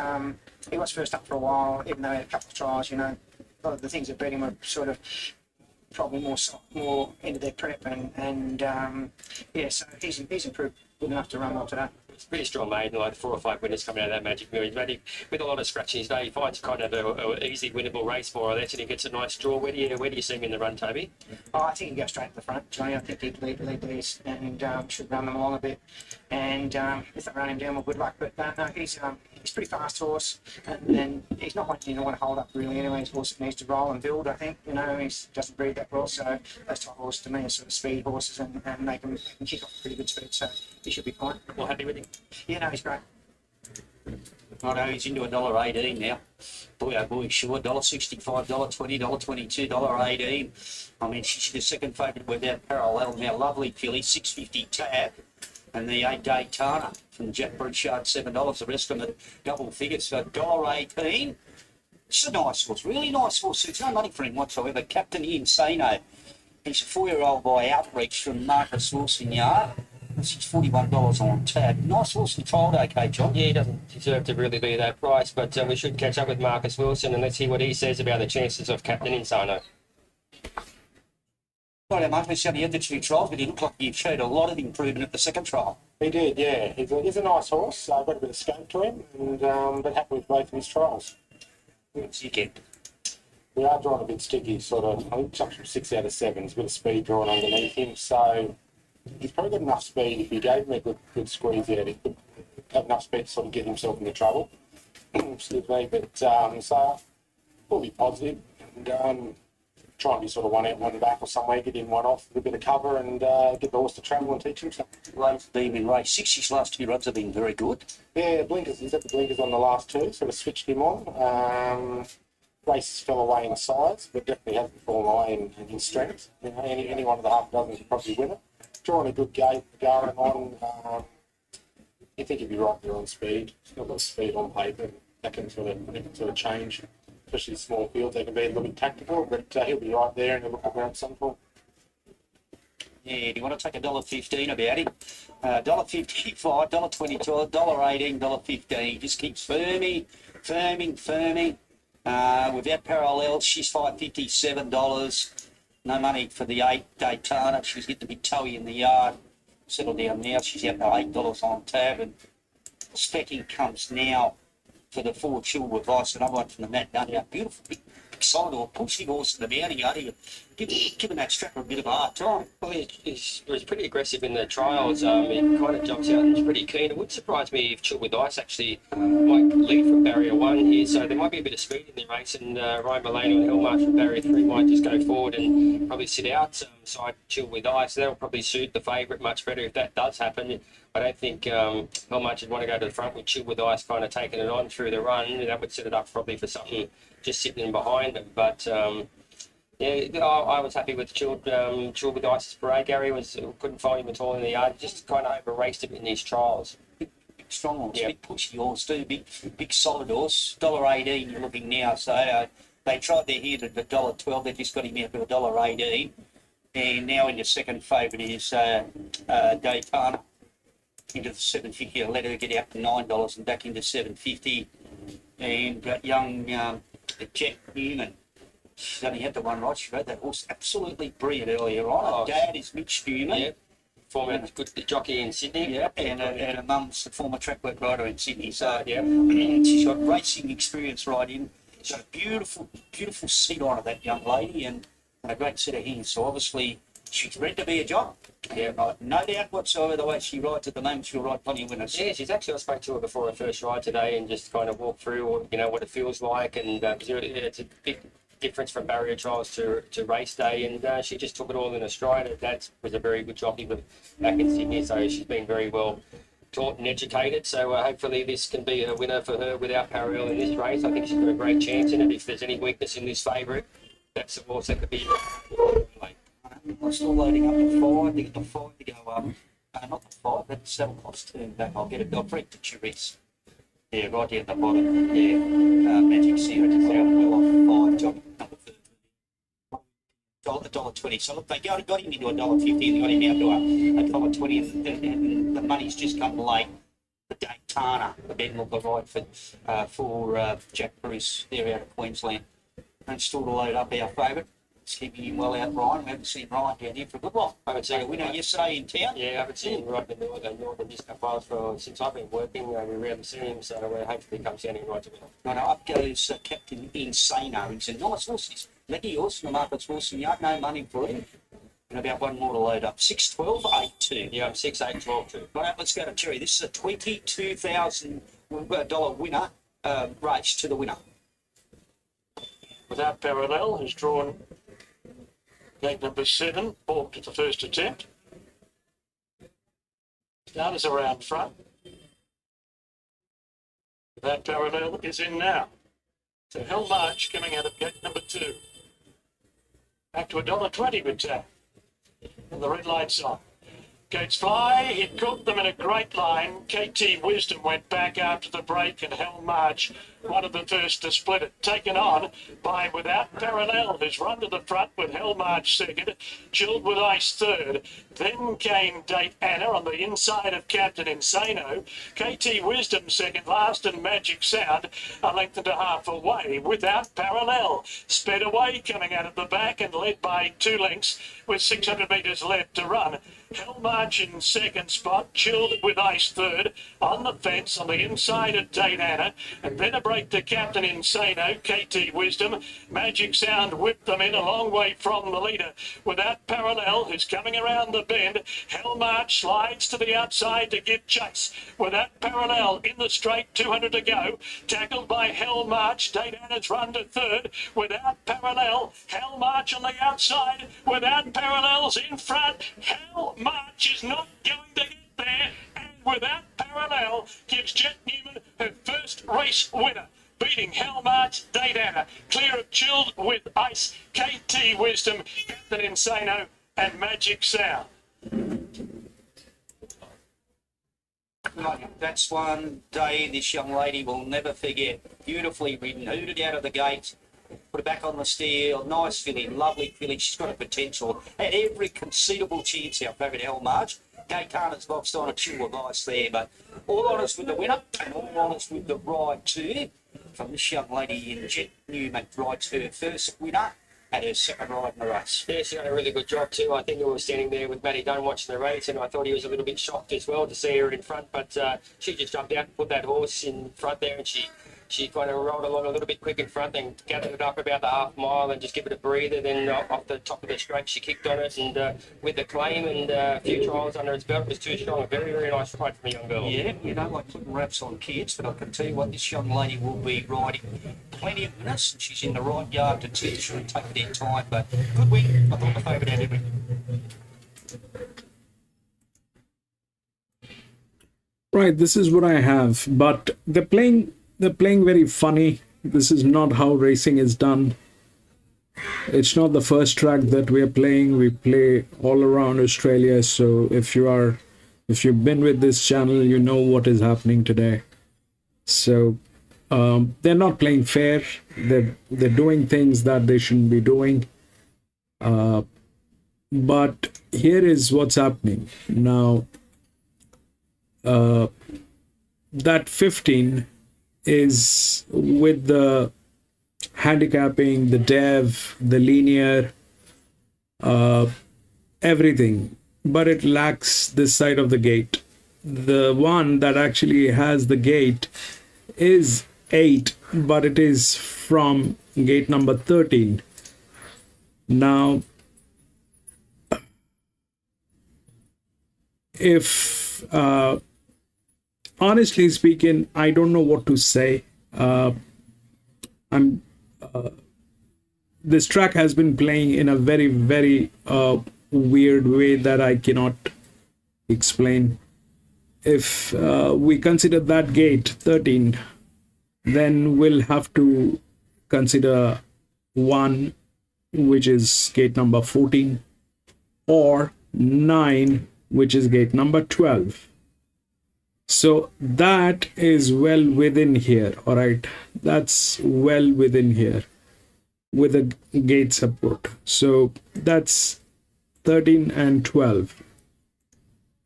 he was first up for a while, even though he had a couple of trials. You know, a lot of the things that beat him were sort of probably more into their prep, and yeah, so he's improved good enough to run well today. It's pretty strong maiden, like 4 or 5 winners coming out of that Magic Mirror. He's ready with a lot of scratching his day. He finds kind of an easy winnable race more or less, and he gets a nice draw. Where do you see him in the run, Toby? Oh, I think he'd go straight to the front, Johnny. I think he'd lead these and should run them along a bit. And if they run him down, well, good luck. But no, he's pretty fast horse, and he's not one you want to hold up really anyway. He's a horse that needs to roll and build, I think. You know, he's doesn't breed that well, so those type of horses to me are sort of speed horses, and they can kick off pretty good speed, so he should be fine. Well, happy with him? Yeah, no, he's great. I know he's into $1.18 now. Boy, oh boy, sure. $1.65, $20, $22, $18. I mean, she's the second favourite without parallel now. Lovely filly, $6.50 tab. And the 8 Daytona from Jack Bouchard, $7. The rest of them at double figures, so $1.18. It's a nice horse, really nice horse. There's no money for him whatsoever. Captain Insano. He's a 4-year-old by Outreach from Marcus Wilson Yard. It's $41 on tab. Nice horse and trialled okay, John. Yeah, he doesn't deserve to really be that price, but we should catch up with Marcus Wilson and let's see what he says about the chances of Captain Insano. Not how much, we only had the 2 trials, but he looked like he showed a lot of improvement at the second trial. He did, yeah. He's a nice horse, so I've got a bit of scope to him, and but happy with both of his trials. What's he get? We are drawing a bit sticky, sort of. I think jumps from 6 out of 7. There's a bit of speed drawn underneath him, so he's probably got enough speed. If he gave him a good squeeze out, he could have enough speed to sort of get himself into trouble. Excuse me, but so we'll be positive and try and be sort of 1 out, 1 back or somewhere, get in 1 off with a bit of cover and get the horse to travel and teach him something. Lane's been in race 6. His last 2 runs have been very good. Yeah, blinkers. He's had the blinkers on the last 2, sort of switched him on. Races fell away in size, but definitely hasn't fallen away in strength. You know, any one of the half dozen could probably win it. Drawing a good gate, going on. You think he'd be right there on speed. He's not got speed on paper. That can sort of change, especially small fields. They can be a little bit tactical, but he'll be right there and he'll look around some point. Yeah, do you want to take $1.15 about him? $1.55, $1.22, $1.18, $1.15. Just keeps firming. Without parallels, she's $5.50, $7. No money for the 8 Daytona. She's getting a bit toey in the yard. Settle down now. She's out to $8 on tab. And the specking comes now for the 4 Chill with Ice. Another one from the Matt Dunn. Beautiful, big solid or pushing horse in the mounting yard. Giving that strapper a bit of a hard time. Well, he was pretty aggressive in the trials. He kind of jumps out and he's pretty keen. It wouldn't surprise me if Chill with Ice actually might lead from barrier 1 here. So there might be a bit of speed in the race, and Ryan Mullane and Hillmarch from barrier 3 might just go forward and probably sit outside Chill with Ice. That'll probably suit the favourite much better if that does happen. I don't think Hillmarch would want to go to the front with Chill with Ice kind of taking it on through the run. That would set it up probably for something just sitting in behind them. But yeah, I was happy with Chill with Ice's parade. Gary couldn't find him at all in the yard. Just kind of over-raced a bit in these trials. Big strong horse, big pushy horse too, big solid horse. $1.18 you're looking now, so they tried their hand at $1.12. They just got him out to $1.18. And now in the second favourite is Daytona into the $7.50. Let her get out to $9 and back into $7.50. And young Jack Newman. She's only had the one right. She rode that horse absolutely brilliant earlier on. Her dad is Mitch Newman former good jockey in Sydney. Yeah, and her mum's the former track work rider in Sydney. So Yeah. she's got racing experience right in. She's got a beautiful, beautiful seat on her, that young lady, and a great set of hands. So obviously she's ready to be a jock. Yeah, right. No doubt whatsoever the way she rides at the moment, she'll ride plenty of winners. Yeah, she's actually, I spoke to her before her first ride today and just kind of walked through, you know, what it feels like. And it's a big difference from barrier trials to race day. And she just took it all in her stride. Her dad was a very good jockey back in Sydney, so she's been very well taught and educated. So hopefully this can be a winner for her without parallel in this race. I think she's got a great chance in it. If there's any weakness in this favourite, that's the horse that could be. I'm still loading up the 5. They get the 5 to go up. Not the 5, but 7 cost turn back. I'll get it. I'll bring it to Cherice. Yeah, right here at the bottom. Yeah. Magic Zero to well off 5. Job number 13. $1.20. So look, they got him into $1.50. They got him out to $1.20, and the money's just come late. The Daytona, the Ben Looker ride for Jack Bruce. They're out of Queensland. And still to load up our favourite. It's keeping him well out, Ryan. We haven't seen Ryan down here for a good while. I haven't seen a winner yesterday in town. Yeah, I haven't seen him right in the northern New South Wales since I've been working. We rarely see him, so hopefully he comes down here right to win. No, up goes Captain Insano. He's a nice horse. He's leggy horse from the Market's Horse and Yard. No money for him. And about one more to load up. 6-12, 8-2. Yeah, I'm 6-8, 12-2. Right, let's go to Terry. This is a $22,000 winner race to the winner. Without Parallel has drawn gate number 7, balked at the first attempt. Starters around front. Without Parallel is in now. So Hell March coming out of gate number 2. Back to $1.20 with tap. And the red light's on. Gates fly, it caught them in a great line. KT Wisdom went back after the break, and Hell March, one of the first to split it. Taken on by Without Parallel, who's run to the front with Hell March second, Chilled with Ice third. Then came Date Anna on the inside of Captain Insano. KT Wisdom second last, and Magic Sound a length and a half away. Without Parallel sped away coming out of the back and led by 2 lengths with 600 metres left to run. Hell March in second spot, Chilled with Ice third, on the fence on the inside of Date Anna, and then a break to Captain Insano, KT Wisdom. Magic Sound whipped them in a long way from the leader. Without Parallel, who's coming around the bend, Hell March slides to the outside to give chase. Without Parallel in the straight, 200 to go, tackled by Hell March. Date Anna's run to third. Without Parallel, Hell March on the outside. Without Parallel's in front. Hell March is not going to get there, and Without Parallel gives Jet Newman her first race winner, beating Hell March, Date Anna, clear of Chilled with Ice, KT Wisdom, Captain Insano, and Magic Sound. That's one day this young lady will never forget. Beautifully ridden, hooted out of the gate, put it back on the steer. Nice filly, lovely filly. She's got a potential. Had every conceivable chance, our favourite Hell March. Daytona's boxed on a chill of ice there, but all honest with the winner and all honest with the ride too. From this young lady in Jet Newman rides her first winner at her second ride in the race. Yeah, she done a really good job too. I think we were standing there with Matty Dunn watching the race, and I thought he was a little bit shocked as well to see her in front, but she just jumped out and put that horse in front there, and she kind of rolled along a little bit quick in front and gathered it up about the half mile and just give it a breather. Then off the top of the straight, she kicked on it, and with the claim and a few trials under its belt, it was too strong. A very, very nice ride from a young girl. Yeah, you know, like putting wraps on kids, but I can tell you what, this young lady will be riding plenty of winners, and she's in the right yard to teach her and take their time, but good win. I thought the favourite had everything. Right, this is what I have, but they're playing very funny. This is not how racing is done. It's not the first track that we are playing. We play all around Australia, so if you've been with this channel, you know what is happening today. So they're not playing fair. They're doing things that they shouldn't be doing. But here is what's happening now. That 15 is with the handicapping, the dev, the linear, everything. but it lacks this side of the gate. The one that actually has the gate is 8, but it is from gate number 13. Now, if honestly speaking, I don't know what to say. This track has been playing in a very, very weird way that I cannot explain. If we consider that gate 13, then we'll have to consider 1, which is gate number 14, or 9, which is gate number 12. So that is well within here. All right, that's well within here with a gate support. So that's 13 and 12,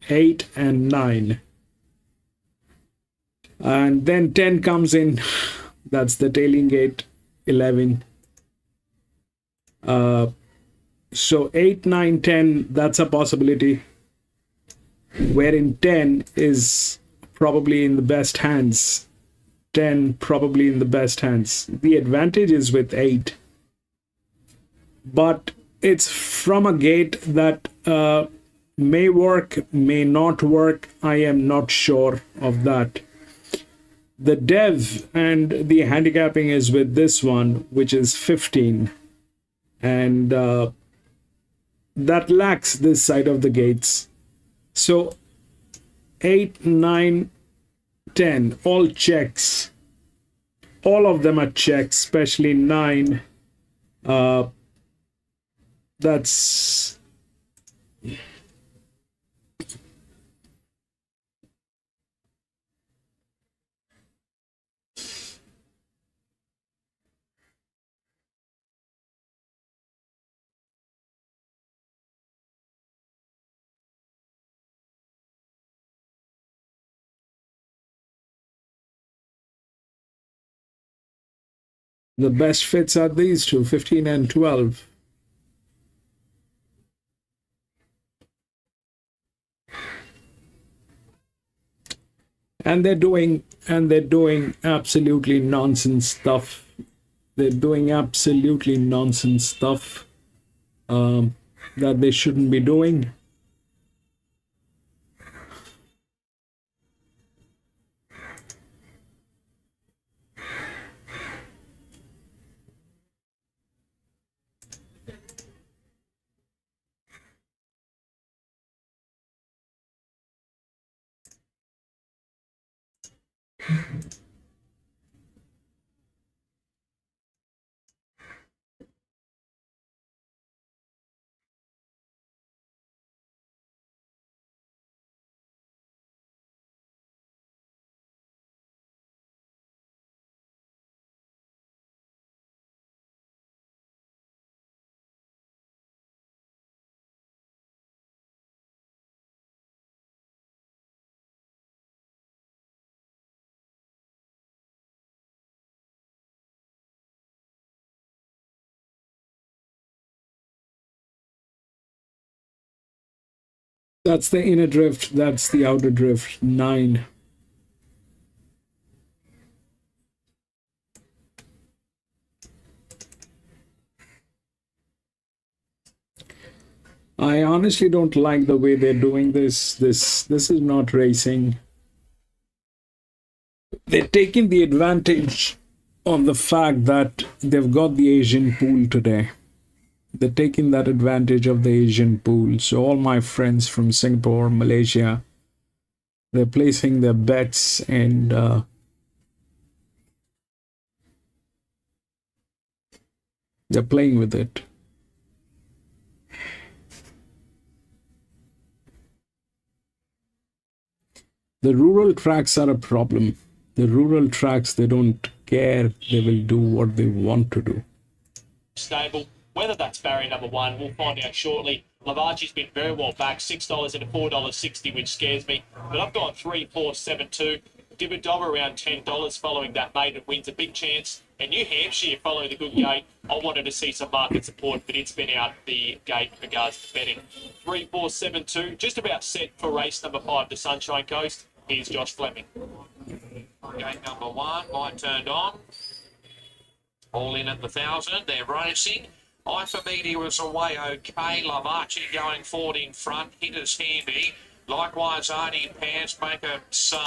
8 and 9, and then 10 comes in. That's the tailing gate, 11. So 8, 9, 10, that's a possibility, wherein 10 is probably in the best hands. 10 probably in the best hands. The advantage is with 8, but it's from a gate that may work, may not work. I am not sure of that. The dev and the handicapping is with this one, which is 15, and that lacks this side of the gates. So 8, 9, 10, all checks. All of them are checks, especially 9. That's the best fits are these two, 15 and 12. And they're doing absolutely nonsense stuff. They're doing absolutely nonsense stuff that they shouldn't be doing. That's the inner drift, that's the outer drift, 9. I honestly don't like the way they're doing this. This is not racing. They're taking the advantage of the fact that they've got the Asian pool today. They're taking that advantage of the Asian pool. So all my friends from Singapore, Malaysia, they're placing their bets, and they're playing with it. The rural tracks are a problem. The rural tracks, they don't care. They will do what they want to do. Stable. Whether that's barrier number 1, we'll find out shortly. Lavachi's been very well back, $6 into $4.60, which scares me. But I've gone 3, 4, 7, 2. Dibadova around $10 following that maiden wins, a big chance. And New Hampshire following the good gate. I wanted to see some market support, but it's been out the gate in regards to betting. 3, 4, 7, 2, just about set for race number 5, the Sunshine Coast. Here's Josh Fleming. Gate number 1, light turned on. All in at the 1,000. They're racing. Media was away okay. Lavachi going forward in front. Hitters handy. Likewise, Arnie Pants make a so.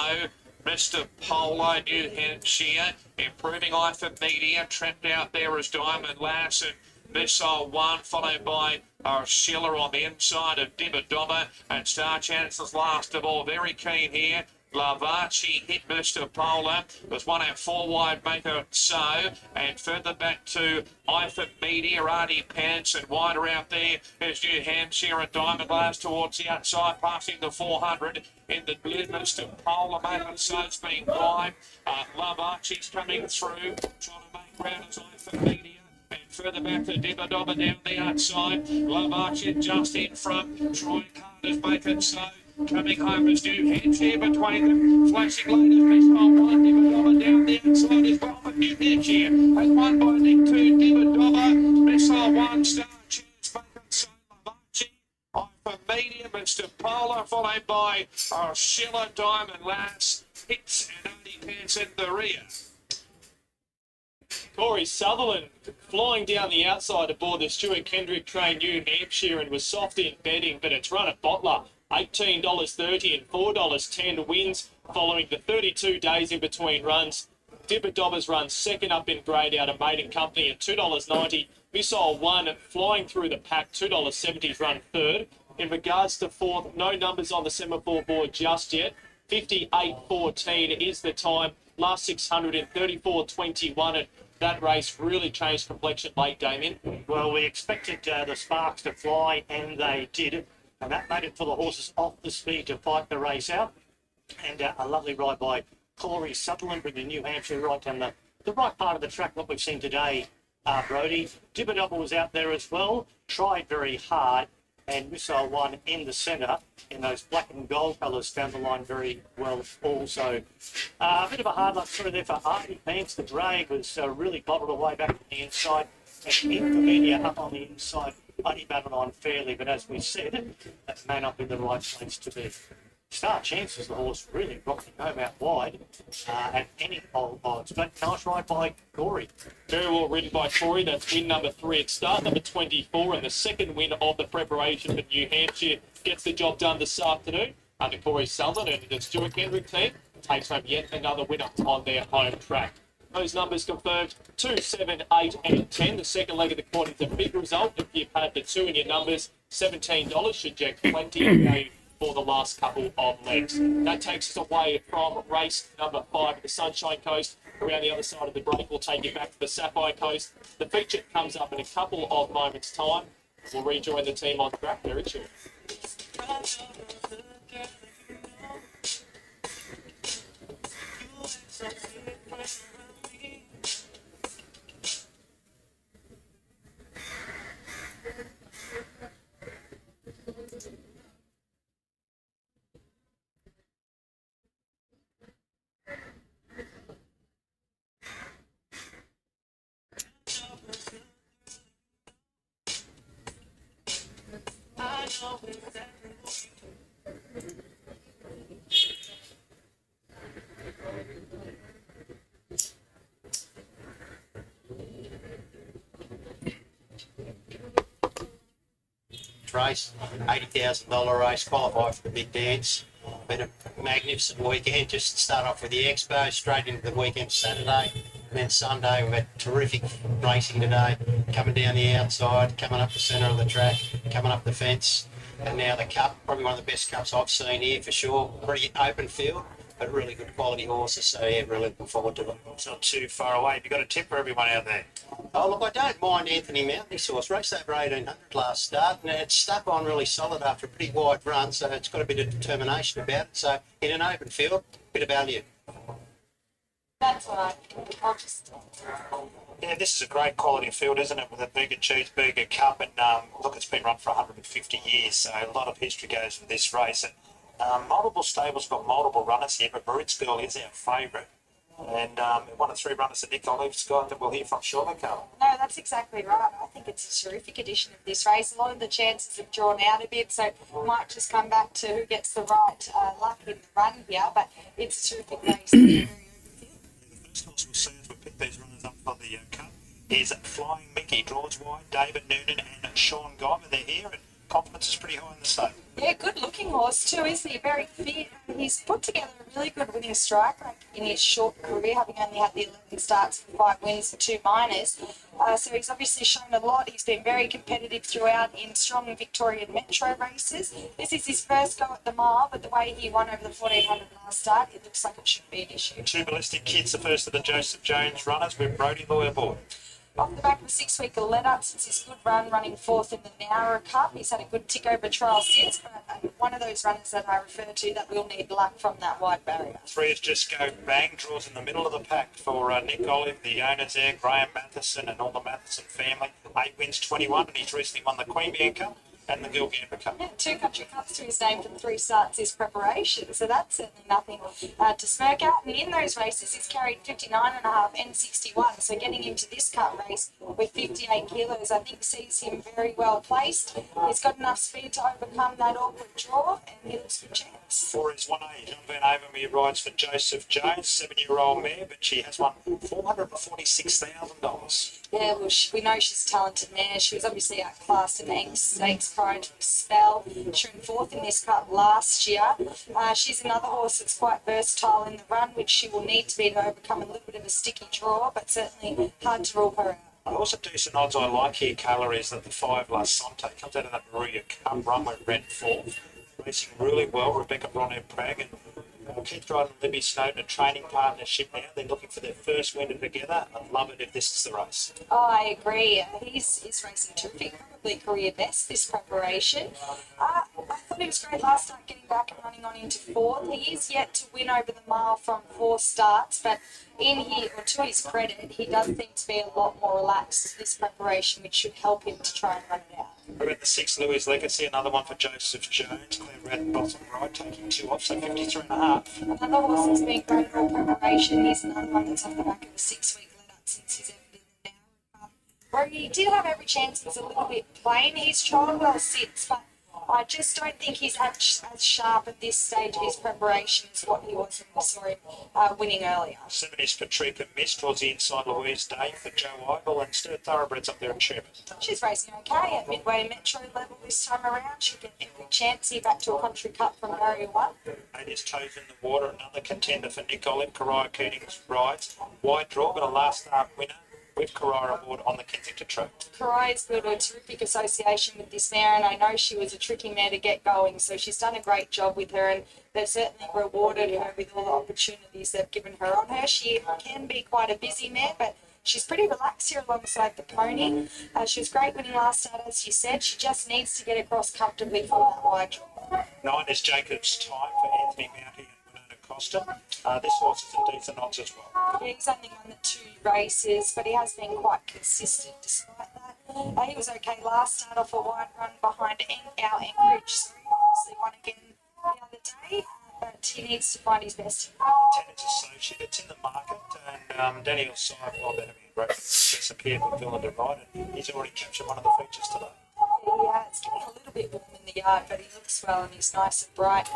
Mr. Polo, New Hampshire, improving Media. Trapped out there as Diamond Lass and Missile 1, followed by Schiller on the inside of Dibadoma. And Star Chances last of all. Very keen here. Lavachi hit Mr. Polar. There's one out 4 wide, Maker So. And further back to Media, Artie Pants, and wider out there is New Hampshire and Diamond Glass towards the outside, passing the 400 in the blue. Mr. Polar, Maker So's been wide. Lavachi's coming through, trying to make ground as Media. And further back to Dibadoma down the outside. Lavachi just in front. Troy Carter's making so. Coming home is New Hampshire between them. Flashing late as Missile 1. Dibadoma down the outside as well. But New Hampshire has won by Nick 2. Dibadoma. Missile 1. Star Chance making so. Lavachi. Media, Mr. Polar, followed by Schiller, Diamond Lass. Hits and Andy Pants in the rear. Corey Sutherland flying down the outside aboard the Stuart Kendrick train, New Hampshire, and was soft in betting, but it's run at Bottler. $18.30 and $4.10 wins following the 32 days in between runs. Dibadoba's run second up in grade out of Maiden Company at $2.90. Missile 1 flying through the pack, $2.70's run third. In regards to fourth, no numbers on the semaphore board just yet. 58.14 is the time. Last 600 in 34.21, and that race really changed complexion late, Damien. Well, we expected the sparks to fly, and they did. And that made it for the horses off the speed to fight the race out. And a lovely ride by Corey Sutherland, bringing New Hampshire right down the right part of the track, what we've seen today, Brody. Dibadova was out there as well, tried very hard, and Missile 1 in the centre in those black and gold colours found the line very well also. A bit of a hard luck through there for Artie Pants. The drag was really bottled away back to the inside, and Infomedia up on the inside. Only battled on fairly, but as we said, that may not be the right place to be. Star Chances, the horse, really rocking home out wide at any old odds. But nice ride by Corey. Very well ridden by Corey. That's win number 3 at start, number 24, and the second win of the preparation for New Hampshire. Gets the job done this afternoon under Corey Sutherland, and the Stuart Kendrick team takes home yet another winner on their home track. Those numbers confirmed 2, 7, 8 and 10. The second leg of the quarter is a big result. If you've had the 2 in your numbers, $17 should jack plenty of game for the last couple of legs. That takes us away from race number 5 at the Sunshine Coast. Around the other side of the break, we'll take you back to the Sapphire Coast. The feature comes up in a couple of moments' time. We'll rejoin the team on track very soon. Race, $80,000 race, qualified for the big dance. Been a magnificent weekend. Just start off with the expo, straight into the weekend Saturday, and then Sunday. We've had terrific racing today, coming down the outside, coming up the centre of the track, coming up the fence, and now the cup, probably one of the best cups I've seen here for sure. Pretty open field, but really good quality horses, so yeah, really looking forward to it. It's not too far away. Have you got a tip for everyone out there? Oh, look, I don't mind Anthony Mountley's horse. Raced over 1800 last start, and it's stuck on really solid after a pretty wide run, so it's got a bit of determination about it. So, in an open field, bit of value. That's all right. I'll just... Yeah, this is a great quality field, isn't it, with a Booger Cheeseburger Cup, and look, it's been run for 150 years, so a lot of history goes with this race. And Multiple stables got multiple runners here, but Maritz Girl is our favourite. And one of 3 runners that Nick Olive's got that we'll hear from shortly, Carl. No, that's exactly right. I think it's a terrific edition of this race. A lot of the chances have drawn out a bit, so might just come back to who gets the right luck in the run here, but it's a terrific race. The first horse we'll see as we pick these runners up for the cup is Flying Mickey. Draws wide, David Noonan and Sean Guyver. They're here, and confidence is pretty high in the stable. Yeah, good looking horse too, isn't he? Very fit. He's put together a really good winning strike rate in his short career, having only had the 11 starts for 5 wins and 2 minors. So he's obviously shown a lot. He's been very competitive throughout in strong Victorian Metro races. This is his first go at the mile, but the way he won over the 1400 last start, it looks like it should be an issue. 2 Ballistic Kids, the first of the Joseph Jones runners with Brodie Lawyer aboard. Off the back of a 6-week let-up since his good run running 4th in the Nowra Cup. He's had a good tick-over trial since, but one of those runners that I refer to that will need luck from that wide barrier. 3 is Just Go Bang, draws in the middle of the pack for Nick Olive, the owners there, Graham Matheson and all the Matheson family. 8 wins, 21, and he's recently won the Queanbeyan Cup and the Gilgamba Cup. Yeah, 2 country cups to his name from 3 starts his preparation, so that's certainly nothing to smirk at. And in those races, he's carried 59.5 and 61, so getting into this cup race with 58 kilos, I think sees him very well placed. He's got enough speed to overcome that awkward draw, and he looks good chance. 4 is 1A, John Van Avermeer rides for Joseph Jones, 7-year-old mare, but she has won $446,000. Yeah, well, we know she's a talented mare. She was obviously outclassed in the Angus Stakes prior to a spell. She ran 4th in this cup last year. She's another horse that's quite versatile in the run, which she will need to be to overcome a little bit of a sticky draw, but certainly hard to rule her out. Also decent odds I like here, Carla, is that the 5 La Sante comes out of that Maria Cup run where it ran 4th. Racing really well, Rebecca Bronner Prag and Keith Dryden and Libby Snowden, a training partnership now. They're looking for their first winner together. I'd love it if this is the race. Oh, I agree. He's racing terrific, probably career best this preparation. I thought he was great last start, getting back and running on into 4th. He is yet to win over the mile from 4 starts, but to his credit, he does seem to be a lot more relaxed this preparation, which should help him to try and run it out. We're at the 6 Louis Legacy, another one for Joseph Jones. Claire Red bottom right, taking 2 off, so 53.5. Another horse that's been great in all preparation. He's another one that's off the back of a 6-week let-up since his effort in the Nowra Cup, where he did have every chance. He's a little bit plain. He's trialled well since, but I just don't think he's as sharp at this stage of his preparation as what he was when we saw him winning earlier. 7 is Patricia Miss towards the inside Louise Day for Joe Eibel, and Stuart Thoroughbreds up there at Sherman. She's racing okay at Midway Metro level this time around. She'll get every chance here back to a country cup from Barrier 1. 8 is Chosen the Water, another contender for Nick Olive. Kariah Keating's rides. Wide draw, but a last start winner with Kariah aboard on the Kensington track. Kariah's built a terrific association with this mare, and I know she was a tricky mare to get going, so she's done a great job with her, and they've certainly rewarded her with all the opportunities they've given her on her. She can be quite a busy mare, but she's pretty relaxed here alongside the pony. She was great winning last start, as you said. She just needs to get across comfortably for that wide draw. 9 is Jacob's Time for Anthony Mounty and Winona Costa. This horse is a decent odds as well. Yeah, he's only won the 2 races, but he has been quite consistent despite that. He was okay last start off a wide run behind our Anchorage, so he obviously won again the other day, but he needs to find his best. 10 is Associate, it's in the market, and Daniel Syme, while they're having a great success up here for Villa Divide, and he's already captured one of the features today. Yeah, it's getting a little bit warm in the yard, but he looks well and he's nice and bright.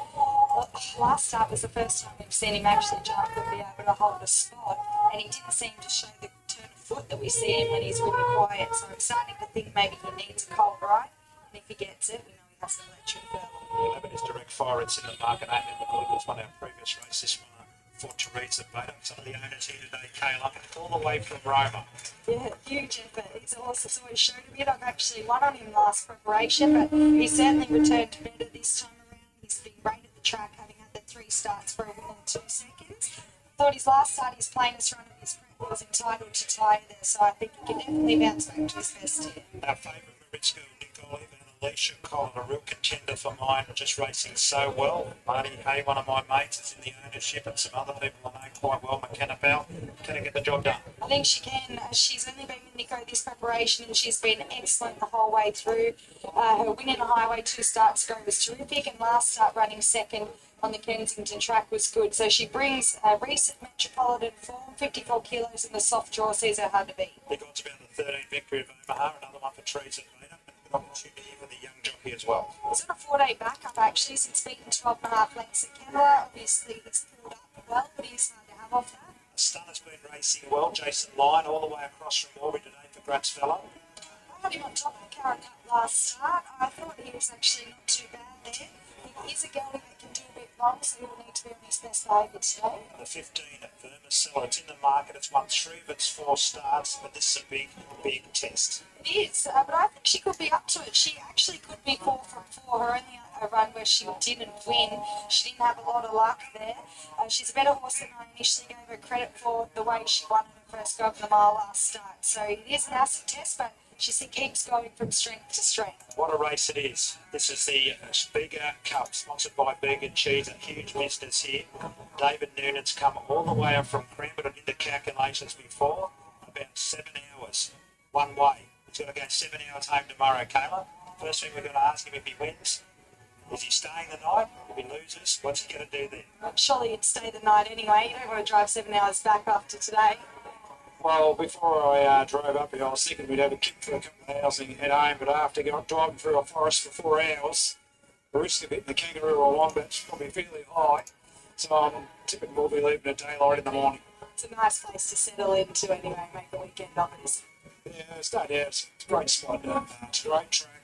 Last start was the first time we've seen him actually jump and be able to hold a spot, and he didn't seem to show the turn of foot that we see him when he's really quiet, so I'm starting to think maybe he needs a cold ride, and if he gets it, we know he has to electric further. 11 is Direct Fire, it's in the market. 8 McGuigan won our previous race, this one for Teresa Bate. Some of the owners here today, Kayla, all the way from Roma. Yeah, huge effort. He's a horse that's always showed a bit. I've actually won on him last preparation, but he certainly returned better this time around. He's been great at the track, having had the 3 starts for a win in 2 seconds. Thought his last start, his plainest run of his prep, was entitled to tie there, so I think he can definitely bounce back to his best here. Our favourite Maritz Girl, Nick Olive, and Alicia Cole, a real contender for mine, just racing so well. Marty Hay, one of my mates, is in the ownership, and some other people I know quite well. McKenna Bell, can I get the job done? I think she can. She's only been in Nico this preparation, and she's been excellent the whole way through. Her win in the Highway 2 starts ago was terrific, and last start running second on the Kensington track was good. So she brings a recent metropolitan form, 54 kilos in the soft draw, sees her hard to beat. They got about the 13 victory of Omaha, another one for Teresa Maynard, and a good opportunity here for the young jockey as well. It's on a 4-day backup actually, since beating 12.5 lengths at Canberra. Obviously, it's pulled up well, but he's hard to have off that. Stunner's been racing well. Jason Lyon all the way across from Albury today for Gratz Fellow. I had him on top of the Carrot Cup last start. I thought he was actually not too bad there. He is a gelding that can do a bit wrong, so he will need to be on his best behaviour today. The 15 at Vermicella, it's in the market. It's won 3 of its 4 starts, but this is a big, big test. It is, but I think she could be up to it. She actually could be 4 from 4. Her only run where she didn't win, she didn't have a lot of luck there. She's a better horse than I initially gave her credit for the way she won her first go of the mile last start. So it is an acid test, but she keeps going from strength to strength. What a race it is. This is the Bega Cup, sponsored by Bega Cheese, a huge business here. David Noonan's come all the way up from Cranbourne and did the calculations before, about 7 hours, one way. He's got to go 7 hours home tomorrow, Kayla. First thing we're going to ask him if he wins, is he staying the night? If he loses, what's he going to do then? Surely he'd stay the night anyway. You don't want to drive 7 hours back after today. Well, before I drove up here, I was thinking we'd have a kick for a couple of hours and head home, but after driving through a forest for 4 hours, the risk of hitting the kangaroo or wombat's probably fairly high, so I'm tipping we'll be leaving at daylight in the morning. It's a nice place to settle into anyway, make a weekend of it. Yeah, it's no doubt. It's a great spot. It's a great track.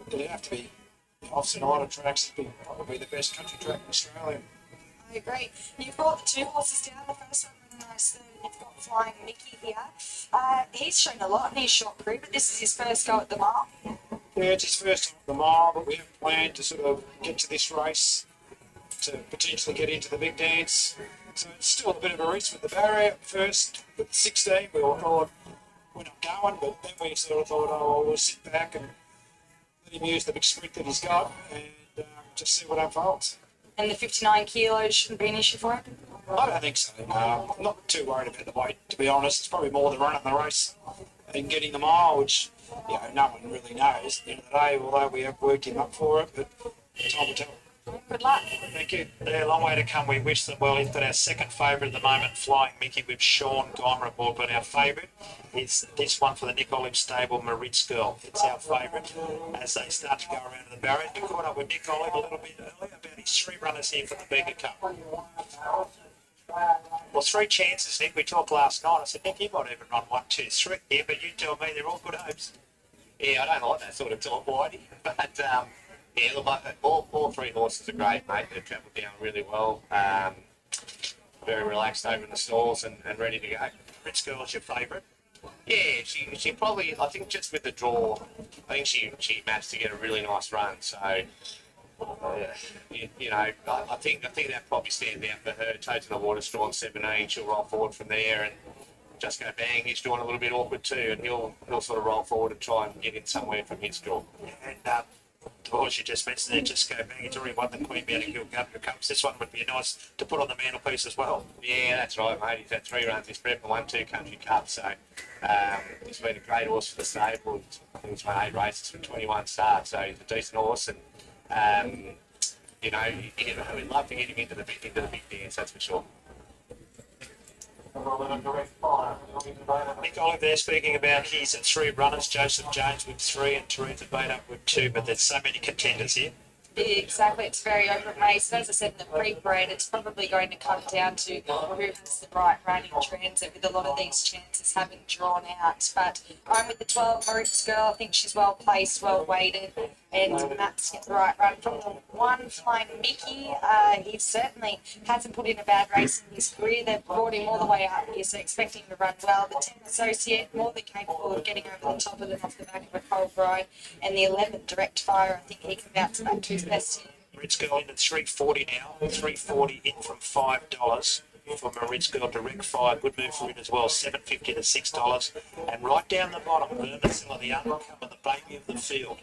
It'd have to be. I've seen a lot of tracks. It'd be probably the best country track in Australia. I agree. You've brought the 2 horses down. The first one really nice third. You've got Flying Mickey here. He's shown a lot in his short career, but this is his first go at the mile. Yeah, it's his first time at the mile, but we have planned to sort of get to this race to potentially get into the big dance. So it's still a bit of a race with the barrier. First, with 16, we all thought we're not going, but then we sort of thought, oh, well, we'll sit back and let him use the big sprint that he's got and just see what unfolds. And the 59 kilos shouldn't be an issue for him? I don't think so. I'm not too worried about the weight, to be honest. It's probably more the running the race and getting the mile, which no one really knows at the end of the day, although we have worked him up for it, but time will tell. Good luck. Thank you. Yeah, a long way to come. We wish them well. He's got our second favourite at the moment, Flying Mickey, with Sean Gone aboard. But our favourite is this one for the Nick Olive stable, Maritz Girl. It's our favourite as they start to go around to the barrier. We caught up with Nick Olive a little bit earlier about his 3 runners here for the Bega Cup. Well, 3 chances, Nick. We talked last night. I said, Nick, you might even run 1, 2, 3 here, but you tell me they're all good hopes. Yeah, I don't like that sort of talk, Whitey. But, yeah, look, all 3 horses are great, mate. They've travelled down really well. Very relaxed over in the stalls and ready to go. Maritz Girl is your favourite? Yeah, she probably, I think just with the draw, I think she managed to get a really nice run. So, you know, I think that probably stands out for her. Toe to the water, strong 17. She'll roll forward from there and just go bang. He's drawn a little bit awkward too, and he'll sort of roll forward and try and get in somewhere from his draw. And the horse you just mentioned there, just go bang. He's already won the Queen Bear Hill Cups. This one would be nice to put on the mantelpiece as well. Yeah, that's right, mate. He's had 3 runs. He's bred and won 2 country cups. So he's been a great horse for the stable. I think he's won 8 races from 21 starts. So he's a decent horse, and you know, we'd love to get him into the big dance. That's for sure. Nick Olive there speaking about his 3 runners, Joseph Jones with 3 and Teresa Bader with 2, but there's so many contenders here. Exactly, it's very open race. As I said in the pre-parade, it's probably going to come down to who has the right running transit, with a lot of these chances having drawn out. But I'm with the 12, Maritz Girl. I think she's well placed, well weighted, and Matt's get the right run. From the 1, Flying Mickey, he certainly hasn't put in a bad race in his career. They've brought him all the way up here, so expecting him to run well. The 10 Associate, more than capable of getting over the top of them off the back of a cold ride. And the 11 Direct Fire, I think he can bounce back to his best here. Maritz Girl in at $3.40 now, $3.40 in from $5 for Maritz Girl. Direct Fire, good move for it as well, $7.50 to $6. And right down the bottom, Vermicella, the uncomer, the baby of the field.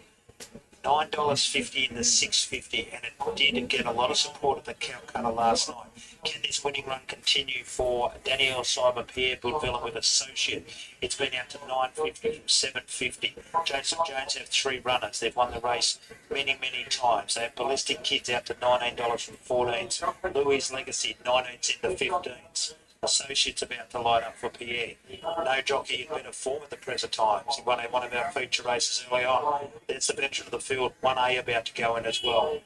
$9.50 in the 650, and it did get a lot of support at the Calcutta last night. Can this winning run continue for Danielle Simon, Pierre Budvilla with Associate? It's been out to $9.50 from $7.50. Joseph Jones have 3 runners. They've won the race many, many times. They have Ballistic Kids out to $19 from 14s. Louis Legacy, 19s in the 15s. Associates about to light up for Pierre. No jockey in better form at the present times. He won one of our feature races early on. There's the veteran of the field, 1A about to go in as well.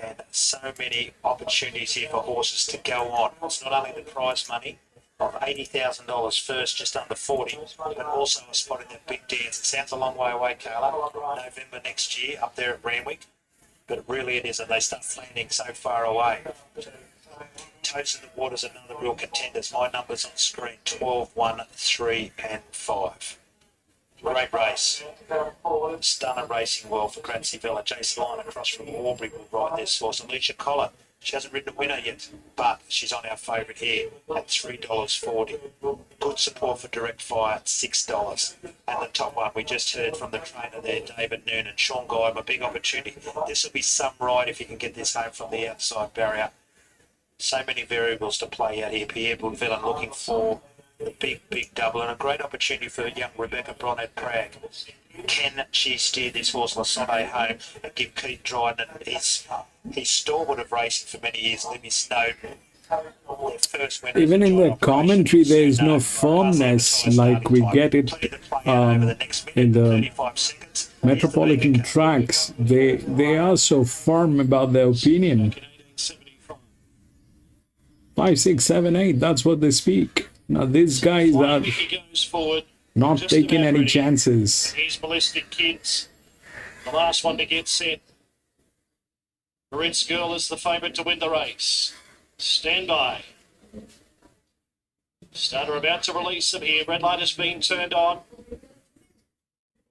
And so many opportunities here for horses to go on. It's not only the prize money of $80,000 first, just under 40, but also a spot in that big dance. It sounds a long way away, Carla. November next year up there at Randwick, but really it isn't. They start landing so far away. Toes in the Water's another real contenders. My numbers on screen, 12, 1, 3 and 5. Great race. Stunner racing well for Grancy Villa. Jason Lyon across from Aubrey will ride this horse. Alicia Collar, she hasn't ridden a winner yet, but she's on our favourite here at $3.40. Good support for Direct Fire at $6. And the top one, we just heard from the trainer there, David Noonan. Sean Guy, a big opportunity. This will be some ride if you can get this home from the outside barrier. So many variables to play out here. Pierre Budvilla looking for the big double, and a great opportunity for young Rebecca Bronnet Prague. Can she steer this horse Lasonde home and give Keith Dryden his stalwart of racing for many years, Lemmy Snowden? Even in the commentary, there is no firmness like we get it in the metropolitan tracks. They are so firm about their opinion. 5, 6, 7, 8. That's what they speak. Now these guys are not taking any chances. Here's Ballistic Kids, the last one to get set. Maritz Girl is the favourite to win the race. Stand by. Starter about to release them here. Red light has been turned on.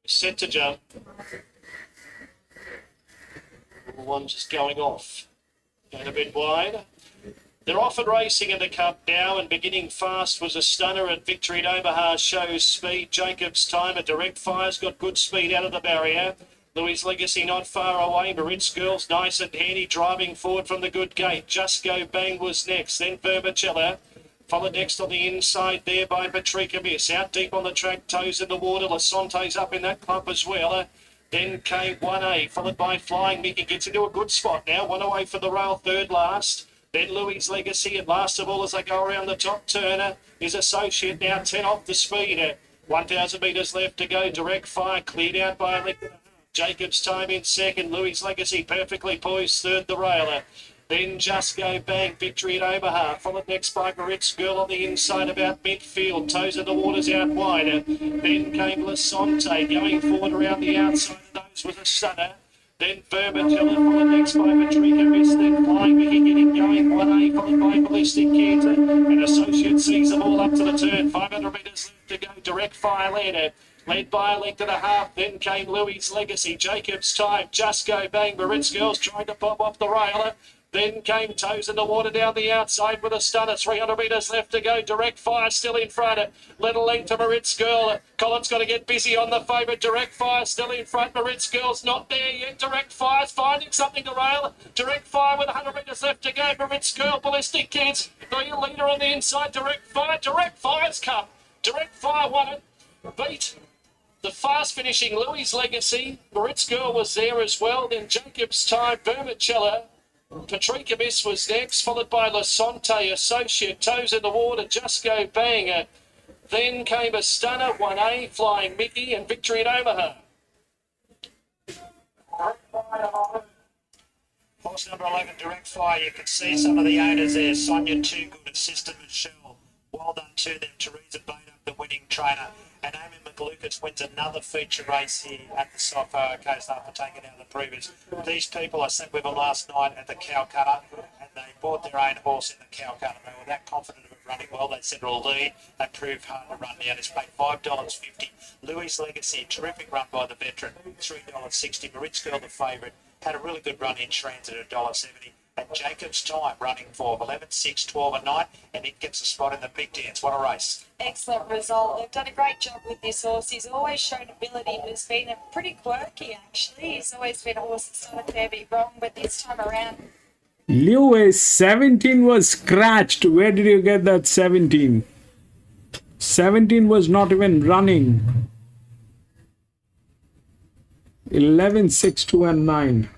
Set to jump. One just going off. Going a bit wide. They're off and racing in the Cup now, and beginning fast was a stunner at Victory at Omaha shows speed. Jacob's Time at Direct Fire's got good speed out of the barrier. Louis Legacy not far away. Maritz Girl's nice and handy driving forward from the good gate. Just Go Bang was next, then Vermicella. Followed next on the inside there by Patrica Miss. Out deep on the track, Toes in the Water. Lasante's up in that clump as well. Then came 1A, followed by Flying Mickey. Gets into a good spot now. 1 away for the rail, third last. Then Louis Legacy, and last of all as they go around the top turner is Associate now 10 off the speed. 1,000 metres left to go. Direct Fire cleared out by Electric. Jacob's Time in second. Louis Legacy perfectly poised third, the railer. Then Just Go Bang, Victory at Omaha. Followed next by Maritz Girl on the inside about midfield. Toes in the Water's out wide. Then came Lasante going forward around the outside of those was a stunner. Then Vermicella, followed next by Patrica Miss, then Flying Mickey getting going, 1A, followed by Ballistic Kids, and Associate sees them all up to the turn, 500 metres left to go, Direct Fire led by a length and a half, then came Louis Legacy, Jacob's Time, Just Go Bang, Maritz Girls trying to pop off the rail. Then came Toes in the Water down the outside with a stunner. 300 metres left to go. Direct Fire still in front. Little length to Maritz Girl. Colin's got to get busy on the favourite. Direct Fire still in front. Maritz Girl's not there yet. Direct Fire's finding something to rail. Direct Fire with 100 metres left to go. Maritz Girl, Ballistic Kids. The leader on the inside. Direct Fire. Direct Fire's come. Direct Fire won it. Beat the fast finishing Louis Legacy. Maritz Girl was there as well. Then Jacob's Time. Vermicella. Patrica Miss was next, followed by Lasante, Associate, Toes in the Water, Just Go Bang. Then came a stunner, 1A, Flying Mickey, and Victory at Omaha. Horse number 11, Direct Fire. You can see some of the owners there. Sonia Too Good, Assistant Michelle. Well done to them. Teresa Bader, the winning trainer. And Amy McLucas wins another feature race here at the SapphireCoast after taking out the previous. These people, I sat with them last night at the Calcutta, and they bought their own horse in the Calcutta. They were that confident of it running well. They said it'll lead. They proved hard to run now. It's paid $5.50. Louis Legacy, terrific run by the veteran, $3.60. Maritz Girl, the favourite, had a really good run in transit at $1.70. at Jacob's Time, running for 11, 6, 12 and 9, and it gets a spot in the big dance. What a race. Excellent result. They've done a great job with this horse. He's always shown ability, but has been pretty quirky actually. He's always been a horse that's done a fair bit wrong, but this time around. Lewis, 17 was scratched. Where did you get that 17? 17 was not even running. 11, 6, 2 and 9.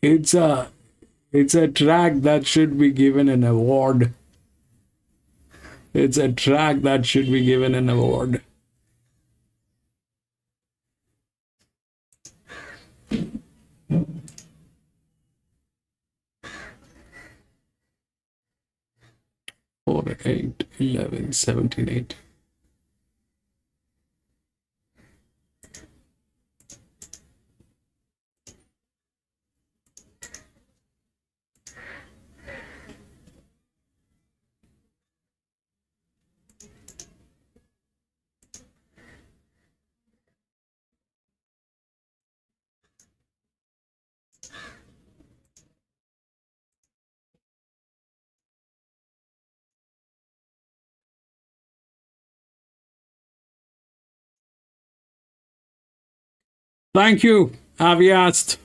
It's a track that should be given an award. It's a track that should be given an award. Four, 8, 11, 17, 8. Thank you, Aviast.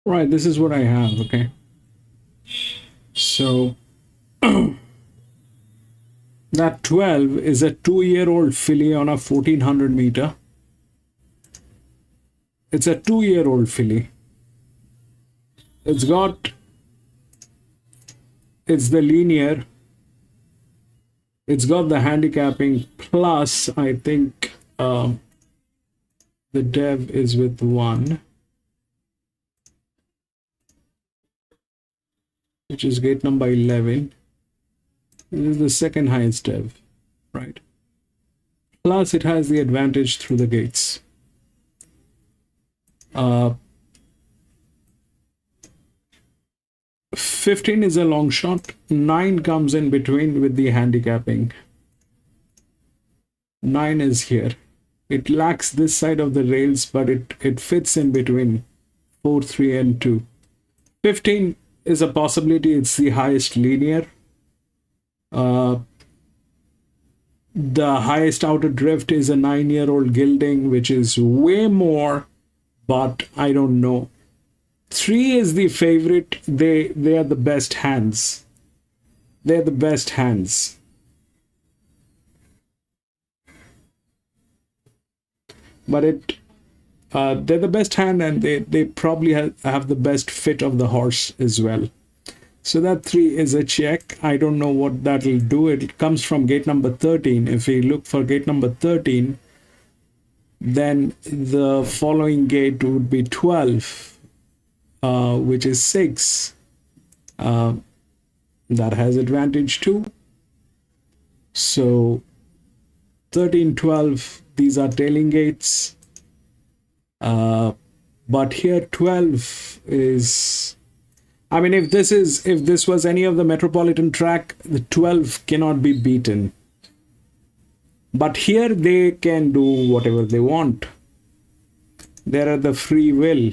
Right, this is what I have, okay? So that 12 is a 2-year-old filly on a 1400 meter. It's a 2-year-old filly. It's the linear. It's got the handicapping plus, I think the dev is with 1, which is gate number 11. This is the second highest dev, right? Plus it has the advantage through the gates. 15 is a long shot. 9 comes in between with the handicapping. 9 is here. It lacks this side of the rails, but it fits in between 4, 3, and 2. 15 is a possibility. It's the highest linear. The highest outer drift is a 9-year-old gilding, which is way more, but I don't know. 3 is the favorite. They are the best hands. They're the best hands. But they're the best hand, and they probably have the best fit of the horse as well. So that 3 is a check. I don't know what that'll do. It comes from gate number 13. If we look for gate number 13, then the following gate would be 12, which is 6. That has advantage too. So 13, 12, these are tailing gates. But here 12 is I mean, if this was any of the metropolitan track, the 12 cannot be beaten. But here they can do whatever they want. There are the free will.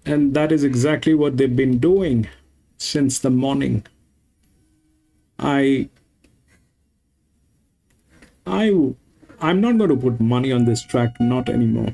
And that is exactly what they've been doing since the morning. I'm not going to put money on this track, not anymore.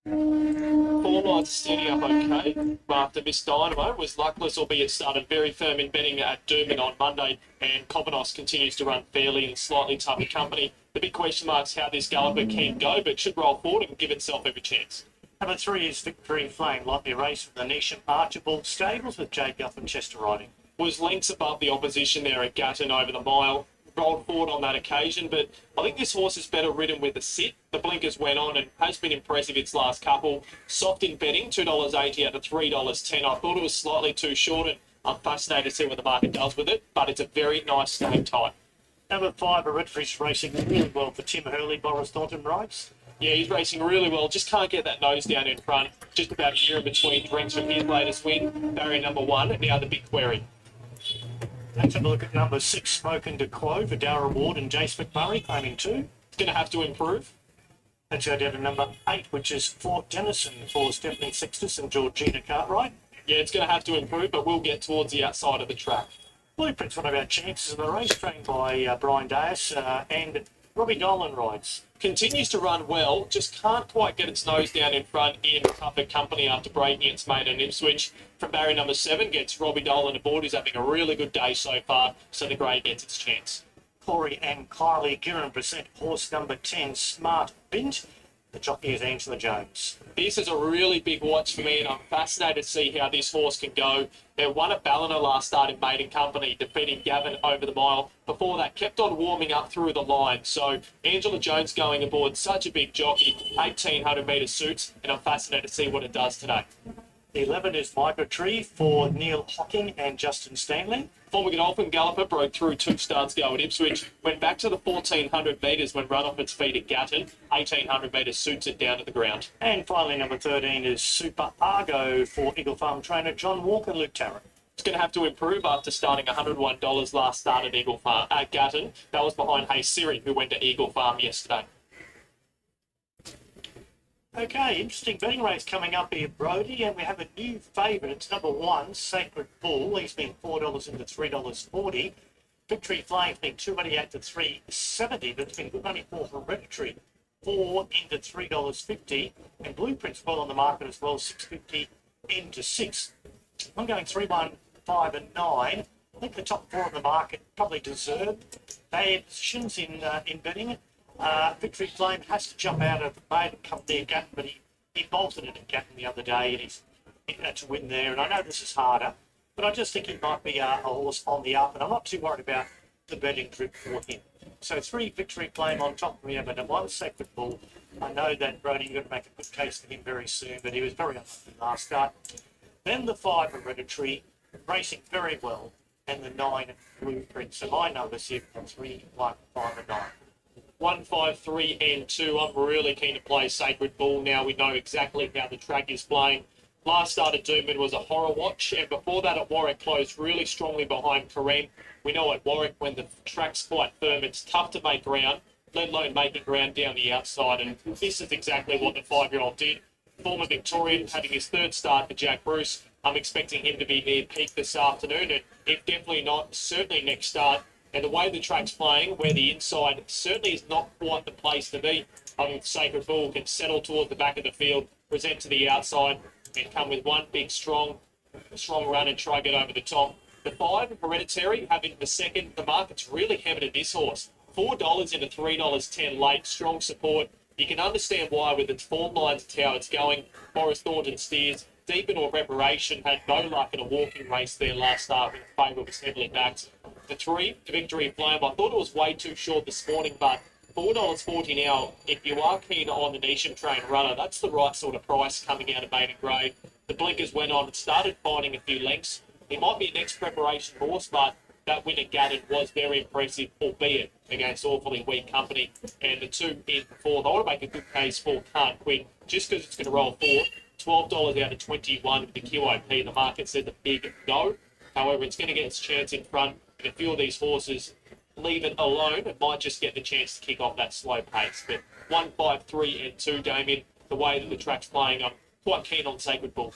Form lines steady up okay after Miss Dynamo was luckless, albeit started very firm in betting at Doomben on Monday, and Copanos continues to run fairly in slightly tougher company. The big question mark is how this Galloper can go, but should roll forward and give itself every chance. Number 3 is Victory Flame, likely a race from the Nisham Archibald Stables with Jay Guff and Chester riding. Was lengths above the opposition there at Gatton over the mile. Rolled forward on that occasion, but I think this horse is better ridden with the sit. The blinkers went on and has been impressive its last couple. Soft in betting, $2.80 out of $3.10. I thought it was slightly too short, and I'm fascinated to see what the market does with it, but it's a very nice staying tight. Number 5, Hereditary's racing really well for Tim Hurley. Boris Thornton rides. Yeah, he's racing really well. Just can't get that nose down in front. Just about a year in between drinks from his latest win. Barrier number 1, now the big query. Let's have a look at number 6, Smoke and Declo for Darragh Ward and Jace McMurray, claiming 2. It's going to have to improve. Let's go down to number 8, which is Fort Denison for Stephanie Sixtus and Georgina Cartwright. Yeah, it's going to have to improve, but we'll get towards the outside of the track. Blueprint's one of our chances in the race, trained by Brian Dias, and Robbie Dolan rides. Continues to run well, just can't quite get its nose down in front in tougher company after breaking its mate in Ipswich. From barrier number 7 gets Robbie Dolan aboard, who's having a really good day so far, so the grey gets its chance. Corey and Kylie Giron present horse number 10, Smart Bint. The jockey is Angela Jones. This is a really big watch for me, and I'm fascinated to see how this horse can go. It won at Ballina last start in maiden company, defeating Gavin over the mile. Before that, kept on warming up through the line. So Angela Jones going aboard, such a big jockey, 1,800 metre suits, and I'm fascinated to see what it does today. The 11 is Migratory for Neil Hocking and Justin Stanley. Former Godolphin Galloper broke through 2 starts ago at Ipswich, went back to the 1,400 metres when run off its feet at Gatton. 1,800 metres suits it down to the ground. And finally, number 13 is Super Argo for Eagle Farm trainer John Walker and Luke Tarrant. It's going to have to improve after starting $101 last start at Eagle Farm at Gatton. That was behind Hey Siri, who went to Eagle Farm yesterday. Okay, interesting betting race coming up here, Brody, and we have a new favourite. It's number 1, Sacred Bull. He's been $4 into $3.40. Victory Flame's been $2.88 to $3.70, but it's been good money for Hereditary, $4 into $3.50, and Blueprint's well on the market as well, $6.50 into $6. I'm going 3, 1, 5, and 9. I think the top 4 on the market probably deserve their positions in betting. Victory Flame has to jump out of the maiden company at Gatton, but he bolted it at Gatton the other day, and he's to win there. And I know this is harder, but I just think he might be a horse on the up, and I'm not too worried about the betting trip for him. So 3, Victory Flame on top of me, but 1, Sacred Bull. I know that Brody, you're going to make a good case for him very soon, but he was very unlucky last start. Then the 5, Hereditary, racing very well, and the 9, Blueprint. So my numbers here are 3, 1, 5, and 9. 1, 5, 3, and 2. I'm really keen to play Sacred Bull now. We know exactly how the track is playing. Last start at Doomben was a horror watch, and before that at Warwick closed really strongly behind Kareem. We know at Warwick, when the track's quite firm, it's tough to make ground, let alone making ground down the outside, and this is exactly what the 5-year-old did. Former Victorian, having his 3rd start for Jack Bruce. I'm expecting him to be near peak this afternoon, and if definitely not, certainly next start. And the way the track's playing, where the inside certainly is not quite the place to be, I think Sacred Bull can settle towards the back of the field, present to the outside, and come with one big, strong run and try to get over the top. The 5, Hereditary, having the 2nd, the market's really hammered at this horse. $4 into $3.10 late, strong support. You can understand why with its form lines, it's how it's going. Boris Thornton steers. Deep into a preparation, had no luck in a walking race there last start when the favourite was heavily backed. The 3, Victory Flame. I thought it was way too short this morning, but $4.40 now. If you are keen on the Nisham Train runner, that's the right sort of price coming out of maiden grade. The blinkers went on and started finding a few lengths. He might be a next preparation horse, but that win at Gatton was very impressive, albeit against awfully weak company. And the 2 in the 4th, I want to make a good case for Can't Quit, just because it's going to roll forward. $12 out of 21 with the QOP. The market said the big no. However, it's going to get its chance in front. And a few of these horses leave it alone. It might just get the chance to kick off that slow pace. But 1, 5, 3 and 2, Damien, the way that the track's playing, I'm quite keen on Sacred Bull.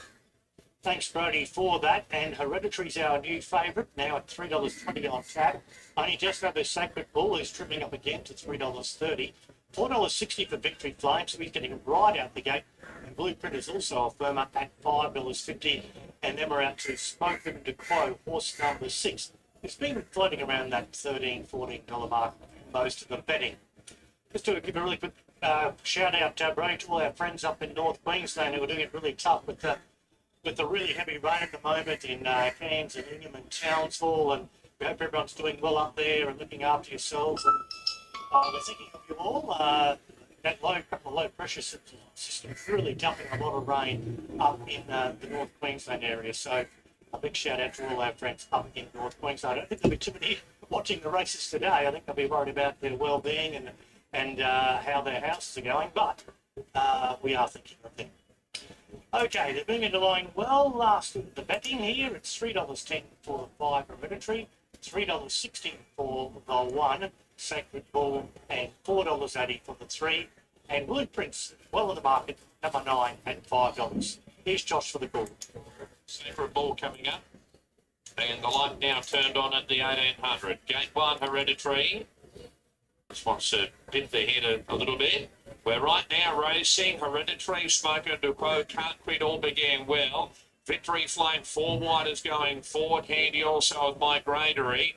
Thanks, Brody, for that. And Hereditary's our new favourite, now at $3.20 on tap. Only just over Sacred Bull, who's trimming up again to $3.30. $4.60 for Victory Flame, so he's getting right out the gate. And Blueprint is also a firm up at $5.50. And then we're out to Spoken to Quo, horse number 6. It's been floating around that $13, $14 mark most of the betting. Just to give a really quick shout out, Brody, to all our friends up in North Queensland who are doing it really tough with the really heavy rain at the moment in Cairns and Ingham and Townsville, and we hope everyone's doing well up there and looking after yourselves. And we're thinking of you all. That couple of low pressure systems really dumping a lot of rain up in the North Queensland area. So a big shout out to all our friends up in North Queensland. I don't think there'll be too many watching the races today. I think they'll be worried about their well-being and how their houses are going, but we are thinking of them. Okay, they're moving along well. Last the betting here, it's $3.10 for the 5 Hereditary, $3.60 for the 1 Sacred Bull, and $4.80 for the 3. And Blueprints, well in the market, number 9 at $5. Here's Josh for the Bull. Sacred Bull coming up. And the light now turned on at the 1800. Gate 1 Hereditary. Just wants to dip the head a little bit. We're right now racing. Hereditary, Smoker, Duquo, Can't Quit all began well. Victory Flame 4 wide is going forward. Handy also with Migratory.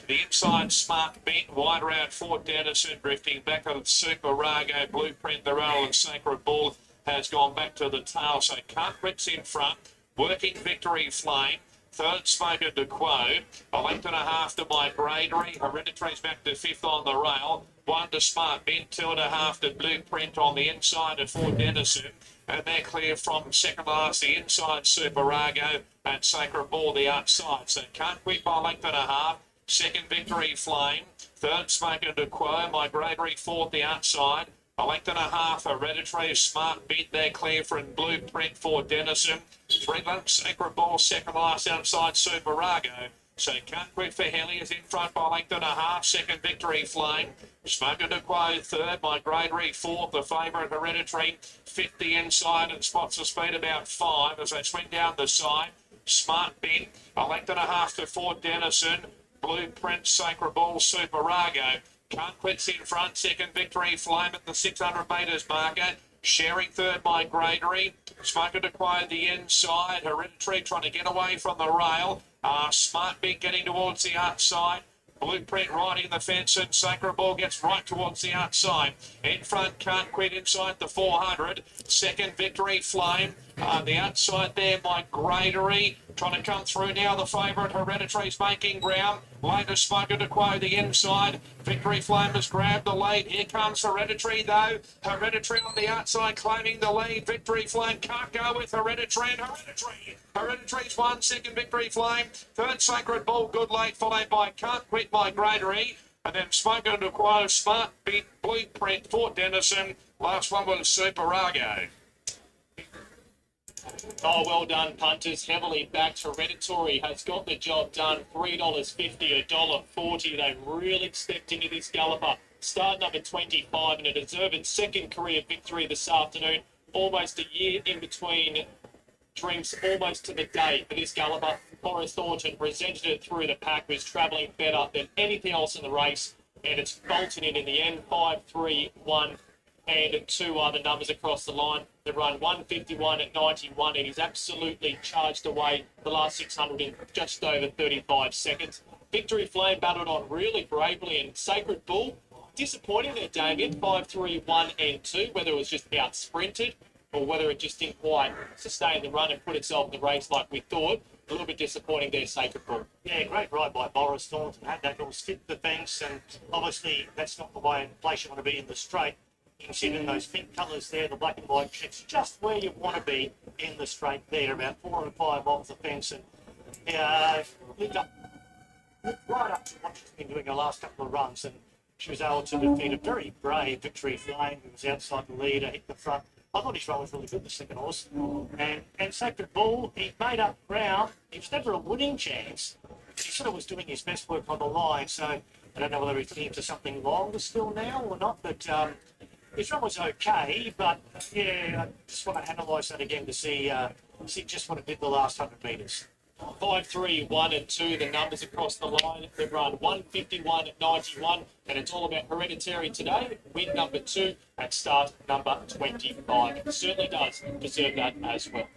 The inside Smart Bent, wide around Fort Dennison, drifting back on Super Rago, Blueprint, the Roll and Sacred Bull has gone back to the tail. So Can't Quit's in front. Working Victory Flame. Third Smoker to Quo, a length and a half to Migratory. Hereditary's back to 5th on the rail. 1 to Smart Bent, 2.5 to Blueprint on the inside of Fort Dennison. And they're clear from second last, the inside Superago and Sacred Bull the outside. So Can't Quit by a length and a half. Second Victory Flame. Third Smoker to Quo, Migratory 4th the outside. A length and a half, Hereditary, Smart Bent, they're clear from Blueprint for Dennison. 3 lengths, Sacred Ball, second last outside Superago. So Can't Quit for Helly is in front by a length and a half. Second Victory Flame. Smoker to Quo, 3rd. Migratory 4th, the favourite Hereditary. 5th the inside and spots the speed about 5 as they swing down the side. Smart Bent, a length and a half to Fort Dennison. Blueprint, Sacred Ball, Superago. Can't Quit's in front, second Victory Flame at the 600 metres marker. Sharing 3rd Migratory. Smoker to Quo the inside. Hereditary trying to get away from the rail. Smart Big getting towards the outside. Blueprint riding the fence and Sacred Ball gets right towards the outside. In front, Can't Quit inside the 400. Second Victory Flame. The outside there, Migratory trying to come through now. The favourite Hereditary's making ground. Later Smoker to Quo the inside. Victory Flame has grabbed the lead. Here comes Hereditary though. Hereditary on the outside claiming the lead. Victory Flame can't go with Hereditary and Hereditary's 1, second Victory Flame. 3rd Sacred Ball, good late, followed by Can't Quit Migratory. And then Smoker to Quo, Smart Bent, Blueprint, Fort Dennison. Last one was Superago. Oh, well done, punters. Heavily backed. Hereditary has got the job done. $3.50, $1.40. They really stepped into this galloper. Start number 25 and a deserved second career victory this afternoon. Almost a year in between drinks, almost to the day for this galloper. Forrest Thornton presented it through the pack, was travelling better than anything else in the race, and it's bolted in the end. 5, 3, 1 and 2 are the numbers across the line. They run 151 at 91, and he's absolutely charged away the last 600 in just over 35 seconds. Victory Flame battled on really bravely, and Sacred Bull, disappointing there, Damien. 5, 3, 1 and 2, whether it was just out sprinted or whether it just didn't quite sustain the run and put itself in the race like we thought. a little bit disappointing there, Sacred Bull. Yeah, great ride by Boris Thornton. Had that little stick the fence, and obviously that's not the way place you want to be in the straight. You can see it in those pink colours there, the black and white checks, just where you want to be in the straight there, about 4 and 5 off the fence, and lived right up to what she's been doing the last couple of runs, and she was able to defeat a very brave Victory Flame, who was outside the leader, hit the front. I thought his run was really good, the second horse. And Sacred Bull, he made up ground. He was never a winning chance. He sort of was doing his best work on the line, so I don't know whether he's looking to something longer still now or not, but his run was okay, but yeah, I just want to analyse that again to see just what it did the last 100 metres. 5, 3, 1 and 2, the numbers across the line. They've run 151 at 91, and it's all about Hereditary today. Win number 2 at start number 25. It certainly does deserve that as well.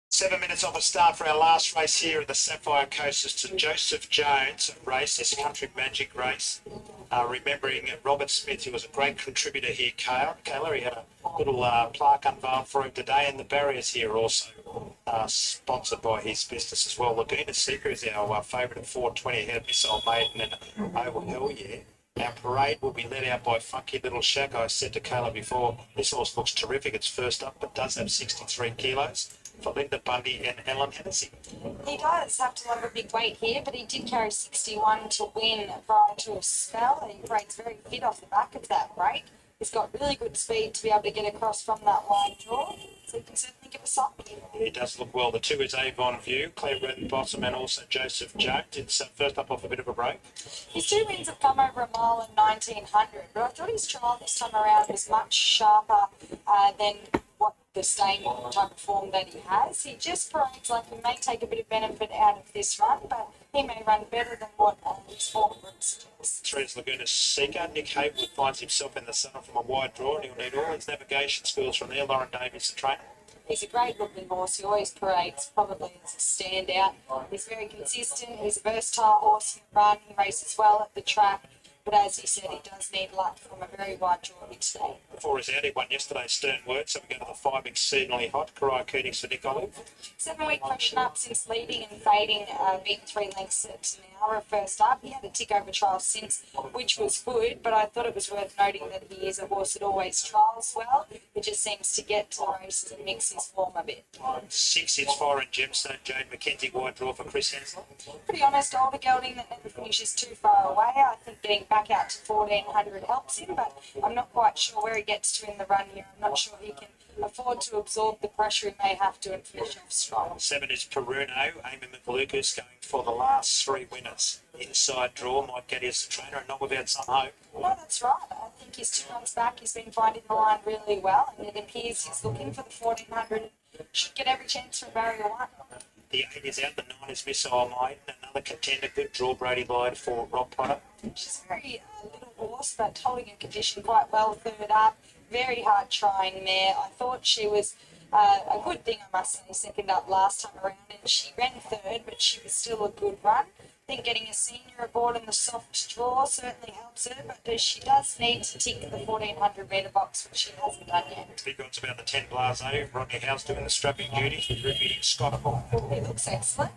Seven minutes off a start for our last race here at the SapphireCoast. It's the Joseph Jones race, this Country Magic race. Remembering Robert Smith, who was a great contributor here, Kayla. He had a little plaque unveiled for him today, and the barriers here also sponsored by his business as well. Laguna Seeker is our favourite at 420 ahead of Missile Maiden and Oh Hell Yeah. Our parade will be led out by Funky Little Shack. I said to Kayla before, this horse looks terrific. It's first up, but does have 63 kilos. For Linda Bundy and Ellen Hennessy. He does have to have a big weight here, but he did carry 61 to win prior to a spell. He breaks very fit off the back of that break. He's got really good speed to be able to get across from that wide draw. So you can certainly give a sock. He does look well. The two is Avon View, Claire Redden-Bottom and also Joseph Jones. It's first up off a bit of a break. His 2 wins have come over a mile and 1900, but I thought his trial this time around was much sharper than what the same type of form that he has. He just parades like he may take a bit of benefit out of this run, but he may run better than what his form suggests. 3 is Laguna Seeker. Nick Haywood finds himself in the centre from a wide draw, and he'll need all his navigation skills from there. Lauren Davies, the trainer. He's a great looking horse. He always parades probably as a standout. He's very consistent. He's a versatile horse. He can run. He races well at the track. But as he said, he does need luck from a very wide draw today. 4 is out. He won yesterday, Stern Word. So we go to the 5, exceedingly hot. Karai Keating for Nick Olive. 7-week freshen up since leading and fading, beaten 3 lengths at an hour first up. He had a tick over trial since, which was good, but I thought it was worth noting that he is a horse that always trials well. He just seems to get to the races and mix his form a bit. 6 is Foreign Gemstone. Jade McKenzie, wide draw for Chris Hensler. Pretty honest, older gelding that never finishes too far away. I think getting back out to 1400 helps him, but I'm not quite sure where he gets to in the run here. I'm not sure he can afford to absorb the pressure he may have to and finish off strong. 7 is Peruno. Amy McLucas going for the last 3 winners. Inside draw, Mike Getty as the trainer, and not without some hope. No, that's right. I think his 2 months back, he's been finding the line really well, and it appears he's looking for the 1400. Should get every chance for barrier 1. The 8 is out. The 9 is Missile Maiden. Another contender. Good draw, Brady Lloyd for Rob Potter. She's a very little horse, but holding her condition quite well. 3rd up. Very hard trying there. I thought she was a good thing, I must say, 2nd up last time around, and she ran 3rd, but she was still a good run. I think getting a senior aboard in the soft draw certainly helps her, but she does need to tick the 1400 metre box, which she hasn't done yet. Big odds about the 10 Blazo. Rodney House doing the strapping duties with Ruby Scott. He looks excellent.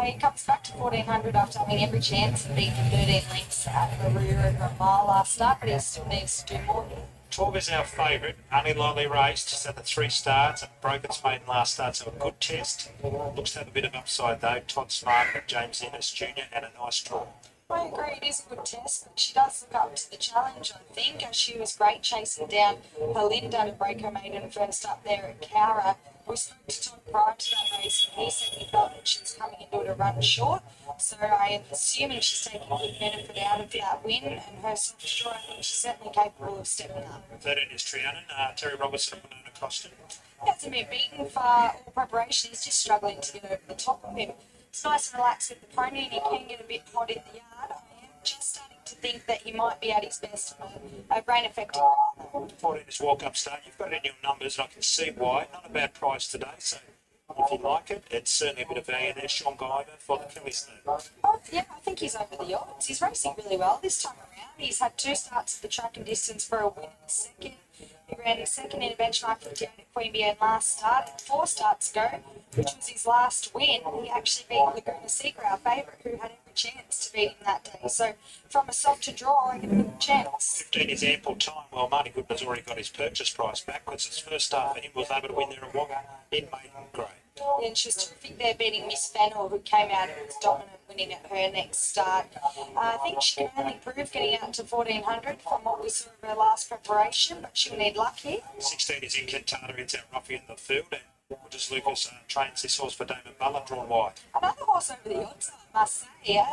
He comes back to 1400 after having every chance and beating 13 lengths at the rear over a mile last start, but he still needs to do more. 12 is our favourite, only lightly raced, just had the 3 starts and broke its maiden last start, so a good test. Looks to have a bit of upside though. Todd Smart and James Ennis Jr. and a nice draw. I agree, it is a good test, but she does look up to the challenge, I think. She was great chasing down Belinda to break her maiden first up there at Cowra. We spoke to Todd prior to that race, and he said he felt that she was coming into it a run short. So I am assuming she's taking good benefit out of that win, and her soft draw, I think she's certainly capable of stepping up. 13 is Trianon. Terry Robertson and Winona Costin. He hasn't been beaten for all preparation. He's just struggling to get over the top of him. It's nice and relaxed with the pony, and he can get a bit hot in the yard. I am just starting to think that he might be at his best from a rain affecting run. 14 is Walk Up Start. You've got it in your numbers, and I can see why. Not a bad price today, so if you like it, it's certainly a bit of value there. Sean Guyver for the Killies team. Oh, yeah, I think he's over the odds. He's racing really well this time around. He's had 2 starts at the track and distance for a win in the 2nd. He ran 2nd in a benchmark 58 at Queanbeyan last start. And 4 starts ago, which was his last win, he actually beat Laguna Seeker, our favourite, who had every chance to beat him that day. So from a soft to draw, I give him a chance. 15 is Ample Time. Well, Marty Goodman's already got his purchase price back because his first start for him was able to win there at Wagga in maiden grade. And she was terrific there, beating Miss Fennell, who came out and was dominant, winning at her next start. I think she can only prove getting out to 1400 from what we saw of her last preparation, but she'll need luck here. 16 is Incantata. It's out roughly in the field, and Just Lucas trains this horse for Damon Butler, drawn wide. Another horse over the odds, I must say.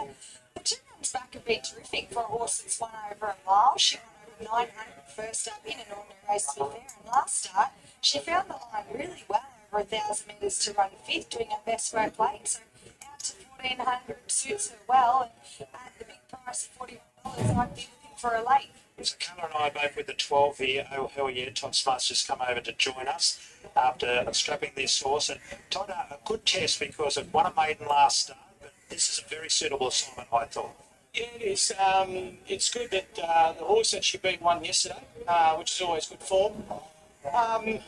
The 2 runs back have been terrific for a horse that's won over a mile. She won over 900 first up in an ordinary race, to be fair, and last start she found the line really well over 1,000 metres to run 5th, doing her best work late. So out to 1400 suits her well, and at the big price of $41, I'd be looking for a late. So Connor and I are both with the 12 here. Oh, hell yeah. Todd Smart's just come over to join us after strapping this horse. And Todd, a good test because it won a maiden last start, but this is a very suitable assignment, I thought. Yeah, it is. It's good that the horse that she beat won yesterday, which is always good form.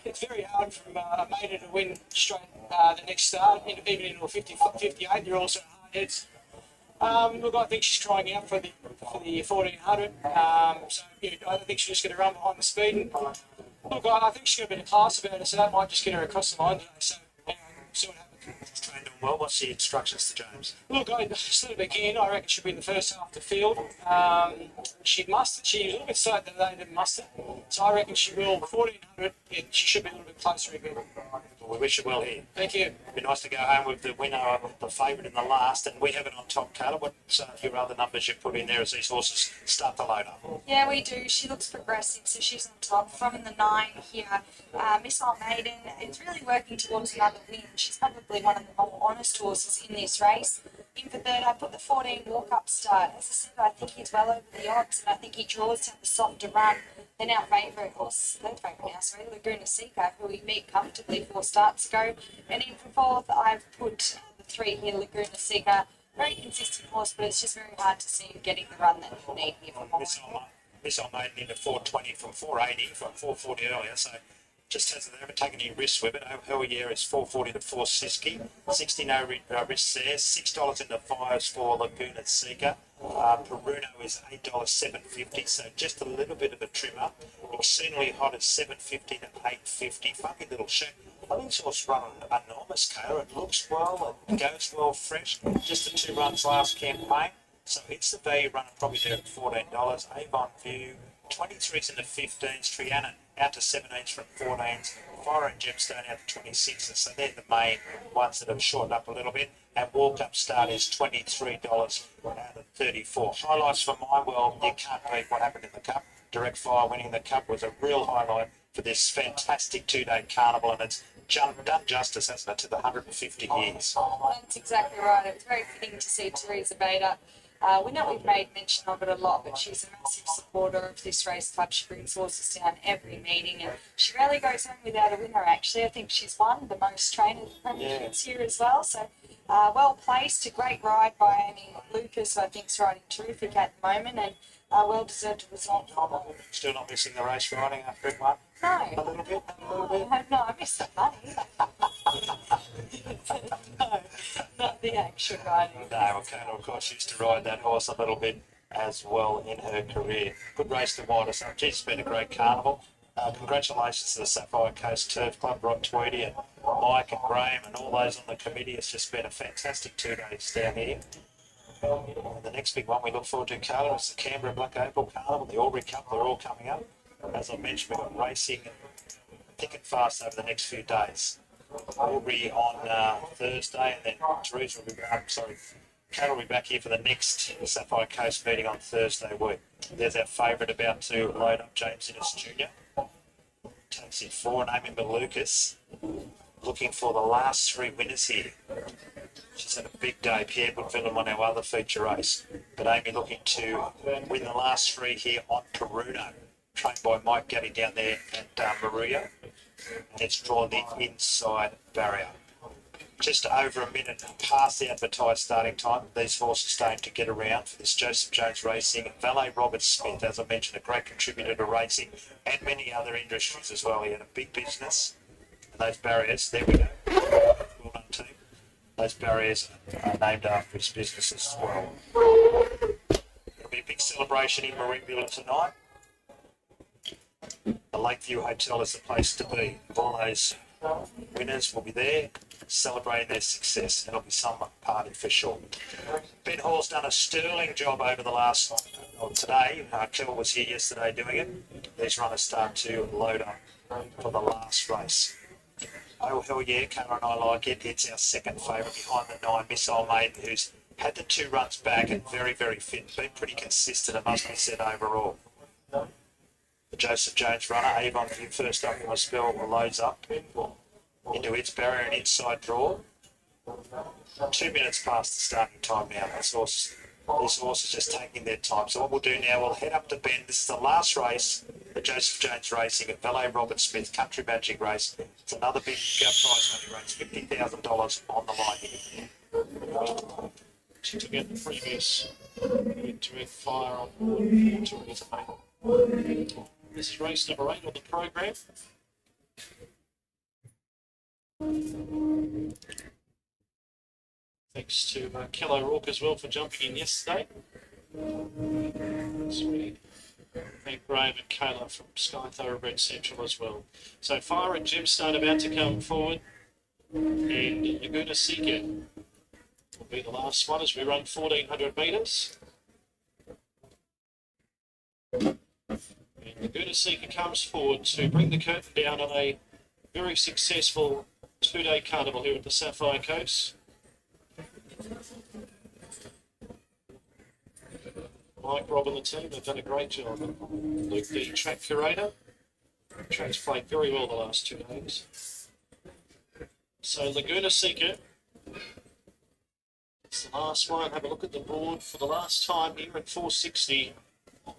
It's very hard from a maiden to win straight the next start, even into a 58. They're also hard heads. Look, I think she's trying out for the 1400. So yeah, I think she's just going to run behind the speed. And look, I think she's got a bit of class about her, so that might just get her across the line today. So anyway, see what happens. She's trained well. What's the instructions to James? Look, I sort of again, I reckon she'll be in the first half of the field. She mustered. She's a little bit slow today, didn't muster. So I reckon she will 1400. And she should be a little bit closer again. We wish you well here. Thank you. It'd be nice to go home with the winner, the favourite in the last, and we have it on top, Kayla. What's your other numbers you put in there as these horses start to load up? Yeah, we do. She looks progressive, so she's on top. From the 9 here, Missile Maiden, it's really working towards another win. She's probably one of the more honest horses in this race. In for third, I put the 14 walk-up start. As I said, I think he's well over the odds, and I think he draws to have a softer run than our favourite horse, third favourite now, sorry, Laguna Seca, who we beat comfortably 4 starts ago. And in for fourth, I've put the 3 here, Laguna Seca. Very consistent horse, but it's just very hard to see him getting the run that he'll need here for Missile Maiden into 420 from 480 from 440 earlier, so just hasn't ever taken any risks with it. Her year is 440 to 460. 60 no risks there. $6 in the fires for Laguna Seca. Peruno is $8.750, so just a little bit of a trim up. Exceedingly hot at $7.50 to $8.50. Funky little shape. I think it's horse run enormous, Kayla. It looks well, it goes well fresh. Just the 2 runs last campaign. So it's the value runner probably there at $14. Avon View, 23s in the 15s. Triana out to 17s from 14s. Fire and Gemstone out to 26s. So they're the main ones that have shortened up a little bit. And walk-up start is $23 out of 34. Highlights for mine, well, you can't beat what happened in the Cup. Direct Fire winning the Cup was a real highlight for this fantastic 2-day carnival, and it's done justice, hasn't it, to the 150 years. That's exactly right. It was very fitting to see Teresa Bader. We know we've made mention of it a lot, but she's a massive supporter of this race club. She brings horses down every meeting, and she rarely goes home without a winner, actually. I think she's won the most trainers premierships here as well. So well placed, a great ride by Amy Lucas, who I think is riding terrific at the moment, and well deserved result for her. Still not missing the race riding after it won? No. A little bit? No, I missed the money. No, not the actual riding. No, well, Kayla, of course, used to ride that horse a little bit as well in her career. Good race to wind us up. Geez, it's been a great carnival. Congratulations to the SapphireCoast Turf Club, Rod Tweedy and Mike and Graham and all those on the committee. It's just been a fantastic 2 days down here. And the next big one we look forward to, Kayla, is the Canberra Black Opal Carnival, the Albury Cup. They're all coming up. As I mentioned, we've got racing thick and fast over the next few days. Albury on Thursday, and then Teresa will be back. Kayla will be back here for the next SapphireCoast meeting on Thursday week. There's our favourite about to load up, James Innes Jr. Takes it 4, and Amy Lucas looking for the last 3 winners here. She's had a big day. Pierre Woodville on our other feature race. But Amy looking to win the last 3 here on Peruno, trained by Mike Gaddy down there at Maria. And it's drawn the inside barrier. Just over a minute past the advertised starting time. These horses starting to get around for this Joseph Jones Racing. Valet Robert Smith, as I mentioned, a great contributor to racing and many other industries as well. He had a big business. And those barriers, there we go. Well done, team. Those barriers are named after his business as well. It'll be a big celebration in Marieville tonight. The Lakeview Hotel is the place to be. All those winners will be there celebrating their success. It'll be some party for sure. Ben Hall's done a sterling job over the today. Kel was here yesterday doing it. These runners start to load up for the last race. Oh, hell yeah, Kara and I like it. It's our second favourite behind the 9, Missile Maiden, who's had the 2 runs back and very, very fit. Been pretty consistent, it must be said, overall. The Joseph Jones runner, Avon View, first up in a spell, loads up into its barrier and inside draw. 2 minutes past the starting time now. These horses just taking their time. So what we'll do now, we'll head up to Bend. This is the last race, the Joseph Jones Racing at Valet Robert Smith Country Magic Race. It's another big prize money race, $50,000 on the line here. To get the previous Direct Fire on board to retain. This is race number 8 on the program. Thanks to Kel O'Rourke as well for jumping in yesterday. Sweet. Thank Graham and Kayla from Sky Thoroughbred Central as well. So Fire and Gemstone about to come forward. And Laguna Seeker will be the last one as we run 1,400 metres. And Laguna Seeker comes forward to bring the curtain down on a very successful 2-day carnival here at the SapphireCoast. Mike, Rob and the team have done a great job. Luke, the track curator. The track's played very well the last 2 days. So Laguna Seeker, it's the last one. Have a look at the board for the last time here at 460.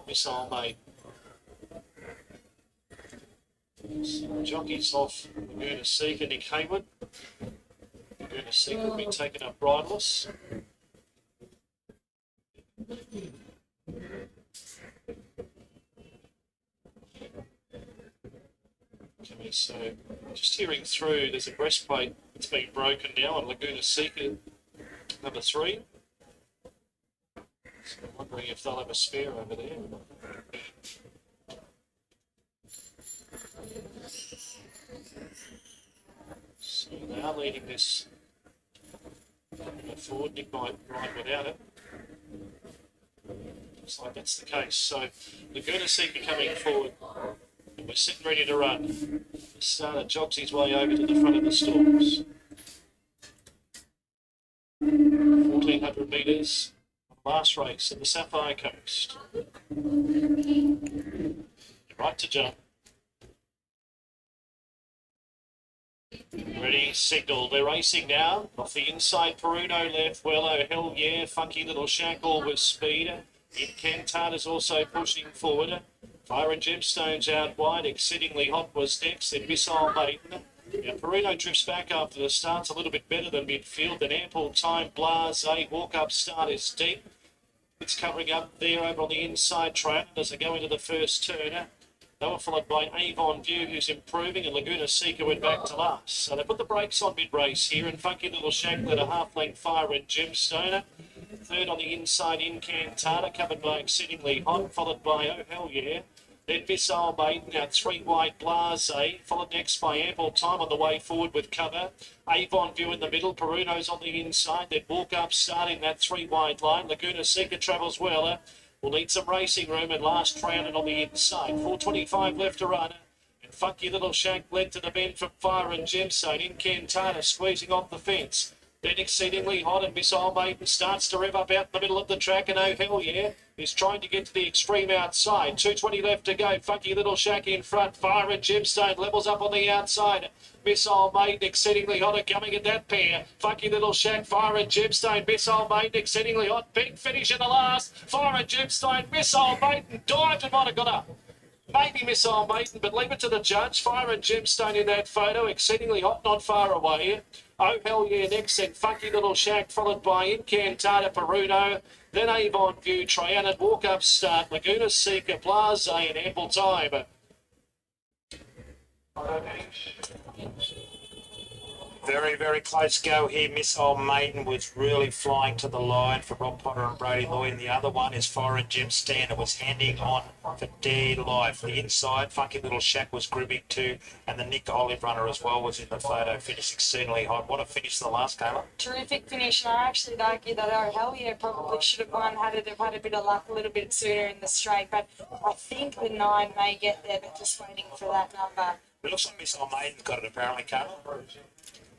Missile Maiden. So jockeys off Laguna Seeker, Nick Hayward. Laguna Seeker will be taken up riderless. Okay, so just hearing through, there's a breastplate that's been broken now on Laguna Seeker, number 3. So I'm wondering if they'll have a spare over there. So they are leading this forward. Nick might ride without it. Looks like that's the case. So Laguna Seeker coming forward. And we're sitting ready to run. The starter jogs his way over to the front of the stalls. 1,400 metres. Last race at the SapphireCoast. Right to jump. Ready, signal. They're racing now. Off the inside, Peruno left. Well, oh, hell yeah. Funky little shackle with speed. Incantata's also pushing forward. Fire and Gemstones out wide. Exceedingly hot was next. Then Missile Maiden. Now, Peruno drifts back after the start's a little bit better than midfield. Then Ample Time, Blase, walk-up start is deep. It's covering up there over on the inside trail as they go into the first turn. They were followed by Avon View, who's improving, and Laguna Seeker went back to last. So they put the brakes on mid-race here, and Funky Little Shacklet, a half-length Fire and Gemstone. Third on the inside, Incantata, covered by Exceedingly Hot, followed by Oh Hell Yeah. Then Missile Maiden, out 3 wide, Blase, followed next by Ample Time on the way forward with cover. Avon View in the middle, Peruno's on the inside, then Walk Up starting that 3 wide line. Laguna Seeker travels well. We'll need some racing room and last rounded on the inside. 4.25 left to run. And Funky Little Shack led to the bend from Fire and Gemstone. Incantata squeezing off the fence. Then Exceedingly Hot and Missile Maiden starts to rev up out in the middle of the track, and Oh Hell Yeah is trying to get to the extreme outside. 2.20 left to go. Funky Little Shack in front. Fire and Gemstone levels up on the outside. Missile Maiden, Exceedingly Hot are coming at that pair. Funky Little Shack, Fire and Gemstone, Missile Maiden, Exceedingly Hot. Big finish in the last. Fire and Gemstone, Missile Maiden dived and might have got up. Maybe Missile Maiden, but leave it to the judge. Fire and Gemstone in that photo. Exceedingly Hot, not far away. Oh Hell Yeah next, then Funky Little Shack, followed by Incantata, Peruno, then Avon View, Triana, Walk Up Start, Laguna Seeker, Blase, and Ample Time. Very, very close go here. Missile Maiden was really flying to the line for Rob Potter and Brady Lloyd. And the other one is Fire and Gemstone. It was handing on for dead life. The inside, Funky Little Shack was gripping too. And the Nick Olive runner as well was in the photo. Finished exceedingly hot. What a finish the last, Kayla. Terrific finish, and I actually argue that Oh Hell Yeah probably should have won had it have had a bit of luck a little bit sooner in the straight. But I think the 9 may get there, but just waiting for that number. It looks like Missile Maiden's got it apparently, Kayla.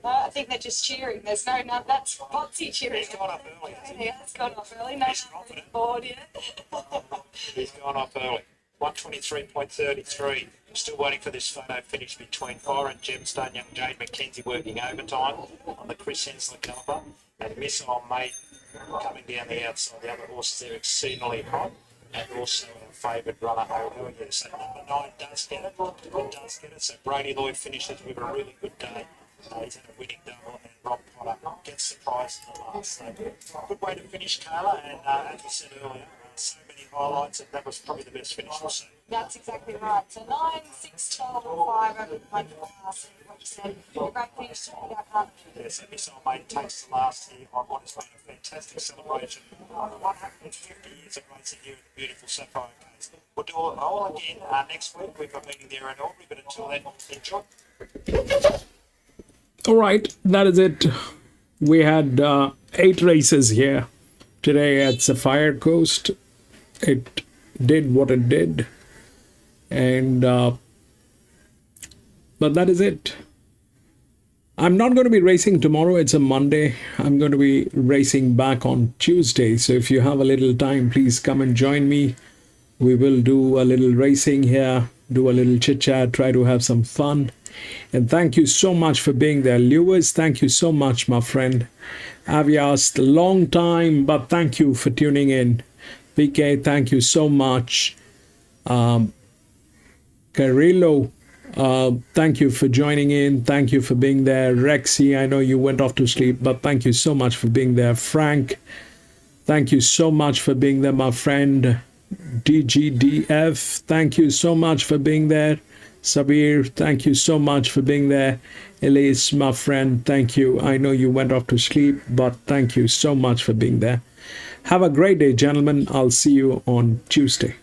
I think they're just cheering. There's no number. That's Potsy cheering. He's gone off early. Yeah, it's gone off early. No number board yet. He's gone off early. 123.33. Still waiting for this photo finish between Fire and Gemstone. Young Jade McKenzie working overtime on the Chris Hensler caliber. And Missile Maiden coming down the outside. The other horses there exceedingly hot. And also our favourite runner, O'Hara. So number 9 does get it. It does get it. So Brady Lloyd finishes with a really good day. He's had a winning double, and Rob Potter gets the prize in the last. So good way to finish, Kayla. And as we said earlier, so many highlights, and that was probably the best finish we'll see. That's exactly right. So 9, 6, 12, and 5 over the one for last, what you said. A great finish to beat our partner. Yeah, so Missile Maiden takes the last here on what has been a fantastic celebration of 150 years of racing here in the beautiful SapphireCoast. We'll do it all again next week. We've got a meeting there in Albury, but until then, enjoy. All right, that is it. We had 8 races here today at SapphireCoast. It did what it did, and but that is it. I'm not going to be racing tomorrow. It's a Monday. I'm going to be racing back on Tuesday. So if you have a little time, please come and join me. We will do a little racing here, do a little chit chat, try to have some fun. And thank you so much for being there. Lewis, thank you so much, my friend. Aviast, long time, but thank you for tuning in. PK, thank you so much. Carillo, thank you for joining in. Thank you for being there. Rexy, I know you went off to sleep, but thank you so much for being there. Frank, thank you so much for being there, my friend. DGDF, thank you so much for being there. Sabir, thank you so much for being there. Elise, my friend, thank you. I know you went off to sleep, but thank you so much for being there. Have a great day, gentlemen. I'll see you on Tuesday.